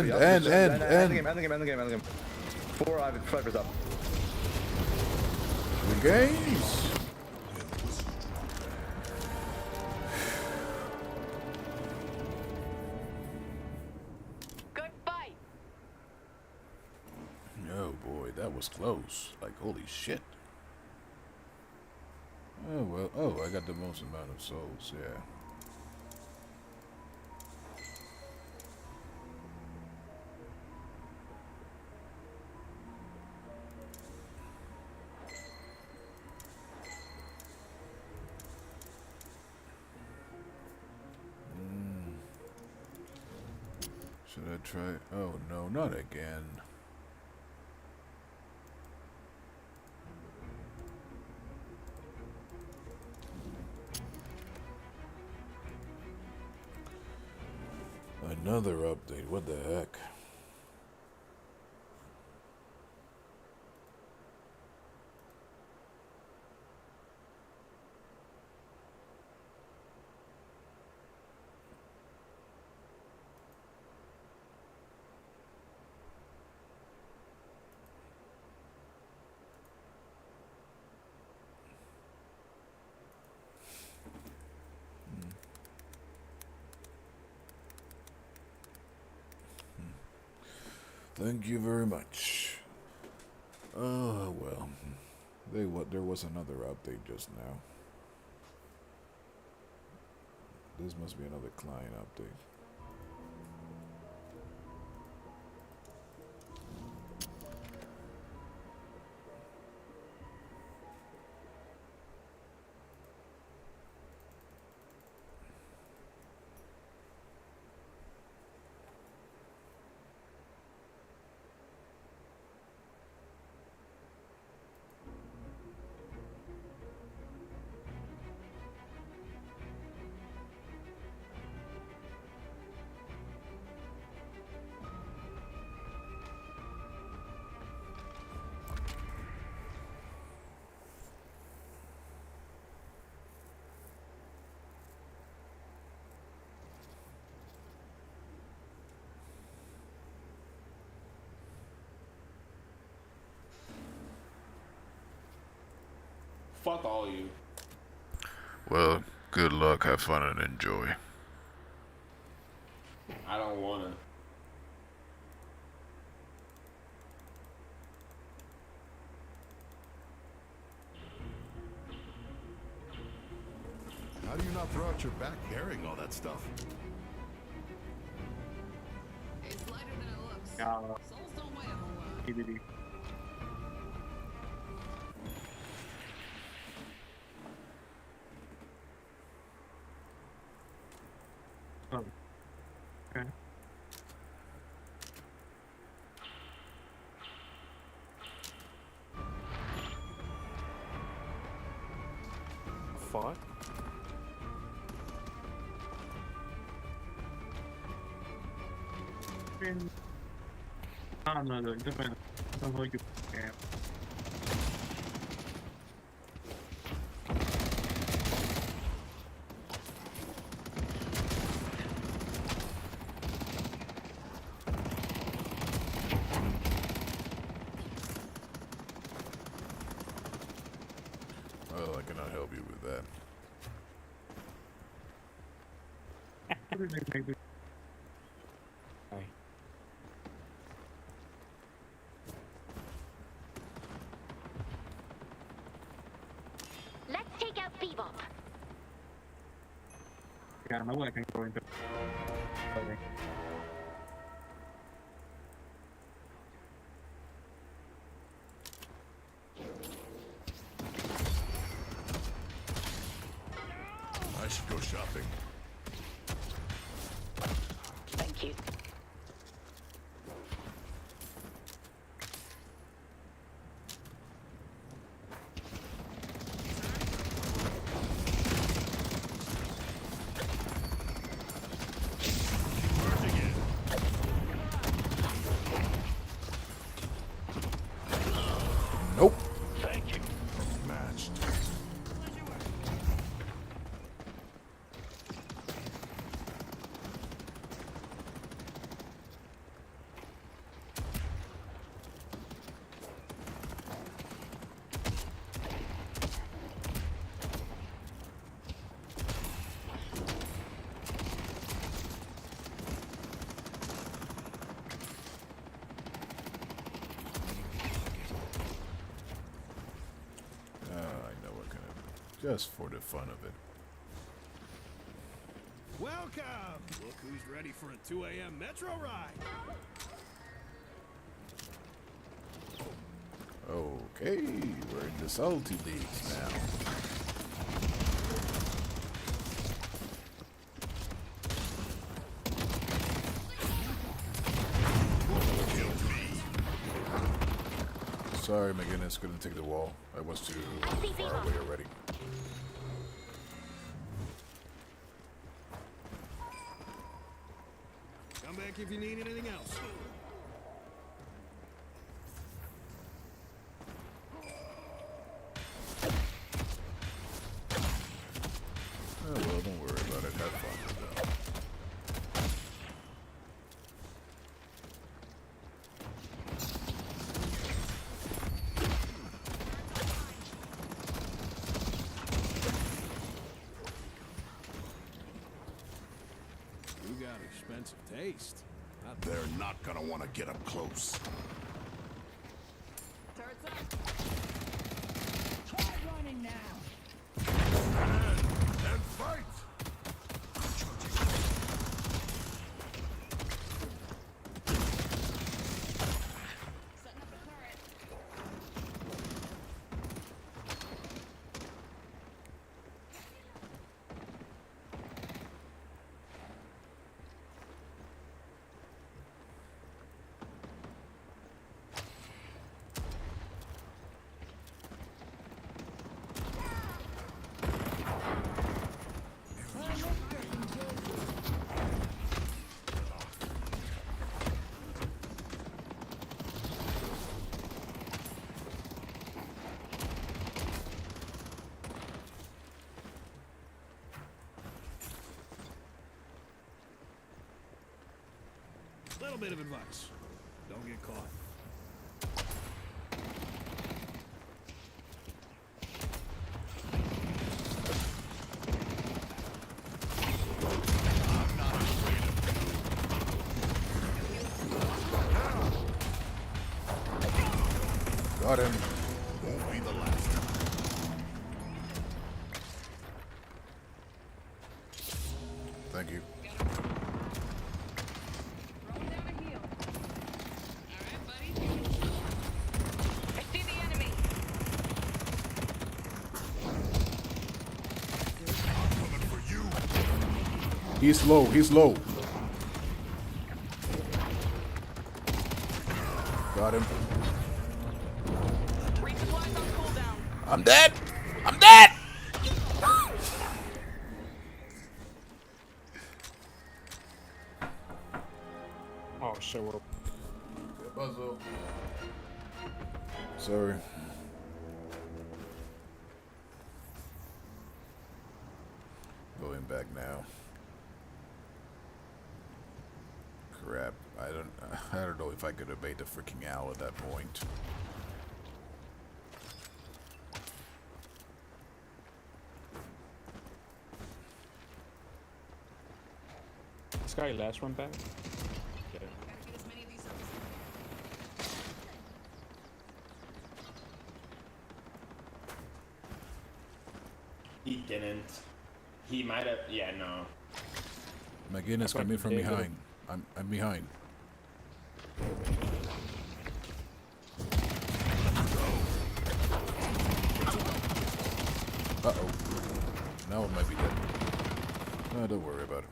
End the game. 4 Ivan, 5 up. The games. Good fight. Oh boy, that was close. Like, holy shit. Oh well. Oh, I got the most amount of souls. Yeah. Should I try? Oh no, not again. Another update. What the heck? Thank you very much. Oh well, there was another update just now. This must be another client update. Fuck all you. Well, good luck, have fun, and enjoy. I don't wanna. How do you not throw out your back carrying all that stuff? It's lighter than it looks. Souls don't weigh a whole lot. PBD. Oh. Okay. Fuck. No, different. Don't like it. Yeah. Well, I cannot help you with that. Sorry. Let's take out Bebop. Yeah, no way I can go into. Okay. I should go shopping. Thank you. Nope. Thank you. Matched. I know what kind of. Just for the fun of it. Welcome! Look who's ready for a 2 a.m. metro ride. Okay, we're in the salty leagues now. Sorry, McGinnis couldn't take the wall. I was too far away already. Come back if you need anything else. Oh well, don't worry about it. Have fun with that. You got expensive taste. They're not gonna want to get up close. Turrets up. Try running now. And fight! Setting up a turret. Little bit of advice. Don't get caught. Got him. Won't be the last. Thank you. He's low, he's low. Got him. I'm dead! I'm dead! Oh, shit. Well. Sorry. Going back now. Crap. I don't know if I could have made the freaking owl at that point. This guy last one back. Okay. He didn't. He might have. Yeah, no. McGinnis coming from behind. I'm behind. Uh-oh. Now it might be dead. No, don't worry about it.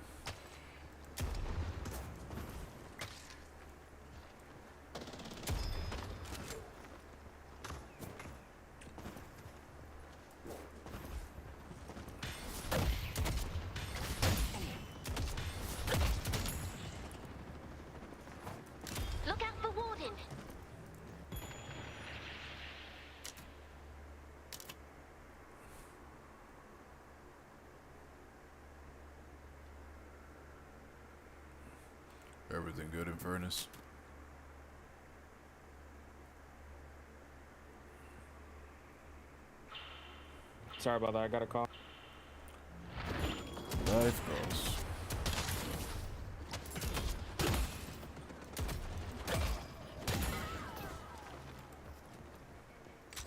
Look out for Warden. Everything good in Furnace? Sorry about that. I got a call. Life goes.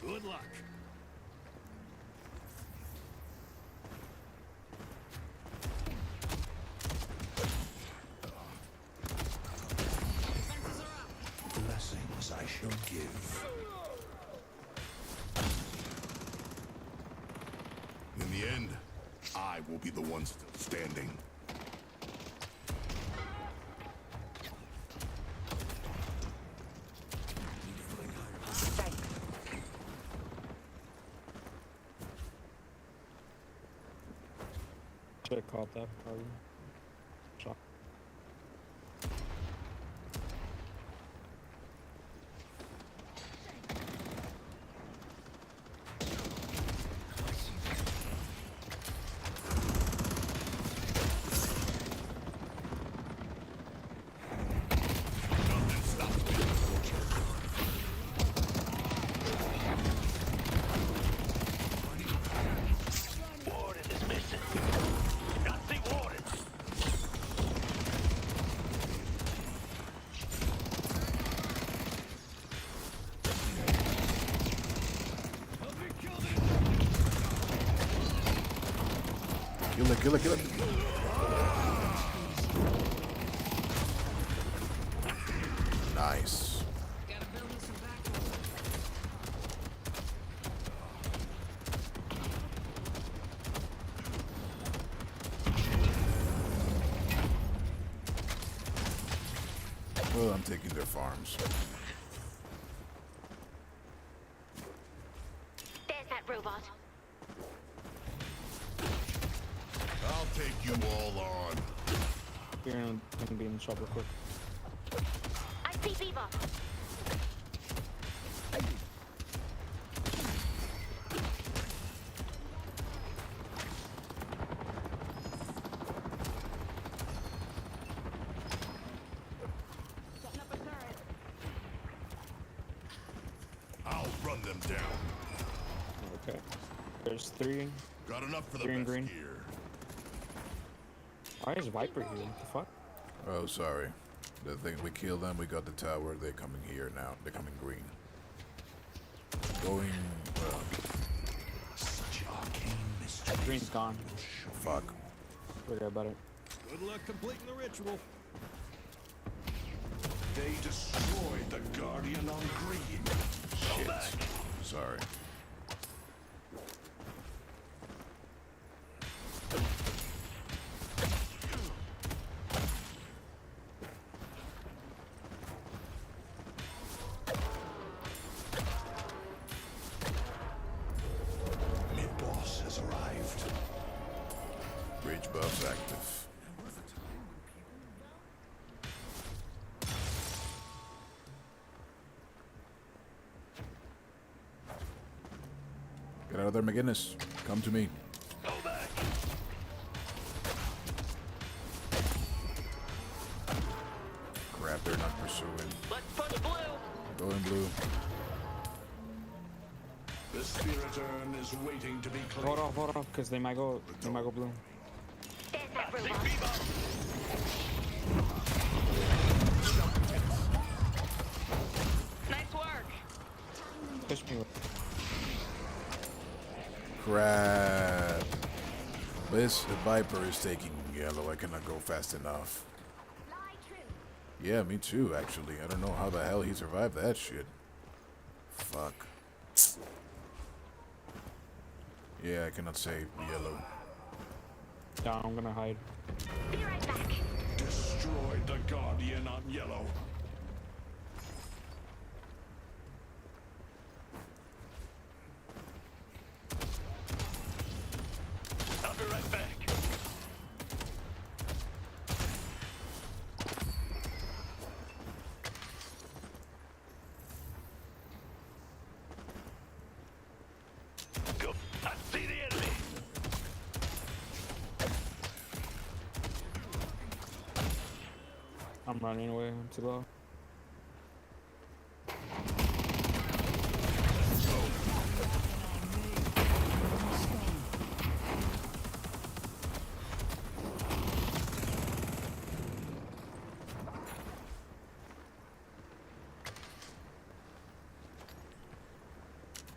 Good luck. Blessings I shall give. In the end, I will be the one still standing. Should have caught that probably. Shot. Warden is missing. Not the warden. Kill it. Nice. Well, I'm taking their farms. There's that robot. I'll take you all on. You're gonna be in the shop real quick. I see Beaver. I'll run them down. Okay. There's three. Got enough for the Green, best green. gear. Why is Viper here? What the fuck? Oh, sorry. The thing we killed them, we got the tower. They're coming here now. They're coming green. Going. Such arcane mystery. Green's gone. Fuck. Forget about it. Good luck completing the ritual. They destroyed the Guardian on green. Shit. Sorry. Mid-boss has arrived. Bridge buffs active. Get out of there, McGinnis. Come to me. Crap, they're not pursuing. Let's punch blue. Going blue. The spirit urn is waiting to be cleared. Hold off, because they might go blue. There's that robot. Push me. Crap. This Viper is taking yellow. I cannot go fast enough. Yeah, me too, actually. I don't know how the hell he survived that shit. Fuck. Yeah, I cannot save yellow. Yeah, I'm gonna hide. Be right back. Destroyed the Guardian on yellow. I'll be right back. Go. I see the enemy. I'm running away. I'm too low.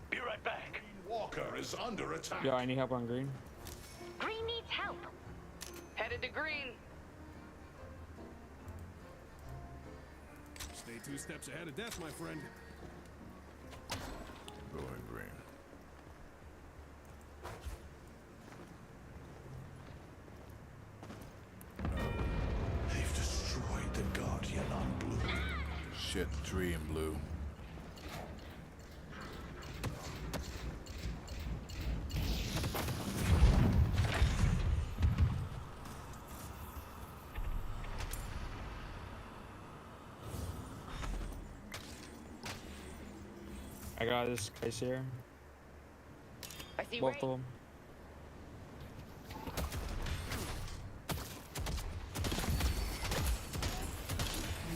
Be right back. Walker is under attack. Yeah, I need help on green. Green needs help. Headed to green. Stay 2 steps ahead of death, my friend. Going green. They've destroyed the Guardian on blue. Shit, tree in blue. I got this guys here. I see Both right. of them.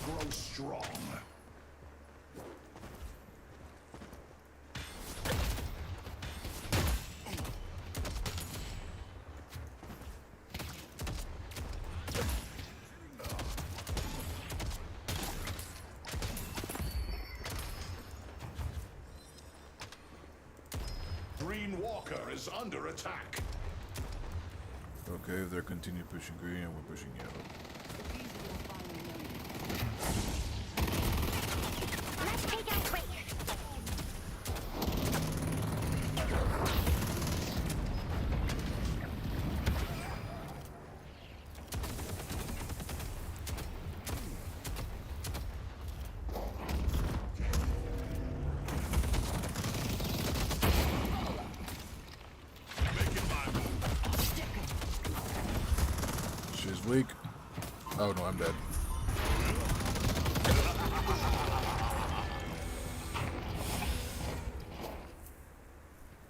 Grow strong. Green Walker is under attack. Okay, if they're continue pushing green and we're pushing yellow. Let's take out Wraith. She's weak. Oh no, I'm dead.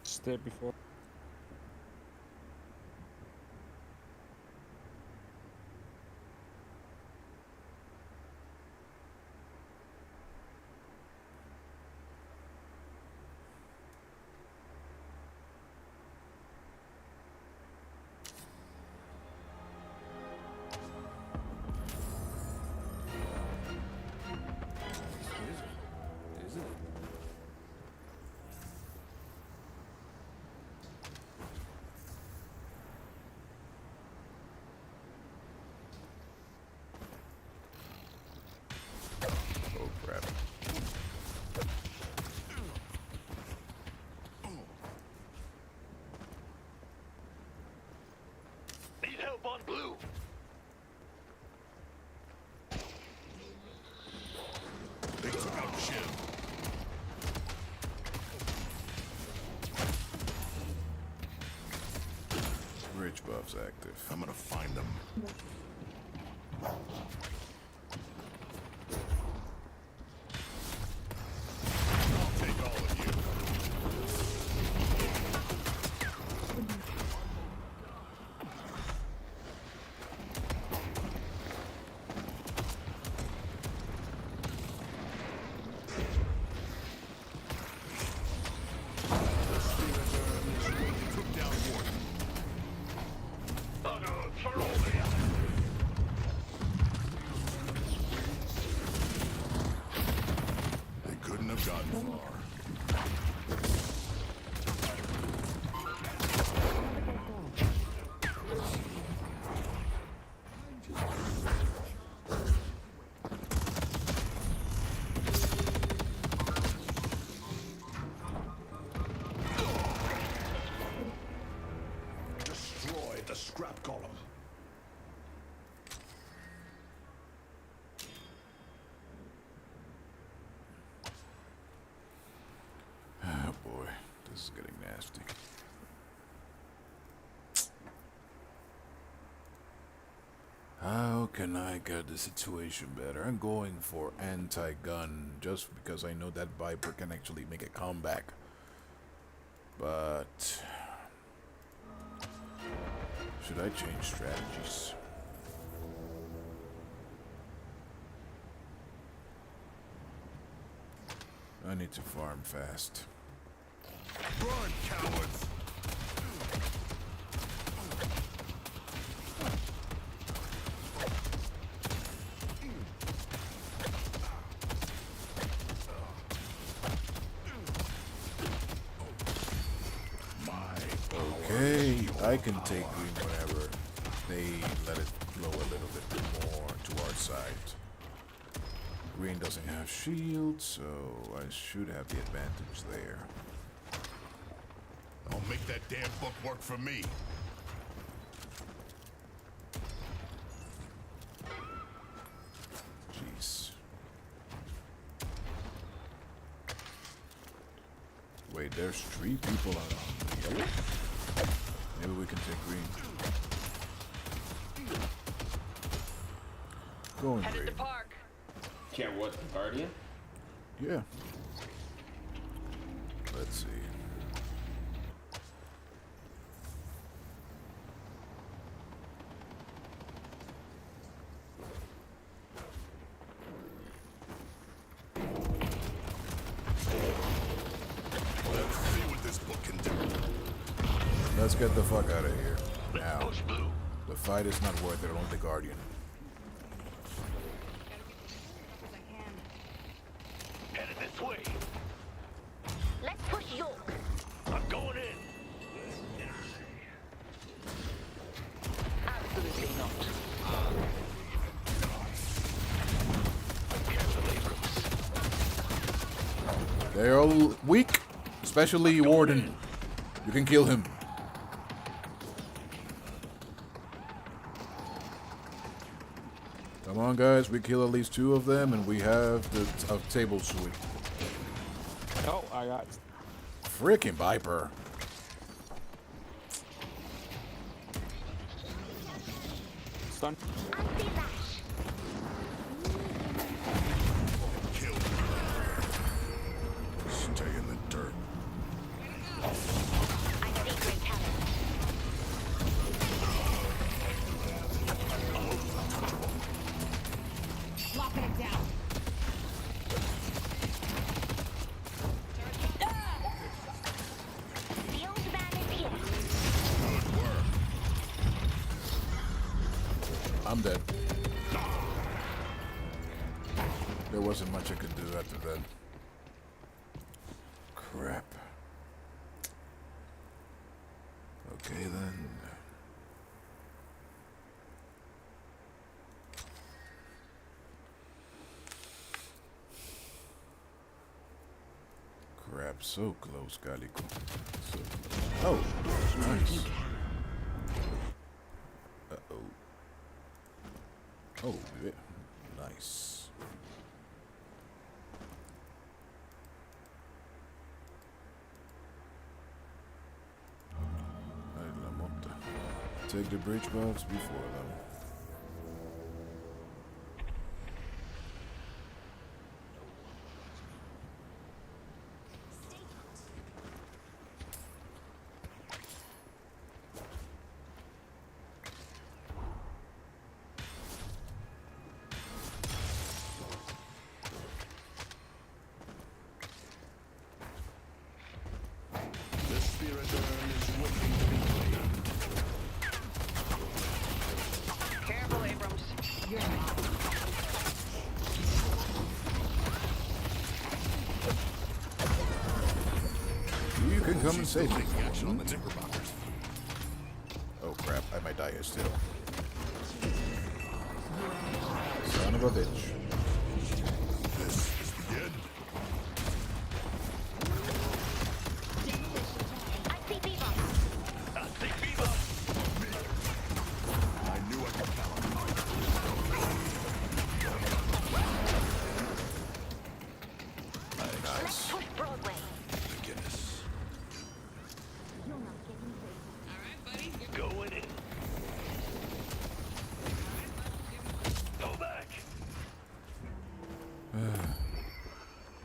Stayed before. Isn't it? Oh crap. Need help on blue. They took out Jim. Bridge buff's active. I'm gonna find them. I'll take all of you. Took down Warden. Oh no, for all the the scrap column. Oh boy, this is getting nasty. How can I get the situation better? I'm going for anti-gun just because I know that Viper can actually make a comeback. But should I change strategies? I need to farm fast. Run, cowards! Okay, I can take green whenever they let it flow a little bit more to our side. Green doesn't have shield, so I should have the advantage there. I'll make that damn book work for me. Jeez. Wait, there's 3 people on yellow? Maybe we can take green. Going Headed green. to park. Can't what, the Guardian? Yeah. Let's see. Let's see what this book can do. Let's get the fuck out of here. Now. The fight is not worth it, only the Guardian. Headed this way. Let's push York. I'm going in. Absolutely not. They're all weak, especially Warden. You can kill him. Come on, guys. We kill at least 2 of them, and we have the table sweep. Oh, I got Freaking Viper. stun. Stay in the dirt. Locking it down. The old man is here. Good work. I'm dead. There wasn't much I could do after that. Crap. Okay then. Crap, so close, Calico. So close. Oh, nice. Uh-oh. Oh, yeah. Nice. Take the bridge buffs before them. The spirit urn is waiting to be played. Careful, Abrams. You're not. You can come and save me. Action on the Knickerbockers. Oh crap, I might die here still. Son of a bitch. This is the end. I see Viva. I see Viva.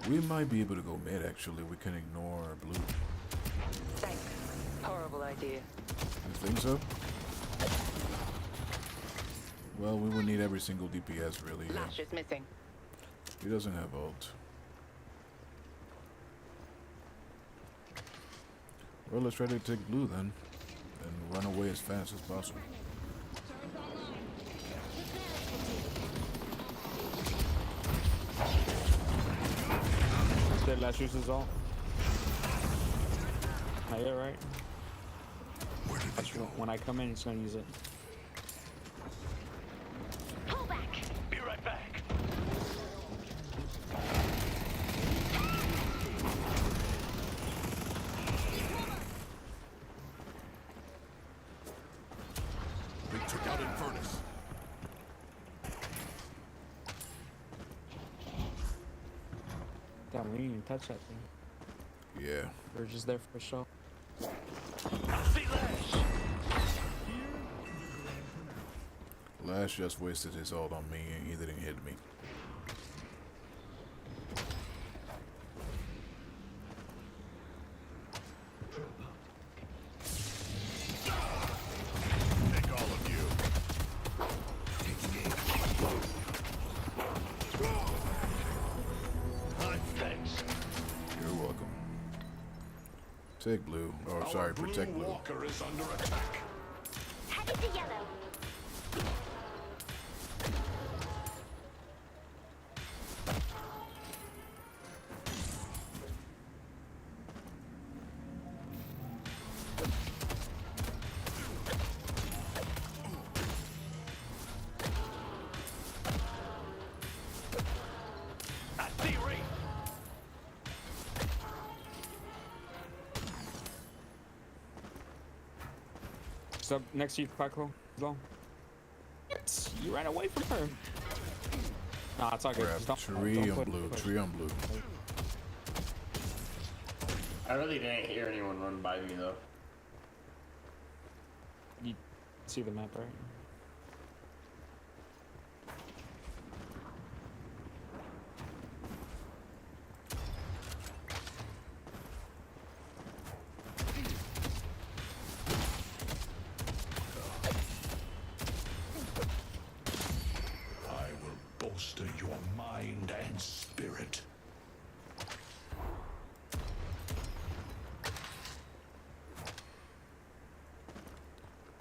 We might be able to go mid, actually. We can ignore blue. Thanks. Horrible idea. You think so? Well, we would need every single DPS, really. Yeah. Lash is missing. He doesn't have ult. Well, let's try to take blue then. And run away as fast as possible. Did Lash use his ult? Not yet, right? When I come in, he's gonna use it. Pull back. Be right back. They took out Infernus. Damn, we didn't even touch that thing. Yeah. We're just there for show. I see Lash. Lash just wasted his ult on me and he didn't hit me. Take all of you. Taking aim. Thanks. You're welcome. Take blue. Oh, sorry, protect blue. Walker is under attack. Headed to yellow. I see Reef. She's up next to you, Paco. Low. You ran away from her. Nah, it's all good. Grab Just don't tree on put- blue. push. Tree on blue. I really didn't hear anyone run by me though. You see the map, right? I will bolster your mind and spirit.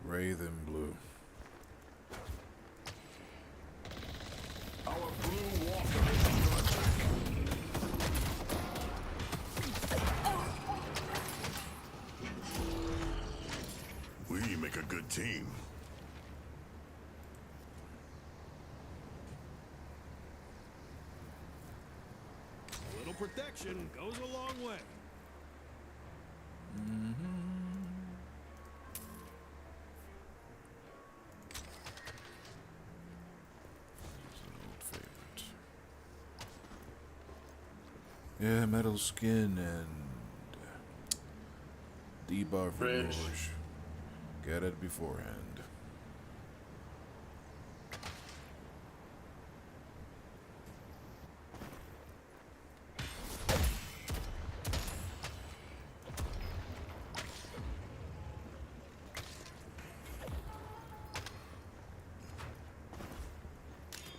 Wraith in blue. Our blue walker is under attack. We make a good team. A little protection goes a long way. Yeah, metal skin and debuff Bridge. Rouge. Get it beforehand.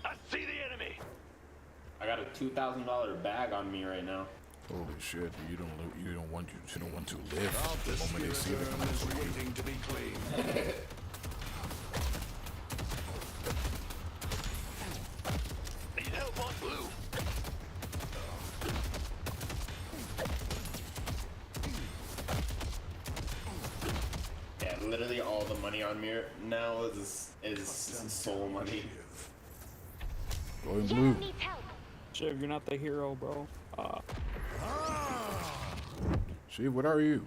I see the enemy. I got a $2,000 bag on me right now. Holy shit! You don't want to live the The moment they see spirit the urn is waiting to be claimed. Need help on blue. Yeah, literally all the money on me now is soul money. Going blue. Needs help. Shiv, you're not the hero, bro. Shiv, what are you?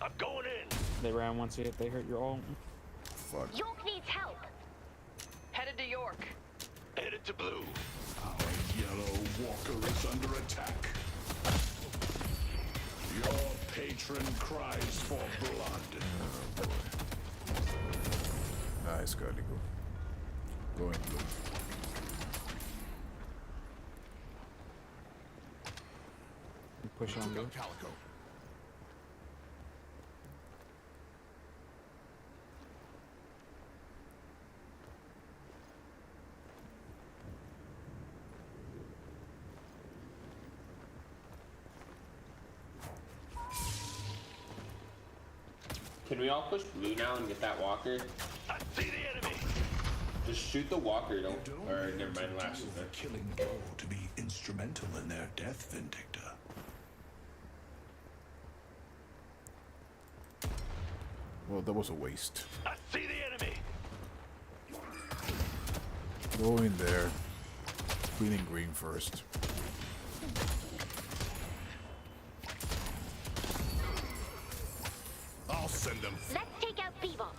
I'm going in. They ran once if they hurt your ult. Fuck. York needs help. Headed to York. Headed to blue. Our yellow walker is under attack. Your patron cries for blood. Oh boy. Nice, Cardigo. Going blue. push on me. Can we all push blue now and get that walker? I see the enemy. Just shoot the walker, don't. Or never mind, lashes. The killing blow to be instrumental in their death, Vindicta. Well, that was a waste. I see the enemy. Go in there. Green and green first. I'll send them. Let's take out Bebop.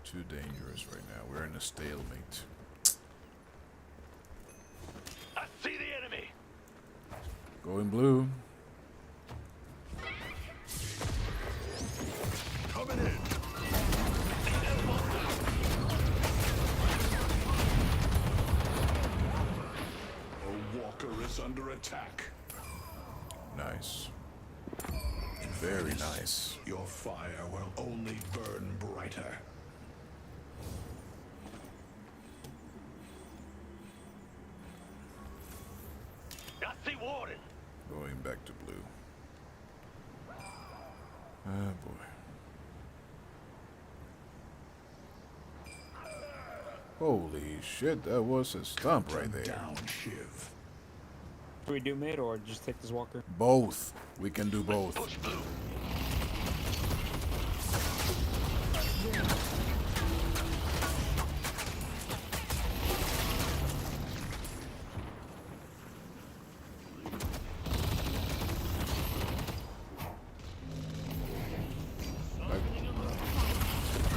Too dangerous right now. We're in a stalemate. I see the enemy. Going blue. Coming in. A walker is under attack. Nice. Very nice. Your fire will only burn brighter. I see Warden. Going back to blue. Oh boy. Holy shit, that was a stump right there. Down, Shiv. Do we do mid or just take this walker? Both. We can do both. Push blue.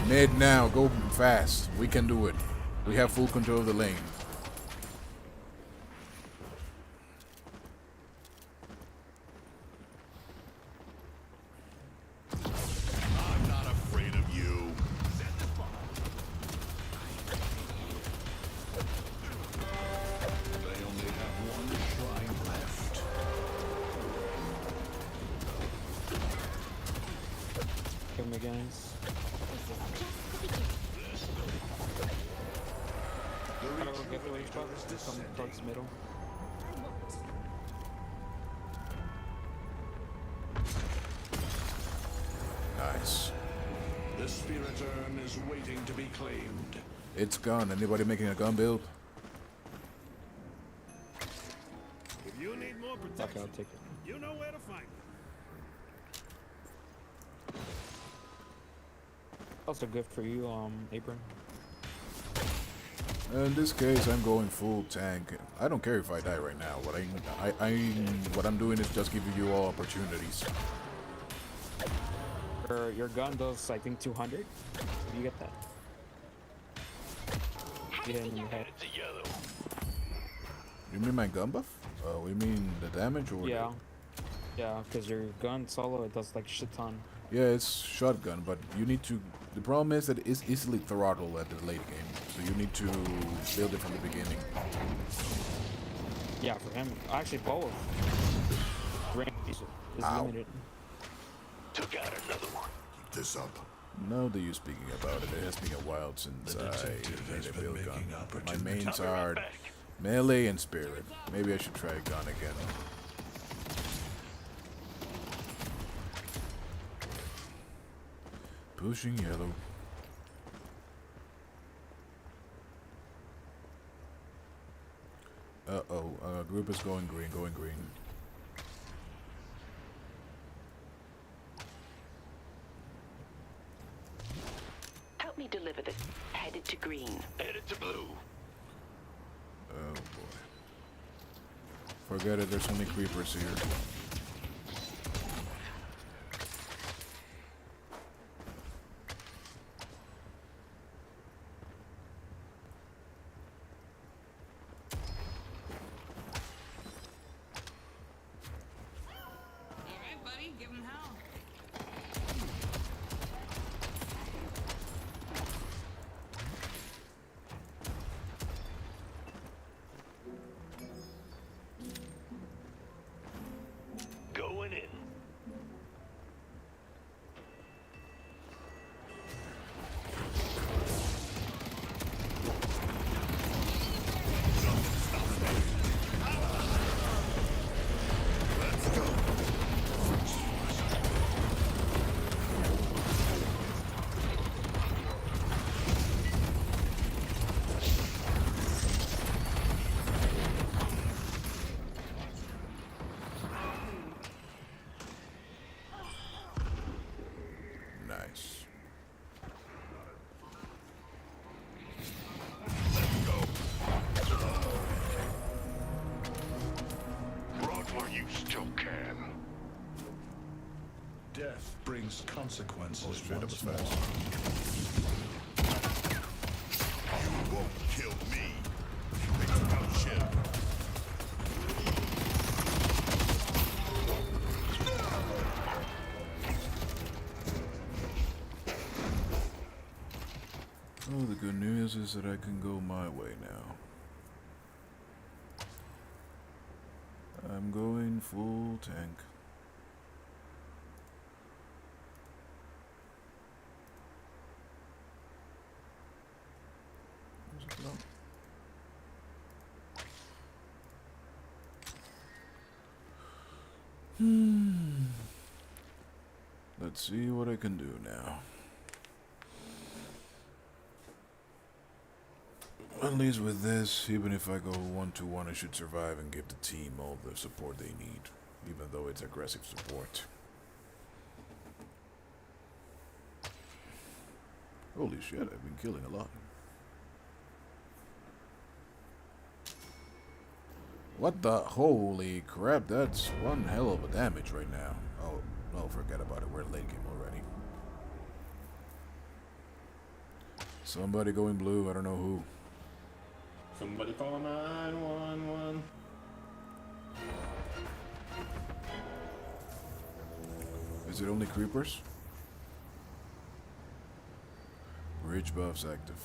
Mid now, go fast. We can do it. We have full control of the lane. I'm not afraid of you. They only have one shrine left. Kill me, guys. How do we get the wave spot? Come towards middle. Nice. The spirit urn is waiting to be claimed. It's gone. Anybody making a gun build? If you need more Okay, protection, I'll take it. you know where to find me. Also good for you, Abram. In this case, I'm going full tank. I don't care if I die right now. What I'm doing is just giving you all opportunities. Your gun does, I think, 200. Did you get that? You hit him in the head. It's a yellow. You mean my gun buff? Oh, you mean the damage or? Yeah. Yeah, because your gun solo, it does like shit ton. Yeah, it's shotgun, but you need to. The problem is that it's easily throttled at the late game, so you need to build it from the beginning. Yeah, for him, actually both. Range is Ow. limited. Took out another one. Keep this up. No, that you speaking about it. It has been a while since I made a real gun. My mains are melee and spirit. Maybe I should try a gun again. Pushing yellow. Uh-oh, group is going green, Help me deliver this. Headed to green. Headed to blue. Oh boy. Forget it, there's only creepers here. Going in. Nice. Run while you still can. Death brings consequences. Shit, that was once fast. more. You won't kill me. Think about ship. Oh, the good news is that I can go my way now. I'm going full tank. Where's it going? Let's see what I can do now. At least with this, even if I go 1-1, I should survive and give the team all the support they need, even though it's aggressive support. Holy shit, I've been killing a lot. What the holy crap, that's one hell of a damage right now. Oh, forget about it, we're late game already. Somebody going blue, I don't know who. Somebody call 911. Is it only creepers? Bridge buffs active.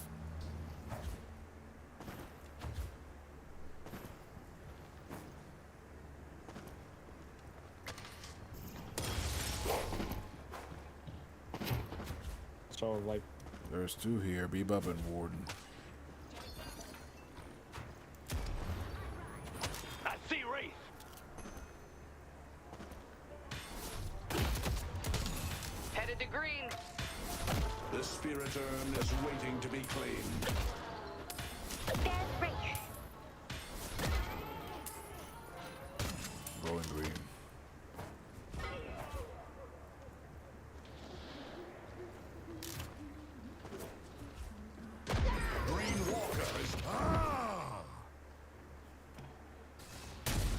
So, like... There's two here, Bebop and Warden. I see Wraith. Headed to green. The spirit urn is waiting to be claimed. There's Wraith. Going green. Green walkers.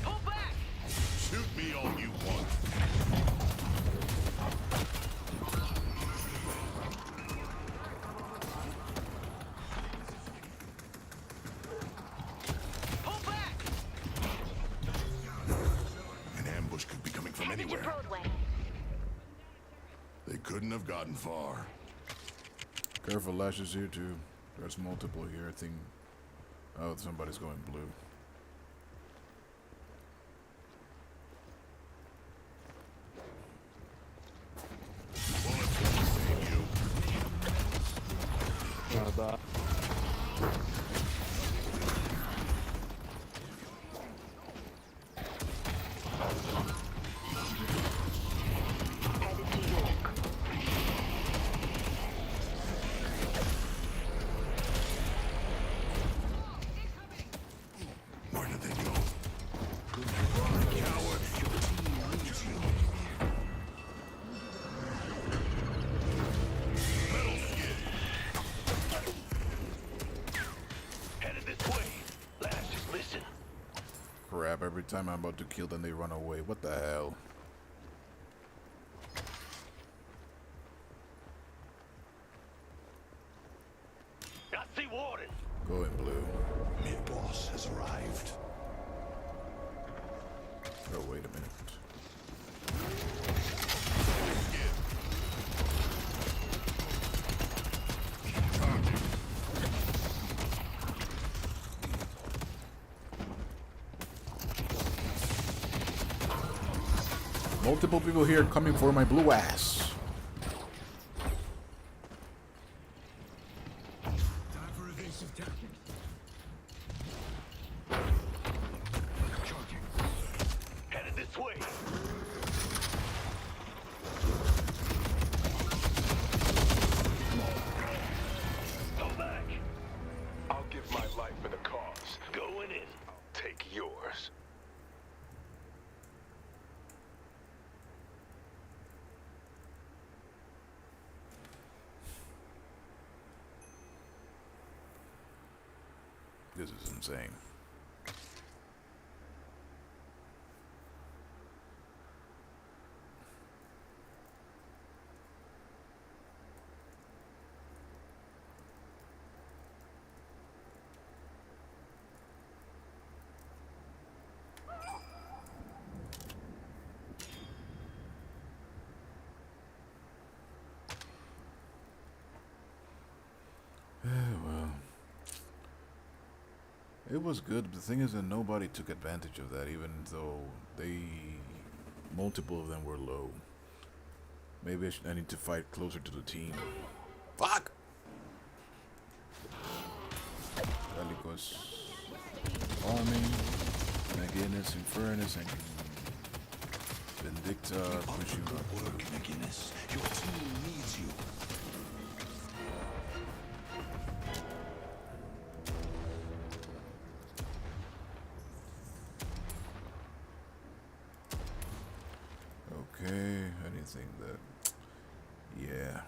Pull back. Shoot me all you want. Pull back. An ambush could be coming from Headed to anywhere. Broadway. They couldn't have gotten far. Careful, lashes here too. There's multiple here, I think. Oh, somebody's going blue. Headed to York. Where did they go? Coward, your team needs you. Metal skin. Headed this way. Lash, listen. Crap, every time I'm about to kill them, they run away. What the hell? I see Warden. Go in blue. Mid-boss has arrived. Oh, wait a minute. Multiple people here coming for my blue ass. Time for evasive tactics. Charging. Headed this way. Go back. I'll give my life for the cause. Going in. I'll take yours. This is insane. Well, it was good, but the thing is that nobody took advantage of that, even though multiple of them were low. Maybe I need to fight closer to the team. Fuck! Bellicos, Army, McGinnis, Infernus, and Vindicta, push you up. Work, McGinnis. Your team needs you. Okay, anything that... Yeah.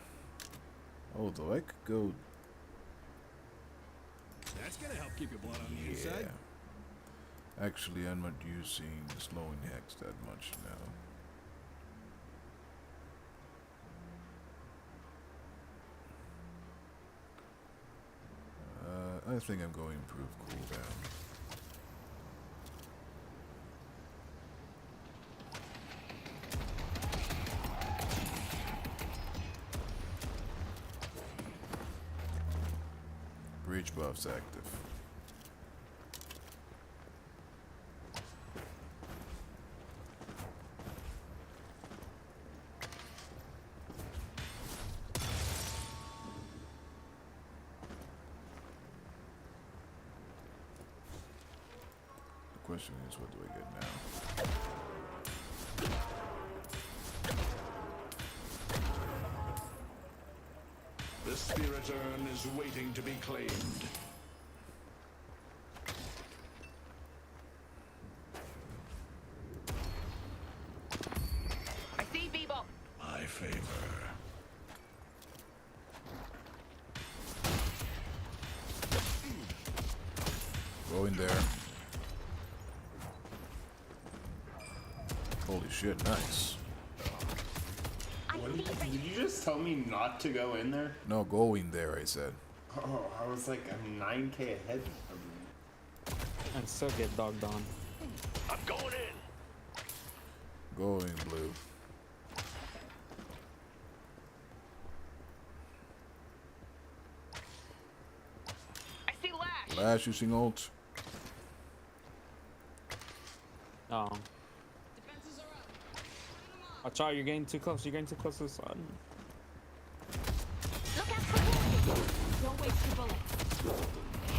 Although I could go... That's gonna help keep your blood on the Yeah. inside. Actually, I'm not using slowing hex that much now. I think I'm going to improve cooldown. Bridge buff's active. The question is, what do I get now? The spirit urn is waiting to be claimed. I see Bebop. My favor. Go in there. Holy shit, nice. Did you just tell me not to go in there? No, go in there, I said. Oh, I was like, I'm 9k ahead of you. And still get dogged on. I'm going in. Go in, blue. I see Lash. Lash using ult. Oh. Watch out, you're getting too close. You're getting too close to the sun. Look out for warning. Don't waste your bullets.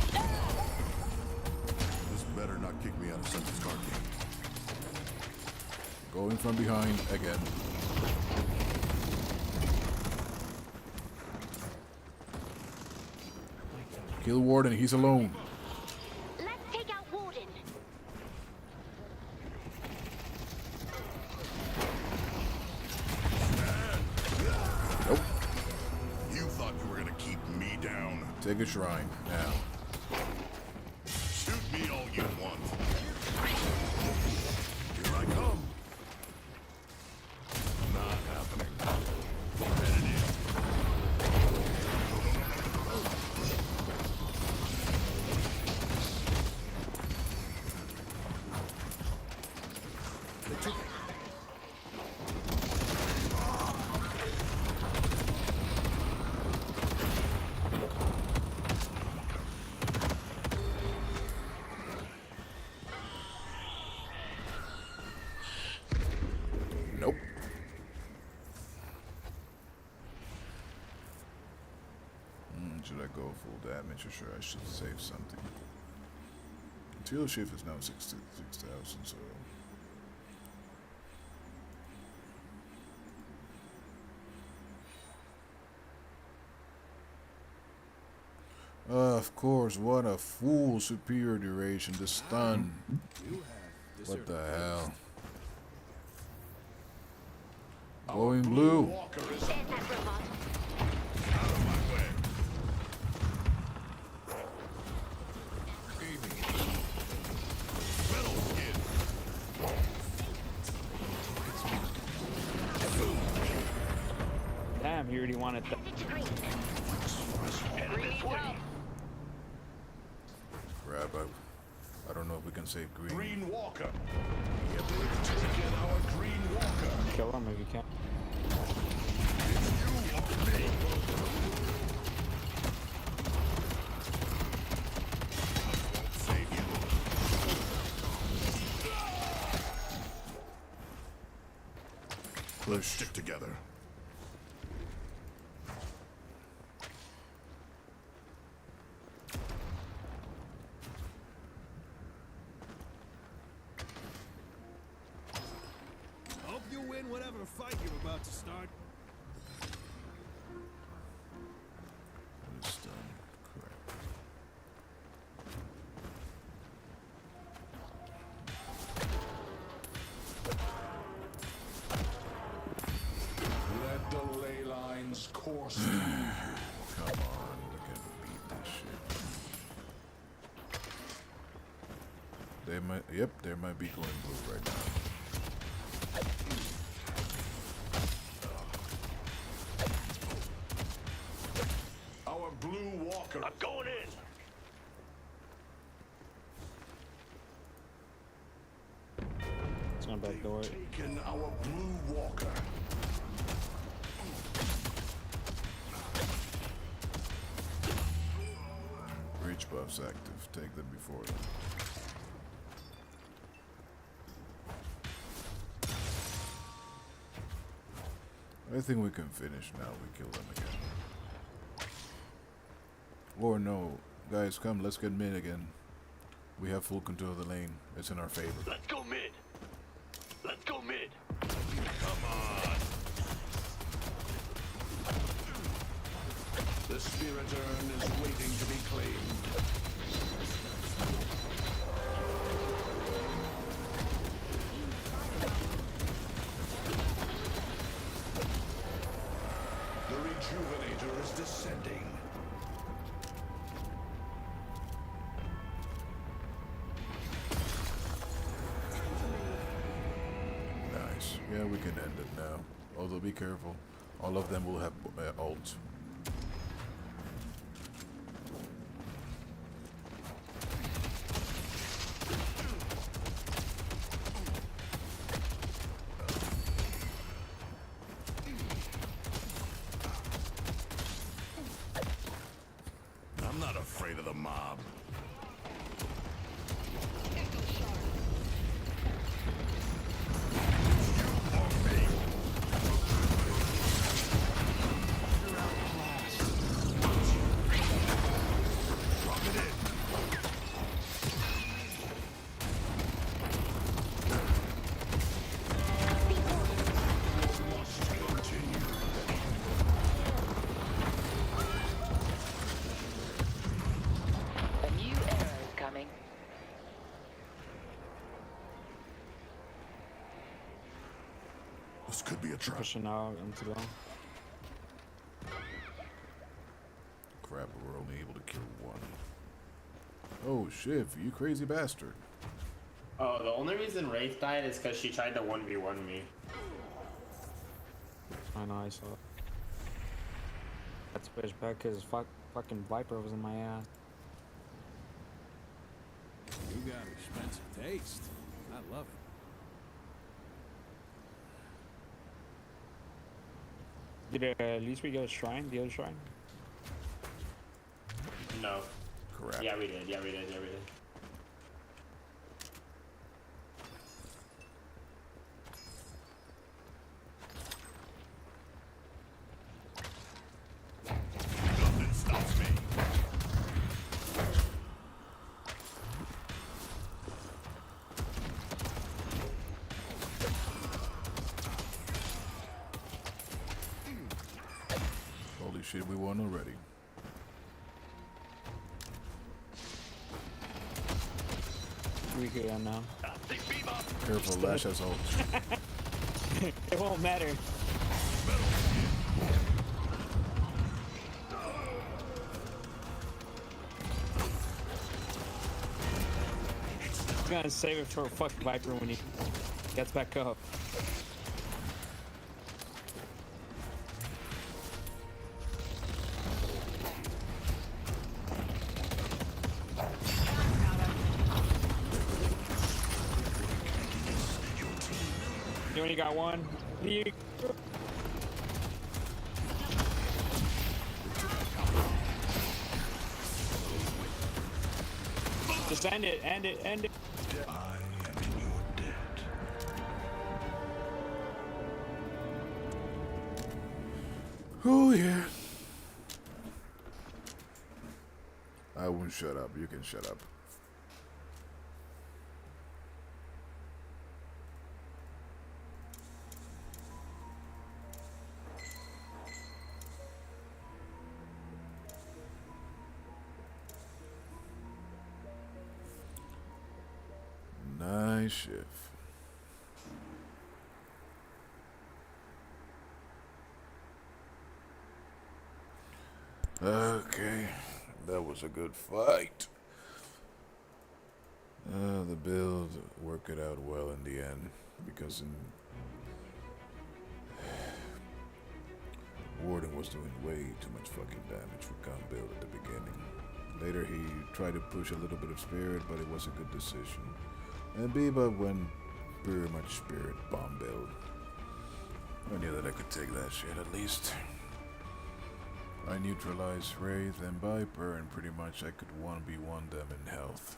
Going from behind again. Kill Warden, he's alone. Let's take out Warden. Nope. You thought you were gonna keep me down. Take a shrine now. Shoot me all you want. Here I come. Not happening. Nope. Should I go full damage or should I save something? Material shift is now 66,000, so... Of course, what a fool superior duration, the stun. What the hell? Going blue. Damn, he already wanted that. Grab up. I don't know if we can save green. Green Walker. We have taken our Green Walker. Kill him if you can. Save you. Let's stick together. Hope you win whatever fight you're about to start. This done. Correct. Let the ley lines course. Come on, we can beat this shit. They might, yep, they might be going blue right now. Our Blue Walker. I'm going in. It's gonna back door. Taken our Blue Walker. Breach buff's active. Take them before them. I think we can finish now. We kill them again. Or no. Guys, come. Let's get mid again. We have full control of the lane. It's in our favor. Let's go mid. Let's go mid. Come on. The Spirit Urn is waiting to be claimed. The Rejuvenator is descending. Nice. Yeah, we can end it now. Although be careful. All of them will have ult. I'm not afraid of the mob. This could be a trap. Pushing out into the. Crap, we're only able to kill one. Oh, Shiv, you crazy bastard. Oh, the only reason Wraith died is because she tried to 1v1 me. I know, I saw it. That's pushed back because fucking Viper was in my ass. You got expensive taste. I love it. Did at least we get a shrine? The other shrine? No. Crap. Yeah, we did. Yeah, we did. Yeah, we did. Nothing stops me. Holy shit, we won already. We good on now. Careful, Lash has ult. It won't matter. I'm gonna save it for fuck Viper when he gets back up. You only got one. Just end it, end it, end it. I am in your debt. Oh, yeah. I won't shut up. You can shut up. Nice shift. Okay, that was a good fight. The build worked it out well in the end, because Warden was doing way too much fucking damage for gun build at the beginning. Later he tried to push a little bit of spirit, but it was a good decision. And Bebop went pretty much spirit bomb build. I knew that I could take that shit at least. I neutralized Wraith and Viper, and pretty much I could 1v1 them in health.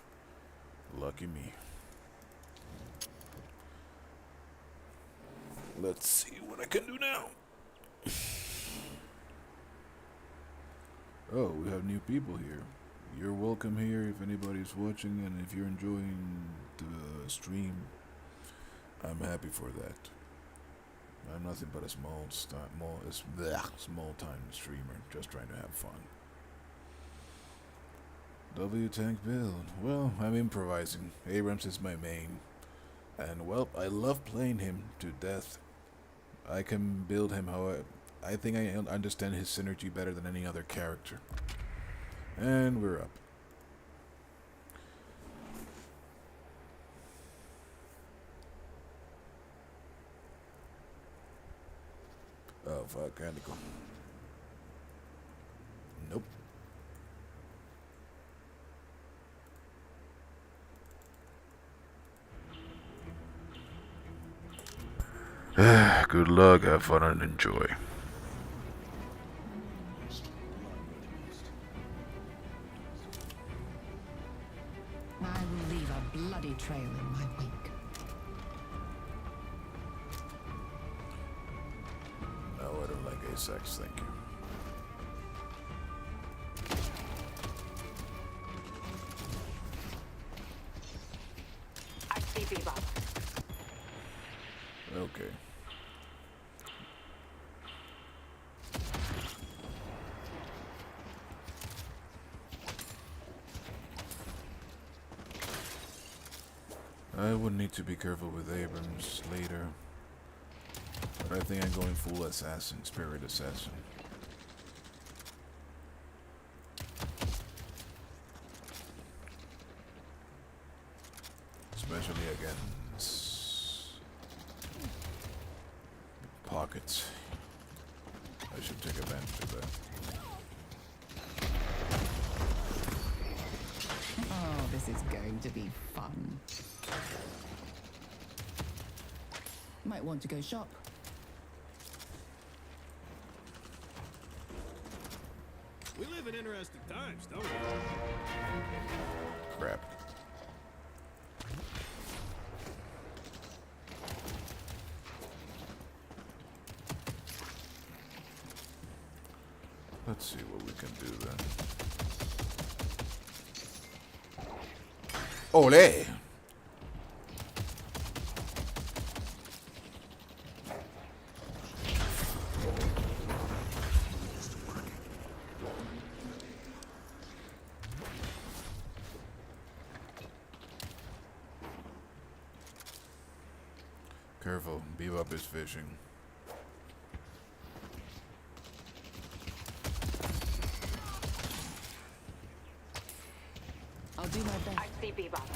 Lucky me. Let's see what I can do now. Oh, we have new people here. You're welcome here if anybody's watching, and if you're enjoying the stream, I'm happy for that. I'm nothing but a small time streamer, just trying to have fun. W-Tank build. Well, I'm improvising. Abrams is my main. And, well, I love playing him to death. I can build him how I think I understand his synergy better than any other character. And we're up. Oh, fuck, can't go. Nope. Good luck, have fun, and enjoy. I will leave a bloody trail in my wake. No, I don't like SF6, thank you. I see Bebop. Okay. I would need to be careful with Abrams later. I think I'm going full assassin, spirit assassin. Especially against pockets. I should take advantage of that. Oh, this is going to be fun. Might want to go shop. We live in interesting times, don't we? Crap. Let's see what we can do then. Ole! Careful, Bebop is fishing. I'll do my best. I see Bebop.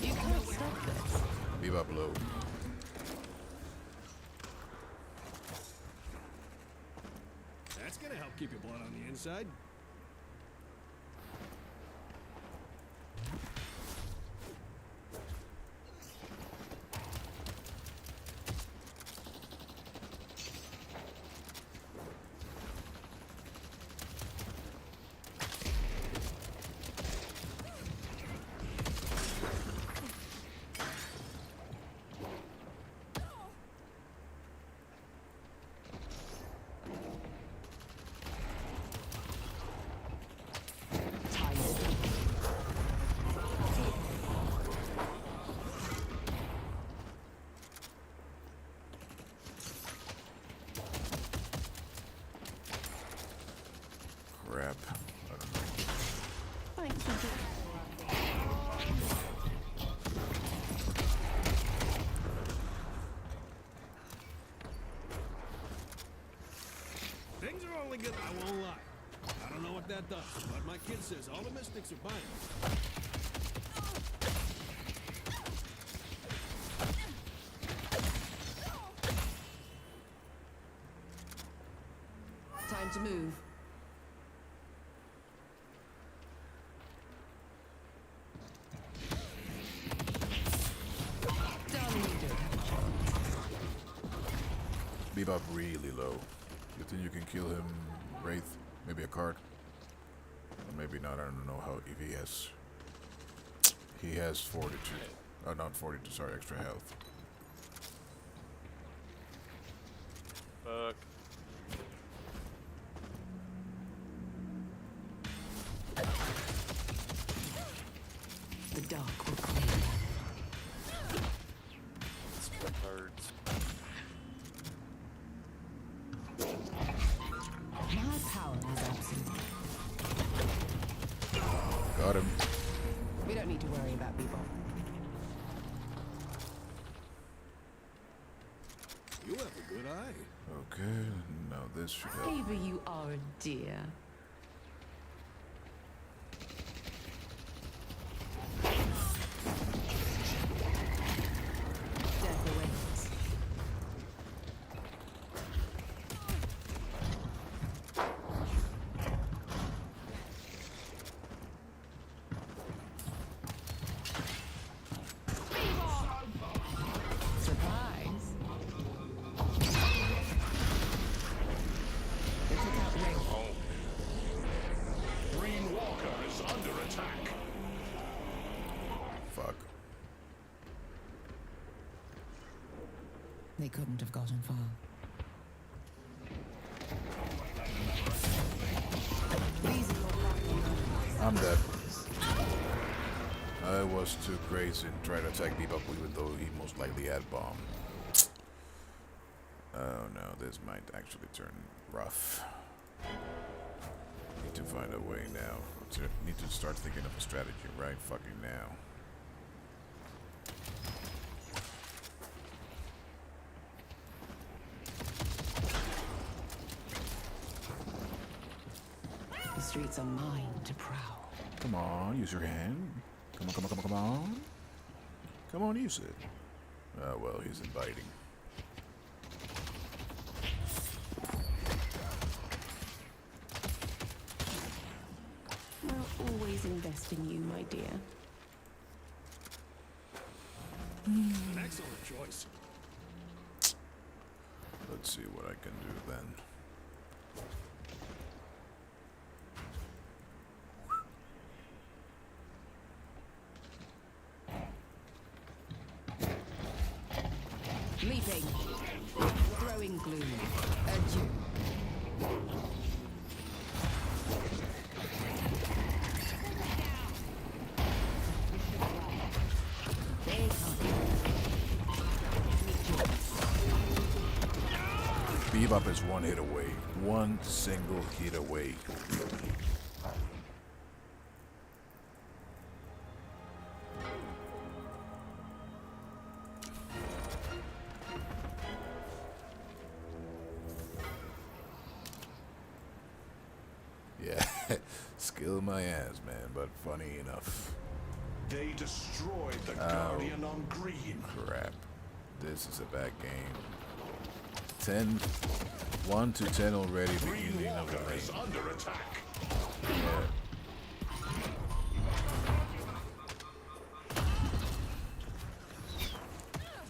You can't stop this. Bebop low. That's gonna help keep your blood on the inside. Crap. I don't know. Thanks, Things are only good, I won't lie. I don't know what that does, but my kid says all the mystics are buying it. Time to move. Bebop really low. You think you can kill him, Wraith? Maybe a card? Or maybe not, I don't know how, if he has... He has fortitude. Oh, not fortitude, sorry, extra health. Fuck. The dark will clear. Birds. My power is absent. Got him. We don't need to worry about people. You have a good eye. Okay, now this should help. Ava, you are a dear. Death awaits. Surprise. They took out Ray. Green Walker is under attack. Fuck. They couldn't have gotten far. I'm dead. I was too crazy and tried to attack Bebop even though he most likely had bomb. Oh no, this might actually turn rough. Need to find a way now. Need to start thinking of a strategy right fucking now. mine to prowl. Come on, use your hand. Come on, come on, come on, come on. Come on, use it. Oh, well, he's inviting. I'll always invest in you, my dear. An excellent choice. Let's see what I can do then. Leaping. Throwing gloom. Adieu. Bebop is one hit away. One single hit away. Yeah, skill my ass, man, but funny enough. They destroyed the Guardian on green. Crap. This is a bad game. 1 to 10 already, beginning of the lane. Is under attack. Yeah.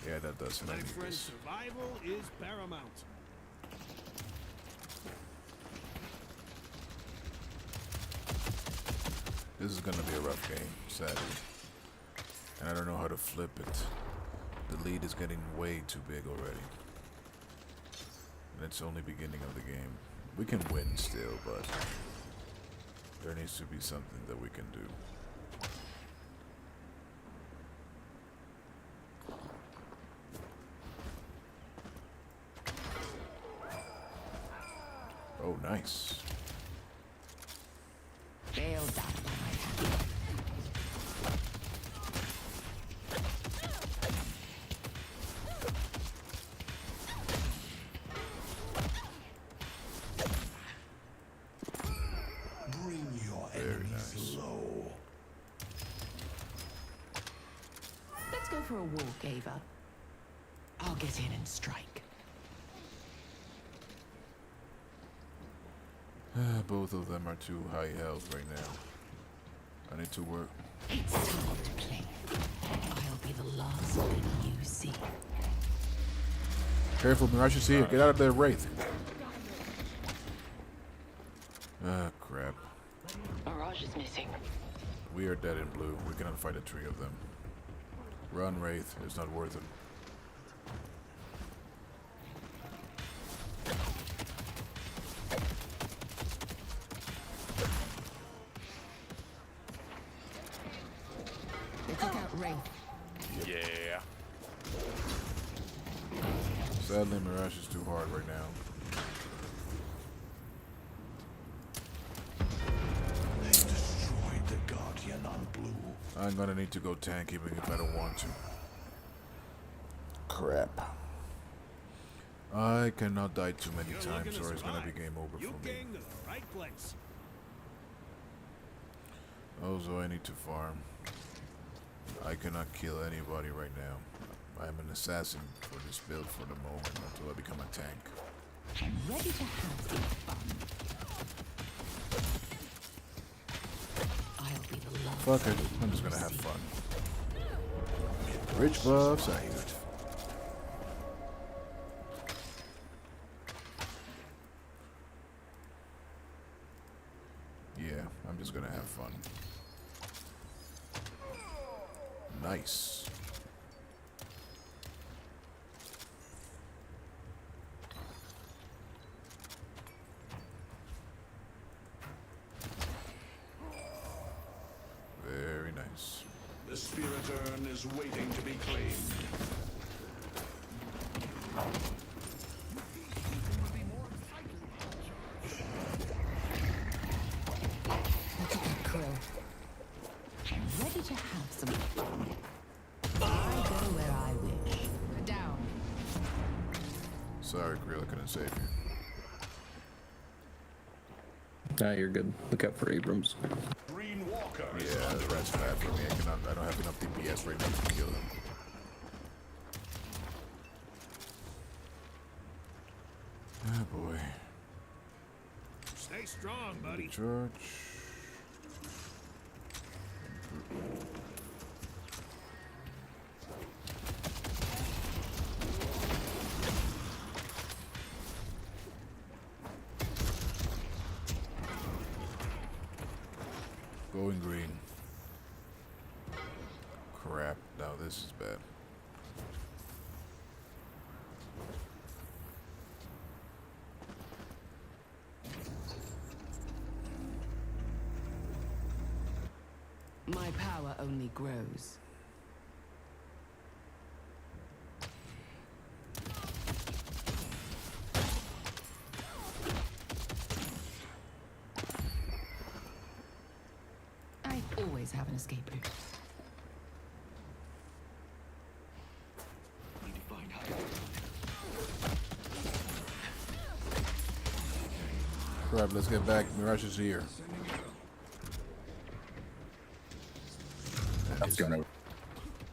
Yeah, that does My not need friend, this. survival is paramount. This is gonna be a rough game, sadly. And I don't know how to flip it. The lead is getting way too big already. And it's only beginning of the game. We can win still, but there needs to be something that we can do. Oh, nice. Bail down. Bring your Very enemies nice. low. Let's go for a walk, Ava. I'll get in and strike. Both of them are too high health right now. I need to work. It's time to play. I'll be the last thing you see. Careful, Mirage is here. Get out of there, Wraith. Ah, crap. Mirage is missing. We are dead in blue. We cannot fight a three of them. Run, Wraith. It's not worth it. They took out Wraith. Yeah. Sadly, Mirage is too hard right now. They destroyed the Guardian on blue. I'm gonna need to go tank even if I don't want to. Crap. I cannot die too many times or it's gonna be game over You for me. came to the right place. Also, I need to farm. I cannot kill anybody right now. I'm an assassin for this build for the moment until I become a tank. I'm ready to have some fun. I'll be the last. Fuck it, I'm just gonna have fun. Rich buff saved. Yeah, I'm just gonna have fun. Nice. Very nice. The spirit urn is waiting to be claimed. Look at that krill. I'm ready to have some fun. I go where I wish. Down. Sorry, Krill, I couldn't save you. Ah, you're good. Look out for Abrams. Green Walker. Yeah, the rat's bad for me. I don't have enough DPS right now to kill him. Oh boy. Stay strong, buddy. Charge. Going green. Crap. Now this is bad. My power only grows. I always have an escape route. Crap, let's get back. Mirage is here.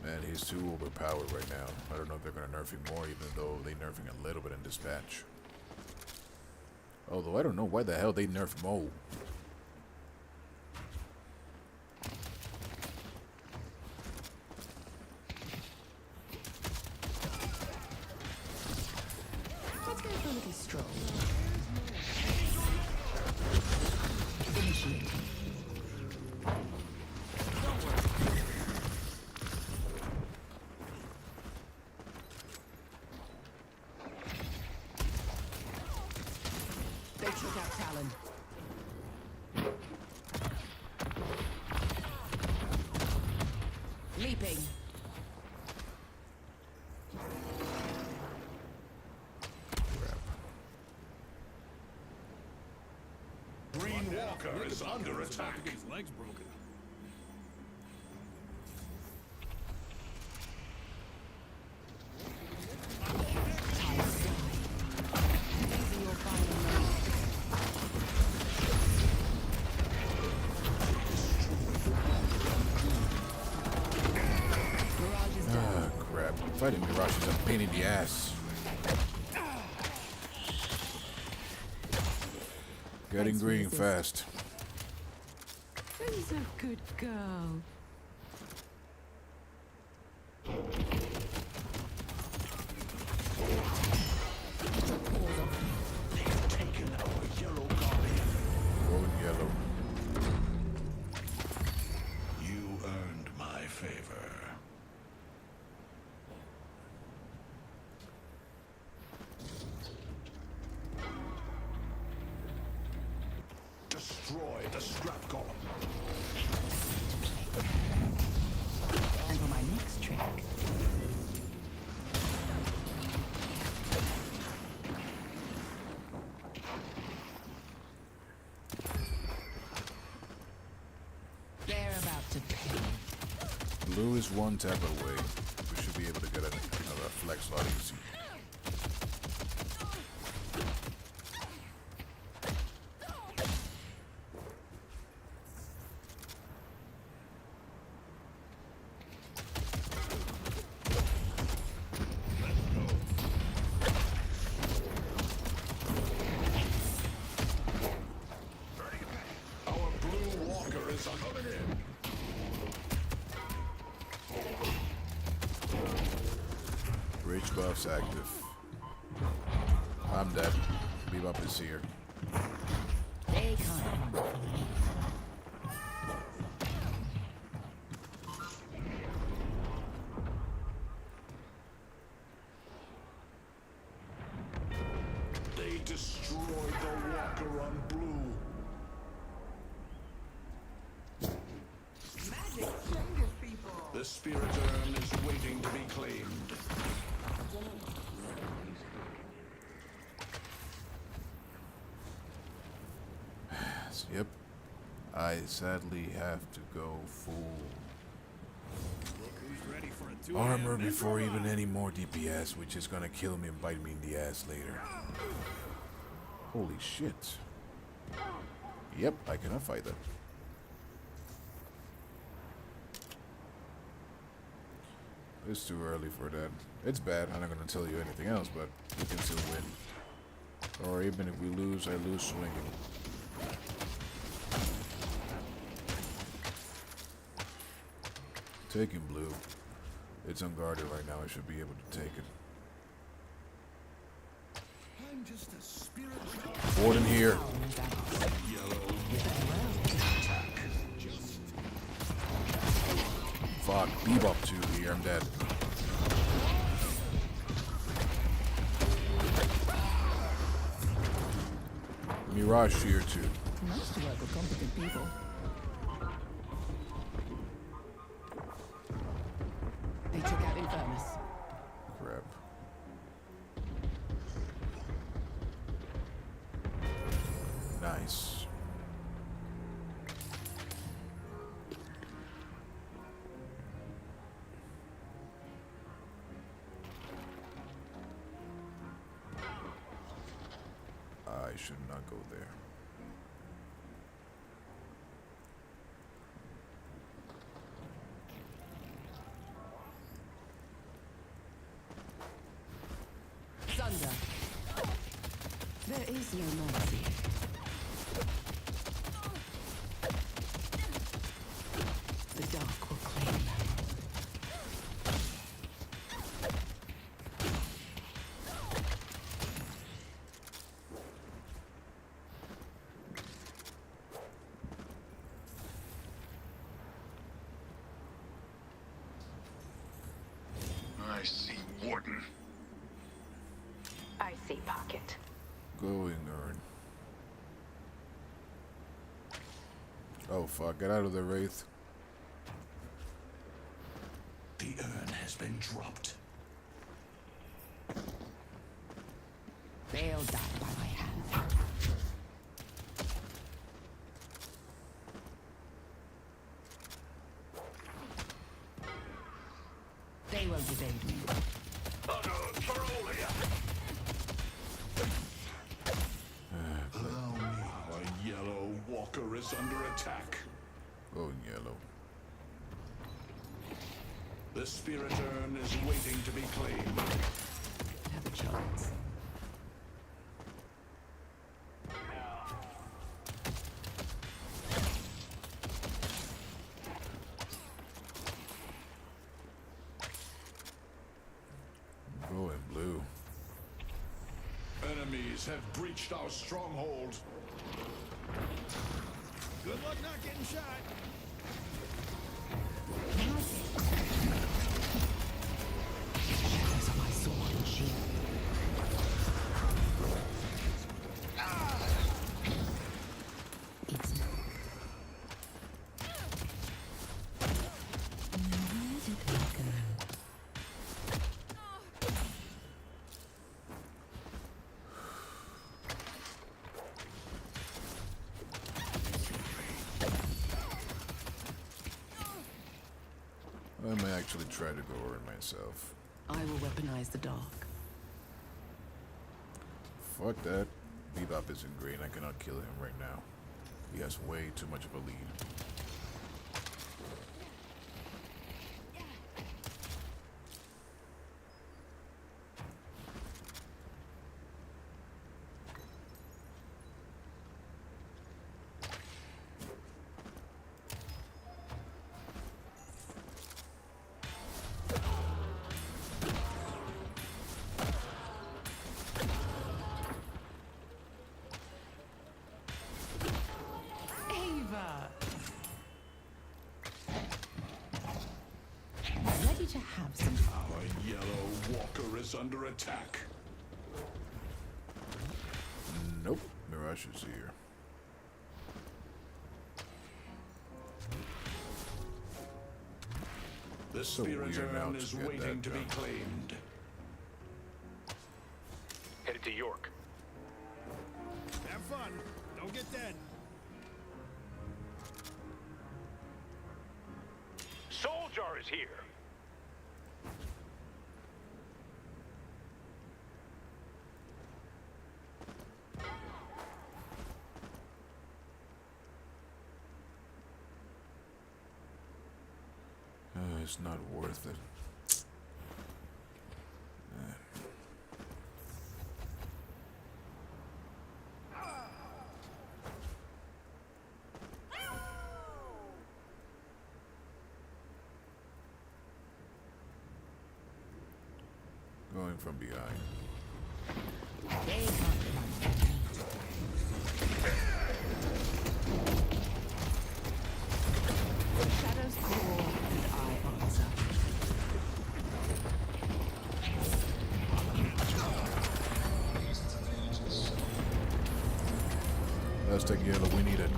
Man, he's too overpowered right now. I don't know if they're going to nerf him more, even though they nerf him a little bit in dispatch. Although I don't know why the hell they nerf Mo. Let's go for a little stroll. Initiating. They took out Talon. Leaping. Green Walker is under attack. His legs broken. Ah, crap. Fighting Mirage is a pain in the ass. Getting green fast. Who's a good girl? Taken our yellow guardian. Going yellow. You earned my favor. Destroy the scrap golem. And for my next trick. They're about to pay. Blue is one tap away. We should be able to get another flex lot easy. Our blue walker is coming in. Rage buffs active. I'm dead. Bebop is here. They can't run. They destroyed the walker on blue. The spirit urn is waiting to be claimed. Yep. I sadly have to go full Ready for a 2 armor before even any more DPS, which is gonna kill me and bite me in the ass later. Holy shit. Yep, I cannot fight them. It's too early for that. It's bad. I'm not going to tell you anything else, but we can still win. Or even if we lose, I lose swinging. Taking blue. It's unguarded right now. I should be able to take it. I'm just a spirit. Ford in here. Fuck. Bebop 2 here. I'm dead. Mirage here too. Nice to work with competent people. They took out Infernus. Crap. Nice. I should not go there. Thunder. There is no mercy. The dark will claim them. I see Warden. I see Pocket. Going urn. Oh fuck, get out of the Wraith. The urn has been dropped. They'll die by my hand. They won't evade me. Allow me. A yellow walker is under attack. Going yellow. The spirit urn is waiting to be claimed. Have a chance. Going blue. Enemies have breached our stronghold. Good luck not getting shot. Shadows on my sword and shield. It's where did they go? I may actually try to go over it myself. I will weaponize the dark. Fuck that. Bebop is in green. I cannot kill him right now. He has way too much of a lead. Ava! Ready to have some fun. Our yellow walker is under attack. Nope. Mirage is here. The So spirit weird now urn to is get waiting that to be done. claimed. Headed to York. Have fun. Don't get dead. Souljar is here. it's not worth it. Going from behind. Shadows call and I answer. Let's take yellow. We need it.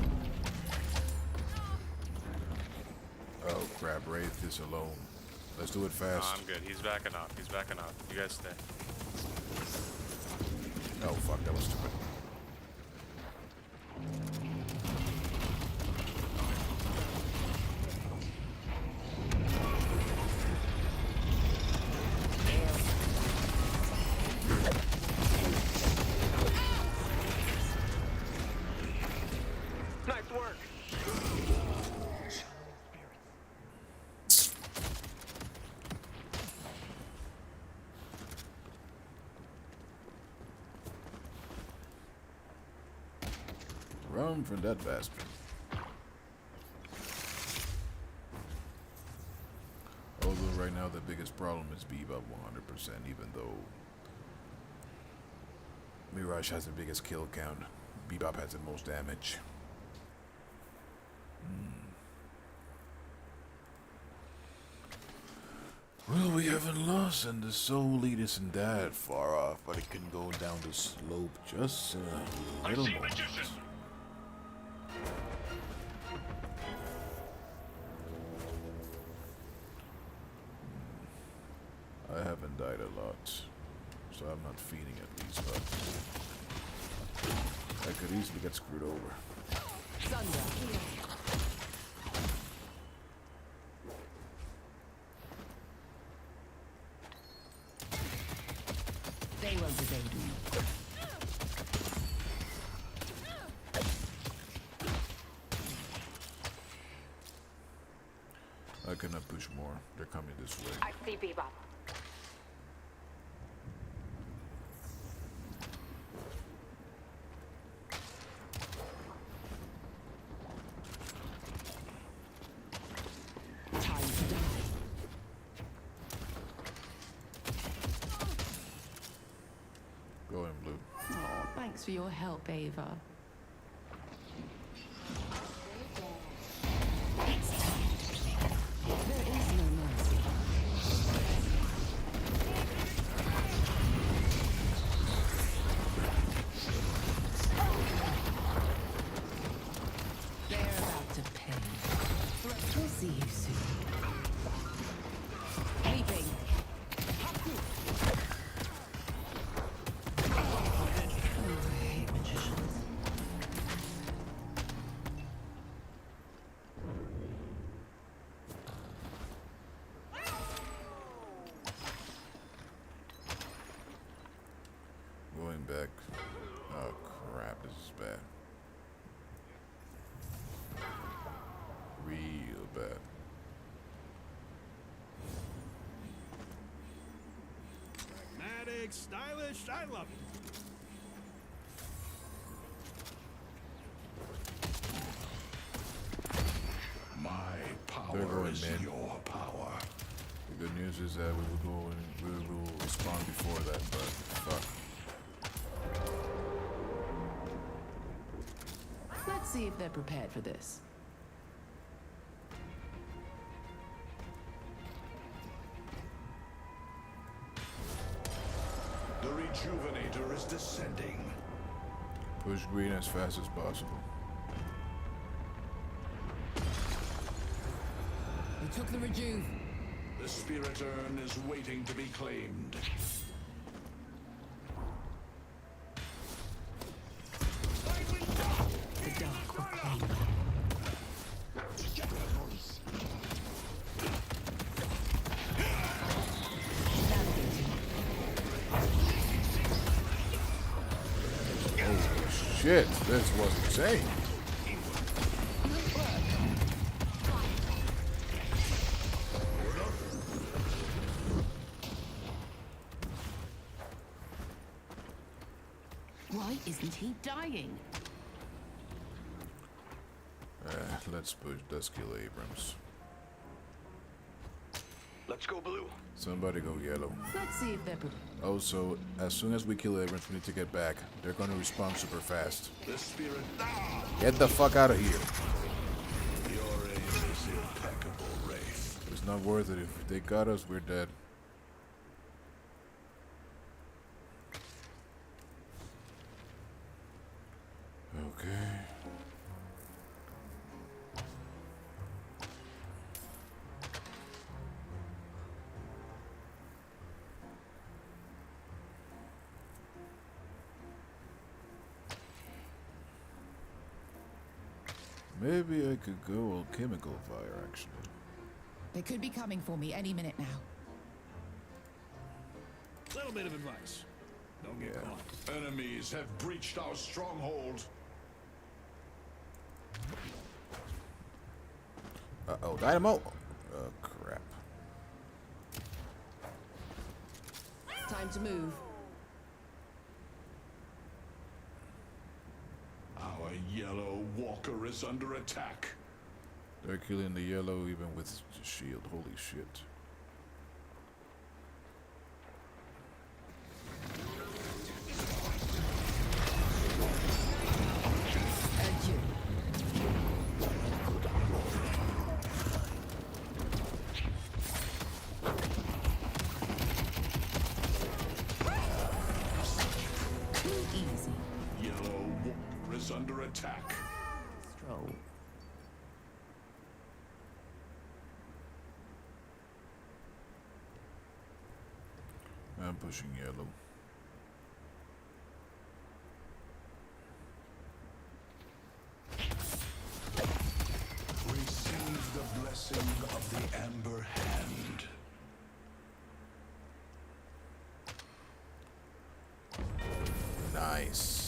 Oh crap! Wraith is alone. Let's do it fast. I'm good. He's backing up. He's backing up. You guys stay. Oh fuck! That was stupid. Nice work. Run from that bastard. Although right now the biggest problem is Bebop 100%, even though Mirage has the biggest kill count, Bebop has the most damage. Well, we haven't lost, and the soul lead isn't that far off, but it can go down the slope just a little more. I haven't died a lot, so I'm not feeding at least, but I could easily get screwed over. They won't evade me. I cannot push more. They're coming this way. I see Bebop. Time to die. Go in, Blue. Oh, thanks for your help, Ava. It's time to play. There is no mercy. They're about to pay. We'll see you soon. Leaping. I hate magicians. Going back. Oh crap, this is bad. Real bad. Pragmatic, stylish, I love it. My They're power going is mid. your power. The good news is that we will respond before that, but fuck. Let's see if they're prepared for this. The Rejuvenator is descending. Push green as fast as possible. We took the rejuve. The Spirit Urn is waiting to be claimed. The dark will claim them. Oh shit, this was insane. Isn't he dying? Let's kill Abrams. Let's go blue. Somebody go yellow. Let's see if they're prepared. Also, as soon as we kill Abrams, we need to get back. They're gonna respond super fast. The spirit. Get the fuck out of here. Your aim is impeccable, Wraith. It's not worth it. If they got us, we're dead. Okay. Maybe I could go alchemical fire, actually. They could be coming for me any minute now. Little bit of advice. Don't get caught. Enemies have breached our stronghold. Uh-oh, Dynamo! Oh, crap. Time to move. Our yellow walker is under attack. They're killing the yellow even with the shield. Holy shit. Under attack. Stroll. I'm pushing yellow. Receive the blessing of the Amber Hand. Nice.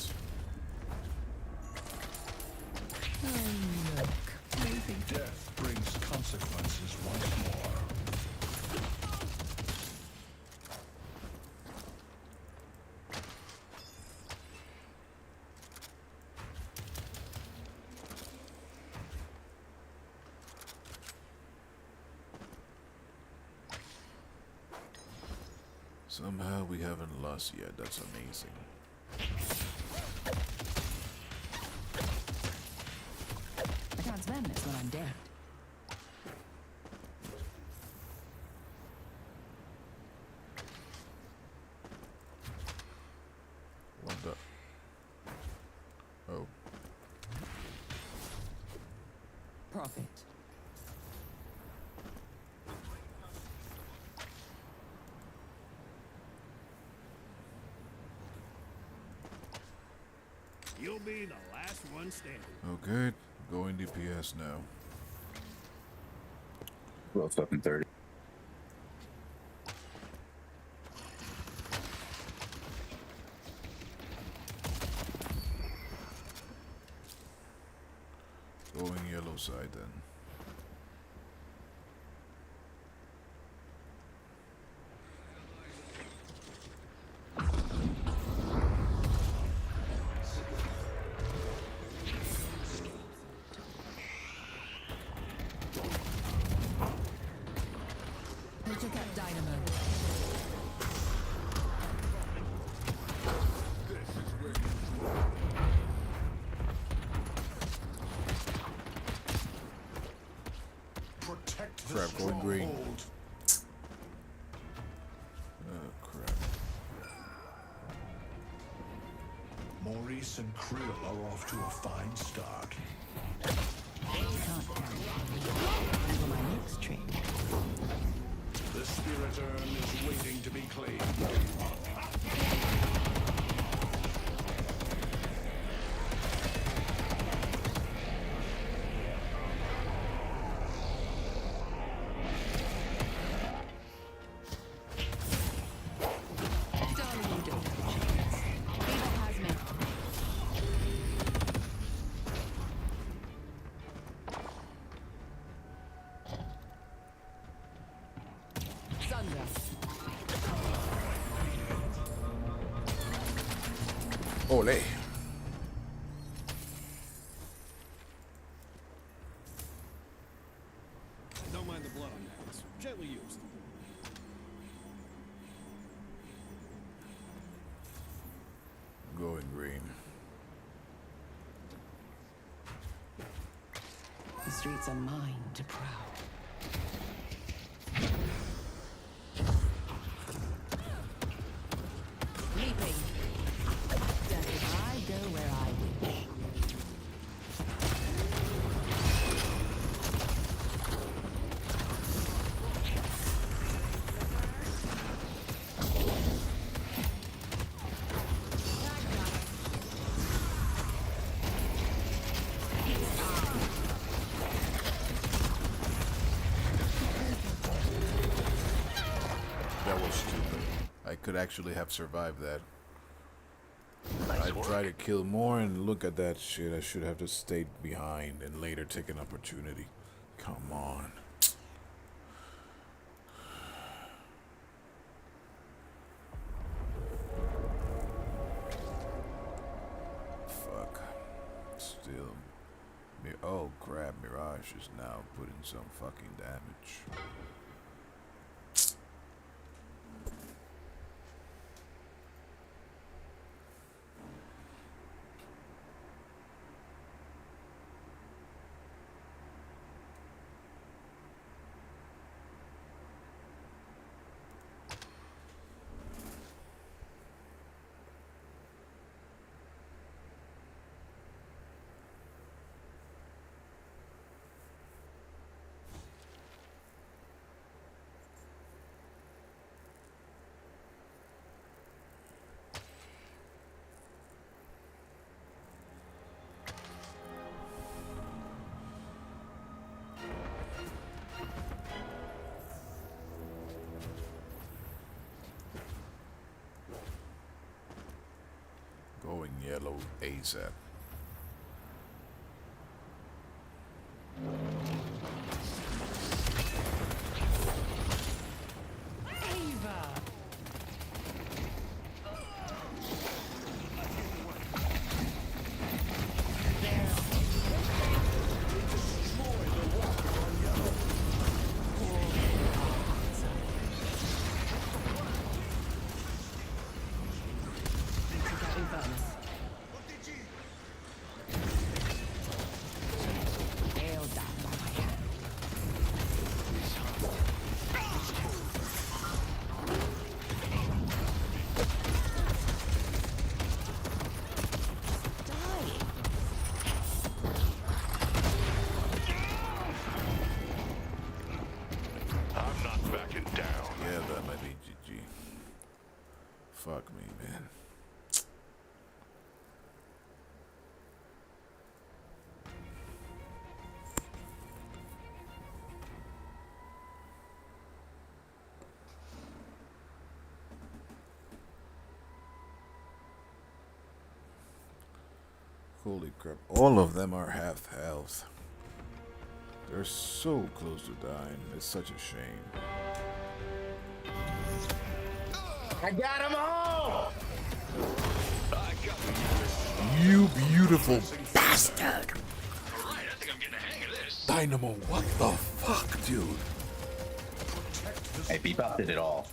Death brings consequences once more. Somehow we haven't lost yet. That's amazing. I can't spend this when I'm dead. What the? Oh. Profit. You'll be the last one standing. Okay, going DPS now. Well, fucking 30. Going yellow side then. They took out Dynamo. Protect the Crap, going green. stronghold. Oh crap. Maurice and Krill are off to a fine start. Can't carry on. My next trick. The spirit urn is waiting to be claimed. Darling, you don't have a chance. Fever has me. Thunder. Ole. blood on your hands. Gently used. Going green. The streets are mine to prowl. Leaping. I go where I wish. That was stupid. I could actually have survived that. I tried to kill more and look at that shit. I should have just stayed behind and later take an opportunity. Come on. Fuck. Still. Oh crap, Mirage is now putting some fucking damage. Going yellow ASAP. Fuck me, man. Holy crap. All of them are half health. They're so close to dying. It's such a shame. I got them all! You beautiful bastard! Alright, I think I'm getting the hang of this. Dynamo, what the fuck, dude? Hey, Bebop did it all.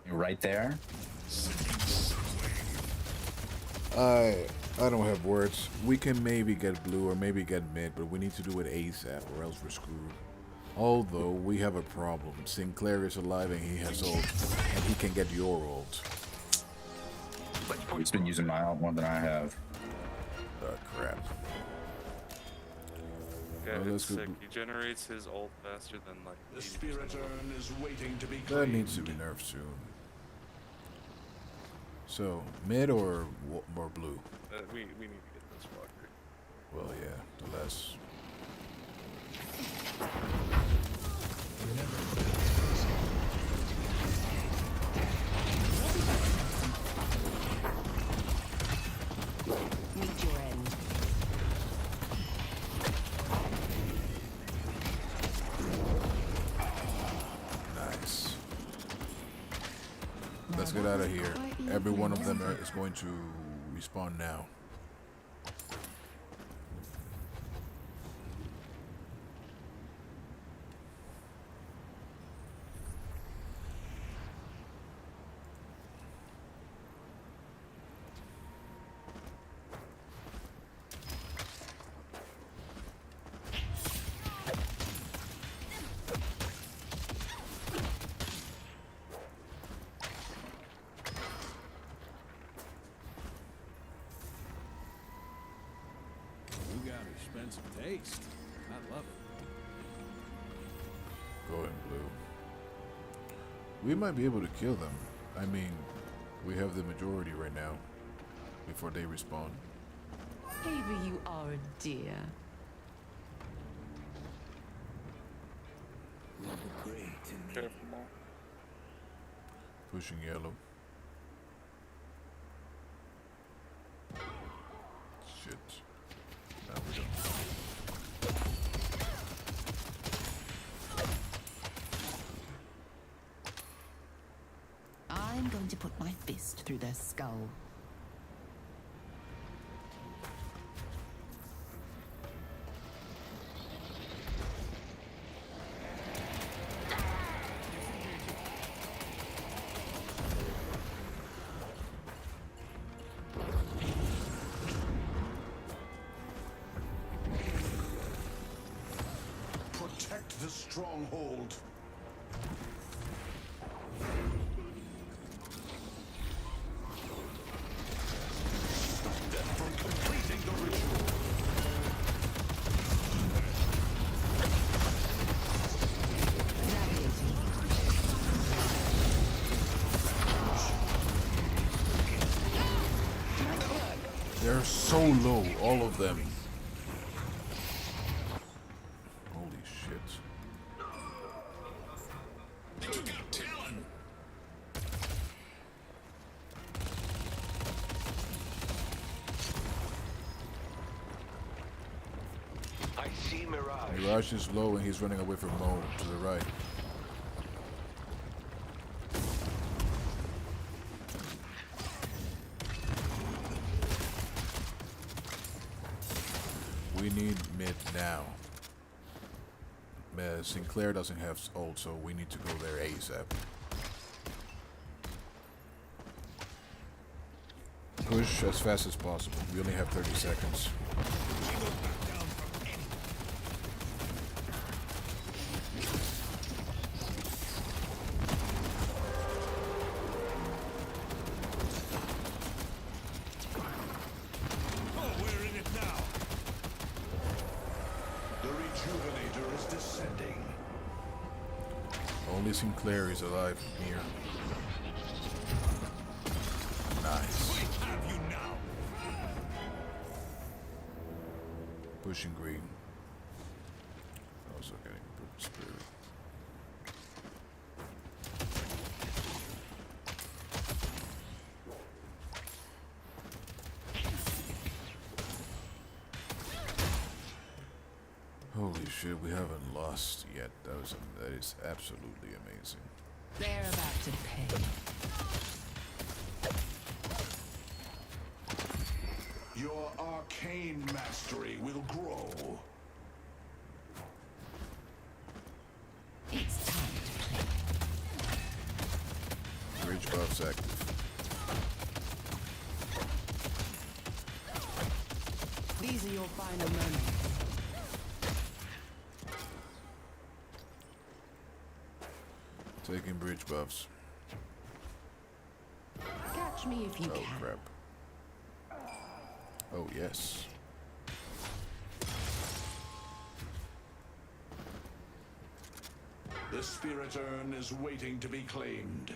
You're right there. I don't have words. We can maybe get blue or maybe get mid, but we need to do it ASAP or else we're screwed. Although we have a problem. Sinclair is alive and he has ult, and he can get your ult. He's been using my ult more than I have. Oh crap. Yeah, Well, it's sick. He generates his ult faster than like. The spirit urn is waiting to be That needs to be nerfed soon. So, mid or blue? We need to get this fucker. Well, yeah, the less. Meet your end. Nice. Let's get out of here. Every one of them is going to respawn now. sense of taste. I love it. Go ahead, Blue. We might be able to kill them. I mean, we have the majority right now. Before they respawn. Ava, you are a dear. Careful. Pushing yellow. Shit. Now we don't. I'm going to put my fist through their skull. Protect the stronghold. Stop them from completing the ritual. They're so low, all of them. Holy shit. I see Mirage. Mirage is low and he's running away from Mo to the right. We need mid now. Sinclair doesn't have ult, so we need to go there ASAP. Push as fast as possible. We only have 30 seconds. Oh, we're in it now. The rejuvenator is descending. Only Sinclair is alive here. Nice. We have you now. Pushing green. Also getting good spirit. Holy shit, we haven't lost yet. That is absolutely amazing. They're about to pay. Your arcane mastery will grow. It's time to play. Bridge buff's active. These are your final moments. Taking bridge buffs. Catch me if you Oh can. crap. Oh yes. The spirit urn is waiting to be claimed.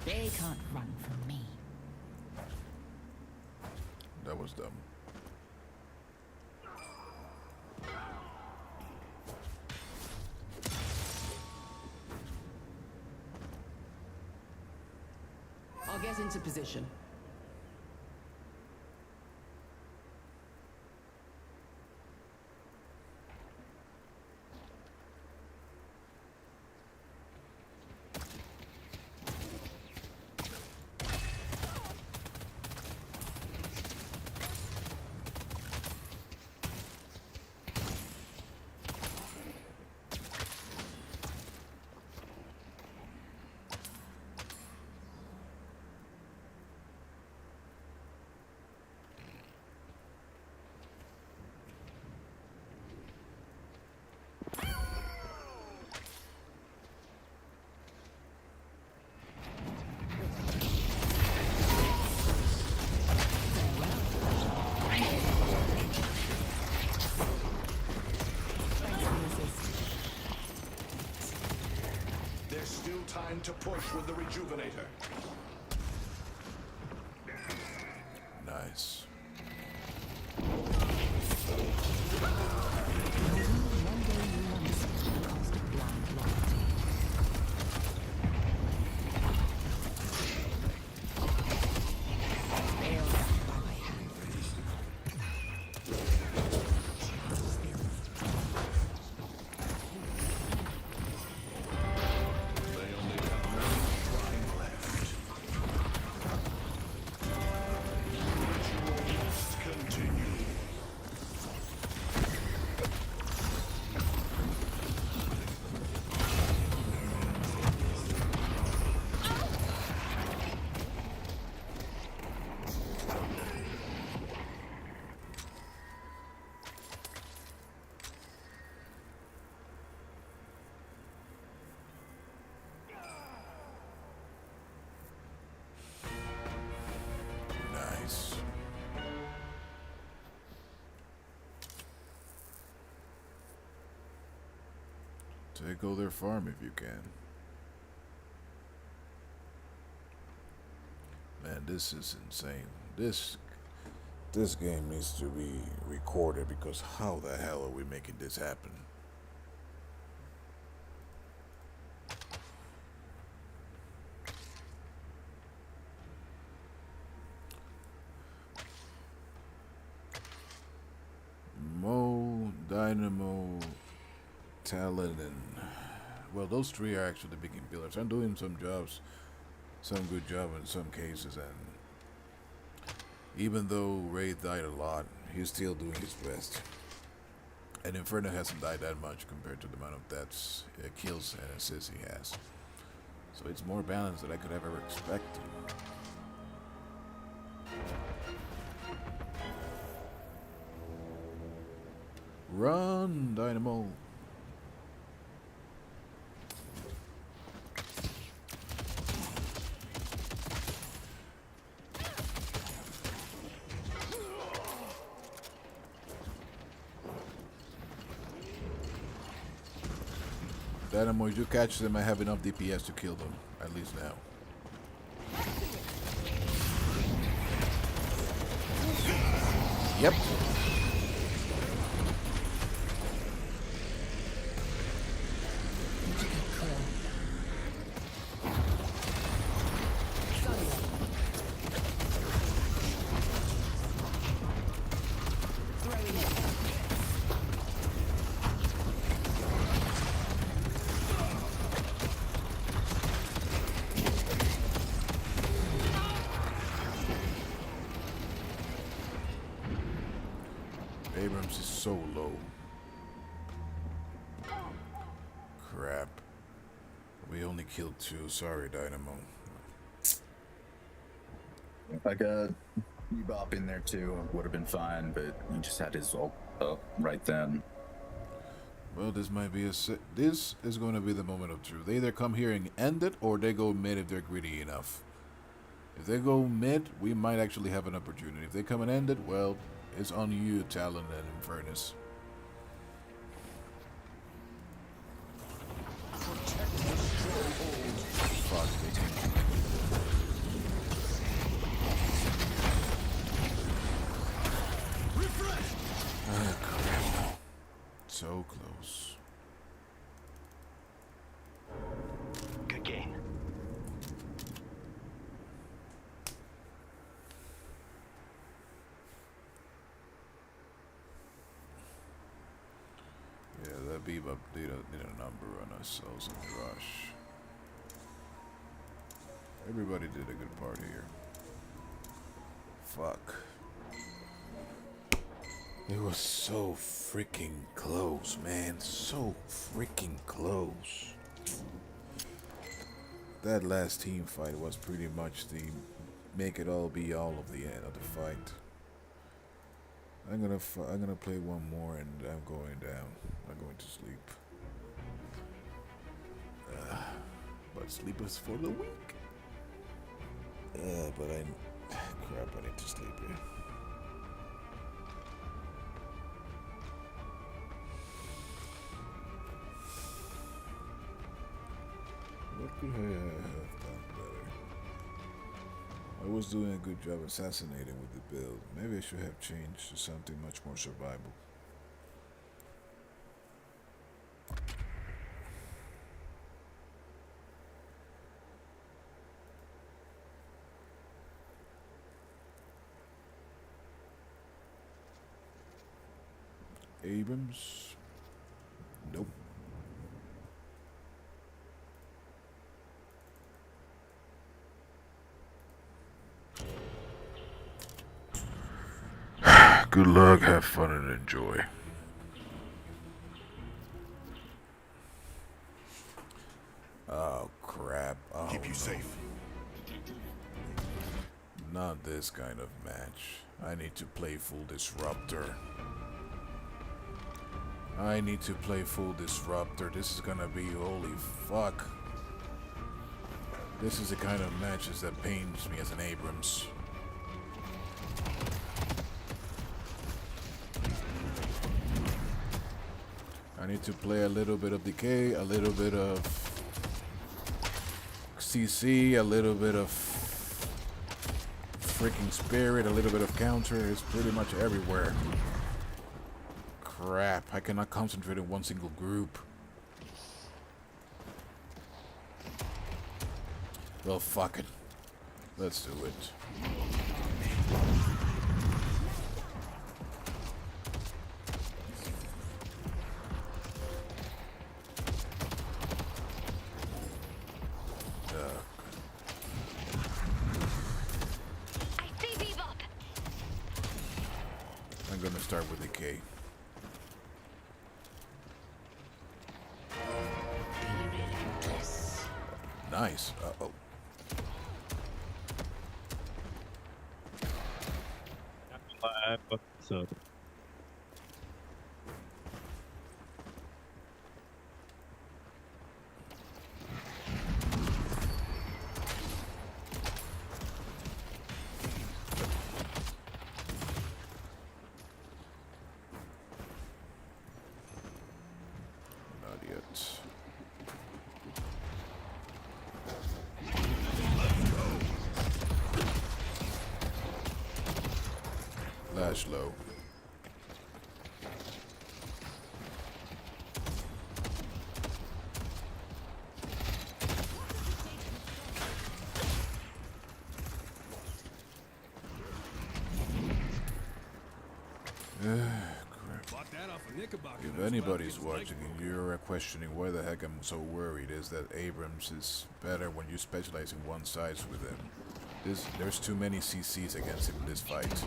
They can't run from me. That was dumb. I'll get into position. Time to push with the rejuvenator. Nice. Nice. Take all their farm if you can. Man, this is insane. This game needs to be recorded, because how the hell are we making this happen? Mo, Dynamo, Talon, and well, those three are actually the big pillars. I'm doing some jobs, some good job in some cases, and even though Ray died a lot, he's still doing his best. And Inferno hasn't died that much compared to the amount of deaths, kills, and assists he has. So it's more balanced than I could have ever expected. Run, Dynamo. Dynamo, if you catch them, I have enough DPS to kill them, at least now. Yep. Abrams is so low. Crap. We only killed 2. Sorry, Dynamo. I got Bebop in there too. Would have been fine, but he just had his ult up right then. Well, this might be this is going to be the moment of truth. They either come here and end it, or they go mid if they're greedy enough. If they go mid, we might actually have an opportunity. If they come and end it, well, it's on you, Talon and Infernus. Fuck me. Oh, crap. So close. Good game. Yeah, that Bebop did a number on us, so it's a rush. Everybody did a good part here. Fuck. It was so freaking close, man. So freaking close. That last team fight was pretty much the make it all be all of the end of the fight. I'm gonna play one more and I'm going down. I'm going to sleep. But sleep is for the weak. But crap, I need to sleep here. What could I have done better? I was doing a good job assassinating with the build. Maybe I should have changed to something much more survivable. Abrams? Nope. Good luck, have fun, and enjoy. Oh crap. Oh, Keep you safe. Not this kind of match. I need to play full disruptor. I need to play full disruptor. This is gonna be holy fuck. This is the kind of matches that pains me as an Abrams. I need to play a little bit of decay, a little bit of CC, a little bit of freaking spirit, a little bit of counter. It's pretty much everywhere. Crap, I cannot concentrate in one single group. Well, fuck it. Let's do it. I'm gonna start with the K. Nice. Uh-oh. What's up? Not yet. Lash low. If anybody's watching and you're questioning why the heck I'm so worried, is that Abrams is better when you specialize in one side with him. There's too many CCs against him in this fight.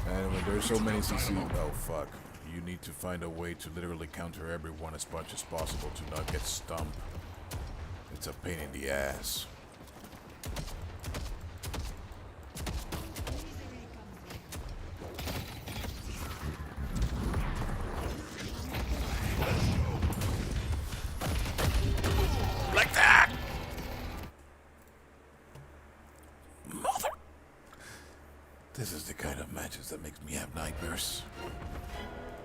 And when there's so many CCs, oh fuck. You need to find a way to literally counter everyone as much as possible to not get stumped. It's a pain in the ass. Like that! Mother! This is the kind of matches that makes me have nightmares.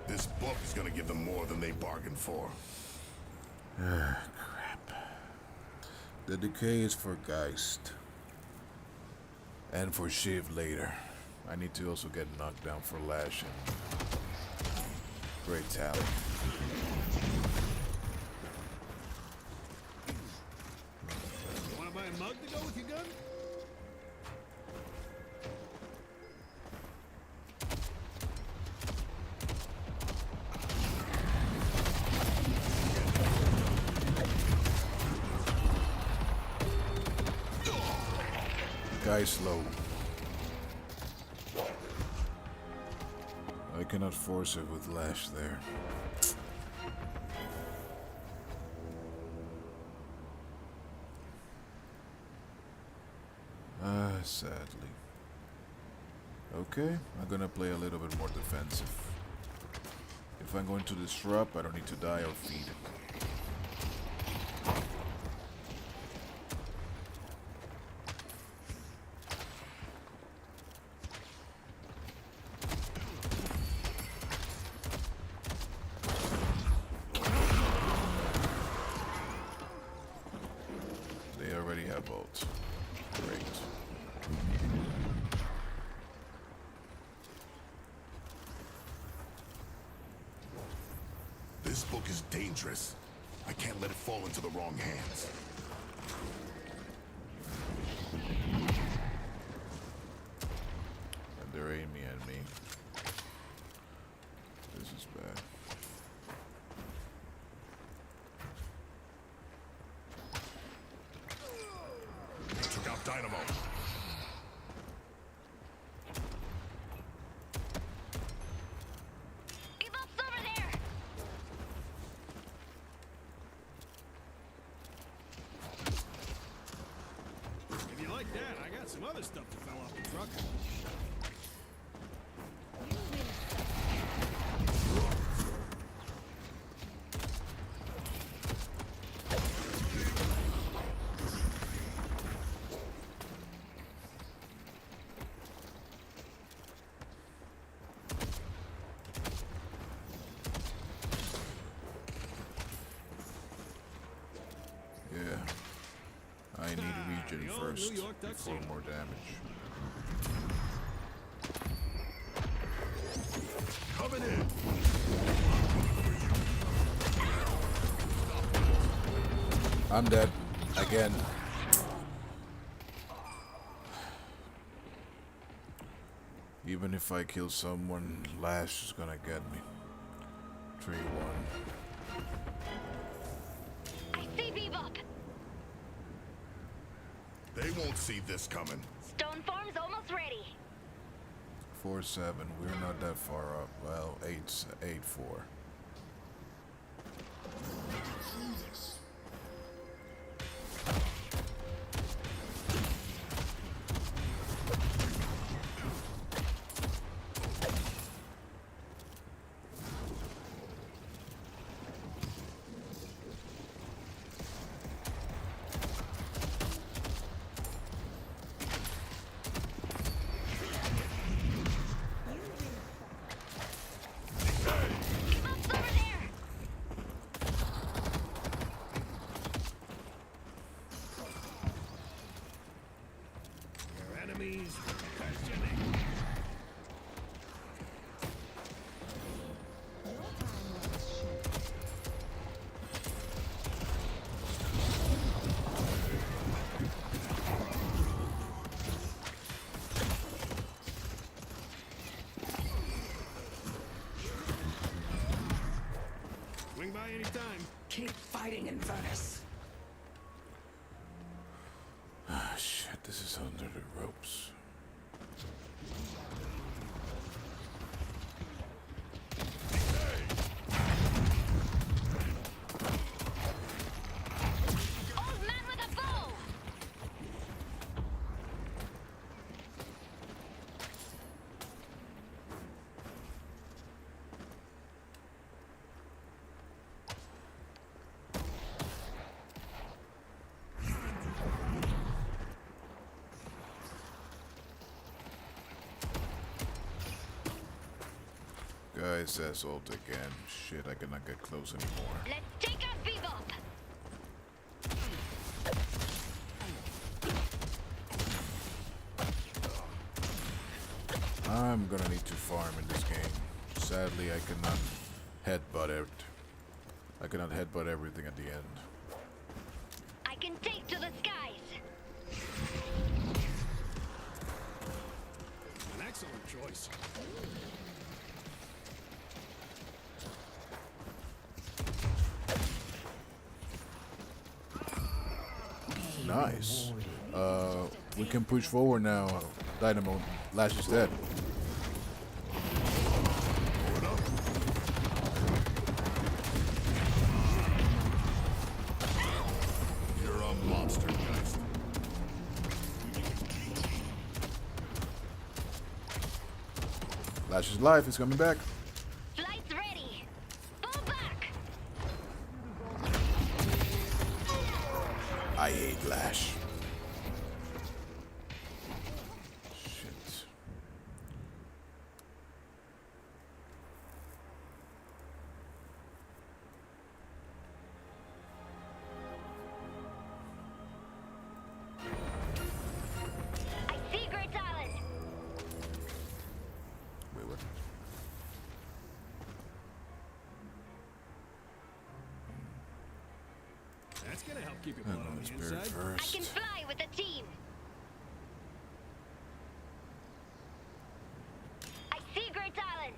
This book is gonna give them more than they bargained for. Crap. The decay is for Geist. And for Shiv later. I need to also get knocked down for Lash and Great Talent. Wanna buy a mug to go with your gun? Guy's low. I cannot force it with Lash there. Sadly. Okay, I'm gonna play a little bit more defensive. If I'm going to disrupt, I don't need to die or feed. bolt. Great. This book is dangerous. I can't let it fall into the wrong hands. And they're aiming at me. This is bad. Took out Dynamo. If you like that, I got some other stuff that fell off the truck. Yeah. I need a regen first before more damage. Coming in. I'm dead. Again. Even if I kill someone, Lash is gonna get me. 3-1. I see Bebop. They won't see this coming. Stone form's almost ready. 4-7. We're not that far up. Well, 8-4. Your enemies questioning. Swing by anytime. Keep fighting, Inverness. Ah, shit. This is under the ropes. Old man with a bow. Guys, that's ult again. Shit, I cannot get close anymore. Let's take out Bebop. I'm gonna need to farm in this game. Sadly, I cannot headbutt it. I cannot headbutt everything at the end. I can take to the skies. An excellent choice. Nice. We can push forward now. Dynamo. Lash is dead. You're a monster, guys. Lash's life is coming back. Flight's ready. Fall back. I hate Lash. Shit. Gonna help keep your I'm blood on going the spirit inside. first. I can fly with the team. I see Great Island.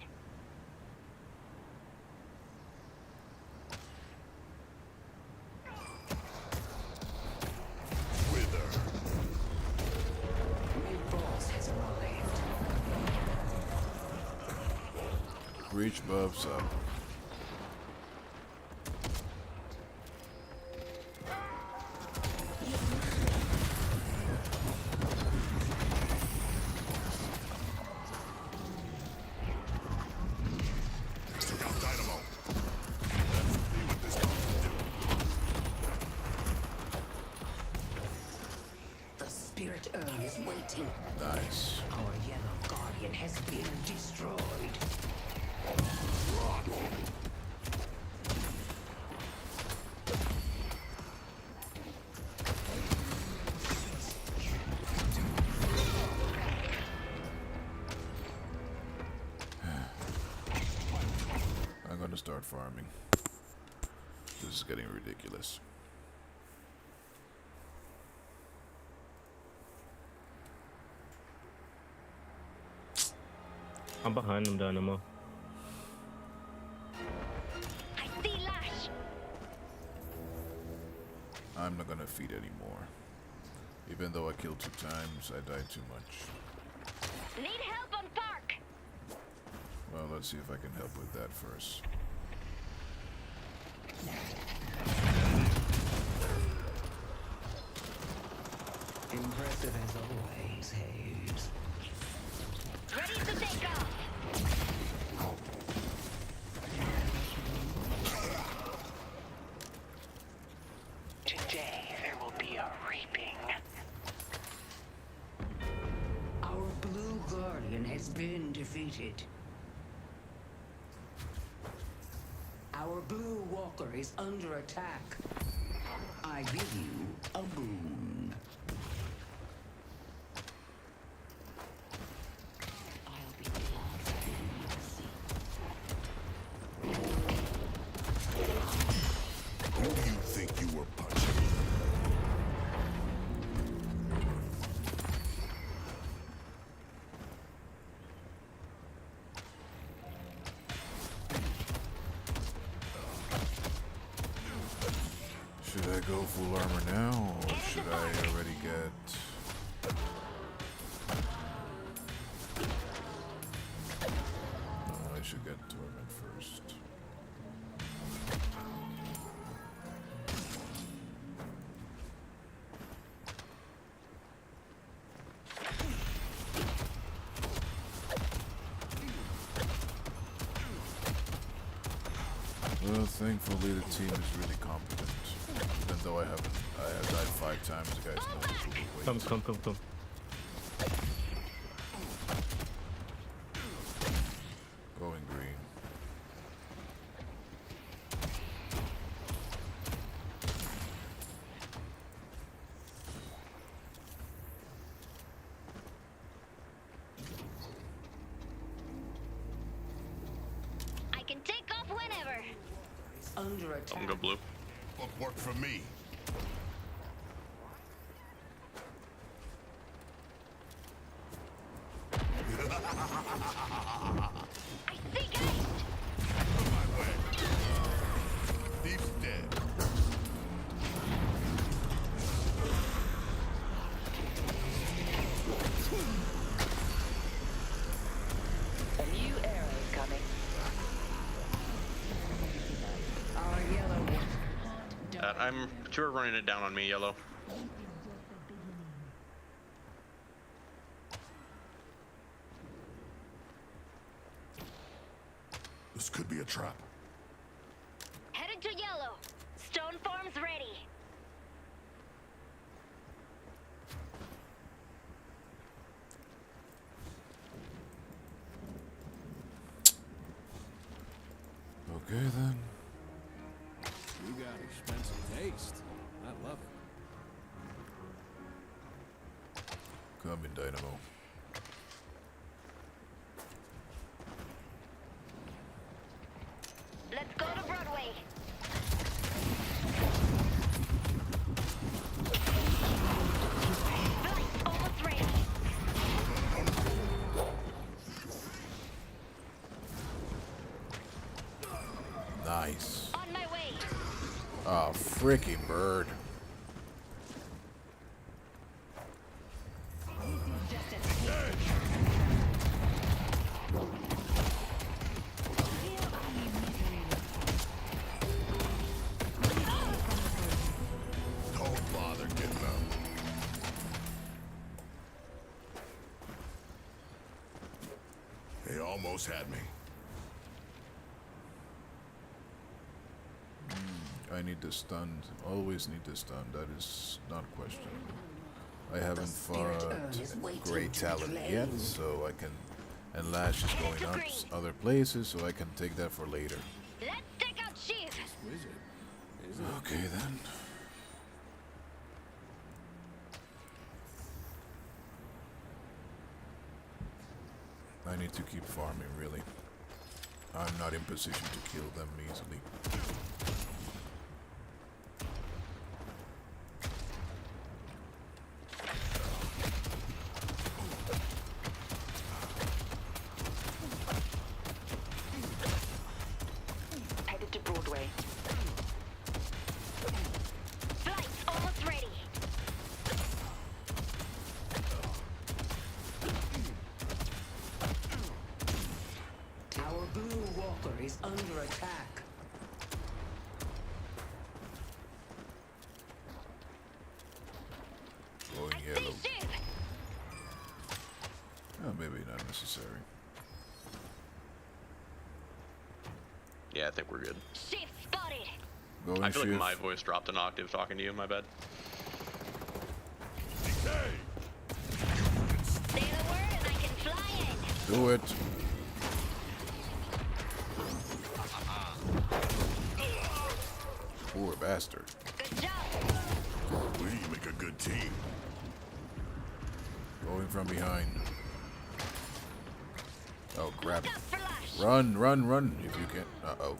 New boss has arrived. Reach buffs up. Took out Dynamo. Let's see what this comes to do. The spirit urn is waiting. Nice. Our yellow guardian has been destroyed. I'm gonna start farming. This is getting ridiculous. I'm behind them, Dynamo. I see Lash. I'm not gonna feed anymore. Even though I killed 2 times, I died too much. Need help on Park. Well, let's see if I can help with that first. Impressive as always, Hayes. Ready to take off. Today there will be a reaping. Our blue guardian has been defeated. Our blue walker is under attack. I give you a boon. Who do you think you were punching? Should I go full armor now, or should I already get... No, I should get Torment first. Well, thankfully the team is really competent. Even though I have died 5 times, the guys know this will be waiting. Come. Going green. I can take off whenever. Under attack. I'm go blue. Footwork for me. I see Geist. My way. Deep's dead. A new era is coming. Our yellow. I'm 2 are running it down on me, yellow. This could be a trap. Headed to yellow. Stone farms ready. Okay then. You got expensive taste. I love it. Come in, Dynamo. Let's go to Broadway. Nice. On my way. Oh, freaking bird. Don't bother getting up. They almost had me. I need the stunned. Always need the stun. That is not questionable. I haven't fought great talent yet, so I can. And Lash is going up other places, so I can take that for later. Let's take out Sheev. Okay then. I need to keep farming, really. I'm not in position to kill them easily. Headed to Broadway. Flight's almost ready. Our blue walker is under attack. Going yellow. Oh, maybe not necessary. Yeah, I think we're good. Sheev spotted. Going I feel shift. like my voice dropped an octave talking to you, my bad. Say the word and I can fly in. Do it. Poor bastard. Good job. We make a good team. Going from behind. Oh, crap. Look out for Lash. Run, run, run if you can. Uh-oh.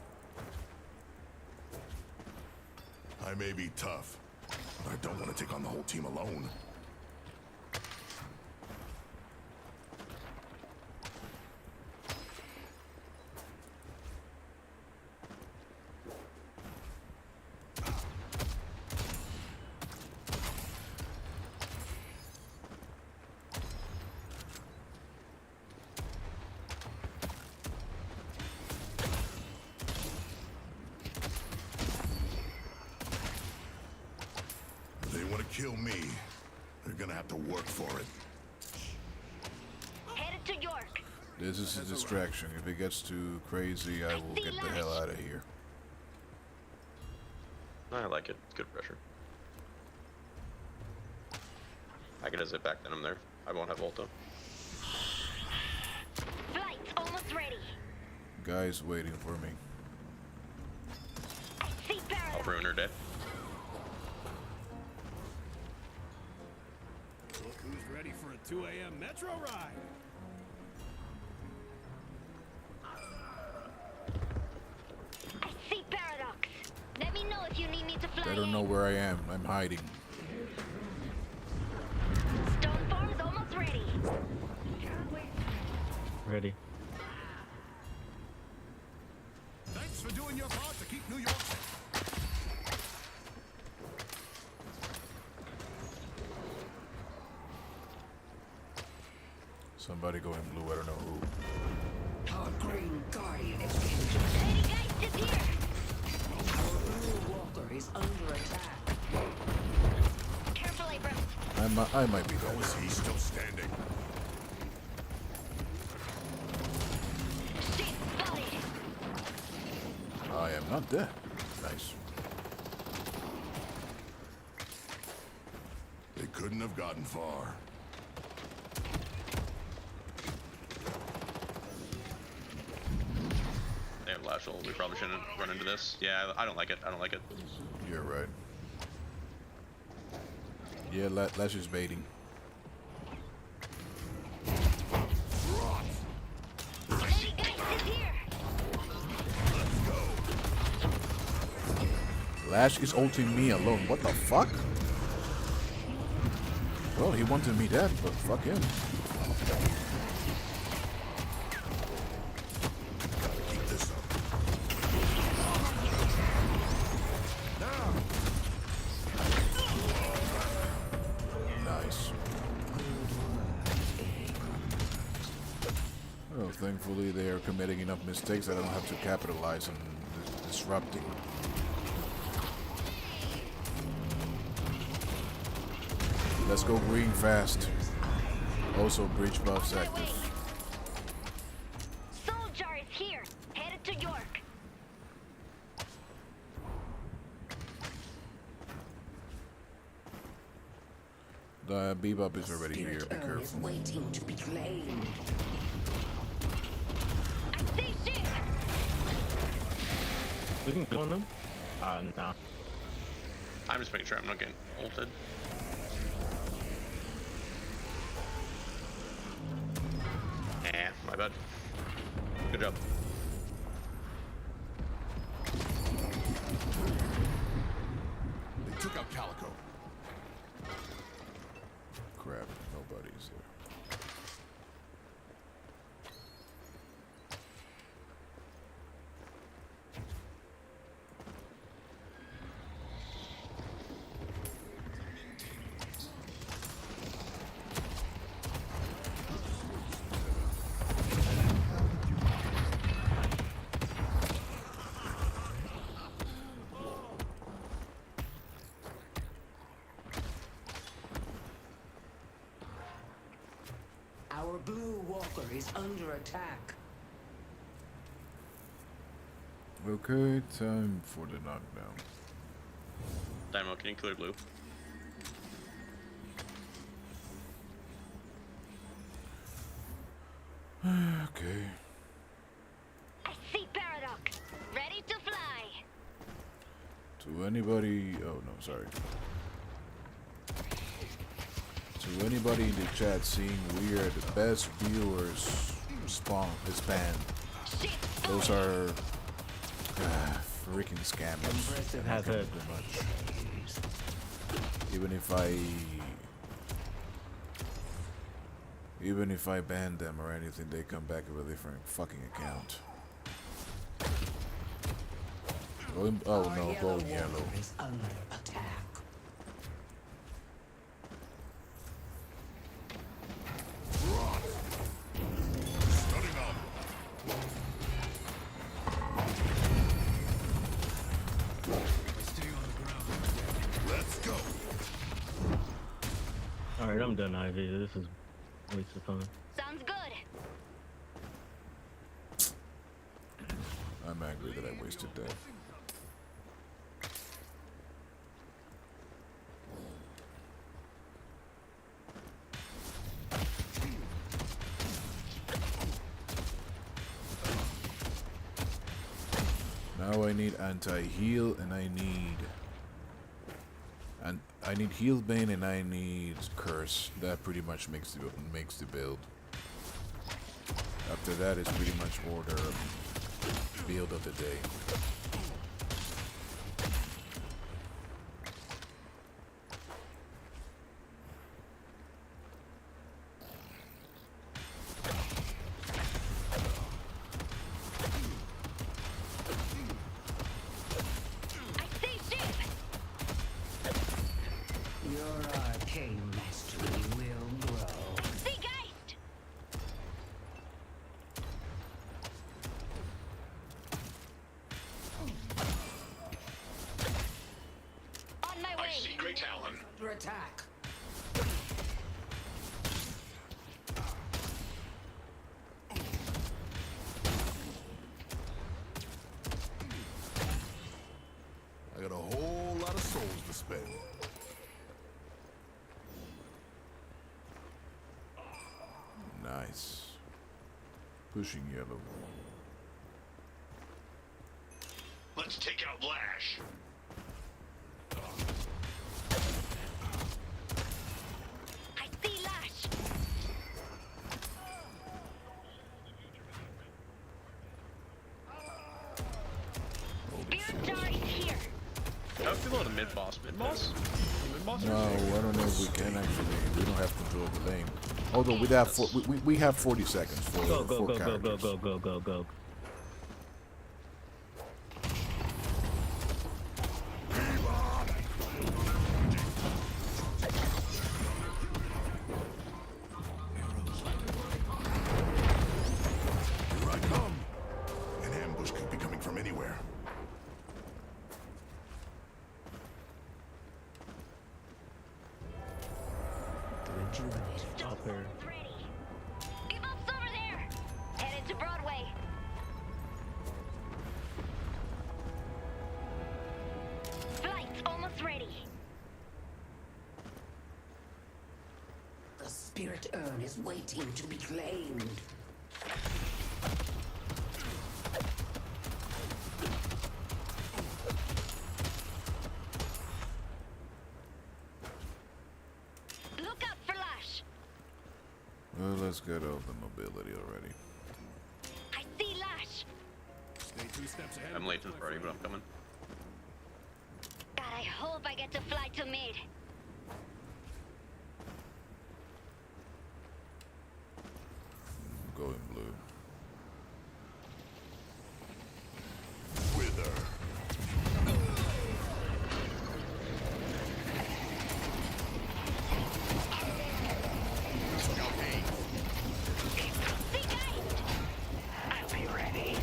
I may be tough, but I don't want to take on the whole team alone. If they want to kill me, they're gonna have to work for it. Headed to York. This is a distraction. If it gets too crazy, I will get the hell out of here. I like it. It's good pressure. I can just hit back then I'm there. I won't have ulta. Flight's almost ready. Guys waiting for me. See I'll paradox. ruin her day. Look who's ready for a 2 a.m. metro ride. I see paradox. Let me know if you need me to fly I don't in. know where I am. I'm hiding. Stoneform's almost ready. Ready. Thanks for doing your part to keep New York safe. Somebody going blue. I don't know who. Our green guardian is being Lady Geist is here. Our blue walker is under attack. Careful, Abrams. I might be How dead. is he still standing? Sheev spotted. I am not dead. Nice. They couldn't have gotten far. Damn, Lashel, we probably shouldn't run into this. Yeah, I don't like it. I don't like it. You're right. Yeah, Lash is baiting. Lady Geist is here. Lash is ulting me alone. What the fuck? Well, he wanted me dead, but fuck him. Gotta keep this up. Well, thankfully they are committing enough mistakes that I don't have to capitalize on disrupting. Let's go green fast. Also, breach buffs active. Soldier is here, headed to York. The Bebop is already here. Be Spirit Earth is careful. waiting to be claimed. I see shit. We can go on them? No. I'm just making sure I'm not getting ulted. My bad. Good job. They took out Calico. Crap, nobody's there. Our blue walker is under attack. Okay, time for the knockdown. Dynamo, can you clear blue? Okay. I see Paradox, ready to fly. To anybody... Oh, no, sorry. To anybody in the chat seeing we are the best viewers spawn this band. Those are freaking scammers. Has it. Even if I ban them or anything, they come back with a different fucking account. Going, oh no, going yellow. Is under attack. Alright, I'm done, Ivy. This is a waste of time. Sounds good. I'm angry that I wasted that. Now I need anti-heal and I need heal bane and I need curse. That pretty much makes the build. After that is pretty much order build of the day. Your arcane mastery will grow. See Geist. On my way. I see Great Talon. Under attack. I got a whole lot of souls to spend. Nice. Pushing yellow. Let's take out Lash. I see Lash. Spirit Jar is here. How do you load a mid boss? Mid boss? Mid boss? No, I don't know if we can actually. We don't have control of the lane. Although we have 40 seconds for Go, go, four go, go, characters. go, go, go, go, go. clear. Bebop's over there. Headed to Broadway. Flight's almost ready. The spirit urn is waiting to be claimed. Look out for Lash. Well, let's get over the mobility already. I see Lash. Stay 2 steps ahead. I'm late to the party, but I'm coming. God, I hope I get to fly to mid. Going blue. Wither. I'll be ready.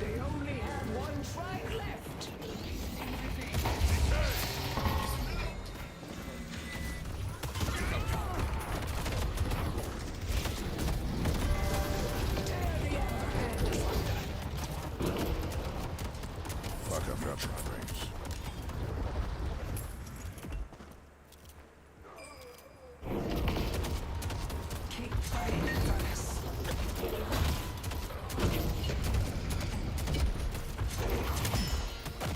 They only have one strike left. Fuck, I'm dropping my frames. Keep fighting, Furnace.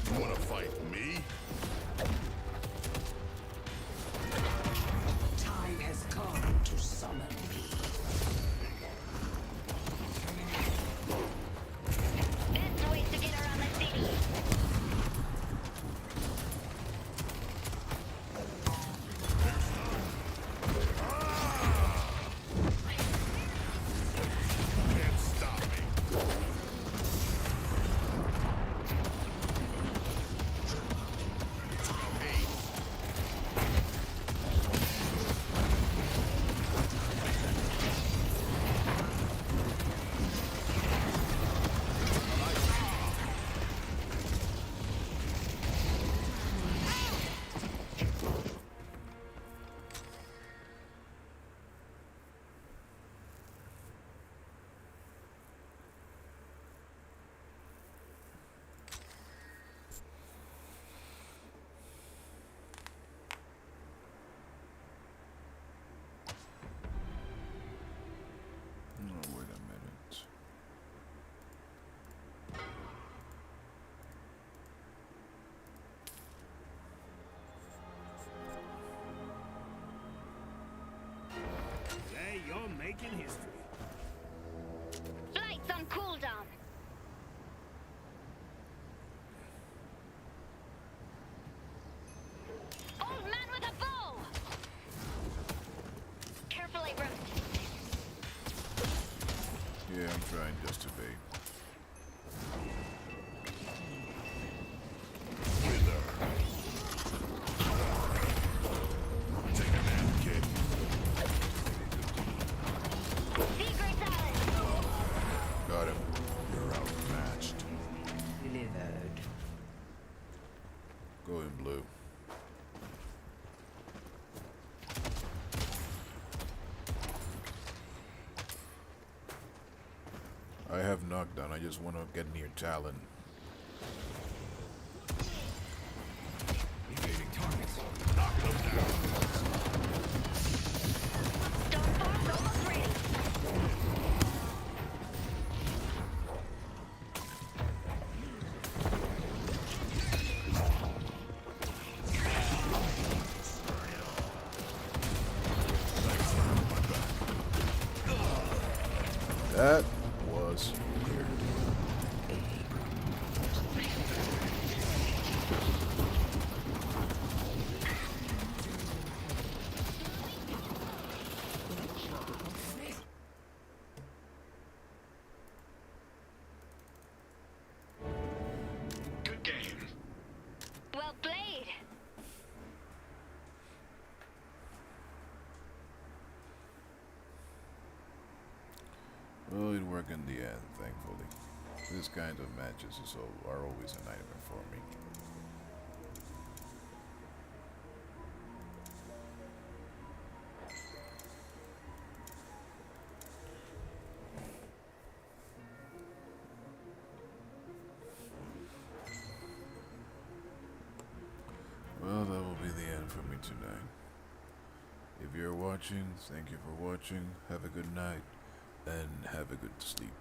You wanna fight me? Time has come to summon me. Best way to get around the city. Can't stop me. Oh, wait a minute. Today you're making history. Flight's on cooldown. Old man with a bow. Careful, Abrams. Yeah, I'm trying just to be. Wither. Take a nap, kid. Secret salad. Got him. You're outmatched. Delivered. Going blue. I have knockdown. I just want to get near Talon. Evading targets. Knock them down. Stormforce almost ready. That was weird. Good game. work in the end, thankfully. This kind of matches are always a nightmare for me. Well, that will be the end for me tonight. If you're watching, thank you for watching. Have a good night, and have a good sleep.